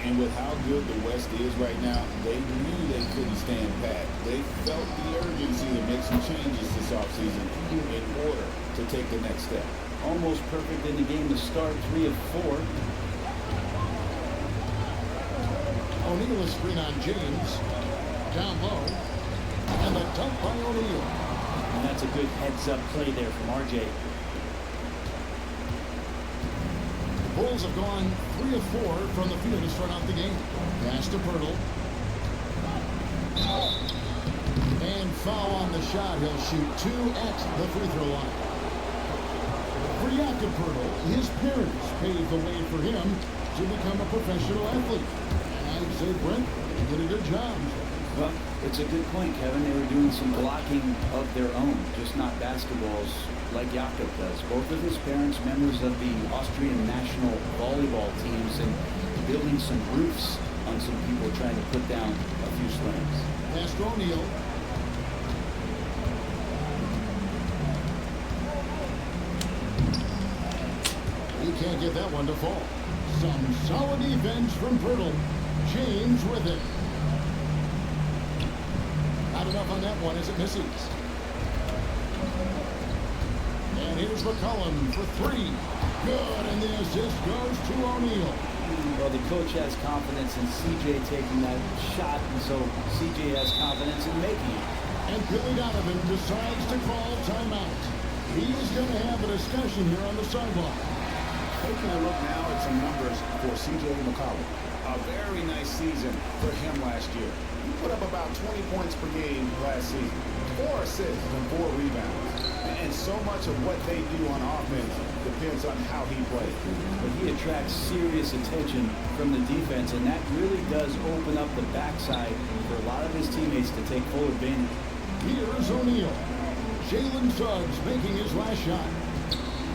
And with how good the West is right now, they knew they couldn't stand pat. They felt the urgency to make some changes this offseason in order to take the next step. Almost perfect in the game to start, 3 of 4. O'Neal is screen on James. Down low. And the dunk by O'Neal. And that's a good heads-up play there from RJ. The Bulls have gone 3 of 4 from the field to start out the game. Pass to Poeltl. And foul on the shot. He'll shoot 2 at the free throw line. For Jakob Poeltl, his parents paved the way for him to become a professional athlete. And I'd say Brent did a good job. Well, it's a good point, Kevin. They were doing some blocking of their own, just not basketballs like Jakob does. Both of his parents, members of the Austrian national volleyball teams, and building some roofs on some people trying to put down a few slams. Pass to O'Neal. He can't get that one to fall. Some solid defense from Poeltl. James with it. Not enough on that one as it misses. And here's McCollum for 3. Good, and the assist goes to O'Neal. Well, the coach has confidence in CJ taking that shot, and so CJ has confidence in making it. And Billy Donovan decides to call timeout. He's going to have a discussion here on the sideline. Taking a look now at some numbers for C.J. McCollum. A very nice season for him last year. He put up about 20 points per game last season. 4 assists and 4 rebounds. And so much of what they do on offense depends on how he plays. But he attracts serious attention from the defense, and that really does open up the backside for a lot of his teammates to take full advantage. Here's O'Neal. Jalen Suggs making his last shot.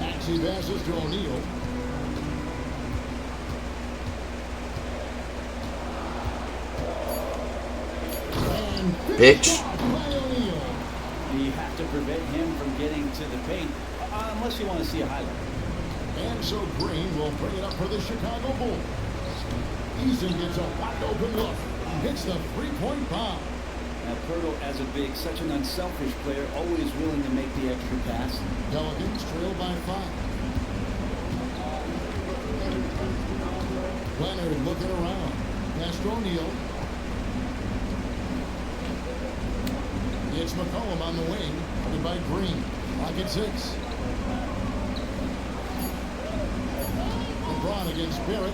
Maxey passes to O'Neal. Bitch. You have to prevent him from getting to the paint, unless you want to see a highlight. And so Green will bring it up for the Chicago Bulls. Easton gets a wide open look. Hits the three-point bomb. Now, Poeltl, as a big, such an unselfish player, always willing to make the extra pass. Pelicans trail by 5. Leonard looking around. Pass to O'Neal. It's McCollum on the wing, covered by Green. Lock at 6. LeBron against Barrett.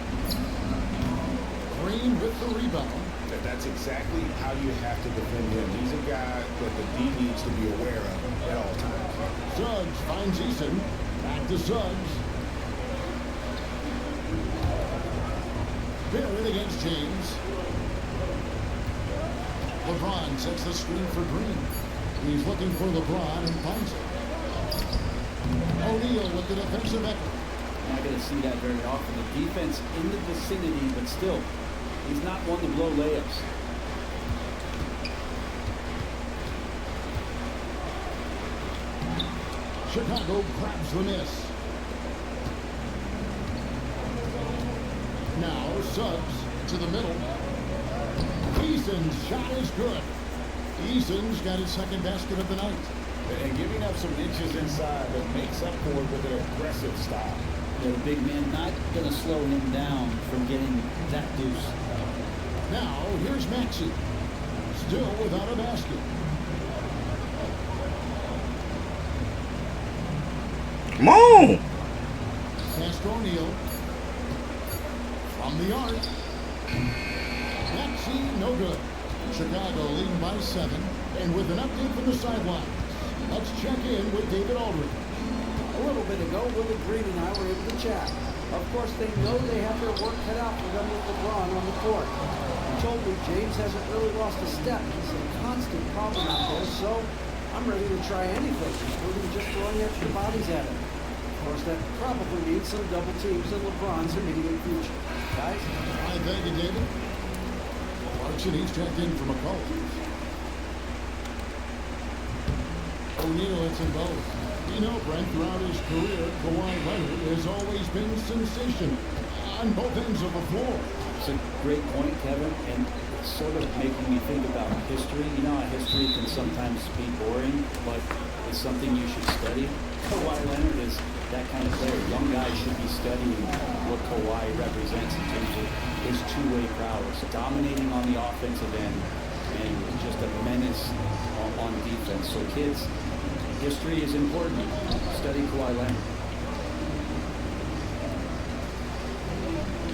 Green with the rebound. That's exactly how you have to defend him. He's a guy that the D needs to be aware of at all times. Suggs finds Easton. Back to Suggs. Barrett against James. LeBron sets the screen for Green. He's looking for LeBron and finds it. O'Neal with the defensive effort. You're not going to see that very often. The defense in the vicinity, but still, he's not one to blow layups. Chicago grabs the miss. Now Suggs to the middle. Eason's shot is good. Eason's got his second basket of the night. And giving up some inches inside, but makes up for it with an aggressive style. The big man not going to slow him down from getting that deuce. Now here's Maxey. Still without a basket. Come on! Pass to O'Neal. From the arc. Maxey, no good. Chicago leading by 7. And with an update from the sideline, let's check in with David Aldridge. A little bit ago, Willie Green and I were able to chat. Of course, they know they have their work cut out for them with LeBron on the court. He told me James hasn't really lost a step. He's a constant problem out there, so I'm ready to try anything, including just throwing extra bodies at him. Of course, that probably means some double teams in LeBron's immediate future. Guys? All right, thank you, David. Clarkson, he's checked in from a call. O'Neal hits them both. You know, Brent, throughout his career, Kawhi Leonard has always been sensational on both ends of the floor. It's a great point, Kevin, and it's sort of making me think about history. You know how history can sometimes be boring, but it's something you should study. Kawhi Leonard is that kind of player. Young guys should be studying what Kawhi represents in terms of his two-way prowess, dominating on the offensive end, and just a menace on defense. So kids, history is important. Study Kawhi Leonard.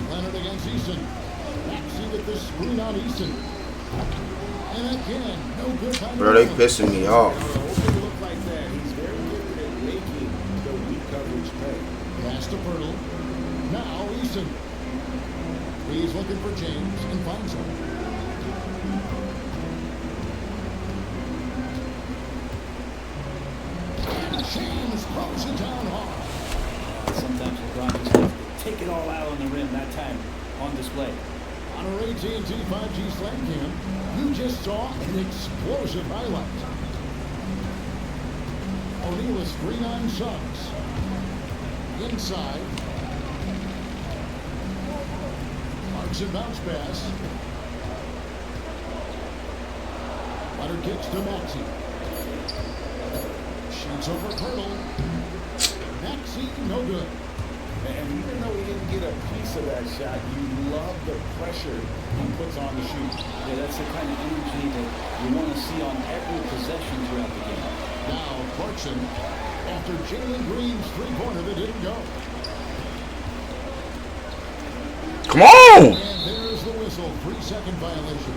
Leonard against Eason. Maxey with the screen on Eason. And again, no good by Bro, they pissing me off. It look like that. He's very good at making the weak coverage pay. Pass to Pirtle. Now Eason. He's looking for James and finds him. James throws it down hard. Sometimes LeBron just has to take it all out on the rim, that time on display. On our AT&T 5G Slam Cam, you just saw an explosive highlight. O'Neal is screen on Suggs. Inside. Clarkson bounce pass. Leonard kicks to Maxey. Shoots over Pirtle. Maxey, no good. And even though he didn't get a piece of that shot, you love the pressure he puts on the shoot. Yeah, that's the kind of energy that you want to see on every possession throughout the game. Now Clarkson, after Jalen Green's three-pointer that didn't go. Come on! And there's the whistle, 3-second violation.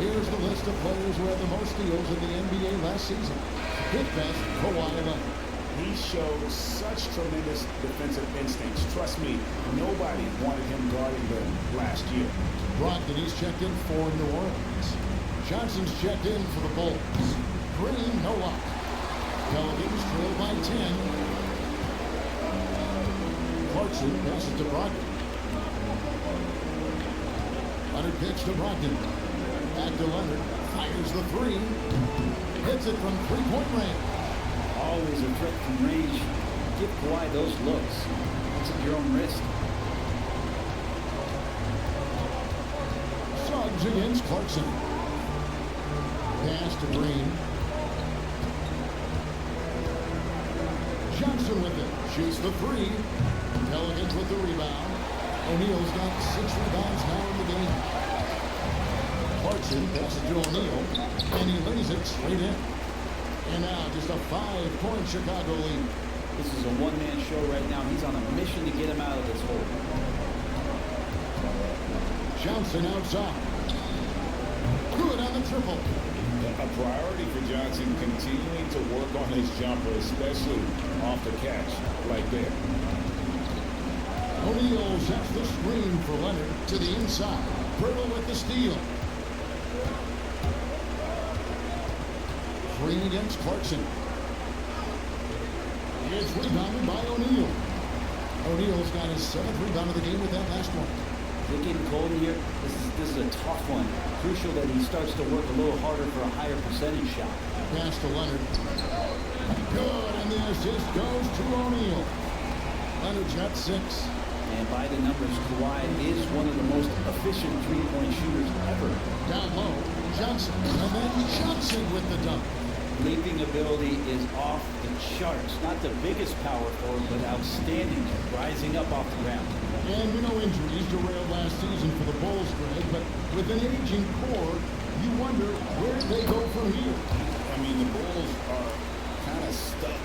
Here's the list of players who had the most steals in the NBA last season. Fifth best, Kawhi Leonard. He showed such tremendous defensive instincts. Trust me, nobody wanted him guarding them last year. Brogdon, he's checked in for New Orleans. Johnson's checked in for the Bulls. Green, no luck. Pelicans trail by 10. Clarkson passes to Brogdon. Leonard pitch to Brogdon. Back to Leonard. Fires the three. Hits it from three-point range. Always a threat from range. Give Kawhi those looks. It's at your own risk. Suggs against Clarkson. Pass to Green. Johnson with it. Shoots the three. Pelicans with the rebound. O'Neal's got 6 rebounds now in the game. Clarkson passes to O'Neal. And he lays it straight in. And now just a 5-point Chicago lead. This is a one-man show right now. He's on a mission to get him out of this hole. Johnson outside. Good on the triple. A priority for Johnson continuing to work on his jumper, especially off the catch like that. O'Neal sets the screen for Leonard to the inside. Pirtle with the steal. screen against Clarkson. It's rebounded by O'Neal. O'Neal's got his 7th rebound of the game with that last one. They're getting cold here. This is a tough one. Crucial that he starts to work a little harder for a higher percentage shot. Pass to Leonard. Good, and the assist goes to O'Neal. Leonard's got 6. And by the numbers, Kawhi is one of the most efficient three-point shooters ever. Down low, Johnson, and then Johnson with the dunk. Leaping ability is off the charts. Not the biggest power forward, but outstanding, rising up off the ground. And we know injuries derailed last season for the Bulls, Greg, but with an aging core, you wonder where they go from here. I mean, the Bulls are kind of stuck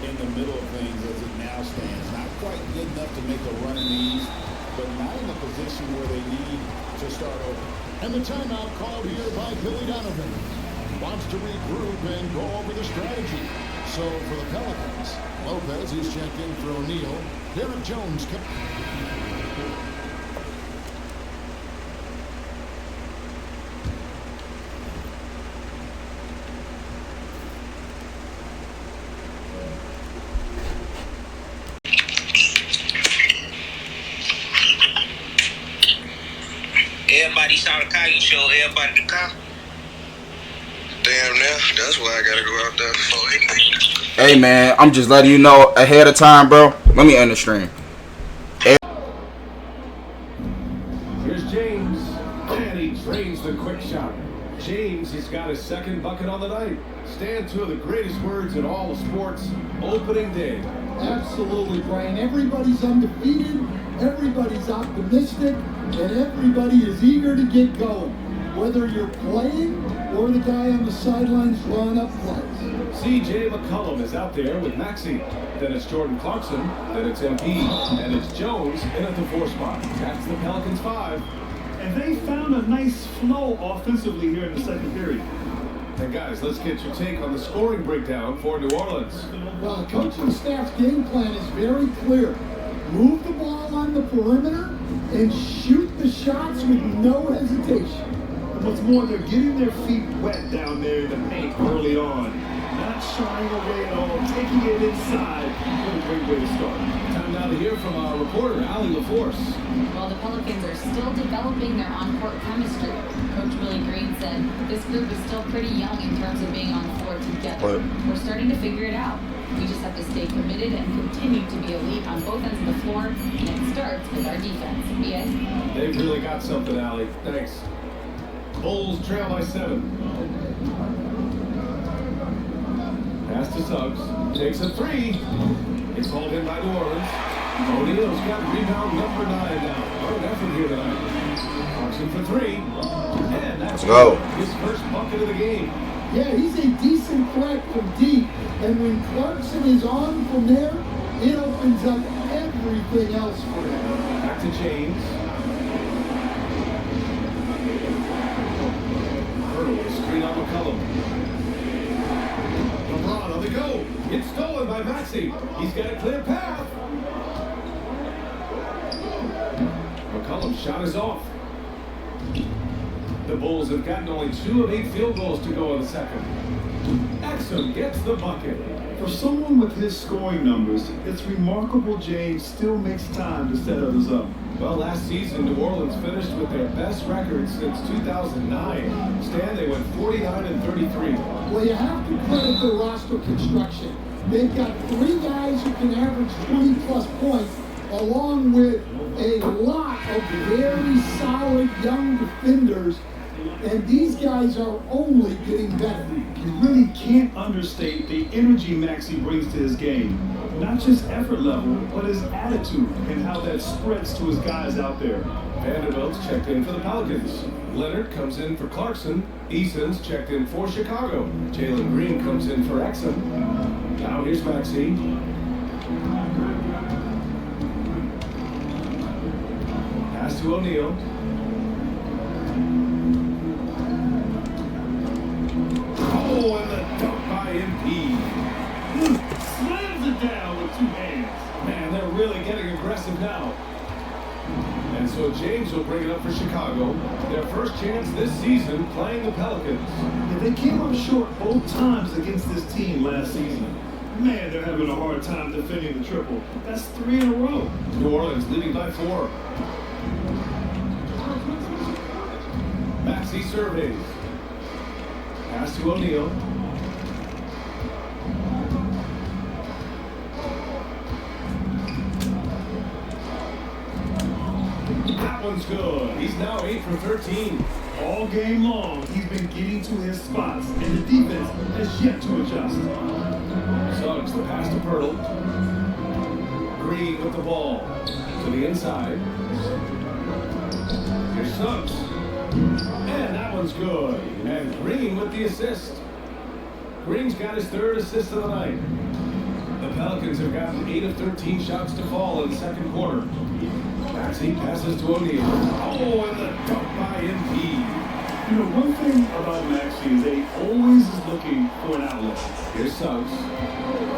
in the middle of things as it now stands. Not quite good enough to make a run in the East, but not in a position where they need to start over. And the timeout called here by Billy Donovan. Wants to regroup and go over the strategy. So for the Pelicans, Lopez is checked in for O'Neal. Derek Jones. Everybody saw the car, you show everybody the car. Damn, now that's why I gotta go out there for it. Hey man, I'm just letting you know ahead of time, bro. Let me end the stream. Here's James, and he drains the quick shot. James has got his 2nd bucket on the night. Stand 2 of the greatest words in all of sports, opening day. Absolutely, Brian. Everybody's undefeated, everybody's optimistic, and everybody is eager to get going. Whether you're playing or the guy on the sidelines drawing up plays. C.J. McCollum is out there with Maxey. Then it's Jordan Clarkson. Then it's MP. And it's Jones in at the 4 spot. That's the Pelicans 5. And they found a nice flow offensively here in the 2nd period. And guys, let's get your take on the scoring breakdown for New Orleans. Well, the coaching staff's game plan is very clear. Move the ball on the perimeter and shoot the shots with no hesitation. And what's more, they're getting their feet wet down there in the paint early on. Not shying away at all, taking it inside. What a great way to start. Time now to hear from our reporter, Allie LaForce. Well, the Pelicans are still developing their on-court chemistry. Coach Willie Green said this group is still pretty young in terms of being on the floor together. We're starting to figure it out. We just have to stay committed and continue to be elite on both ends of the floor, and it starts with our defense. B.A.? They've really got something, Allie. Thanks. Bulls trail by 7. Pass to Suggs. Takes a 3. It's hauled in by New Orleans. O'Neal's got rebound number 9 now. What an effort here tonight. Clarkson for 3. And that's his first bucket of the game. Yeah, he's a decent threat from deep. And when Clarkson is on from there, it opens up everything else for him. Back to James. Screen on McCollum. LeBron on the go. It's stolen by Maxey. He's got a clear path. McCollum's shot is off. The Bulls have gotten only 2 of 8 field goals to go in the 2nd. Exum gets the bucket. For someone with his scoring numbers, it's remarkable James still makes time to set others up. Well, last season, New Orleans finished with their best record since 2009. Stan, they went 49-33. Well, you have to credit the roster construction. They've got 3 guys who can average 20-plus points, along with a lot of very solid young defenders, and these guys are only getting better. You really can't understate the energy Maxey brings to his game. Not just effort level, but his attitude and how that spreads to his guys out there. Vanderbilt's checked in for the Pelicans. Leonard comes in for Clarkson. Eason's checked in for Chicago. Jalen Green comes in for Exum. Now here's Maxey. Pass to O'Neal. Oh, and the dunk by MP. Slams it down with 2 hands. Man, they're really getting aggressive now. And so James will bring it up for Chicago. Their first chance this season playing the Pelicans. Yeah, they came up short both times against this team last season. Man, they're having a hard time defending the triple. That's 3 in a row. New Orleans leading by 4. Maxey surveys. Pass to O'Neal. That one's good. He's now 8 for 13. All game long, he's been getting to his spots, and the defense has yet to adjust. Suggs, the pass to Pirtle. Green with the ball to the inside. Here's Suggs. And that one's good. And Green with the assist. Green's got his 3rd assist of the night. The Pelicans have gotten 8 of 13 shots to fall in the second quarter. Maxey passes to O'Neal. Oh, and the dunk by MP. You know, one thing about Maxey is that he always is looking for an outlet. Here's Suggs.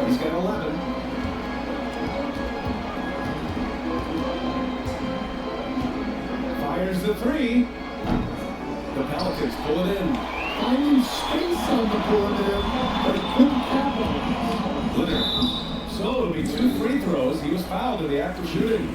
He's got 11. Fires the 3. The Pelicans pull it in. Finding space on the perimeter, but he couldn't capitalize. Leonard. So it'll be 2 free throws. He was fouled in the act of shooting.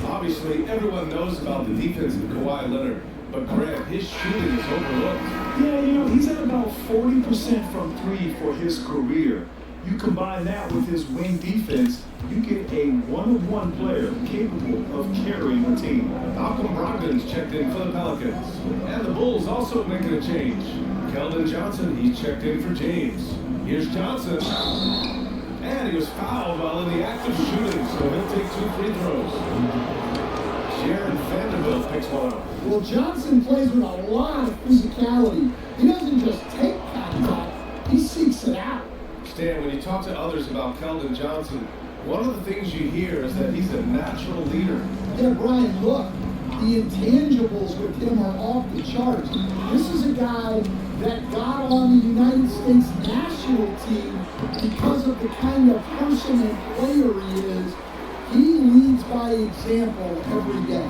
Obviously, everyone knows about the defense of Kawhi Leonard, but Grant, his shooting is overlooked. Yeah, you know, he's at about 40% from 3 for his career. You combine that with his wing defense, you get a one-of-one player capable of carrying a team. Malcolm Brogdon's checked in for the Pelicans. And the Bulls also making a change. Keldon Johnson, he's checked in for James. Here's Johnson. And he was fouled while in the act of shooting, so he'll take 2 free throws. Jared Vanderbilt picks one up. Well, Johnson plays with a lot of physicality. He doesn't just take contact, he seeks it out. Stan, when you talk to others about Keldon Johnson, one of the things you hear is that he's a natural leader. Yeah, Brian, look, the intangibles with him are off the charts. This is a guy that got on the United States national team because of the kind of person and player he is. He leads by example every day.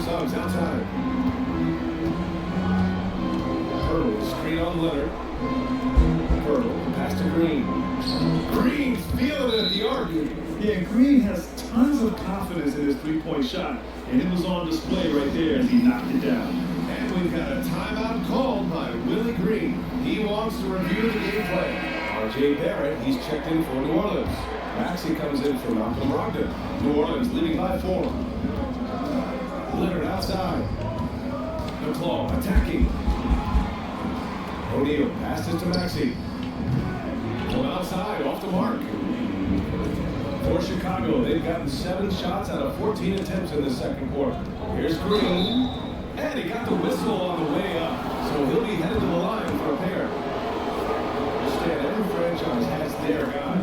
Suggs outside. Pirtle, screen on Leonard. Pirtle, pass to Green. Green's feeling it at the arc. Yeah, Green has tons of confidence in his three-point shot, and it was on display right there as he knocked it down. And we've got a timeout called by Willie Green. He wants to review the game plan. R.J. Barrett, he's checked in for New Orleans. Maxey comes in for Malcolm Brogdon. New Orleans leading by 4. Leonard outside. The Claw attacking. O'Neal passes to Maxey. From outside, off the mark. For Chicago, they've gotten 7 shots out of 14 attempts in the second quarter. Here's Green. And he got the whistle on the way up. So he'll be headed to the line for a pair. Stan, every franchise has their guy.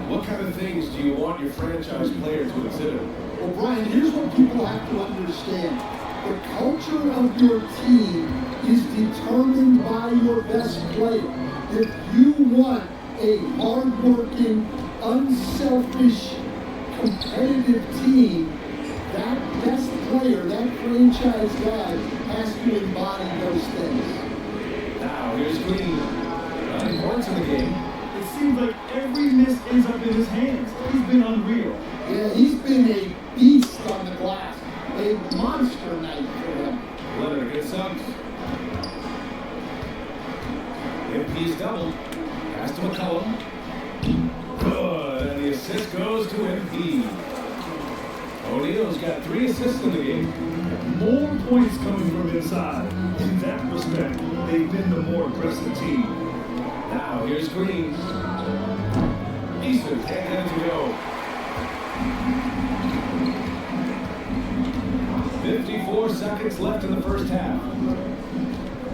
What kind of things do you want your franchise player to exhibit? Well, Brian, here's what people have to understand. The culture of your team is determined by your best player. If you want a hard-working, unselfish, competitive team, that best player, that franchise guy, has to embody those things. Now, here's Green. 9 points in the game. It seems like every miss ends up in his hands. He's been unreal. Yeah, he's been a beast on the glass. A monster night for him. Leonard gets Suggs. MP's doubled. Pass to McCollum. Good, and the assist goes to MP. O'Neal's got 3 assists in the game. More points coming from inside. In that respect, they've been the more aggressive team. Now, here's Green. Easton can't get it to go. 54 seconds left in the first half.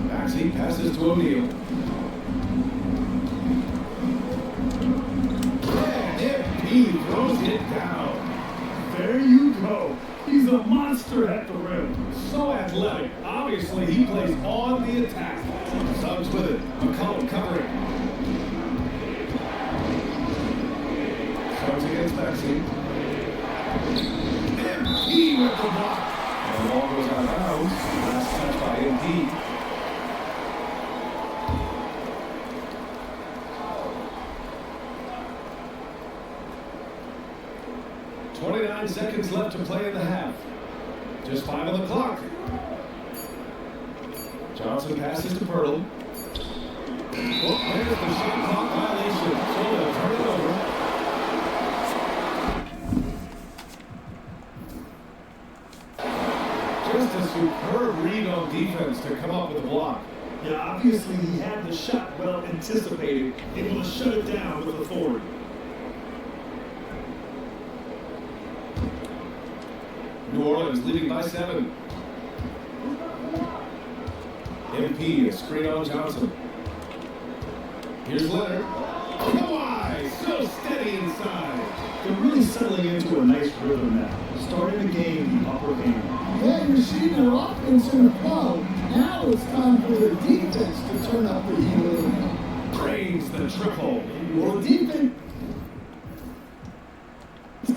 Maxey passes to O'Neal. He throws it down. There you go. He's a monster at the rim. So athletic. Obviously, he plays on the attack. Suggs with it. McCollum covering. Suggs against Maxey. MP with the block. And the ball goes out of bounds. Last touch by MP. .29 seconds left to play in the half. Just 5 on the clock. Johnson passes to Pirtle. Oh, there's the shot clock violation. So they'll turn it over. Just a superb read on defense to come up with the block. Yeah, obviously he had the shot well anticipated, able to shut it down with authority. New Orleans leading by 7. MP, a screen on Johnson. Here's Leonard. Kawhi, so steady inside. They're really settling into a nice rhythm now. Starting the game, the upper game. Yeah, you're seeing their offense in a flow. Now it's time for the defense to turn up the heat a little bit. Drains the triple. Well, defense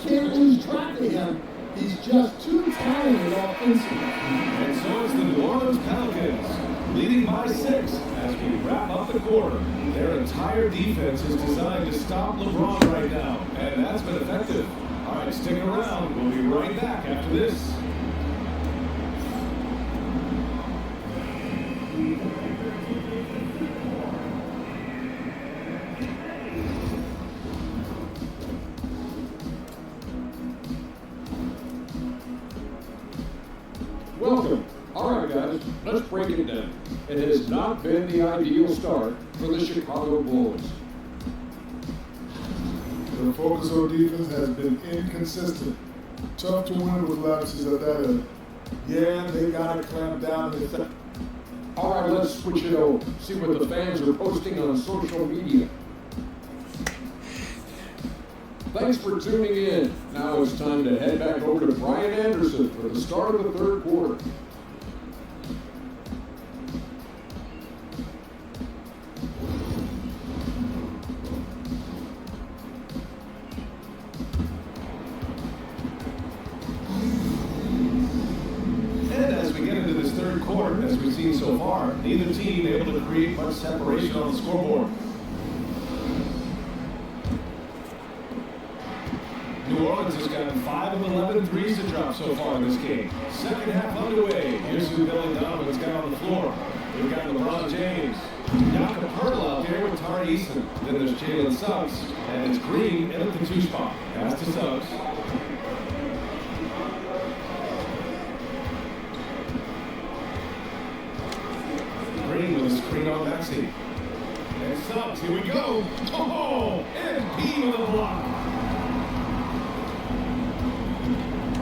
can't lose track of him. He's just too talented offensively. And so is the New Orleans Pelicans, leading by 6 as we wrap up the quarter. Their entire defense is designed to stop LeBron right now, and that's been effective. All right, stick around. We'll be right back after this. Welcome. All right, guys, let's break it down. It has not been the ideal start for the Chicago Bulls. The focus on defense has been inconsistent. Tough to win with lapses at that end. Yeah, they got to clamp down on the All right, let's switch it over. See what the fans are posting on social media. Thanks for tuning in. Now it's time to head back over to Brian Anderson for the start of the third quarter. And as we get into this third quarter, as we've seen so far, neither team able to create much separation on the scoreboard. New Orleans has gotten 5 of 11 threes to drop so far in this game. Second half underway. Here's who Billy Donovan's got on the floor. We've got LeBron James. Jakob Poeltl out there with Tari Eason. Then there's Jalen Suggs. And it's Green in at the 2 spot. Pass to Suggs. Green with a screen on Maxey. And Suggs, here we go. Oh, MP with a block.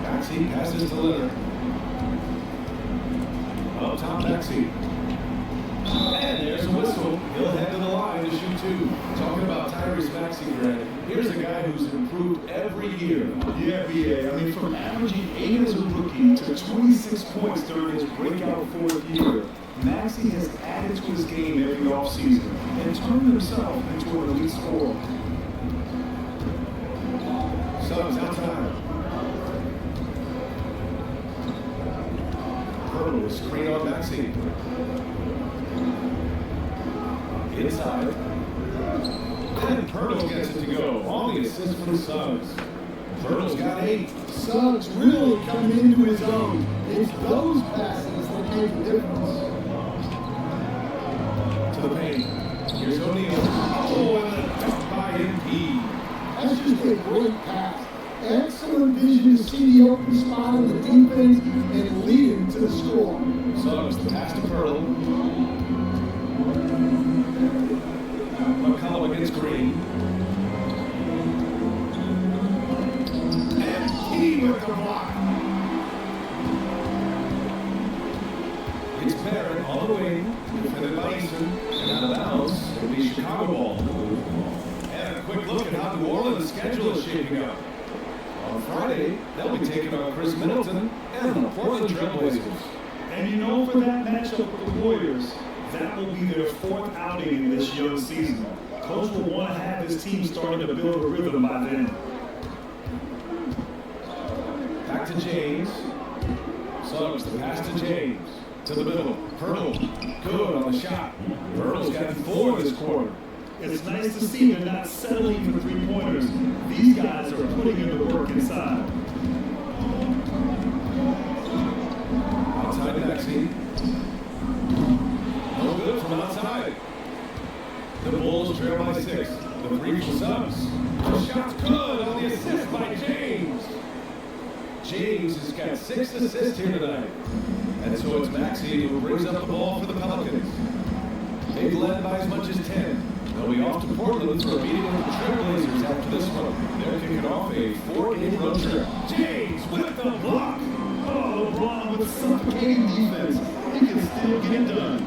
Maxey passes to Leonard. Up top, Maxey. And there's a whistle. He'll head to the line to shoot 2. Talking about Tyrese Maxey, Grant. Here's a guy who's improved every year. Yeah, BA. I mean, from averaging 8 as a rookie to 26 points during his breakout 4th year, Maxey has added to his game every offseason and turned himself into an elite scorer. Suggs outside. Pirtle, screen on Maxey. Inside. And Pirtle gets it to go. On the assist from Suggs. Pirtle's got 8. Suggs really coming into his own. It's those passes that make the difference. To the paint. Here's O'Neal. Oh, and a dunk by MP. That's just a great pass. Excellent vision to see the open spot on the defense and lead him to the score. Suggs, the pass to Pirtle. McCollum against Green. And he with the block. It's Barrett on the wing. Defended by Eason. And out of bounds. It'll be Chicago ball. And a quick look at how New Orleans' schedule is shaping up. On Friday, they'll be taking on Chris Middleton and the Portland Trail Blazers. And you know, for that matchup with the Warriors, that will be their 4th outing in this young season. Coach will want to have his team starting to build a rhythm by then. back to James. Suggs, the pass to James. To the middle. Hurdle. Good on the shot. Hurdle's got 4 this quarter. It's nice to see they're not settling for three-pointers. These guys are putting in the work inside. Outside Maxey. No good from outside. The Bulls trail by 6. The 3 from Suggs. The shot's good on the assist by James. James has got 6 assists here tonight. And so it's Maxey who brings up the ball for the Pelicans. They've led by as much as 10. They'll be off to Portland for a meeting with the Trailblazers after this one. They're kicking off a 4-game road trip. James with the block. Oh, LeBron with suffocating defense. He can still get it done.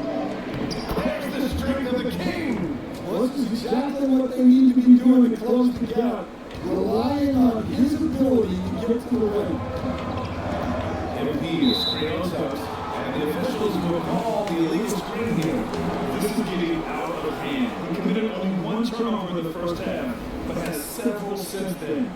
There's the strength of the King. Well, this is exactly what they need to be doing to close the gap. Relying on his ability to get to the rim. MP is screen on Suggs, and the officials will call the illegal screen here. This is getting out of hand. He committed only 1 turnover in the first half, but has several since then.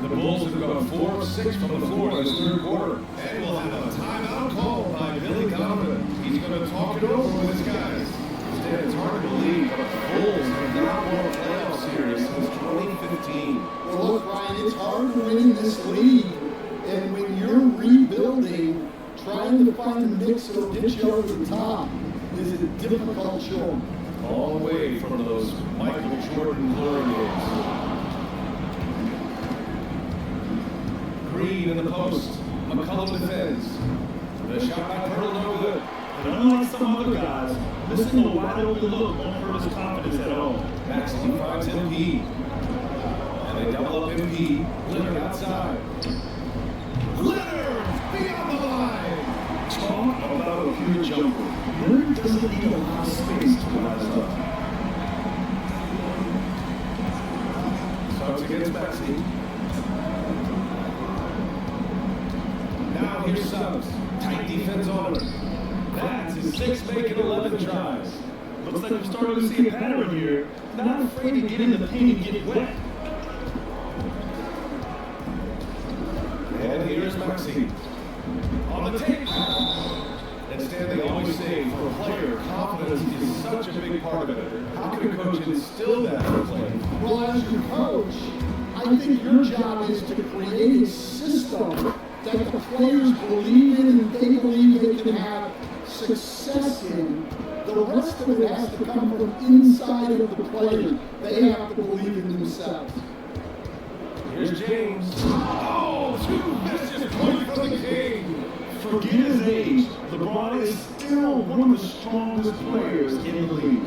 The Bulls have gone 4 of 6 from the floor in this third quarter. And we'll have a timeout called by Billy Donovan. He's going to talk it over with his guys. Instead, it's hard to believe, but the Bulls have not won a playoff series since 2015. Well, look, Ryan, it's hard to win this league. And when you're rebuilding, trying to find a mix that'll get you over the top is a difficult chore. All the way from those Michael Jordan glory days. Green in the post. McCollum defends. The shot by Pearl no good. And unlike some other guys, missing a wide open look won't hurt his confidence at all. Maxey finds MP. And they double up MP. Leonard outside. Leonard beyond the line. Talk about a pure jumper. Leonard doesn't need a lot of space to rise up. Suggs against Maxey. Now here's Suggs. Tight defense on him. That's his 6 making 11 tries. Looks like we're starting to see a pattern here. Not afraid to get in the paint and get wet. And here's Maxey. On the tape. And Stan, they always say, for a player, confidence is such a big part of it. How can a coach instill that in a player? Well, as your coach, I think your job is to create a system that the players believe in and they believe they can have success in. The rest of it has to come from inside of the player. They have to believe in themselves. Here's James. Oh, 2 vicious points for the King. Forget his age, LeBron is still one of the strongest players in the league.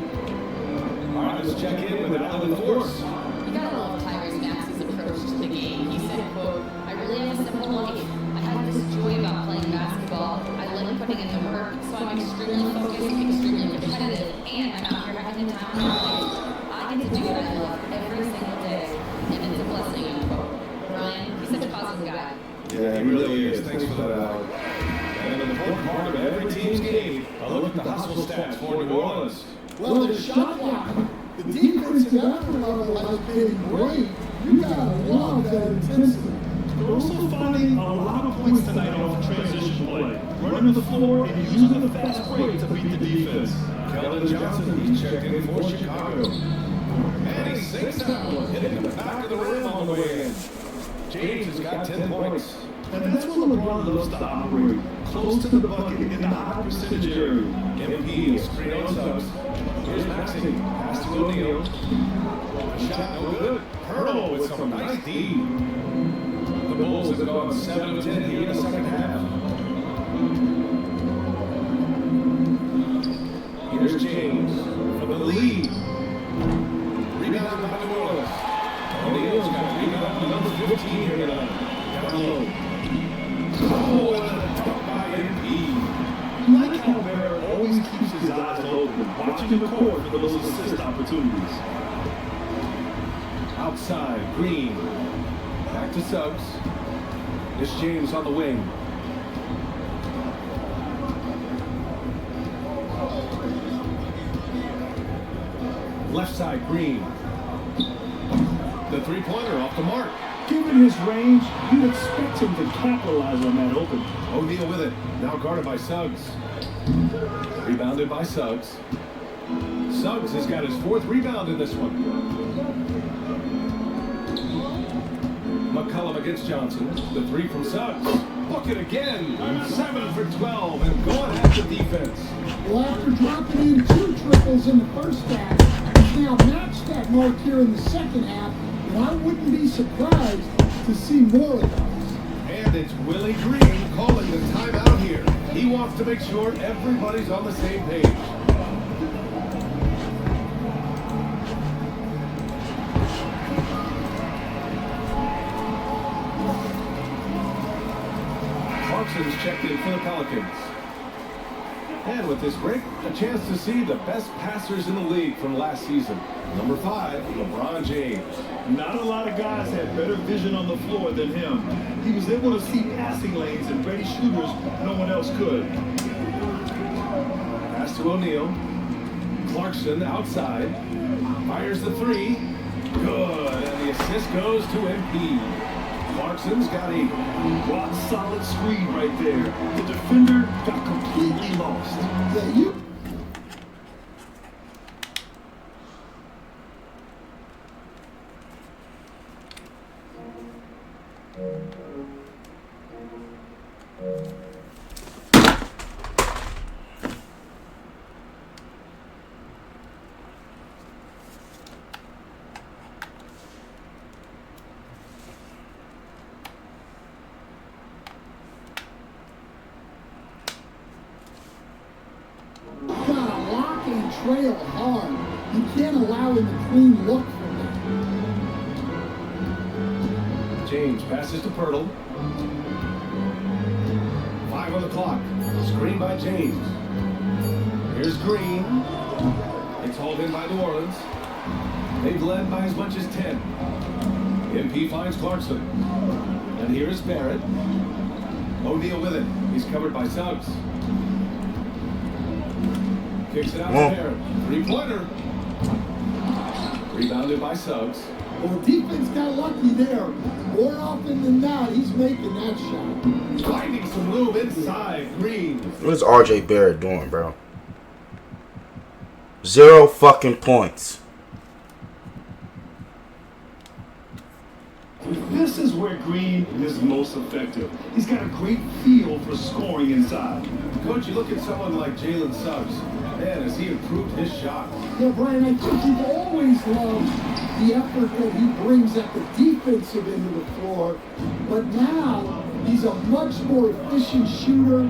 All right, let's check in with Alan Force. You gotta love Tyrese Maxey's approach to the game. He said, quote, "I really have a simple life. I have this joy about playing basketball. I like putting in the work, so I'm extremely focused, extremely competitive, and I'm out here having the time of my life. I get to do what I love every single day, and it's a blessing," unquote. Ryan, he's such a positive guy. Yeah, he really is. Thanks for that, Alan. And an important part of every team's game, a look at the hustle stats for New Orleans. Well, the shot clock, the defensive effort level has been great. You gotta love that intensity. They're also finding a lot of points tonight off transition play, running the floor and using the fast break to beat the defense. Keldon Johnson, he's checked in for Chicago. And he sinks that one, hitting the back of the rim on the way in. James has got 10 points. And that's where LeBron loves to operate, close to the bucket in the high percentage area. MP is screen on Suggs. Here's Maxey, pass to O'Neal. The shot no good. Hurdle with some nice D. The Bulls have gone 7 of 10 here in the second half. Here's James for the lead. Rebounded by New Orleans. O'Neal's got rebound number 15 here tonight. Down low. Oh, and a dunk by MP. I like how Barrett always keeps his eyes open, watching the court for those assist opportunities. Outside, Green. Back to Suggs. It's James on the wing. Left side, Green. The three-pointer off the mark. Given his range, you'd expect him to capitalize on that open. O'Neal with it. Now guarded by Suggs. Rebounded by Suggs. Suggs has got his 4th rebound in this one. McCollum against Johnson. The 3 from Suggs. Look it again. 7 for 12 and going after defense. Well, after dropping in 2 triples in the first half, he's now matched that mark here in the second half, and I wouldn't be surprised to see more of those. And it's Willie Green calling the timeout here. He wants to make sure everybody's on the same page. Clarkson's checked in for the Pelicans. And with this break, a chance to see the best passers in the league from last season. Number 5, LeBron James. Not a lot of guys had better vision on the floor than him. He was able to see passing lanes and ready shooters no one else could. Pass to O'Neal. Clarkson outside. Fires the 3. Good. And the assist goes to MP. Clarkson's got a rock-solid screen right there. The defender got completely lost. Yeah, you... trail hard. You can't allow him a clean look from that. James passes to Pirtle. 5 on the clock. Screen by James. Here's Green. It's hauled in by New Orleans. They've led by as much as 10. MP finds Clarkson. And here is Barrett. O'Neal with it. He's covered by Suggs. Kicks it out to Barrett. Three-pointer. Rebounded by Suggs. Well, the defense got lucky there. More often than not, he's making that shot. Finding some room inside. Green. What is RJ Barrett doing, bro? 0 fucking points. This is where Green is most effective. He's got a great feel for scoring inside. Coach, you look at someone like Jalen Suggs. Man, has he improved his shot? Yeah, Brian, I think you've always loved the effort that he brings at the defensive end of the floor. But now, he's a much more efficient shooter,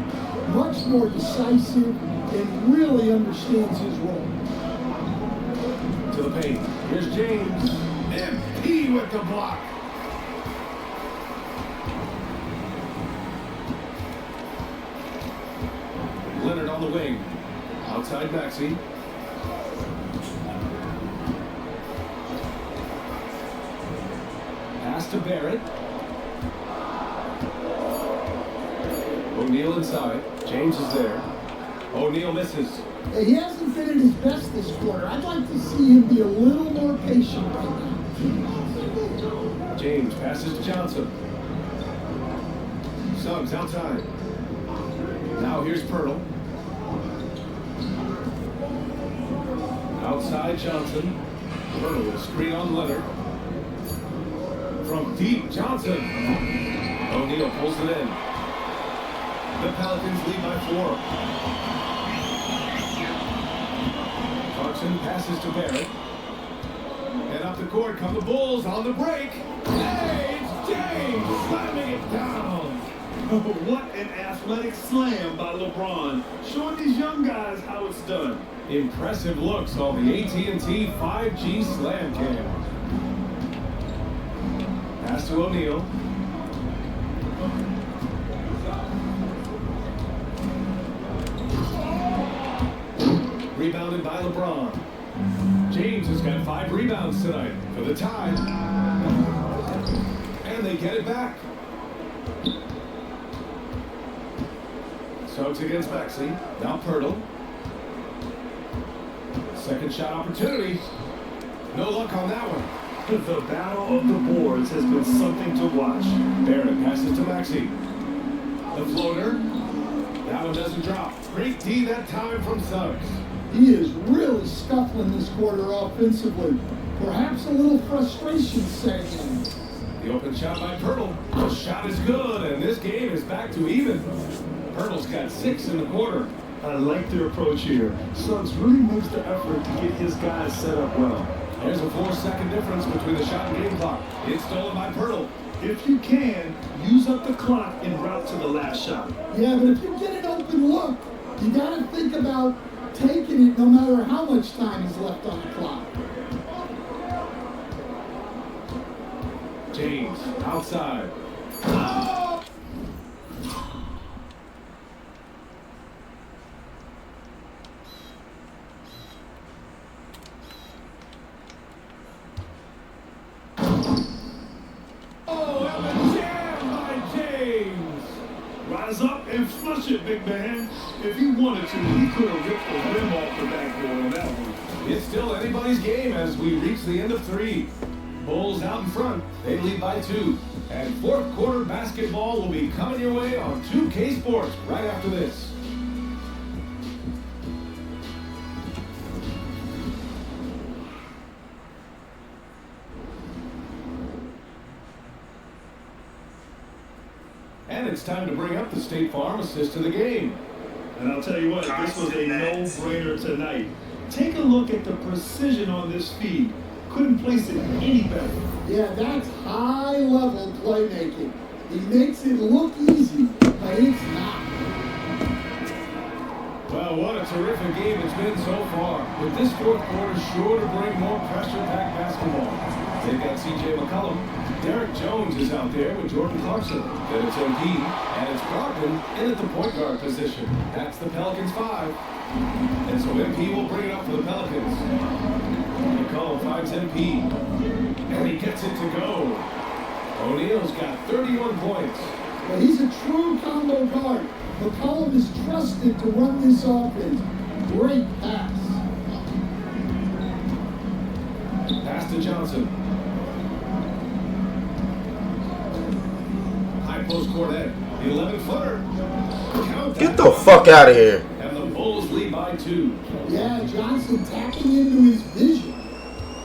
much more decisive, and really understands his role. To the paint. Here's James. MP with the block. Leonard on the wing. Outside Maxey. Pass to Barrett. O'Neal inside. James is there. O'Neal misses. He hasn't been at his best this quarter. I'd like to see him be a little more patient right now. James passes to Johnson. Suggs outside. Now here's Pirtle. Outside Johnson. Pirtle will screen on Leonard. From deep, Johnson. O'Neal pulls it in. The Pelicans lead by 4. Clarkson passes to Barrett. And up the court come the Bulls on the break. Hey, it's James slamming it down. What an athletic slam by LeBron, showing these young guys how it's done. Impressive looks on the AT&T 5G Slam Cam. Pass to O'Neal. Rebounded by LeBron. James has got 5 rebounds tonight for the tie. And they get it back. Suggs against Maxey. Now Pirtle. Second shot opportunity. No luck on that one. The battle of the boards has been something to watch. Barrett passes to Maxey. The floater. That one doesn't drop. Great D that time from Suggs. He is really scuffling this quarter offensively. Perhaps a little frustration setting in. The open shot by Pirtle. The shot is good, and this game is back to even. Pirtle's got 6 in the quarter. I like their approach here. Suggs really makes the effort to get his guys set up well. There's a 4-second difference between the shot and game clock. It's stolen by Pirtle. If you can, use up the clock en route to the last shot. Yeah, but if you get an open look, you got to think about taking it no matter how much time is left on the clock. James, outside. Oh! Rise up and flush it, big man. If he wanted to, he could have ripped the rim off the backboard on that one. It's still anybody's game as we reach the end of 3. Bulls out in front. They lead by 2. And fourth quarter basketball will be coming your way on 2K Sports right after this. And it's time to bring up the State Farm assist to the game. And I'll tell you what, this was a no-brainer tonight. Take a look at the precision on this feed. Couldn't place it any better. Yeah, that's high-level playmaking. He makes it look easy, but it's not. Well, what a terrific game it's been so far. With this fourth quarter sure to bring more pressure-packed basketball. They've got C.J. McCollum. Derek Jones is out there with Jordan Clarkson. Then it's MP, and it's Brogdon in at the point guard position. That's the Pelicans 5. And so MP will bring it up for the Pelicans. McCollum finds MP, and he gets it to go. O'Neal's got 31 points. Well, he's a true combo guard. McCollum is trusted to run this offense. Great pass. Pass to Johnson. High post Cornet. The 11-footer. Get the fuck out of here. And the Bulls lead by 2. Yeah, Johnson tapping into his vision.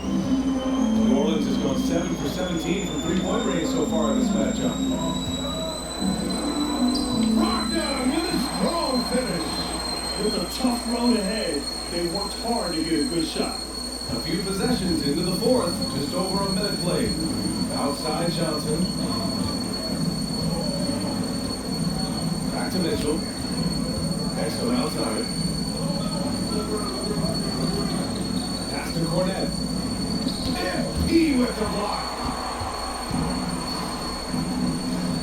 New Orleans has gone 7 for 17 from three-point range so far in this matchup. Brogdon with a strong finish. With a tough road ahead, they worked hard to get a good shot. A few possessions into the fourth, just over a minute played. Outside Johnson. Back to Mitchell. Excellent outside. Pass to Cornet. MP with the block.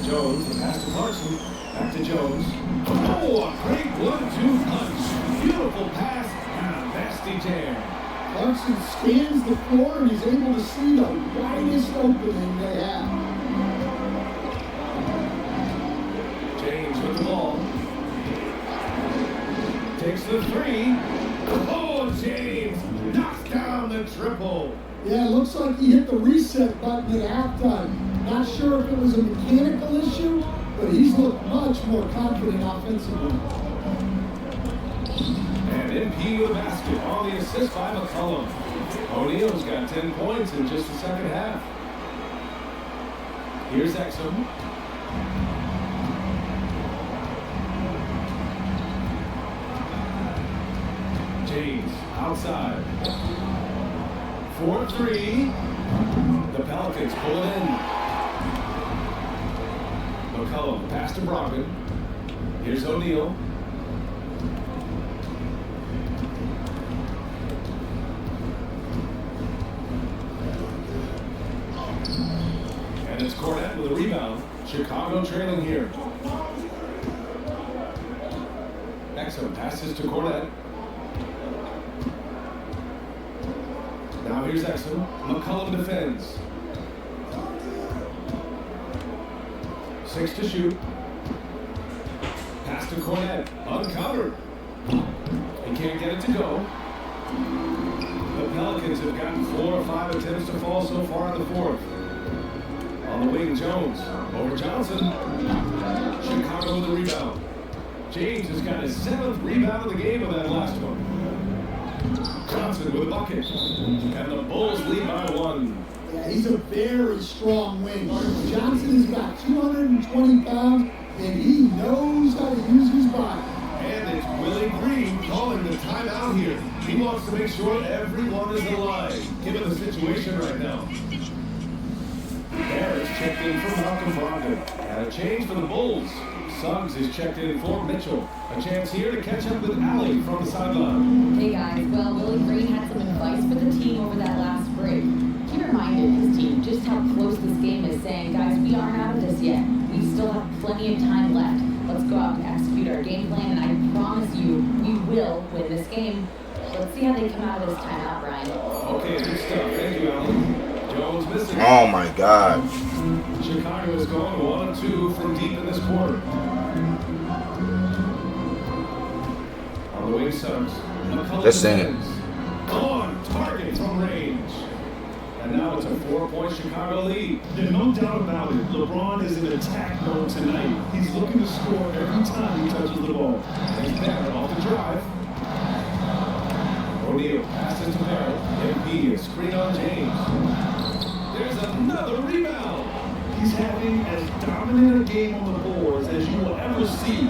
Jones, the pass to Clarkson. Back to Jones. Oh, a great 1-2 punch. Beautiful pass and a nasty jam. Clarkson scans the floor and he's able to see the widest opening they have. James with the ball. Takes the 3. Oh, James knocks down the triple. Yeah, it looks like he hit the reset button at halftime. Not sure if it was a mechanical issue, but he's looked much more confident offensively. And MP with a basket on the assist by McCollum. O'Neal's got 10 points in just the second half. Here's Exum. James outside. 4-3. The Pelicans pull it in. McCollum pass to Brogdon. Here's O'Neal. And it's Cornet with a rebound. Chicago trailing here. Exum passes to Cornet. Now here's Exum. McCollum defends. 6 to shoot. Pass to Cornet. Uncovered. He can't get it to go. The Pelicans have gotten 4 or 5 attempts to fall so far in the fourth. On the wing, Jones. Over Johnson. Chicago with the rebound. James has got his 7th rebound of the game with that last one. Johnson with a bucket. And the Bulls lead by 1. Yeah, he's a very strong wing. Johnson is about 220 pounds, and he knows how to use his body. And it's Willie Green calling the timeout here. He wants to make sure everyone is alive, given the situation right now. Harris checked in for Malcolm Brogdon. And a change for the Bulls. Suggs is checked in for Mitchell. A chance here to catch up with Allie from the sideline. Hey guys, well, Willie Green had some advice for the team over that last break. He reminded his team just how close this game is, saying, guys, we aren't out of this yet. We still have plenty of time left. Let's go out and execute our game plan, and I promise you, we will win this game. Let's see how they come out of this timeout, Brian. Okay, good stuff. Thank you, Allie. Jones missing. Oh my God. Chicago is going 1-2 from deep in this quarter. On the wing, Suggs. Let's sing it. On target from range. And now it's a 4-point Chicago lead. There's no doubt about it. LeBron is in attack mode tonight. He's looking to score every time he touches the ball. He's Barrett off the drive. O'Neal passes to Barrett. MP is screen on James. There's another rebound. He's having as dominant a game on the boards as you will ever see.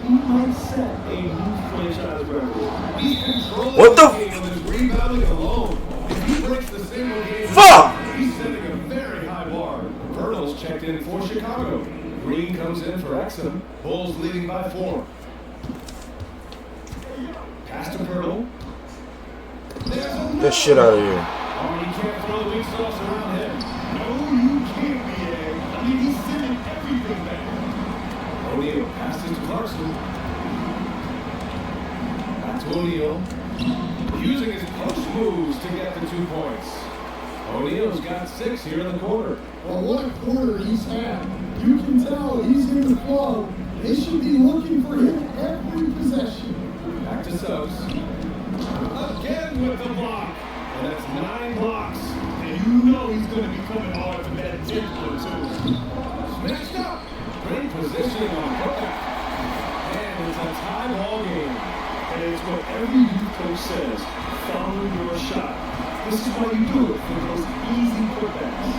He might set a new franchise record. He's controlling What the game with his rebounding alone. If he breaks the single game, fuck! He's setting a very high bar. Pirtle's checked in for Chicago. Green comes in for Exum. Bulls leading by 4. Pass to Pirtle. Get shit out of here. Oh, you can't throw the weak sauce around him. No, you can't, BA. I mean, he's sending everything back. O'Neal passes to Clarkson. Back to O'Neal. Using his post moves to get the 2 points. O'Neal's got 6 here in the quarter. Well, what a quarter he's had. You can tell he's in the flow. They should be looking for him every possession. Back to Suggs. Again with the block. And that's 9 blocks. And you know he's going to be coming hard for that 10th one, too. Smashed up. Great positioning on putback. And it's a tie ball game. And it's what every youth coach says, follow your shot. This is why you do it, for those easy putbacks.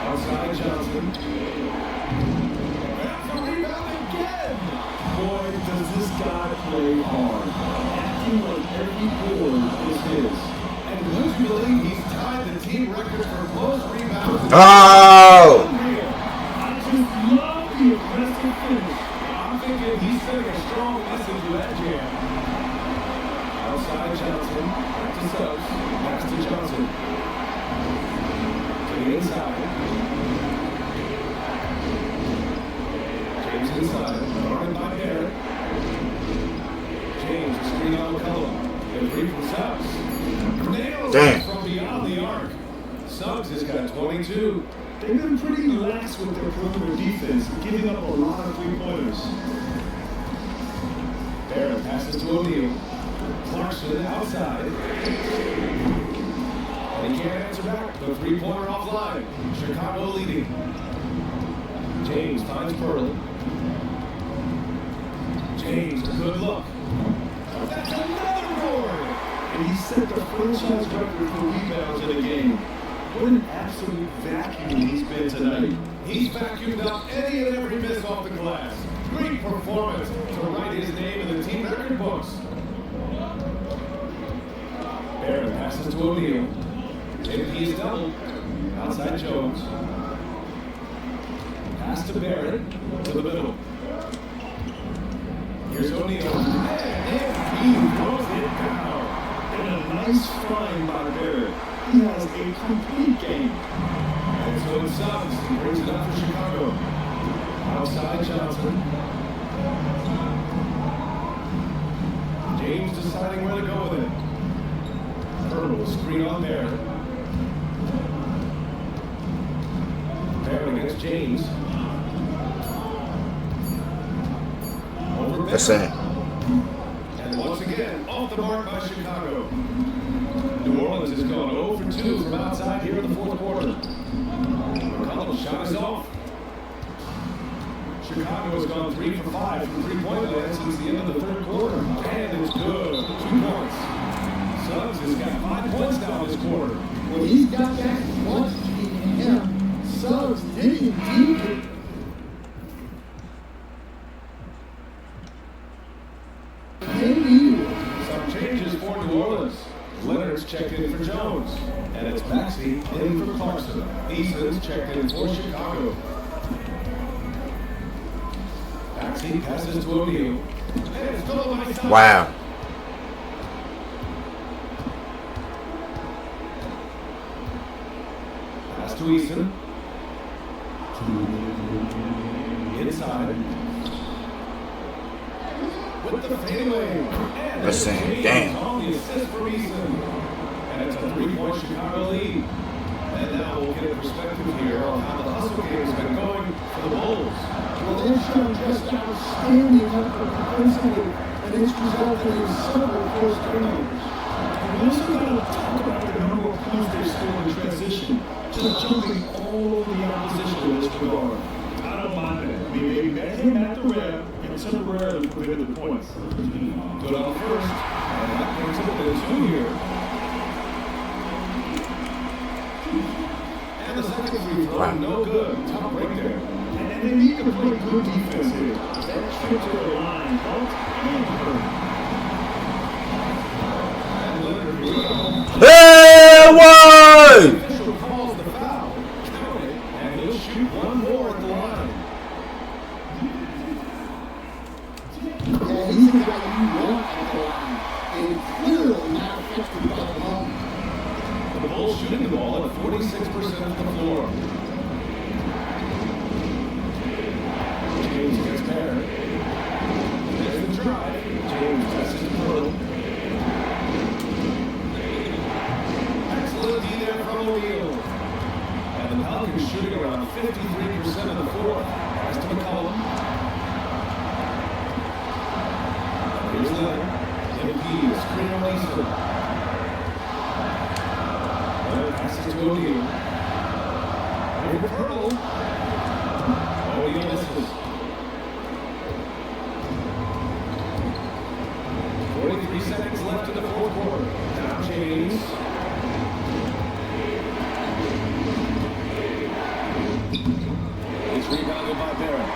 Outside Johnson. Back for rebound again. Boy, does this guy play hard. Acting like every board is his. And would you believe he's tied the team record for close rebounds? Oh! I just love the aggressive finish. I'm thinking he's sending a strong message with that jam. Outside Johnson. Back to Suggs. Pass to Johnson. To the inside. James inside. Guarded by Barrett. James, screen on McCollum. And 3 from Suggs. Nails from beyond the arc. Suggs has got 22. They've been pretty lax with their perimeter defense, giving up a lot of 3-pointers. Barrett passes to O'Neal. Clarkson outside. And he can't answer back. The 3-pointer offline. Chicago leading. James finds Pearl. James, a good look. That's another board! And he set the franchise record for rebounds in a game. What an absolute vacuum he's been tonight. He's vacuumed up any and every miss off the glass. Great performance to write his name in the team record books. Barrett passes to O'Neal. MP's double. Outside Jones. Pass to Barrett. To the middle. Here's O'Neal. And he throws it down. And a nice find by Barrett. He has a complete game. And so it Suggs brings it up for Chicago. Outside Johnson. James deciding where to go with it. Pirtle screen on Barrett. Barrett against James. Over That's it. And once again, off the mark by Chicago. New Orleans has gone 0 for 2 from outside here in the fourth quarter. McCollum's shot is off. Chicago has gone 3 for 5 from three-point land since the end of the third quarter. And it's good. 2 points. Suggs has got 5 points down this quarter. When he's got that quantity in him, Suggs digging deep. Some changes for New Orleans. Leonard's checked in for Jones. And it's Maxey in for Clarkson. Easton's checked in for Chicago. Maxey passes to O'Neal. Wow. Pass to Easton. Inside. With the fadeaway. Listen, damn. On the assist for Easton. And it's a 3-point Chicago lead. And now we'll get a perspective here on how the hustle game has been going for the Bulls. Well, they're showing just outstanding effort defensively, and it's resulted in several first turnovers. We also got to talk about the number of points they scored in transition, just jumping all over the opposition in this regard. I don't mind that. I mean, they met him at the rim and temporarily prevented the points. Good on the first, and that brings up to 2 here. And the second free throw, no good. Tough break there. And they need to play good defense here. That trip to the line, Hey, why? Official calls the foul. And he'll shoot one more at the line. Yeah, he's the guy you want at the line, and clearly not affected by the ball. The Bulls shooting the ball at 46% of the floor. James gets there. There's the drive. James passes to Pearl. Excellent D there from O'Neal. And the Pelicans shooting around 53% of the floor. Pass to McCollum. Here's Leonard. MP, screen on Easton. Leonard passes to O'Neal. Over Pearl. O'Neal misses. 43 seconds left in the fourth quarter. Now James. It's rebounded by Barrett.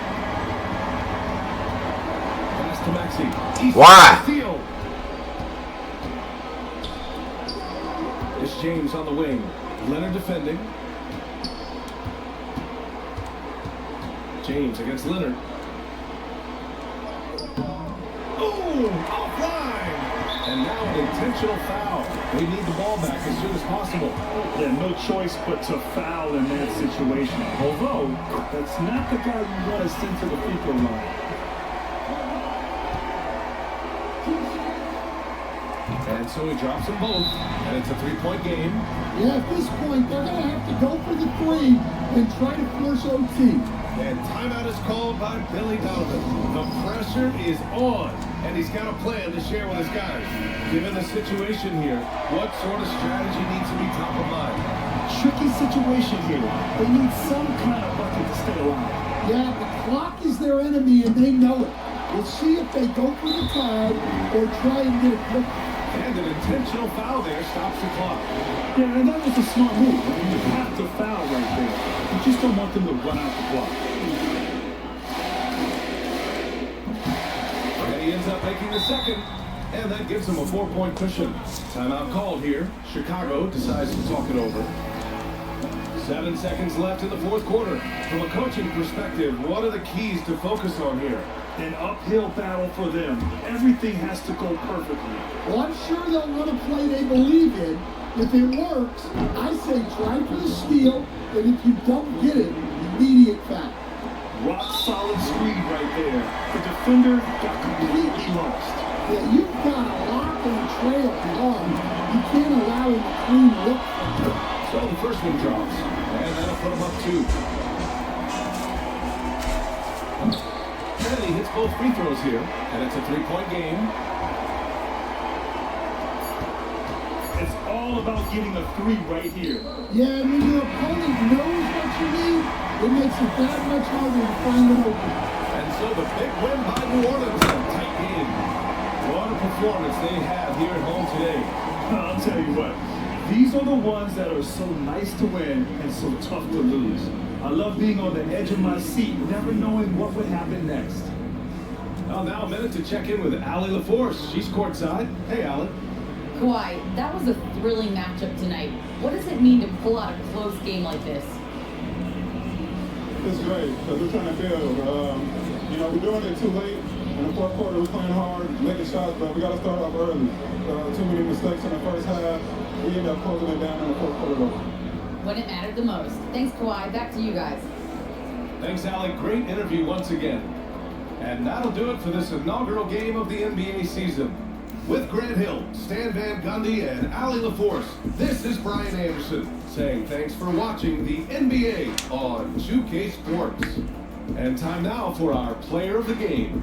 Pass to Maxey. Why? Steal. It's James on the wing. Leonard defending. James against Leonard. Oh, offline! And now an intentional foul. They need the ball back as soon as possible. Yeah, no choice but to foul in that situation. Although, that's not the guy you want to send to the free throw line. And so he drops them both. And it's a 3-point game. Yeah, at this point, they're going to have to go for the 3 and try to force OT. And timeout is called by Billy Donovan. The pressure is on, and he's got a plan to share with his guys. Given the situation here, what sort of strategy needs to be top of mind? Tricky situation here. They need some kind of bucket to stay alive. Yeah, the clock is their enemy, and they know it. We'll see if they go for the tie or try and get it quick. And an intentional foul there stops the clock. Yeah, and that was a smart move. I mean, you have to foul right there. You just don't want them to run out the clock. And he ends up making the second. And that gives him a 4-point cushion. Timeout called here. Chicago decides to talk it over. 7 seconds left in the fourth quarter. From a coaching perspective, what are the keys to focus on here? An uphill battle for them. Everything has to go perfectly. Well, I'm sure they'll run a play they believe in. If it works, I say try for the steal, and if you don't get it, immediate foul. Rock solid screen right there. The defender got completely lost. Yeah, you've got a lock and a trail hard. You can't allow him to clean look. So the first one drops, and that'll put him up 2. And he hits both free throws here, and it's a 3-point game. It's all about getting a 3 right here. Yeah, and when your opponent knows what you need, it makes it that much harder to find an opening. And so the big win by New Orleans, a tight game. What a performance they have here at home today. I'll tell you what, these are the ones that are so nice to win and so tough to lose. I love being on the edge of my seat, never knowing what would happen next. Well, now a minute to check in with Allie LaForce. She's courtside. Hey, Allie. Kawhi, that was a thrilling matchup tonight. What does it mean to pull out a close game like this? It's great because we're trying to build. We're doing it too late. In the fourth quarter, we're playing hard, making shots, but we got to start off early. Too many mistakes in the first half. We end up closing it down in the fourth quarter. When it mattered the most. Thanks, Kawhi. Back to you guys. Thanks, Allie. Great interview once again. And that'll do it for this inaugural game of the NBA season. With Grant Hill, Stan Van Gundy, and Allie LaForce, this is Brian Anderson saying thanks for watching the NBA on 2K Sports. And time now for our player of the game.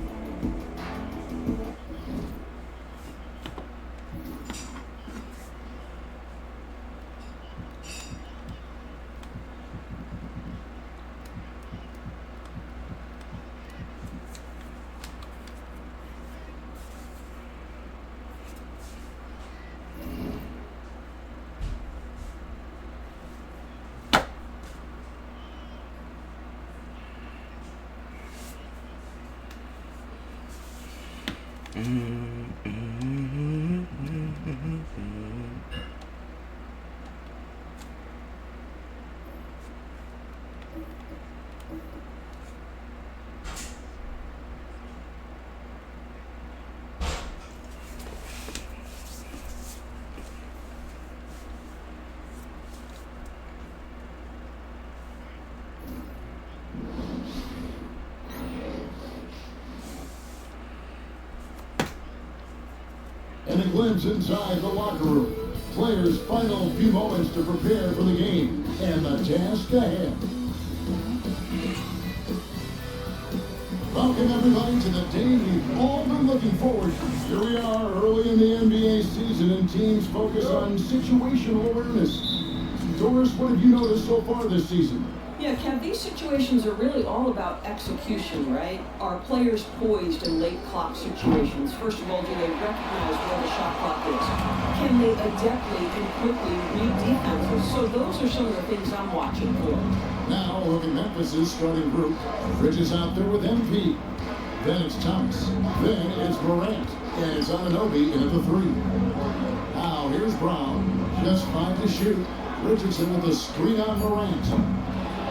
And a glimpse inside the locker room. Players' final few moments to prepare for the game and the task ahead. Welcome everybody to the day we've all been looking forward to. Here we are early in the NBA season and teams focus on situational awareness. Doris, what have you noticed so far this season? Yeah, Kev, these situations are really all about execution, right? Are players poised in late clock situations? First of all, do they recognize where the shot clock is? Can they adeptly and quickly read defenses? So those are some of the things I'm watching for. Now, look at Memphis' starting group. Bridges out there with MP. Then it's Thomas. Then it's Morant. And it's Anunoby in at the 3. Now, here's Brown. Just 5 to shoot. Richardson with a screen on Morant.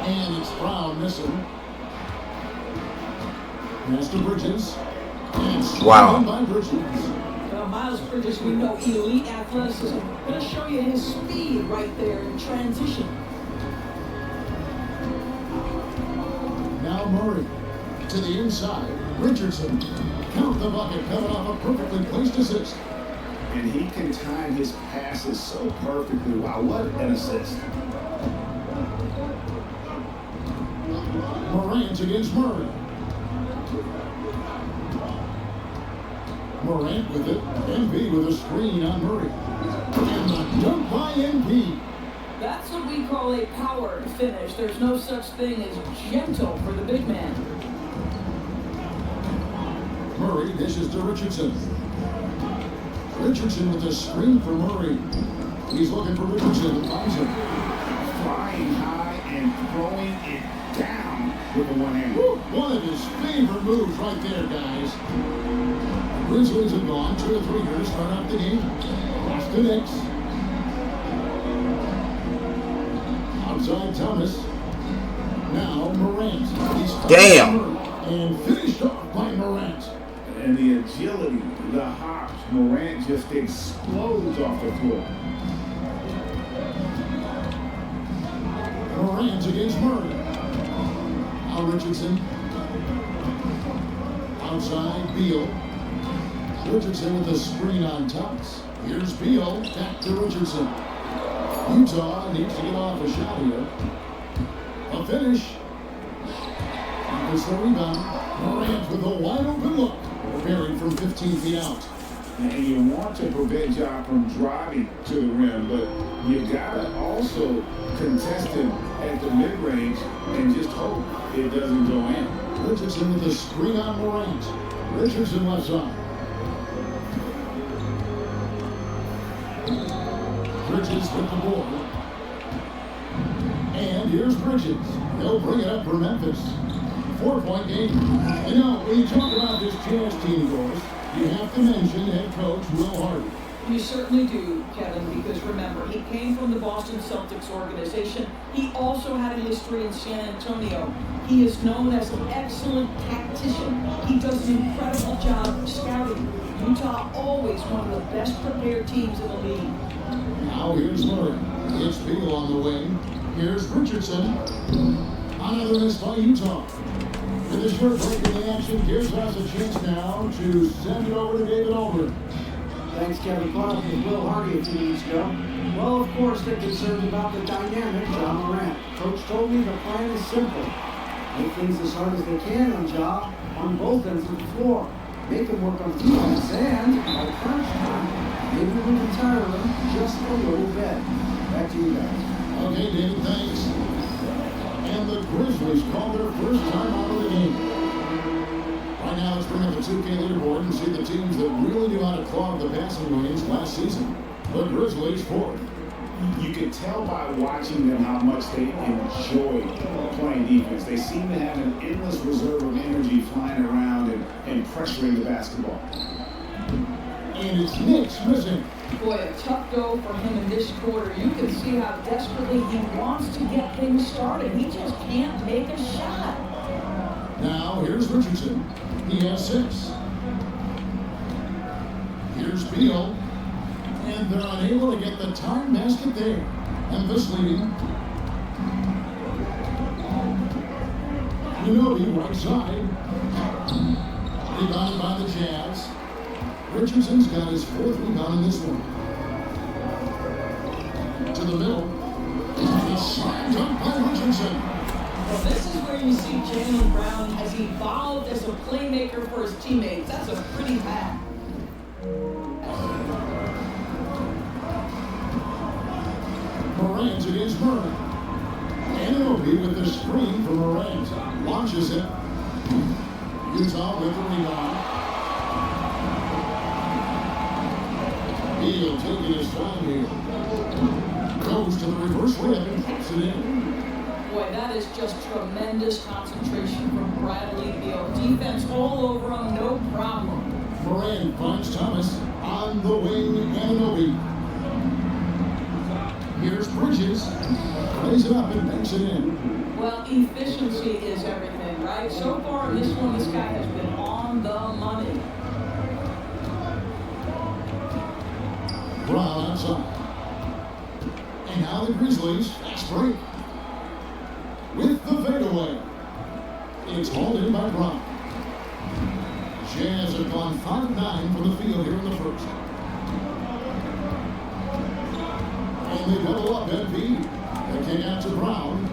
And it's Brown missing. Pass to Bridges. And wow. By Bridges. Miles Bridges, we know elite athleticism. Going to show you his speed right there in transition. Now Murray to the inside. Richardson. Count the bucket coming off a perfectly placed assist. And he can time his passes so perfectly. Wow, what an assist. Morant against Murray. Morant with it. MP with a screen on Murray. And the dunk by MP. That's what we call a powered finish. There's no such thing as gentle for the big man. Murray dishes to Richardson. Richardson with a screen for Murray. He's looking for Richardson. Finds him. Flying high and throwing it down with the one hand. One of his favorite moves right there, guys. Grizzlies have gone 2 or 3 here to start out the game. Lost to Knicks. Outside Thomas. Now Morant. Damn. And finished off by Morant. And the agility, the hops, Morant just explodes off the floor. Morant against Murray. Now Richardson. Outside Beal. Richardson with a screen on Thomas. Here's Beal. Back to Richardson. Utah needs to get off a shot here. A finish. Offers the rebound. Morant with a wide open look. Buried from 15 feet out. And you want to prevent Ja from driving to the rim, but you gotta also contest him at the mid-range and just hope it doesn't go in. Richardson with the screen on Morant. Richardson left side. Bridges with the board. And here's Bridges. He'll bring it up for Memphis. 4-point game. You know, when you talk about this Jazz team, goals, you have to mention head coach Will Hardy. You certainly do, Kevin, because remember, he came from the Boston Celtics organization. He also had a history in San Antonio. He is known as an excellent tactician. He does an incredible job of scouting. Utah always one of the best prepared teams in the league. Now here's Murray. It's Beal on the wing. Here's Richardson. Another miss by Utah. With a short break in the action, gives us a chance now to send it over to David Aldridge. Thanks, Kevin. Caught up with Will Hardy a few minutes ago. Well, of course, they're concerned about the dynamic Ja Morant. Coach told me the plan is simple. Make things as hard as they can on Ja on both ends of the floor. Make him work on defense and, by crunch time, maybe we can tire him just a little bit. Back to you guys. Okay, David, thanks. And the Grizzlies call their first time out of the game. Right now, let's bring up the 2K leaderboard and see the teams that really knew how to clog the passing lanes last season. The Grizzlies fourth. You can tell by watching them how much they enjoy playing defense. They seem to have an endless reserve of energy flying around and pressuring the basketball. And it's Knicks missing. Boy, a tough go for him in this quarter. You can see how desperately he wants to get things started. He just can't make a shot. Now, here's Richardson. He has 6. Here's Beal. And they're unable to get the time basket there. Memphis leading. Ginobili right side. Rebounded by the Jazz. Richardson's got his 4th rebound in this one. To the middle. And a slam dunk by Richardson. Well, this is where you see Jaylen Brown has evolved as a playmaker for his teammates. That's a pretty pass. Morant against Murray. Ginobili with the screen for Morant. Launches it. Utah with the rebound. Beal taking his time here. Goes to the reverse layup and puts it in. Boy, that is just tremendous concentration from Bradley Beal. Defense all over him, no problem. Morant finds Thomas on the wing. Ginobili. Here's Bridges. Plays it up and banks it in. Well, efficiency is everything, right? So far in this one, this guy has been on the money. Brown outside. And now the Grizzlies fast break. With the fadeaway. It's hauled in by Brown. Jazz have gone 5-9 from the field here in the first. And they double up at B. They kick out to Brown.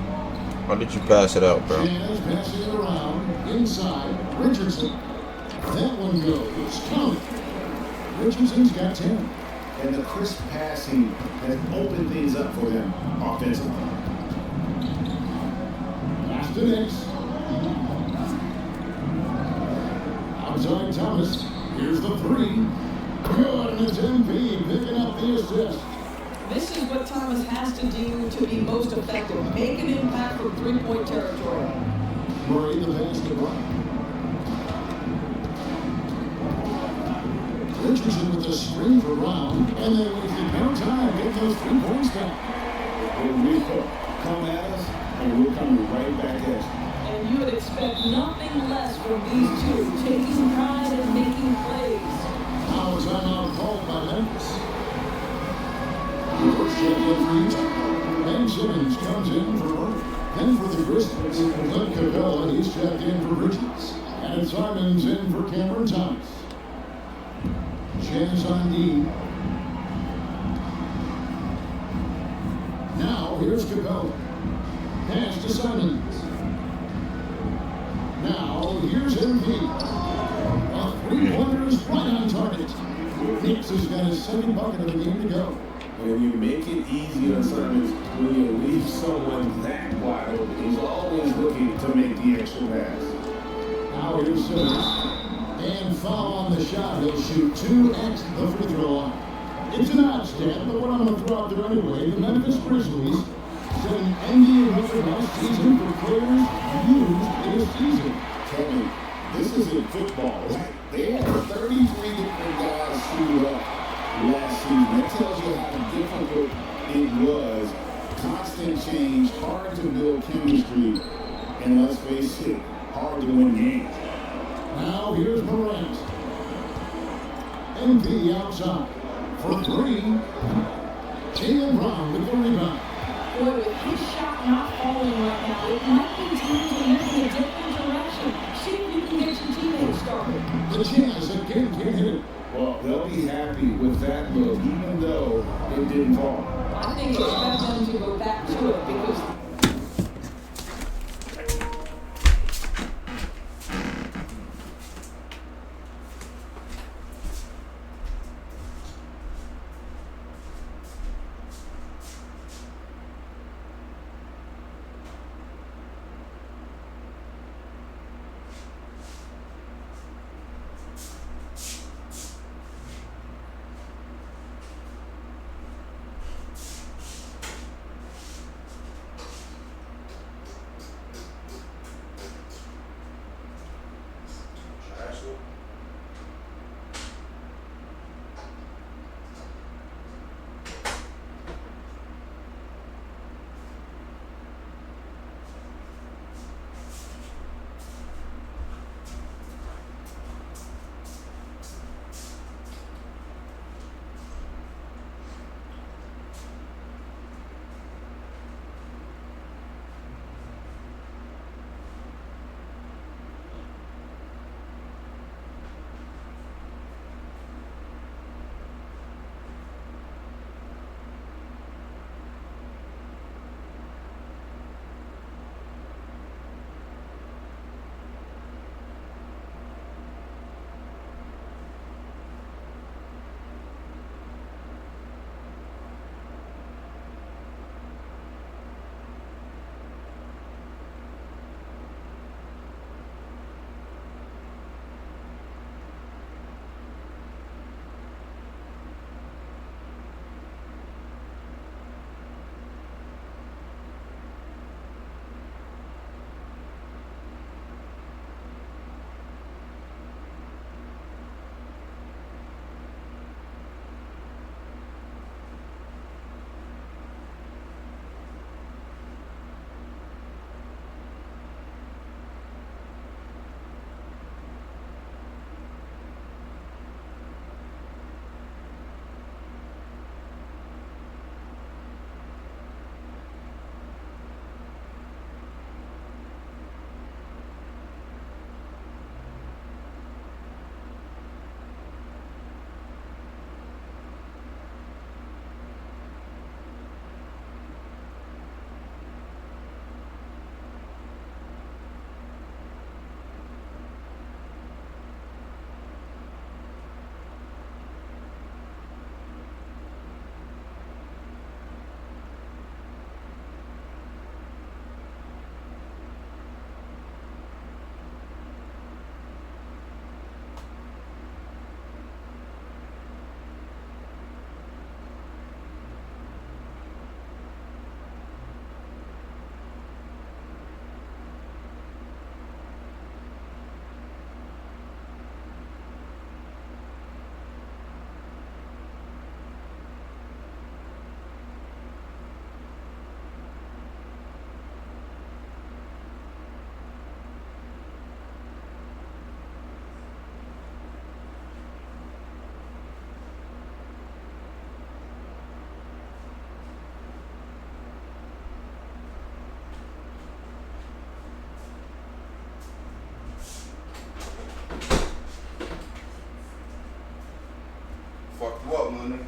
Why did you pass it out, bro? Jazz passing it around. Inside. Richardson. That one goes. Count it. Richardson's got 10. And the crisp passing has opened things up for them offensively. Pass to Knicks. Outside Thomas. Here's the 3. Good, and it's MP picking up the assist. This is what Thomas has to do to be most effective. Make an impact from three-point territory. Murray the pass to Brown. Richardson with the screen for Brown, and they wasted no time to get those 3 points back. We come at us, and we're coming right back at you. And you would expect nothing less from these two, taking pride and making plays. Now a timeout called by Memphis. First shot for Utah. Ben Simmons comes in for Murray. Then for the Grizzlies, Clint Capella, he's checked in for Bridges. And Simons in for Cameron Thomas. Jazz on D. Now here's Capella. Pass to Simons. Now here's MP. A 3-pointer is right on target. has got his second bucket of the game to go. And you make it easy on assignments when you leave someone that wide open. He's always looking to make the extra pass. Now here's Simmons. And foul on the shot. He'll shoot 2 at the free throw line. It's an odd stat, but what I'm going to throw out there anyway, the Memphis Grizzlies set an NBA record last season for players used in a season. Kevin, this isn't football. They had 33 different guys suited up last season. That tells you how difficult it was. Constant change, hard to build chemistry, and let's face it, hard to win games. Now here's Morant. MP outside. For 3, Jaylen Brown with the rebound. Boy, with his shot not falling right now, it might be time to move in a different direction. See if you can get your teammates started. The Jazz again can't hit it. Well, they'll be happy with that look, even though it didn't fall. I think it's better than to go back to it because Fuck you up, money.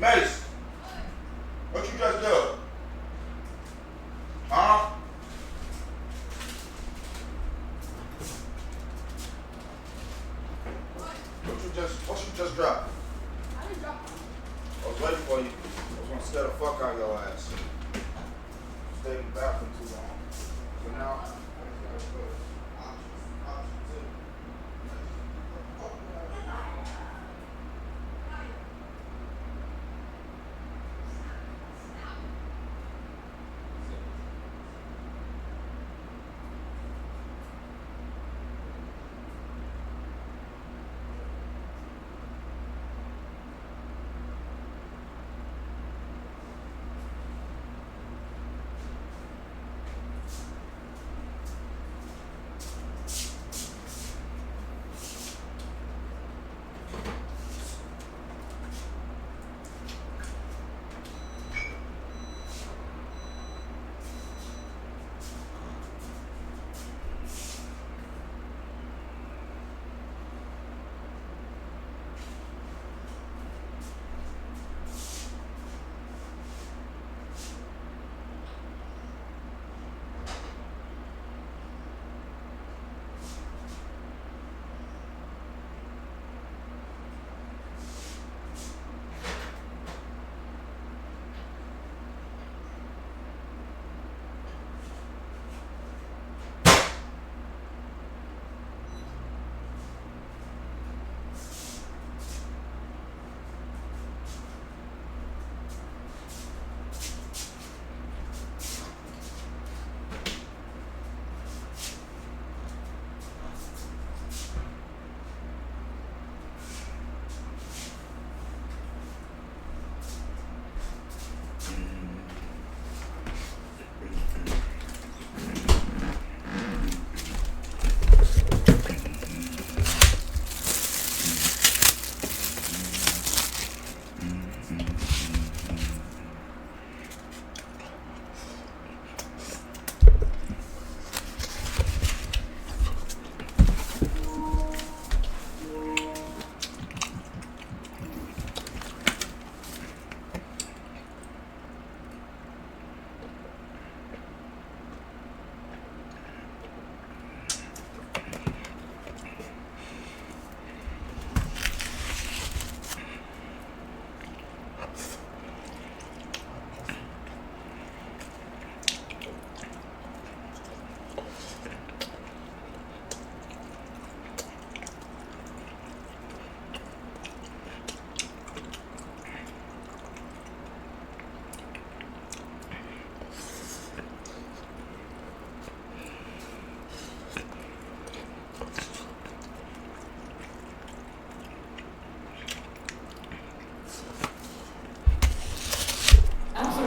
Mace, what you just do? Huh? What you just dropped? I didn't drop them. I was waiting for you. I was gonna scare the fuck out of your ass. Stayed in the bathroom too long. So now I just gotta put option two.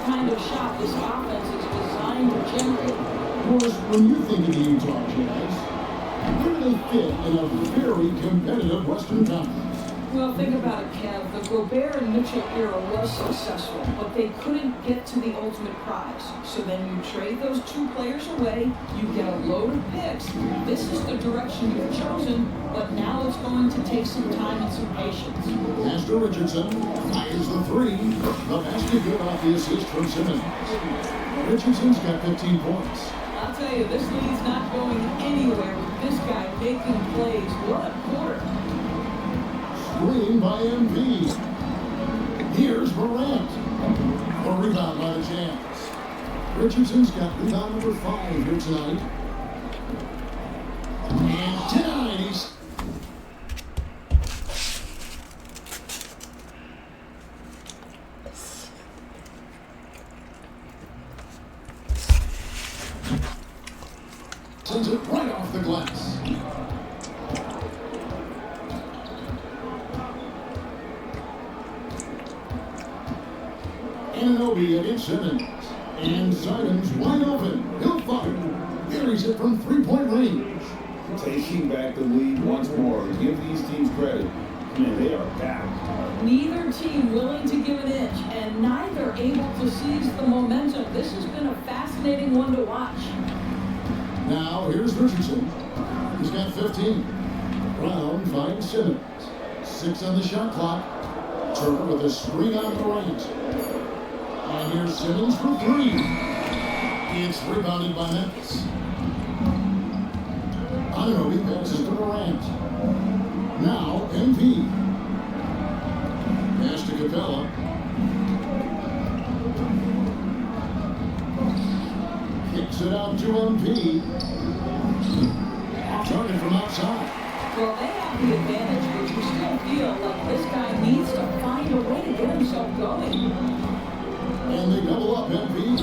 Kind of shot this offense is designed to generate. Of course, when you think of the Utah Jazz, where do they fit in a very competitive Western Conference? Well, think about it, Kev. The Gobert and Mitchell era was successful, but they couldn't get to the ultimate prize. So then you trade those two players away, you get a load of picks. This is the direction you've chosen, but now it's going to take some time and some patience. Master Richardson fires the three. The basket good off the assist from Simmons. Richardson's got 15 points. I'll tell you, this lead's not going anywhere with this guy making plays. What a quarter. Screen by MP. Here's Morant. A rebound by the Jazz. Richardson's got rebound number 5 here tonight. And tonight he's... sends it right off the glass. Anunoby against Simmons. And Simons wide open. He'll fire. Carries it from three-point range. Taking back the lead once more. Give these teams credit. Man, they are back. Neither team willing to give an inch, and neither able to seize the momentum. This has been a fascinating one to watch. Now, here's Richardson. He's got 15. Brown finds Simmons. 6 on the shot clock. Turner with a screen on Durant. And here's Simmons for three. It's rebounded by Memphis. Anunoby passes to Durant. Now, MP. Pass to Capella. Kicks it out to MP. Target from outside. Well, they have the advantage, but you still feel like this guy needs to find a way to get himself going. And they double up MP.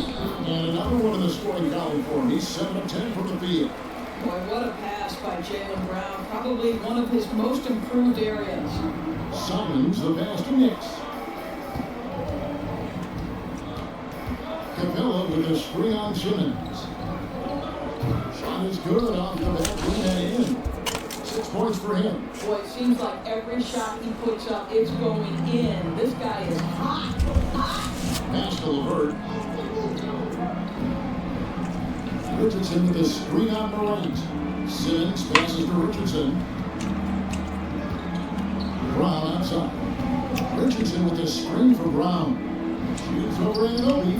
And another one in the scoring column for him. He's 7 of 10 from the field. Boy, what a pass by Jaylen Brown. Probably one of his most improved areas. Simons the pass to Nix. Capella with a screen on Simmons. Shot is good off the back, bring that in. 6 points for him. Boy, it seems like every shot he puts up, it's going in. This guy is hot. Pass to LeVert. Richardson with a screen on Morant. Simmons passes to Richardson. Brown outside. Richardson with a screen for Brown. Shoots over Anunoby.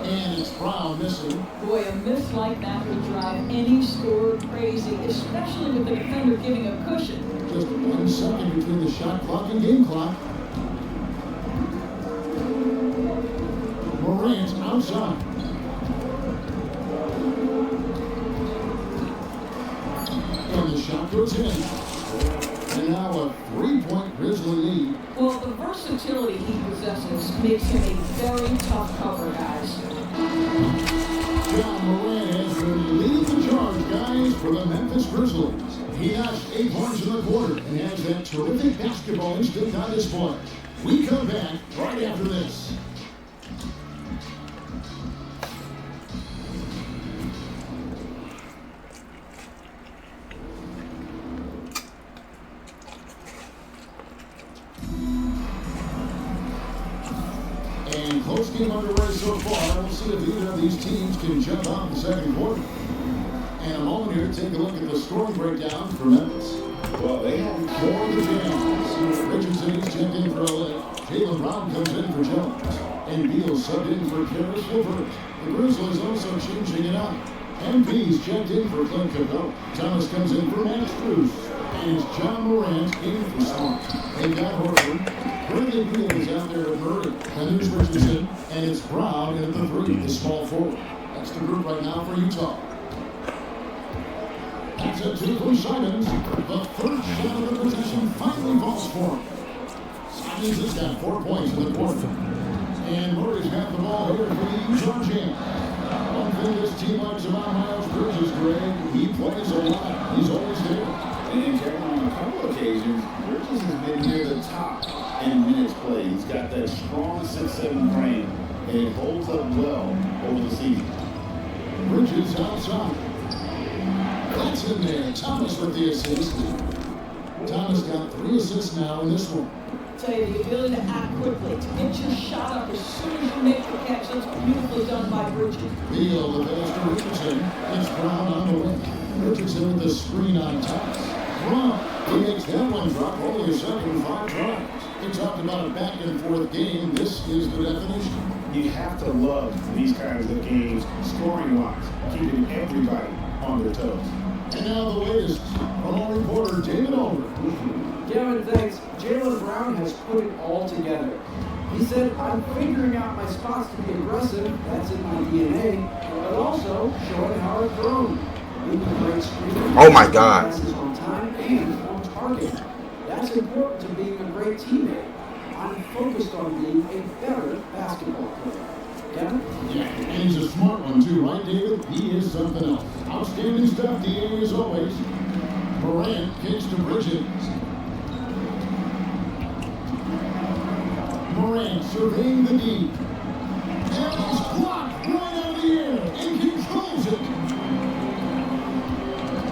And it's Brown missing. Boy, a miss like that would drive any scorer crazy, especially with the defender giving a cushion. Just 1 second between the shot clock and game clock. Morant outside. And the shot goes in. And now a 3-point Grizzly lead. Well, the versatility he possesses makes him a very tough cover, guys. John Morant has been leading the charge, guys, for the Memphis Grizzlies. He notched 8 points in the quarter and has that terrific basketball instinct on display. We come back right after this. And close game underway so far. We'll see if either of these teams can jump out in the second quarter. And a moment here to take a look at the scoring breakdown for Memphis. Well, they have more of the jams. Richardson is checked in for LA. Jaylen Brown comes in for Jones. And Beal subbed in for Karis LeVert. The Grizzlies also changing it up. MP's checked in for Clint Capella. Thomas comes in for Max Strus. And it's John Morant in for Smart. They've got Horford. Bradley Beal is out there at Murray. And there's Richardson. And it's Brown in at the 3, the small forward. That's the group right now for Utah. That's a 2 from Simons. The third shot of the possession finally falls for him. Simons has got 4 points in the quarter. And Murray's got the ball here for the Utah Jazz. One thing this team likes about Miles Bridges, Greg, he plays a lot. He's always there. And Carolina, on a couple occasions, Bridges has been near the top in minutes played. He's got that strong 6'7" frame, and it holds up well over the season. Bridges outside. That's in there. Thomas with the assist. Thomas got 3 assists now in this one. Tell you, the ability to act quickly, to get your shot up as soon as you make the catch. That's beautifully done by Bridges. Beal, the pass to Richardson. It's Brown on the wing. Richardson with the screen on Thomas. Brown, he makes that one drop only a second, 5 tries. They talked about a back and forth game. This is the definition. You have to love these kinds of games, scoring-wise, keeping everybody on their toes. And now the latest from our reporter, David Aldridge. Kevin, thanks. Jaylen Brown has put it all together. He said, I'm figuring out my spots to be aggressive, that's in my DNA, but also showing how I've grown. Oh my God. On time and on target. That's important to being a great teammate. I'm focused on being a better basketball player. Kevin? Yeah, and he's a smart one too, right, David? He is something else. Outstanding stuff, DA, as always. Morant kicks to Bridges. Morant surveying the deep. And he's blocked right out of the air and controls it.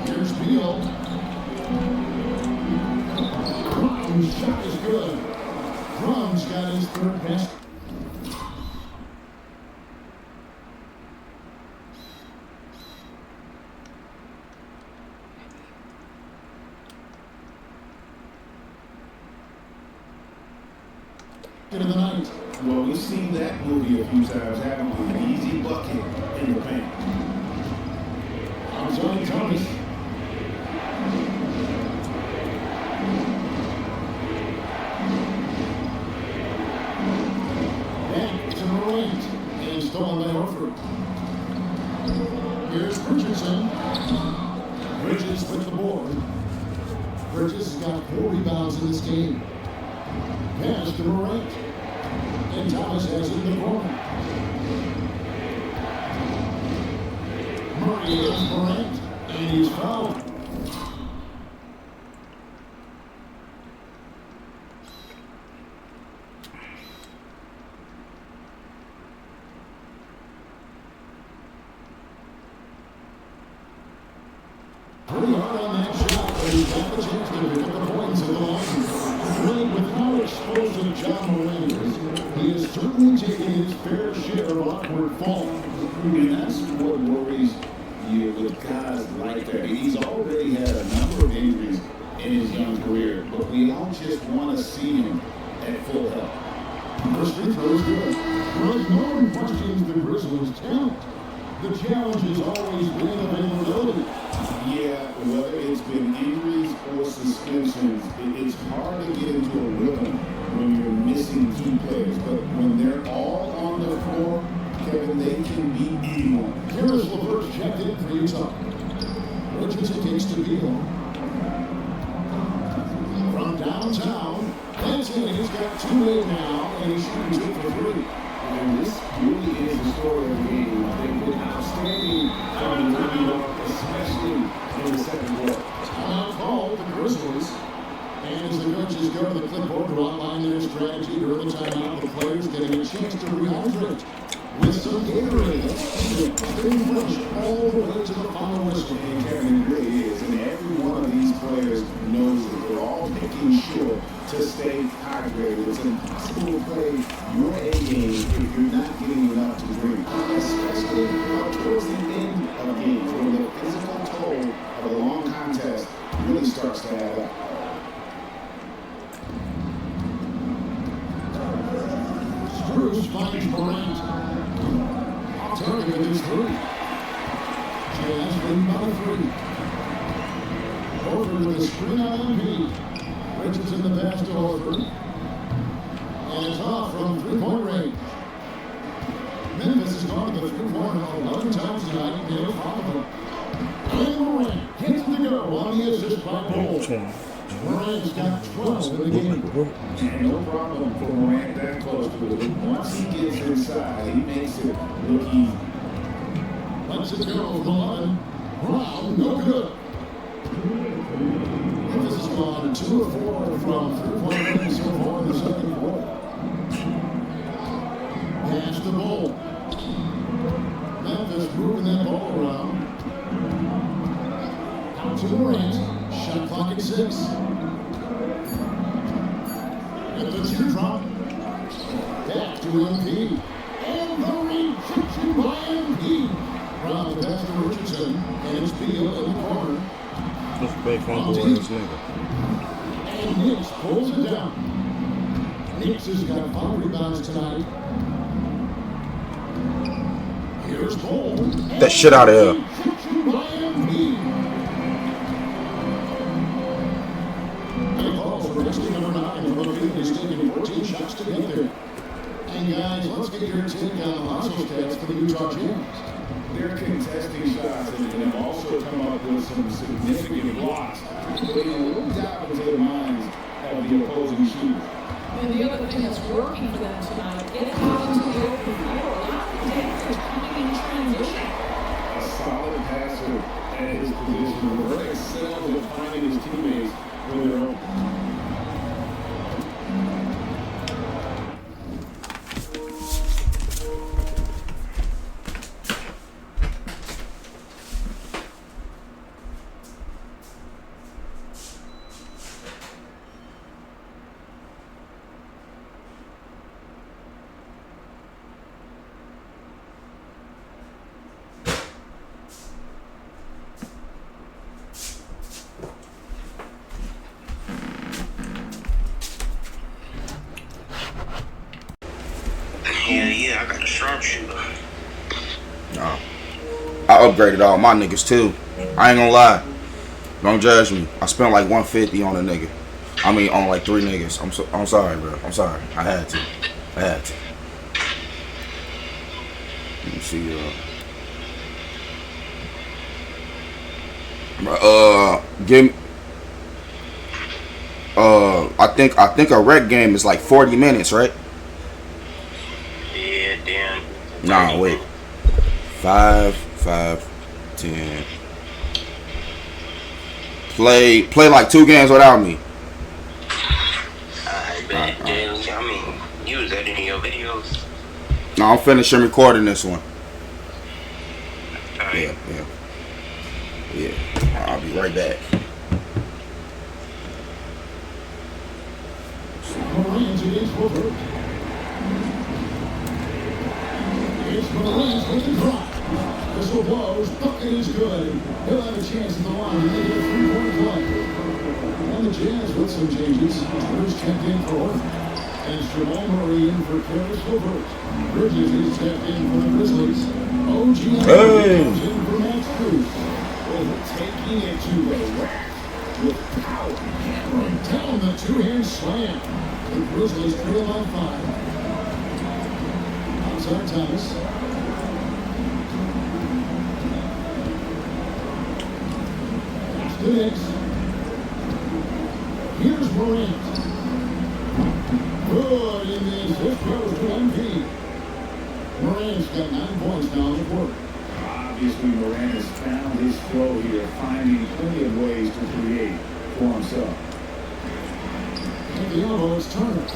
Here's Beal. Brown's shot is good. Brown's got his 3rd best. of the night. Well, we've seen that movie a few times, haven't we? An easy bucket in the paint. I'm Johnny Thomas. Back to Morant. And stolen by Horford. Here's Richardson. Bridges with the board. Bridges has got 4 rebounds in this game. Pass to Morant. And Thomas has it in the corner. Murray is Morant. And he's fouled. Pretty hard on that shot, but he's got the chance to pick up the points at the line. Really, with how explosive John Morant is, he has certainly taken his fair share of awkward falls. And that's what worries you with guys like that. He's already had a number of injuries in his young career, but we all just want to see him at full health. First free throw is good. Well, no one questions the Grizzlies' talent. The challenge has always been availability. Yeah, whether it's been injuries or suspensions, it's hard to get into a rhythm when you're missing key players. But when they're all on the floor, Kevin, they can beat anyone. Karis LeVert checked in for Utah. Richardson takes to Beal. From downtown, that's it. He's got 2-8 now, and he's shooting 2 for 3. And this really is the story of the game. They've been outstanding from the lead off, especially in the second quarter. Timeout called the Grizzlies. And as the coaches go to the clipboard to outline their strategy during the timeout, the players getting a chance to rehydrate with some Gatorade. Staying fresh all the way to the final whistle. And Kevin, it really is. And every one of these players knows that they're all making sure to stay hydrated. It's impossible to play your A game if you're not getting enough to drink, especially towards the end of games when the physical toll of a long contest really starts to add up. Bruce finds Morant. Target with his 3. Jazz win by 3. Horford with a screen on MP. Richardson the pass to Horford. And it's off from 3-point range. Memphis has gone to the 3-pointer 11 times tonight and hit 5 of them. And Morant gets to go on the assist by Bol. Morant's got 12 in the game. And no problem for Morant that close to it. Once he gets inside, he makes it look easy. Lets it go from 11. Brown, no good. Memphis has gone 2 of 4 from 3-point range so far in the second quarter. Pass the ball. Memphis moving that ball around. Out to Morant. Shot clock at 6. At the teardrop. Back to MP. And the rejection by MP. Round the pass to Richardson. And it's Beal in the corner. Let's play fun boy this nigga. And Knicks pulls it down. Knicks has got 5 rebounds tonight. Here's Bol. That shit out of here. Rejection by MP. Number 9 from the field is taking 14 shots to get there. And guys, let's get your take on the hustle stats for the Utah Jazz. They're contesting shots and have also come up with some significant blocks, putting a little doubt into the minds of the opposing shooters. And the other thing that's working for them tonight, getting out into the open floor. A lot of dancers coming in transition. A solid passer at his position. Really excels at finding his teammates when they're open. sharpshooter. Nah. I upgraded all my niggas too. I ain't gonna lie. Don't judge me. I spent like 150 on a nigga. I mean, on like 3 niggas. I'm sorry, bro. I'm sorry. I had to. Let me see. Give me. I think a rec game is like 40 minutes, right? Yeah, damn. Nah, wait. 5, 10. Play like 2 games without me. I bet. I mean, you use that in your videos. No, I'm finishing recording this one. Right. Yeah. I'll be right back. Marines against Woodward. It's Marines with the drop. Whistle blows, bucket is good. He'll have a chance at the line to make it a 3-point play. And the Jazz with some changes. Bruce checked in for Horton. And Jamal Murray in for Paris Woodward. Bridges is checked in for the Grizzlies. OG comes in for Max Cruz. Taking it to the rack with power. Hammering down the 2-hand slam. The Grizzlies trail on 5. Outside Thomas. That's the Knicks. Here's Morant. Good in the assist goes to MP. Morant's got 9 points now on the court. Obviously, Morant has found his flow here, finding plenty of ways to create for himself. At the elbow, it's Turner.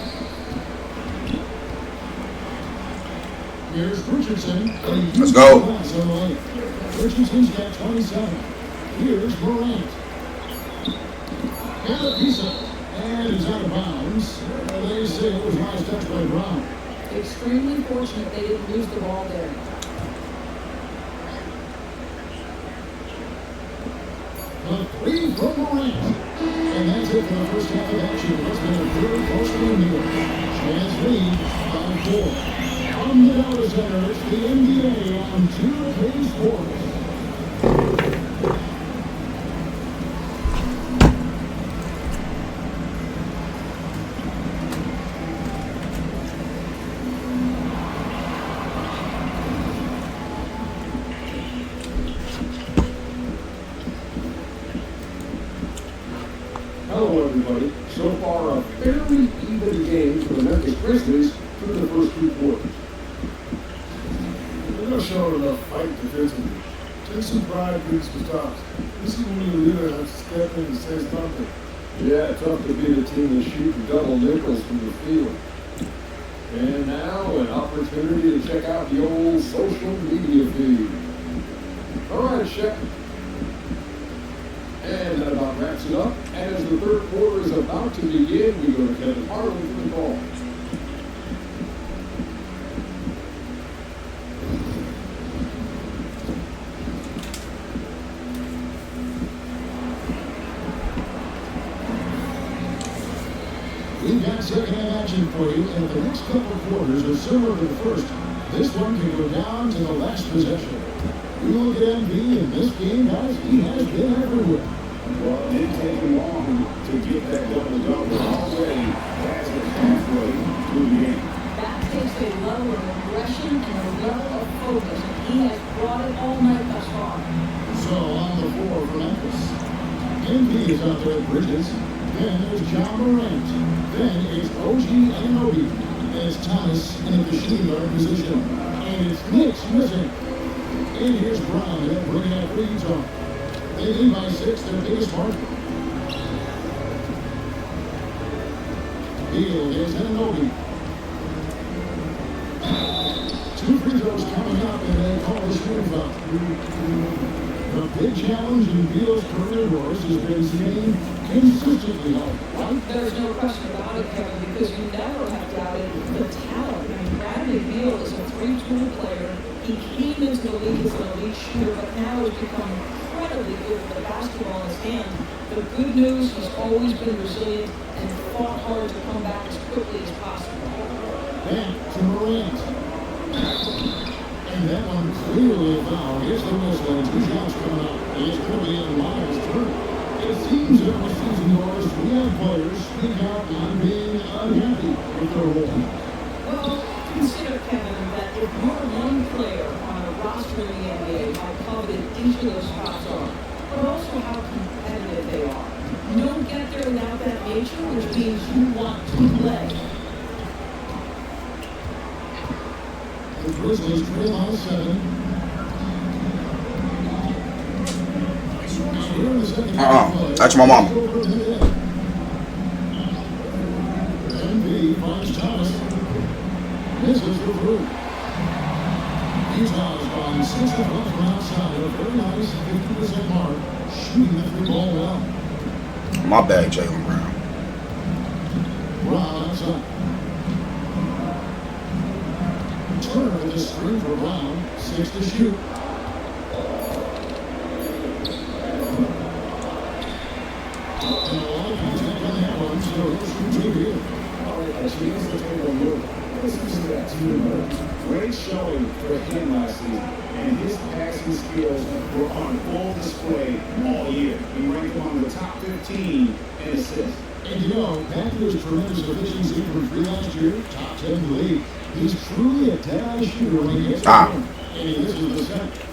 Here's Richardson. Let's go. Richardson's got 27. Here's Morant. And a piece of and he's out of bounds. They say it was a nice touch by Brown. Extremely fortunate they didn't lose the ball there. A 3 from Morant. And that's it for the first half of action. It's been a very close game here. Jazz lead by 4. From the Data Center, it's the NBA on 2K Sports. Hello, everybody. So far, a fairly even game for the Memphis Grizzlies through the first 2 quarters. They're not showing enough fight defensively. Take some pride, beat some stops. This is when your leader has to step in and say something. Yeah, tough to beat a team that's shooting double nickels from the field. And now, an opportunity to check out the old social media feed. All right, Shep. And that about wraps it up. And as the third quarter is about to begin, we go to Kevin Harlan for the call. We've got second-half action for you, and if the next couple of quarters are similar to the first, this one can go down to the last possession. We look at MB in this game, guys, he has been everywhere. Well, it didn't take him long to get that double-double. Already past the halfway through the game. That takes a level of aggression and a level of focus. He has brought it all night thus far. So on the floor for Memphis. MB is out there at Bridges. Then there's John Morant. Then it's OG Anunoby. And it's Thomas in the shooting guard position. And it's Knicks missing. And here's Brown. They're bringing out free throw. They lead by 6, their biggest margin. Beal is Anunoby. 2 free throws coming up, and they call the shooting foul. The big challenge in Beal's career wars has been staying consistently hard. There's no question about it, Kevin, because you never have doubted the talent. I mean, Bradley Beal is a 3-tool player. He came into the league as an elite shooter, but now has become incredibly good with the basketball in his hand. The good news, he's always been resilient and fought hard to come back as quickly as possible. Back to Morant. And that one clearly a foul. Here's the whistle. 2 shots coming up. It's Kirby and Miles' turn. It seems early season doors, we have players speak out on being unhappy with their role. Well, consider, Kevin, that if you're one player on a roster in the NBA, how coveted each of those spots are, but also how competitive they are. You don't get there without that nature, which means you want to play. The Grizzlies trail by 7. That's my mom. MB finds Thomas. Misses the through. Utah's gone 6 of 12 from outside. A very nice 50% mark. Shooting the 3-ball well. My bad, Jaylen Brown. Brown outside. Turner with a screen for Brown. 6 to shoot. And a lot of people on that one, so he'll shoot 2 here. All right, as he is the table move, listen to that team. Great showing for him last season, and his passing skills were on full display all year. He ranked among the top 15 in assists. And you know, Packers' tremendous efficiency from 3 last year, top 10 in the league. He's truly a dead-eye shooter when he gets it going. And he misses the second.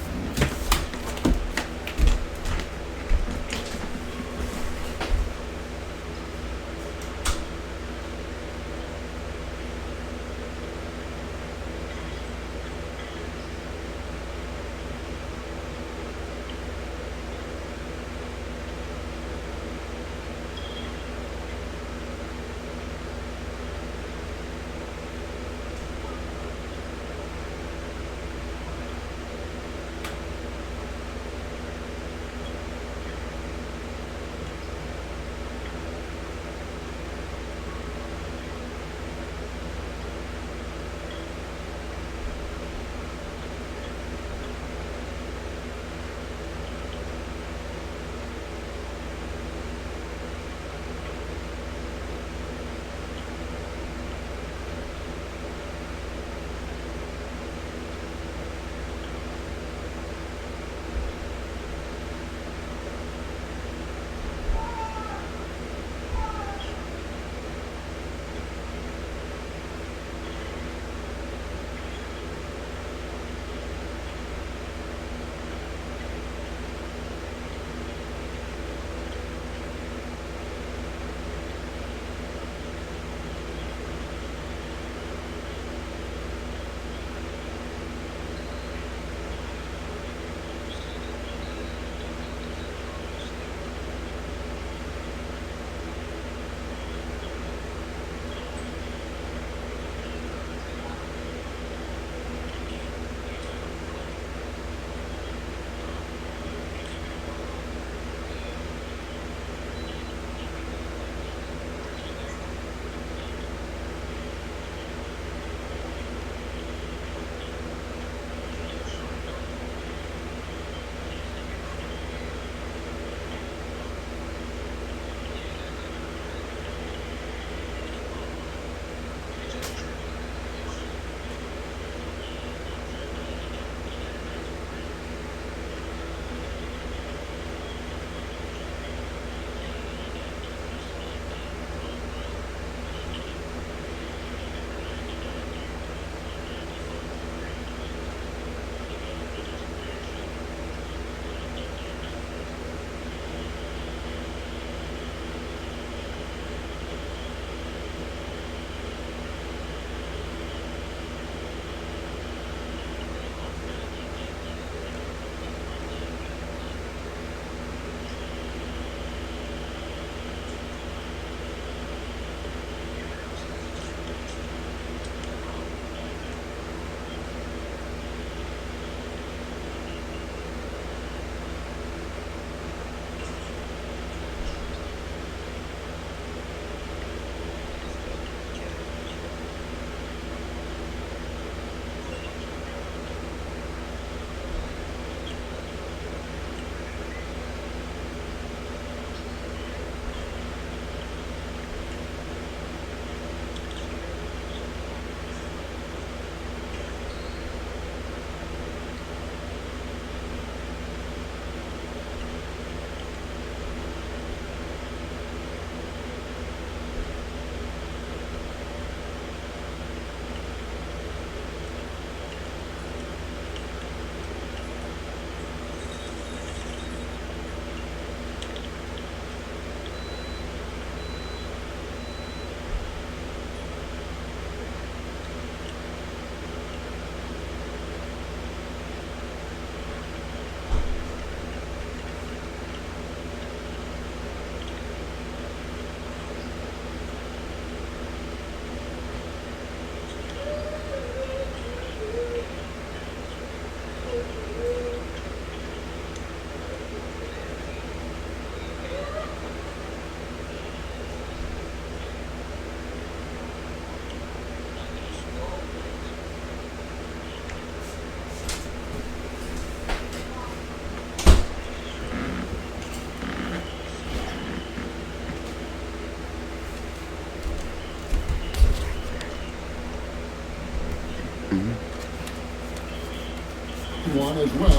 on as well.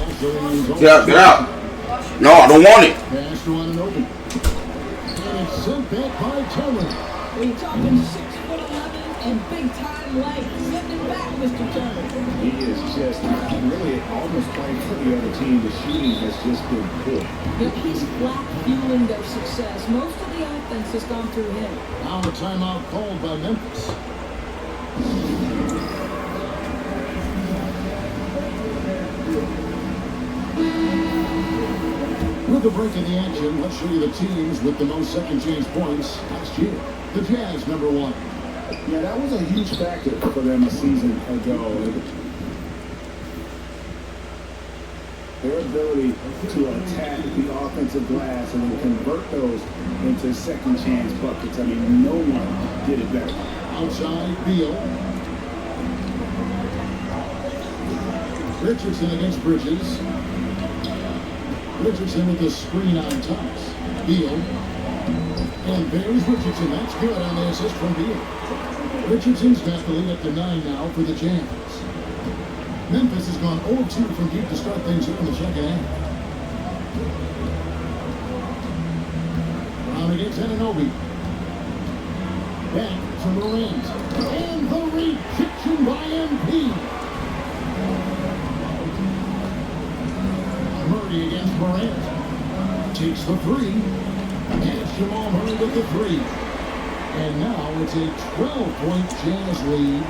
So Get out. No, I don't want it. Pass to Ananobi. And it's sent back by Turner. We're talking 6'11" and big time length. Send it back, Mr. Turner. He is just really almost playing for the other team. The shooting has just been poor. He's flat fueling their success. Most of the offense has gone through him. Now a timeout called by Memphis. With the break in the action, let's show you the teams with the most second chance points last year. The Jazz, #1. Yeah, that was a huge factor for them a season ago. Their ability to attack the offensive glass and then convert those into second chance buckets. I mean, no one did it better. Outside, Beal. Richardson against Bridges. Richardson with the screen on Thomas. Beal. And there's Richardson. That's good on the assist from Beal. Richardson's got the lead up to 9 now for the Jazz. Memphis has gone 0-2 from deep to start things here in the second half. Brown against Ananobi. Back to Morant. And the rejection by MP. Murray against Morant. Takes the three. And it's Jamal Murray with the three. And now it's a 12-point Jazz lead.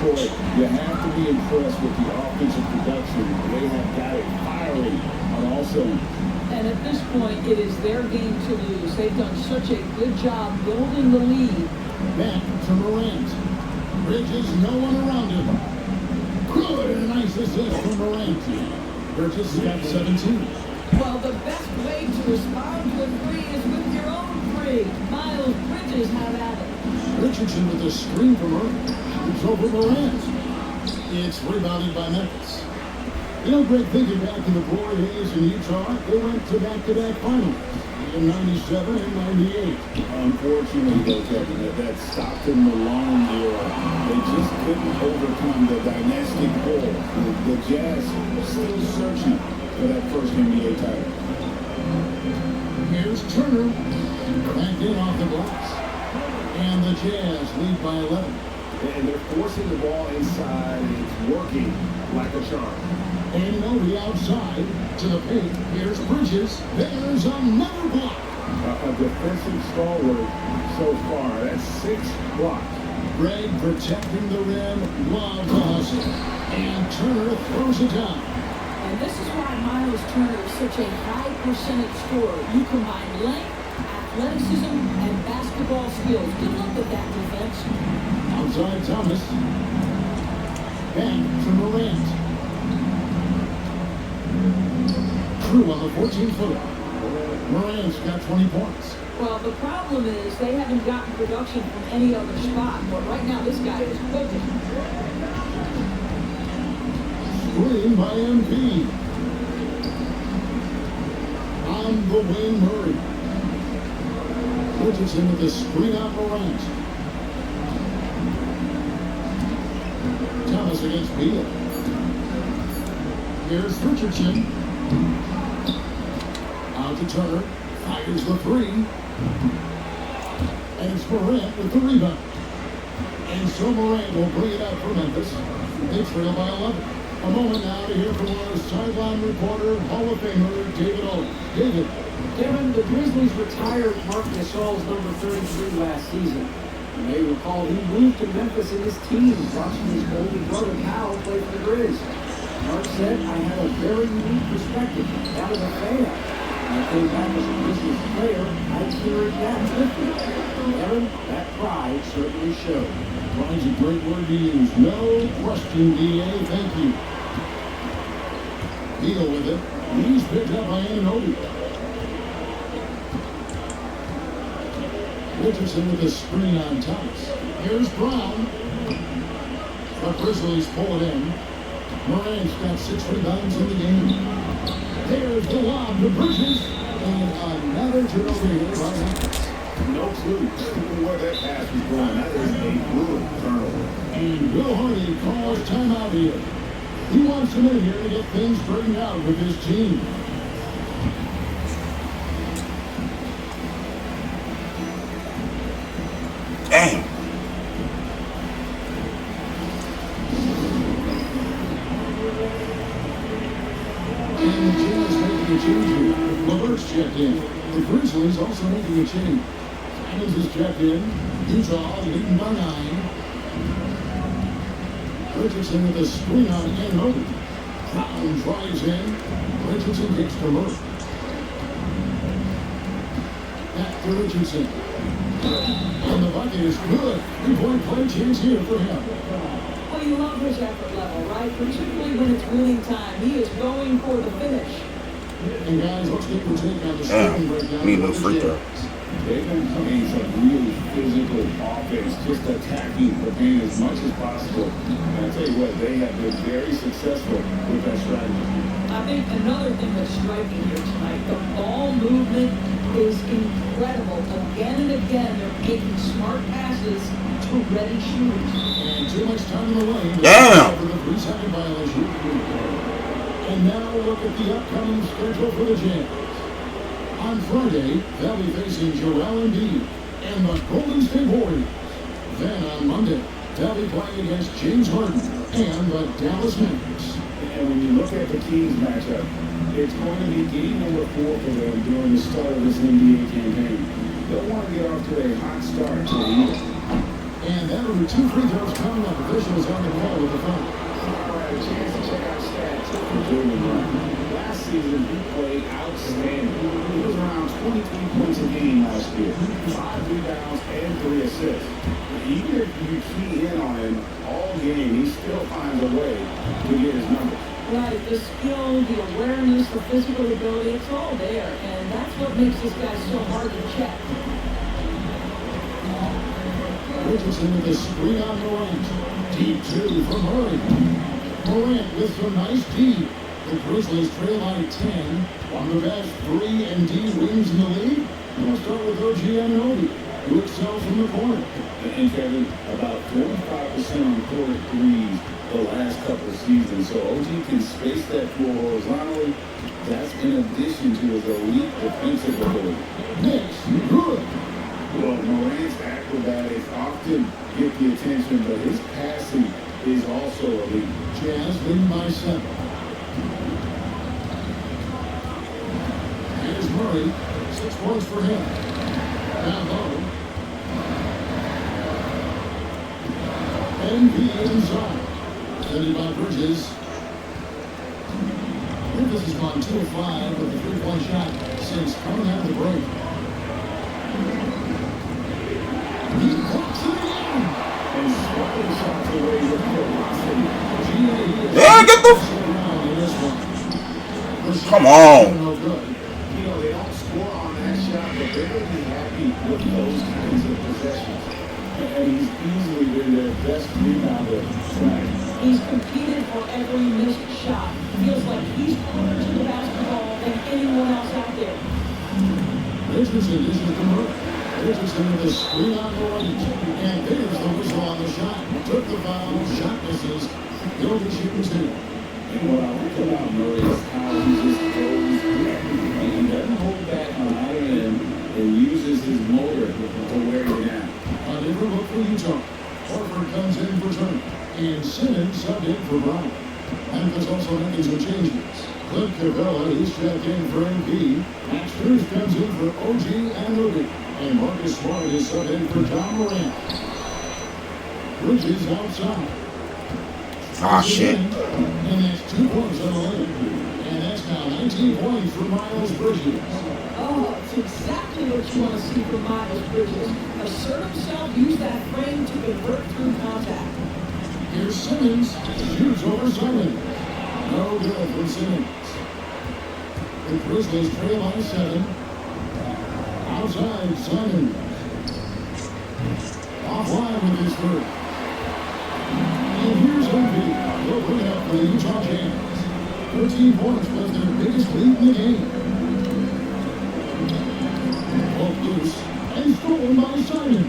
Boy, you have to be impressed with the offensive production. They have got it firing on all cylinders. And at this point, it is their game to lose. They've done such a good job building the lead. Back to Morant. Bridges, no one around him. Good, and a nice assist from Morant. Bridges has got 17. Well, the best way to respond to a three is with your own three. Miles Bridges have at it. Richardson with a screen from Morant. It's over Morant. It's rebounded by Memphis. You know, Greg, thinking back to the glory days in Utah, they went to back-to-back finals in 97 and 98. Unfortunately, though, Kevin, that Stockton Malone era, they just couldn't overcome the dynastic pull. The Jazz still searching for that first NBA title. Here's Turner. Back in off the glass. And the Jazz lead by 11. And they're forcing the ball inside, and it's working like a charm. And Obi outside to the paint. Here's Bridges. There's another block. A defensive stalwart so far. That's 6 blocks. Greg protecting the rim. Love the hustle. And Turner throws it down. And this is why Miles Turner is such a high percentage scorer. You combine length, athleticism, and basketball skills. Good luck with that defense. Outside Thomas. Back to Morant. True on the 14-footer. Morant's got 20 points. Well, the problem is they haven't gotten production from any other spot. But right now, this guy is cooking. Screen by MP. On the wing, Murray. Richardson with the screen on Morant. Thomas against Beal. Here's Richardson. Out to Turner. Fires the three. And it's Morant with the rebound. And so Morant will bring it up for Memphis. They trail by 11. A moment now to hear from our sideline reporter, Hall of Famer, David Owen. David. Kevin, the Grizzlies retired Marc Gasol's number 33 last season. You may recall he moved to Memphis in his teens, watching his older brother Kyle play for the Grizz. Mark said, I had a very unique perspective. That was a fan. When I came back as a Grizzlies player, I carried that with me. Kevin, that pride certainly showed. Pride's a great word to use. No question, D.A. Thank you. Beal with it. He's picked up by Ananobi. Richardson with a screen on Thomas. Here's Brown. The Grizzlies pull it in. Morant's got 6 rebounds in the game. There's the lob to Bridges. And another turnover here by Memphis. No clue where that pass was going. That is a brutal turnover. And Will Hardy calls timeout here. He wants him in here to get things straightened out with his team. Damn. And the Jazz making a change here. LeVert's checked in. The Grizzlies also making a change. Simons is checked in. Utah leading by 9. Richardson with a screen on Anunoby. Brown drives in. Richardson gets to Murray. Back to Richardson. And the bucket is good. 3-point play chance here for him. Well, you love his effort level, right? Particularly when it's winning time. He is going for the finish. And guys, let's get your take on the scoring breakdown. Need no free throw. They've been playing some really physical offense, just attacking the paint as much as possible. And I tell you what, they have been very successful with that strategy. I think another thing that's striking here tonight, the ball movement is incredible. Again and again, they're making smart passes to ready shooters. And too much time in the lane. Damn. For the 3-second violation. And now look at the upcoming schedule for the Jazz. On Friday, they'll be facing Joel Embiid and the Golden State Warriors. Then on Monday, they'll be playing against James Harden and the Dallas Mavericks. And when you look at the Kings matchup, it's going to be game number 4 for them during the start of this NBA campaign. They'll want to get off to a hot start to the year. And that will be 2 free throws coming up. Officials on the call with the phone. All right, a chance to check out stats for Jordan Brown. Last season, he played outstanding. He was around 23 points a game last year, 5 rebounds and 3 assists. Even if you key in on him all game, he still finds a way to get his numbers. Right, the skill, the awareness, the physical ability, it's all there. And that's what makes this guy so hard to check. Richardson with a screen on Morant. Deep 2 from Murray. Morant with some nice deep. The Grizzlies trail by 10. On the best 3 and D wings in the league. We'll start with OG Anunoby, who excels from the corner. And Kevin, about 45% on court threes the last couple of seasons. So OG can space that floor horizontally. That's in addition to his elite defensive ability. Next, good. Well, Morant's acrobatics often get the attention, but his passing is also elite. Jazz leading by 7. Here's Murray. 6 points for him. Down low. Embiid inside. Defended by Bridges. Memphis has gone 2 of 5 with a 3-point shot since coming out of the break. He clocks it in. And swatting shots away with velocity. Yeah, get the... Come on. You know, they don't score on that shot, but they're going to be happy with those kinds of possessions. And he's easily been their best rebounder tonight. He's competed for every missed shot. Feels like he's closer to the basketball than anyone else out there. Richardson is the Murray. Richardson with a screen on the right. And there's the whistle on the shot. Took the foul. Shot misses. He'll be shooting 2. And what I like about Murray is how he just goes quick. And he doesn't hold back on either end and uses his motor to wear you down. A different look for Utah. Horford comes in for turn. And Simmons subbed in for Brown. Memphis also making some changes. Clint Capella is checked in for MP. Max Strus comes in for OG Anunoby. And Marcus Smart is subbed in for John Morant. Bridges outside. Ah, shit. And that's 2 points on the lane. And that's now 19 points for Miles Bridges. Oh, it's exactly what you want to see from Miles Bridges. Assert himself, use that frame to convert through contact. Here's Simmons. Shoots over Simon. No good for Simmons. The Grizzlies trail by 7. Outside, Simon. Offline with his 3rd. And here's Embiid. He'll bring it up for the Utah Jazz. 13 points was their biggest lead in the game. Ball loose and stolen by Simon.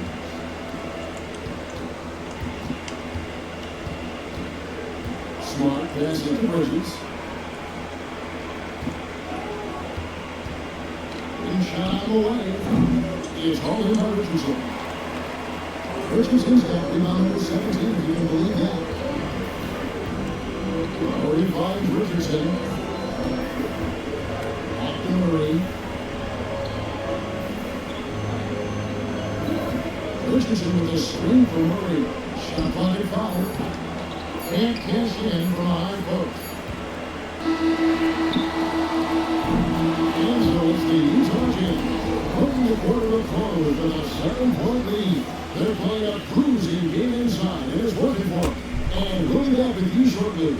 Smart Pass it to Bridges. And shot him away. It's hauled in by Richardson. Richardson's got rebound number 17, if you can believe that. Murray finds Richardson. Back to Murray. Richardson with a screen for Murray. Shot clock at foul. Can't cash in from a high post. And so it's the Utah Jazz putting the quarter to close with a 7-point lead. They're playing a cruising game inside, and it's working for them. And we'll be back with you shortly.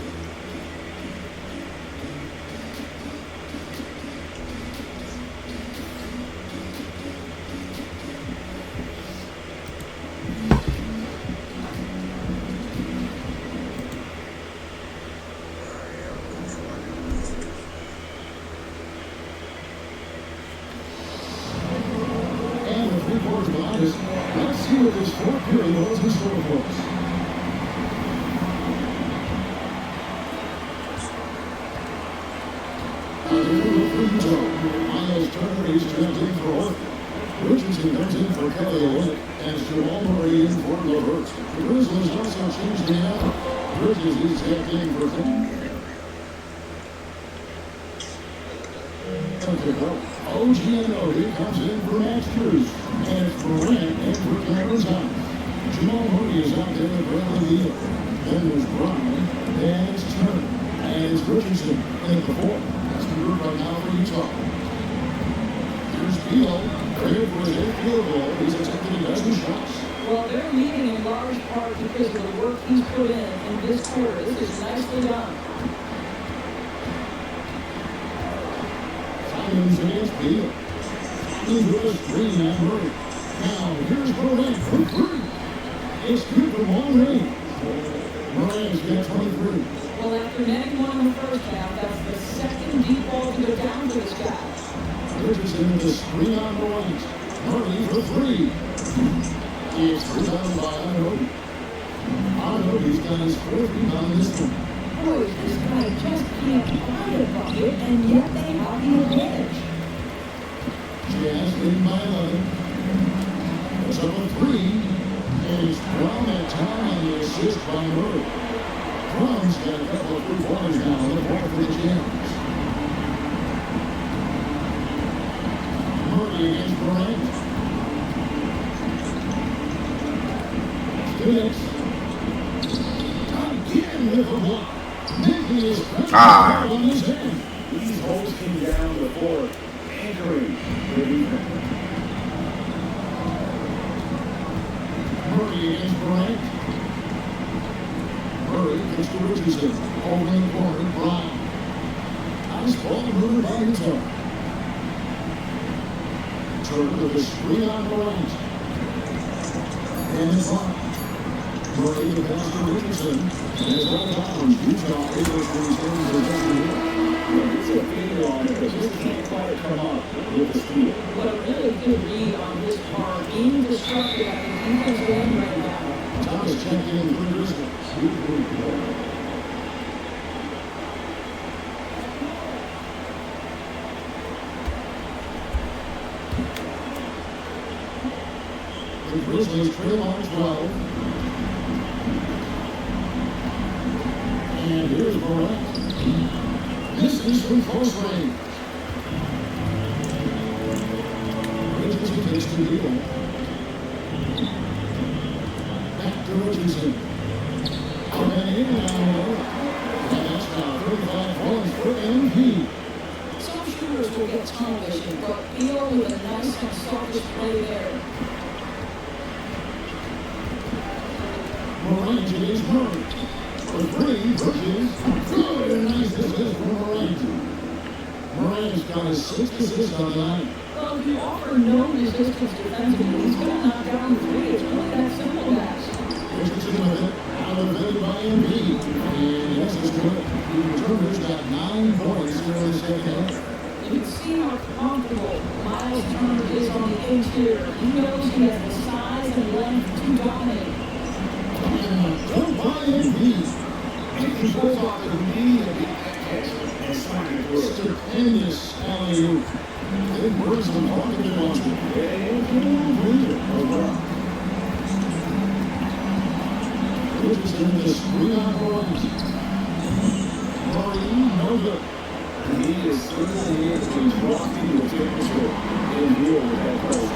Let's see what this fourth period holds in store for us. Miles Turner is in for Orton. Richardson comes in for Kelly Olynyk, and Jamal Murray in for LeVert. The Grizzlies also changed the out. Bridges is checked in for OG Anunoby comes in for Max Strus, and it's Morant in for Cameron Thomas. Jamal Murray is out there with Bradley Beal. Then there's Brown, and it's Turner, and it's Richardson in the fourth. That's the group right now for Utah. Here's Beal, cleared for his 8th field goal. He's attempted a dozen shots. Well, they're leading in large part because of the work he's put in this quarter. This is nicely done. Simons against Beal. Simons with a screen on Murray. Now, here's Morant for three. It's good from long range. Morant's got 23. Well, after netting one in the first half, that's the second deep ball to go down for this guy. Richardson with a screen on Morant. Murray for three. It's rebounded by Anunoby. Anunoby's got his 4th rebound this one. Boy, this guy just can't find a bucket, and yet they have the advantage. Jazz leading by 11. It's up a 3. And it's Brown at time on the assist by Murray. Brown's got a couple of 3-pointers now on the board for the Jazz. Murray against Morant. Phoenix. Again with a block. Making his pressure on his hand. He's hosting down the court, anchoring the defense. Murray against Morant. Murray gets to Richardson. Over in the corner, Brown. Nice ball moving by Utah. Turner with a screen on Morant. And it's on. Murray the pass to Richardson. And it's all down. Utah able to these things for just a minute. It's a finger on it, but just can't quite come up with the steal. What a really good read on this part. Indestructible at the defensive end right now. Thomas checked in for Grizzlies. The Grizzlies trail on 12. And here's Morant. This is from close range. Richardson takes to Beal. Back to Richardson. And in now. And that's now 35 points for MP. Some shooters will get tunnel vision, but Beal with a nice conservative play there. Morant against Murray. For three, Bridges. Good and nice assist from Morant. Morant's got his 6th assist on the night. Well, if you offer no resistance defensively, he's going to knock down the three. It's really that simple, guys. Richardson with it. Out of it by MP. And yes, it's good. Turner's got 9 points here in the second half. You can see how comfortable Miles Turner is on the interior. He knows he has the size and length to dominate. Don't buy MP. And he pulls off the knee to get that catch and slam it through. Stupendous alley-oop. Then brings them home to the monster. Richardson just rebound points. Murray, no good. He is in the hands and he's walking the temperature in here with that coach.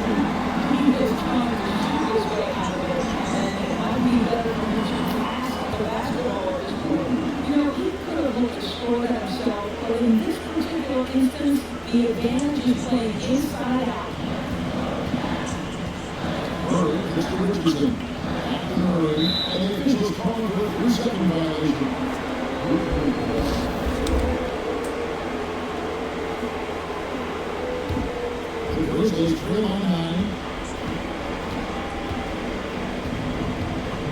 He is trying to shoot his way out of it, and it might be better for him to pass the basketball at this point. You know, he could have looked to score that himself, but in this particular instance, the advantage is playing inside out. Murray, Mr. Richardson. After Murray, and the officials calling for a 3-second violation. The Grizzlies trail on 9.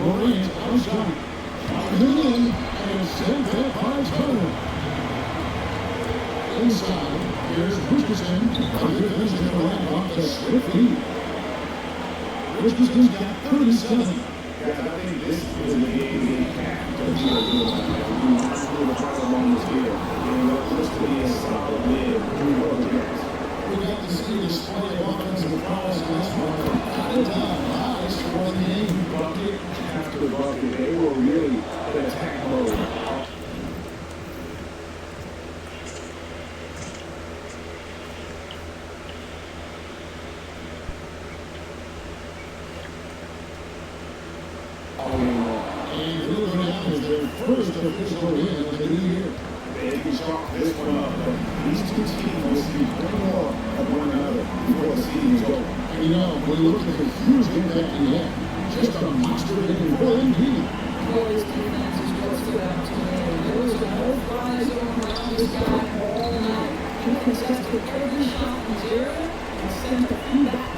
Morant outshot. Coming in, and sent that by Turner. Inside, here's Richardson. A good vision to Morant off the swift feet. Richardson's got 37. Guys, I think this is an NBA cap to feel good about it. We might do the final moments here. Just to be a solid win. We got to see the display of offensive prowess in this one. Got it down. Nice for the game. Bucket after bucket. They were really in attack mode. And moving on is their first official win of the new year. They can chalk this one up, but these two teams will see one more of one another before the season's over. And you know, when you look at the huge impact he had, just a monster game for MP. Boys' defense is what stood out to me. There was no flies going around this guy all night. He contested every shot in his area and sent a few back.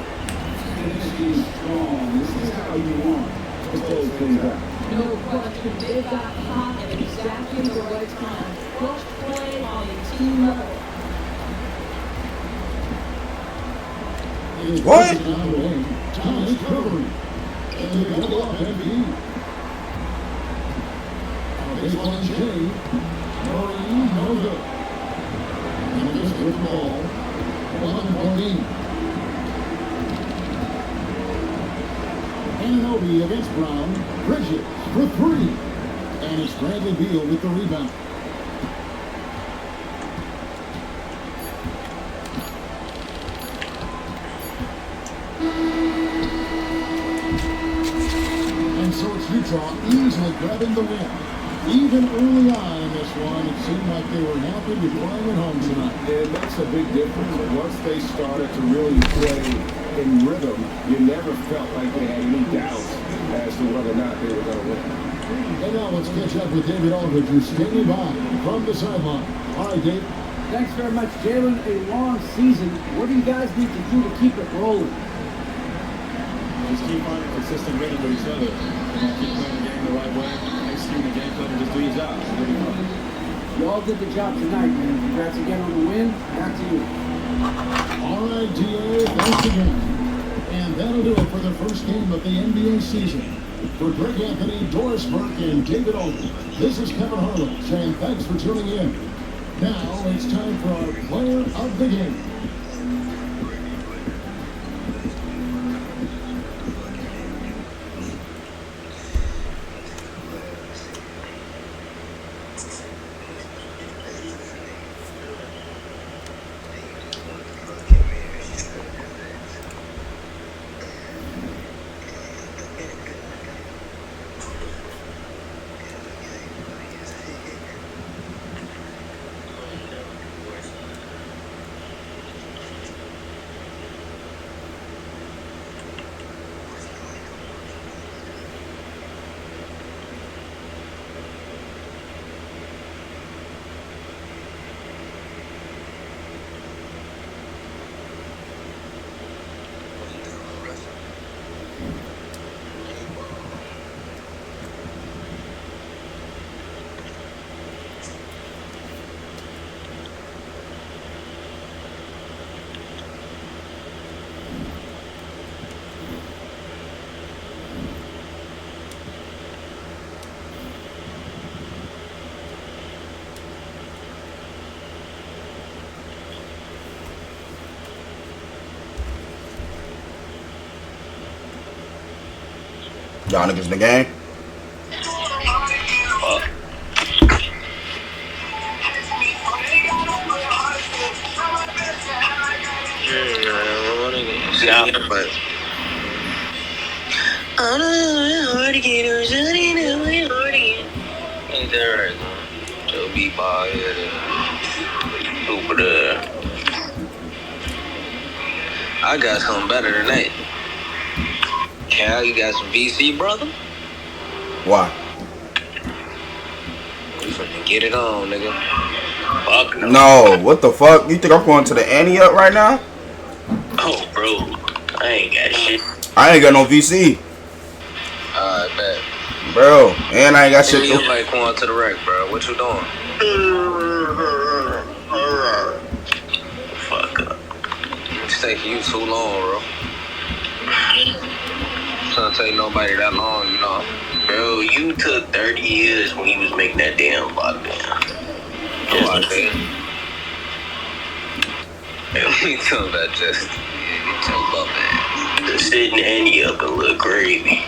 Finishing strong. This is how you want to close things out. No question, they got hot at exactly the right time. Clutch play on a team level. What? Thomas covering. And they double up MP. Baseline J. Murray, no good. Memphis with the ball. 11-14. Ananobi against Brown. Bridges for 3. And it's Bradley Beal with the rebound. And so it's Utah easily grabbing the win. Even early on in this one, it seemed like they were happy to be playing at home tonight. It makes a big difference. Once they started to really play in rhythm, you never felt like they had any doubts as to whether or not they were going to win. And now let's catch up with David Aldridge, who's standing by from the sideline. All right, Dave. Thanks very much, Jalen. A long season. What do you guys need to do to keep it rolling? Just keep finding consistent rhythm with each other. Keep playing the game the right way. Executing the game plan and just do your job. You all did the job tonight, man. Congrats again on the win. Back to you. All right, DA, thanks again. And that'll do it for the first game of the NBA season. For Greg Anthony, Doris Burke, and David Aldridge, this is Kevin Harlan saying thanks for tuning in. Now it's time for our player of the game. Y'all niggas in the game? Yeah, but I don't know hard to get or something hard again. Ain't that right, man? So be ball headed. Super. I got something better than that. Cal, you got some VC, brother? Why? We finna get it on, nigga. Fuck no. No, what the fuck? You think I'm going to the Annie up right now? Oh, bro. I ain't got shit. I ain't got no VC. I bet. Bro, and I ain't got shit. You like going to the wreck, bro. What you doing? Fuck up. It's taking you too long, bro. Can't take nobody that long, you know. Bro, you took 30 years when you was making that damn lockdown. Come on, man. We talking about just. We talking about that. The sitting Andy up a little gravy.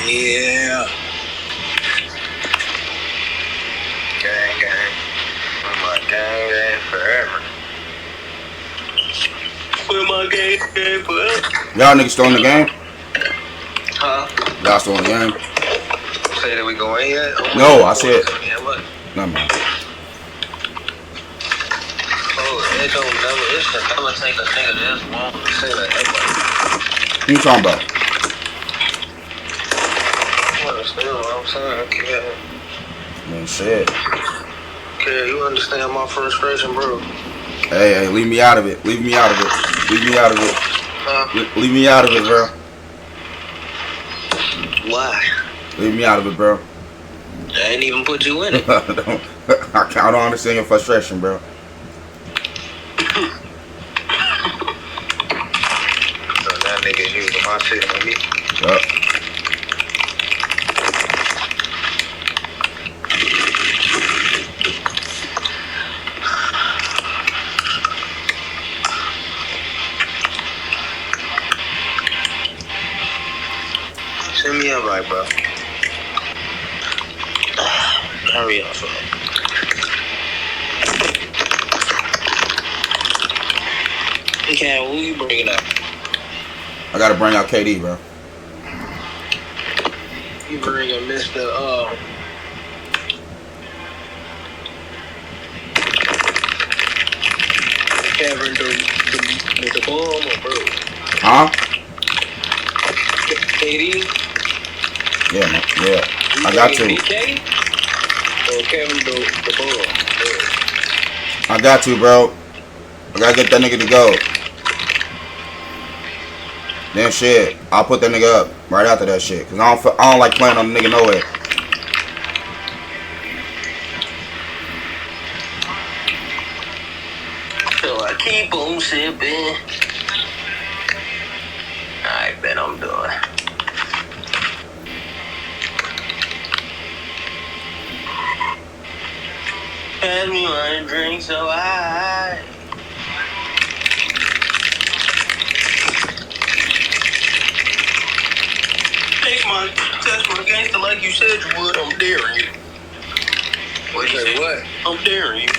Yeah. Gang, gang. With my gang, gang forever. With my gang, gang forever. Y'all niggas still in the game? Huh? Y'all still in the game? Say that we going yet? No, I said. Yeah, what? Never mind. Oh, it don't never, it should never take a nigga this long to say that ever. What you talking about? You understand what I'm saying, kid? Man, shit. Kid, you understand my frustration, bro? Hey, leave me out of it. Leave me out of it. Leave me out of it. Huh? Leave me out of it, bro. Why? Leave me out of it, bro. I ain't even put you in it. I don't understand your frustration, bro. So that nigga using my shit on me. Yup. Send me up right, bro. Hurry up, bro. Okay, who you bringing up? I gotta bring out KD, bro. You bringing Mr. Kevin the bomb or bro? Huh? KD? Yeah, man. Yeah. I got to. BK? Or Kevin the bomb? I got to, bro. I gotta get that nigga to go. Then shit, I'll put that nigga up right after that shit. Cause I don't like playing on the nigga no way. So I keep on sipping. I bet I'm done. Pass me one drink so I test my gangster like you said you would. I'm daring you. What you say? What? I'm daring you.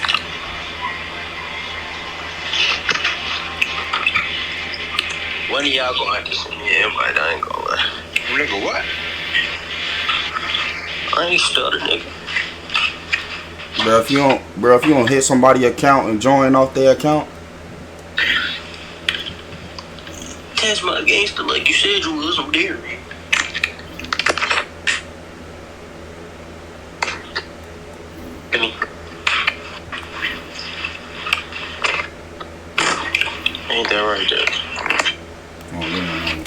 When are y'all gonna have to send me an invite? I ain't gonna lie. Nigga, what? I ain't stuttering, nigga. Bro, if you don't hit somebody's account and join off their account. Test my gangster like you said you was. I'm daring you. Ain't that right, Judge? Oh, yeah.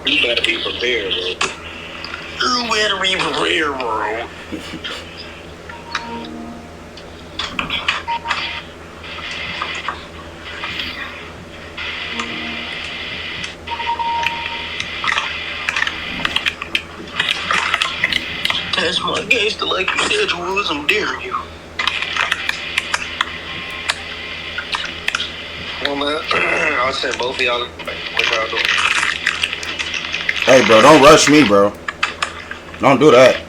You better be prepared, bro. You better be prepared, bro. That's my gangster, like you said you was. I'm daring you. Well, man, I'll send both of y'all. What y'all doing? Hey, bro, don't rush me, bro. Don't do that.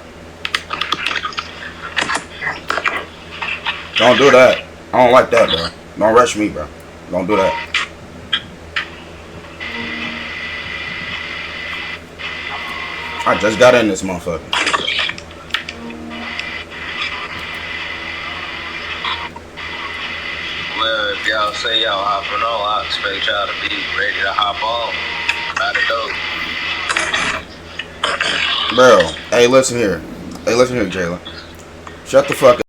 Don't do that. I don't like that, bro. Don't rush me, bro. Don't do that. I just got in this motherfucker. Well, if y'all say y'all hopping on, I expect y'all to be ready to hop on. Out of dope. Bro, hey, listen here. Hey, listen here, Jalen. Shut the fuck up.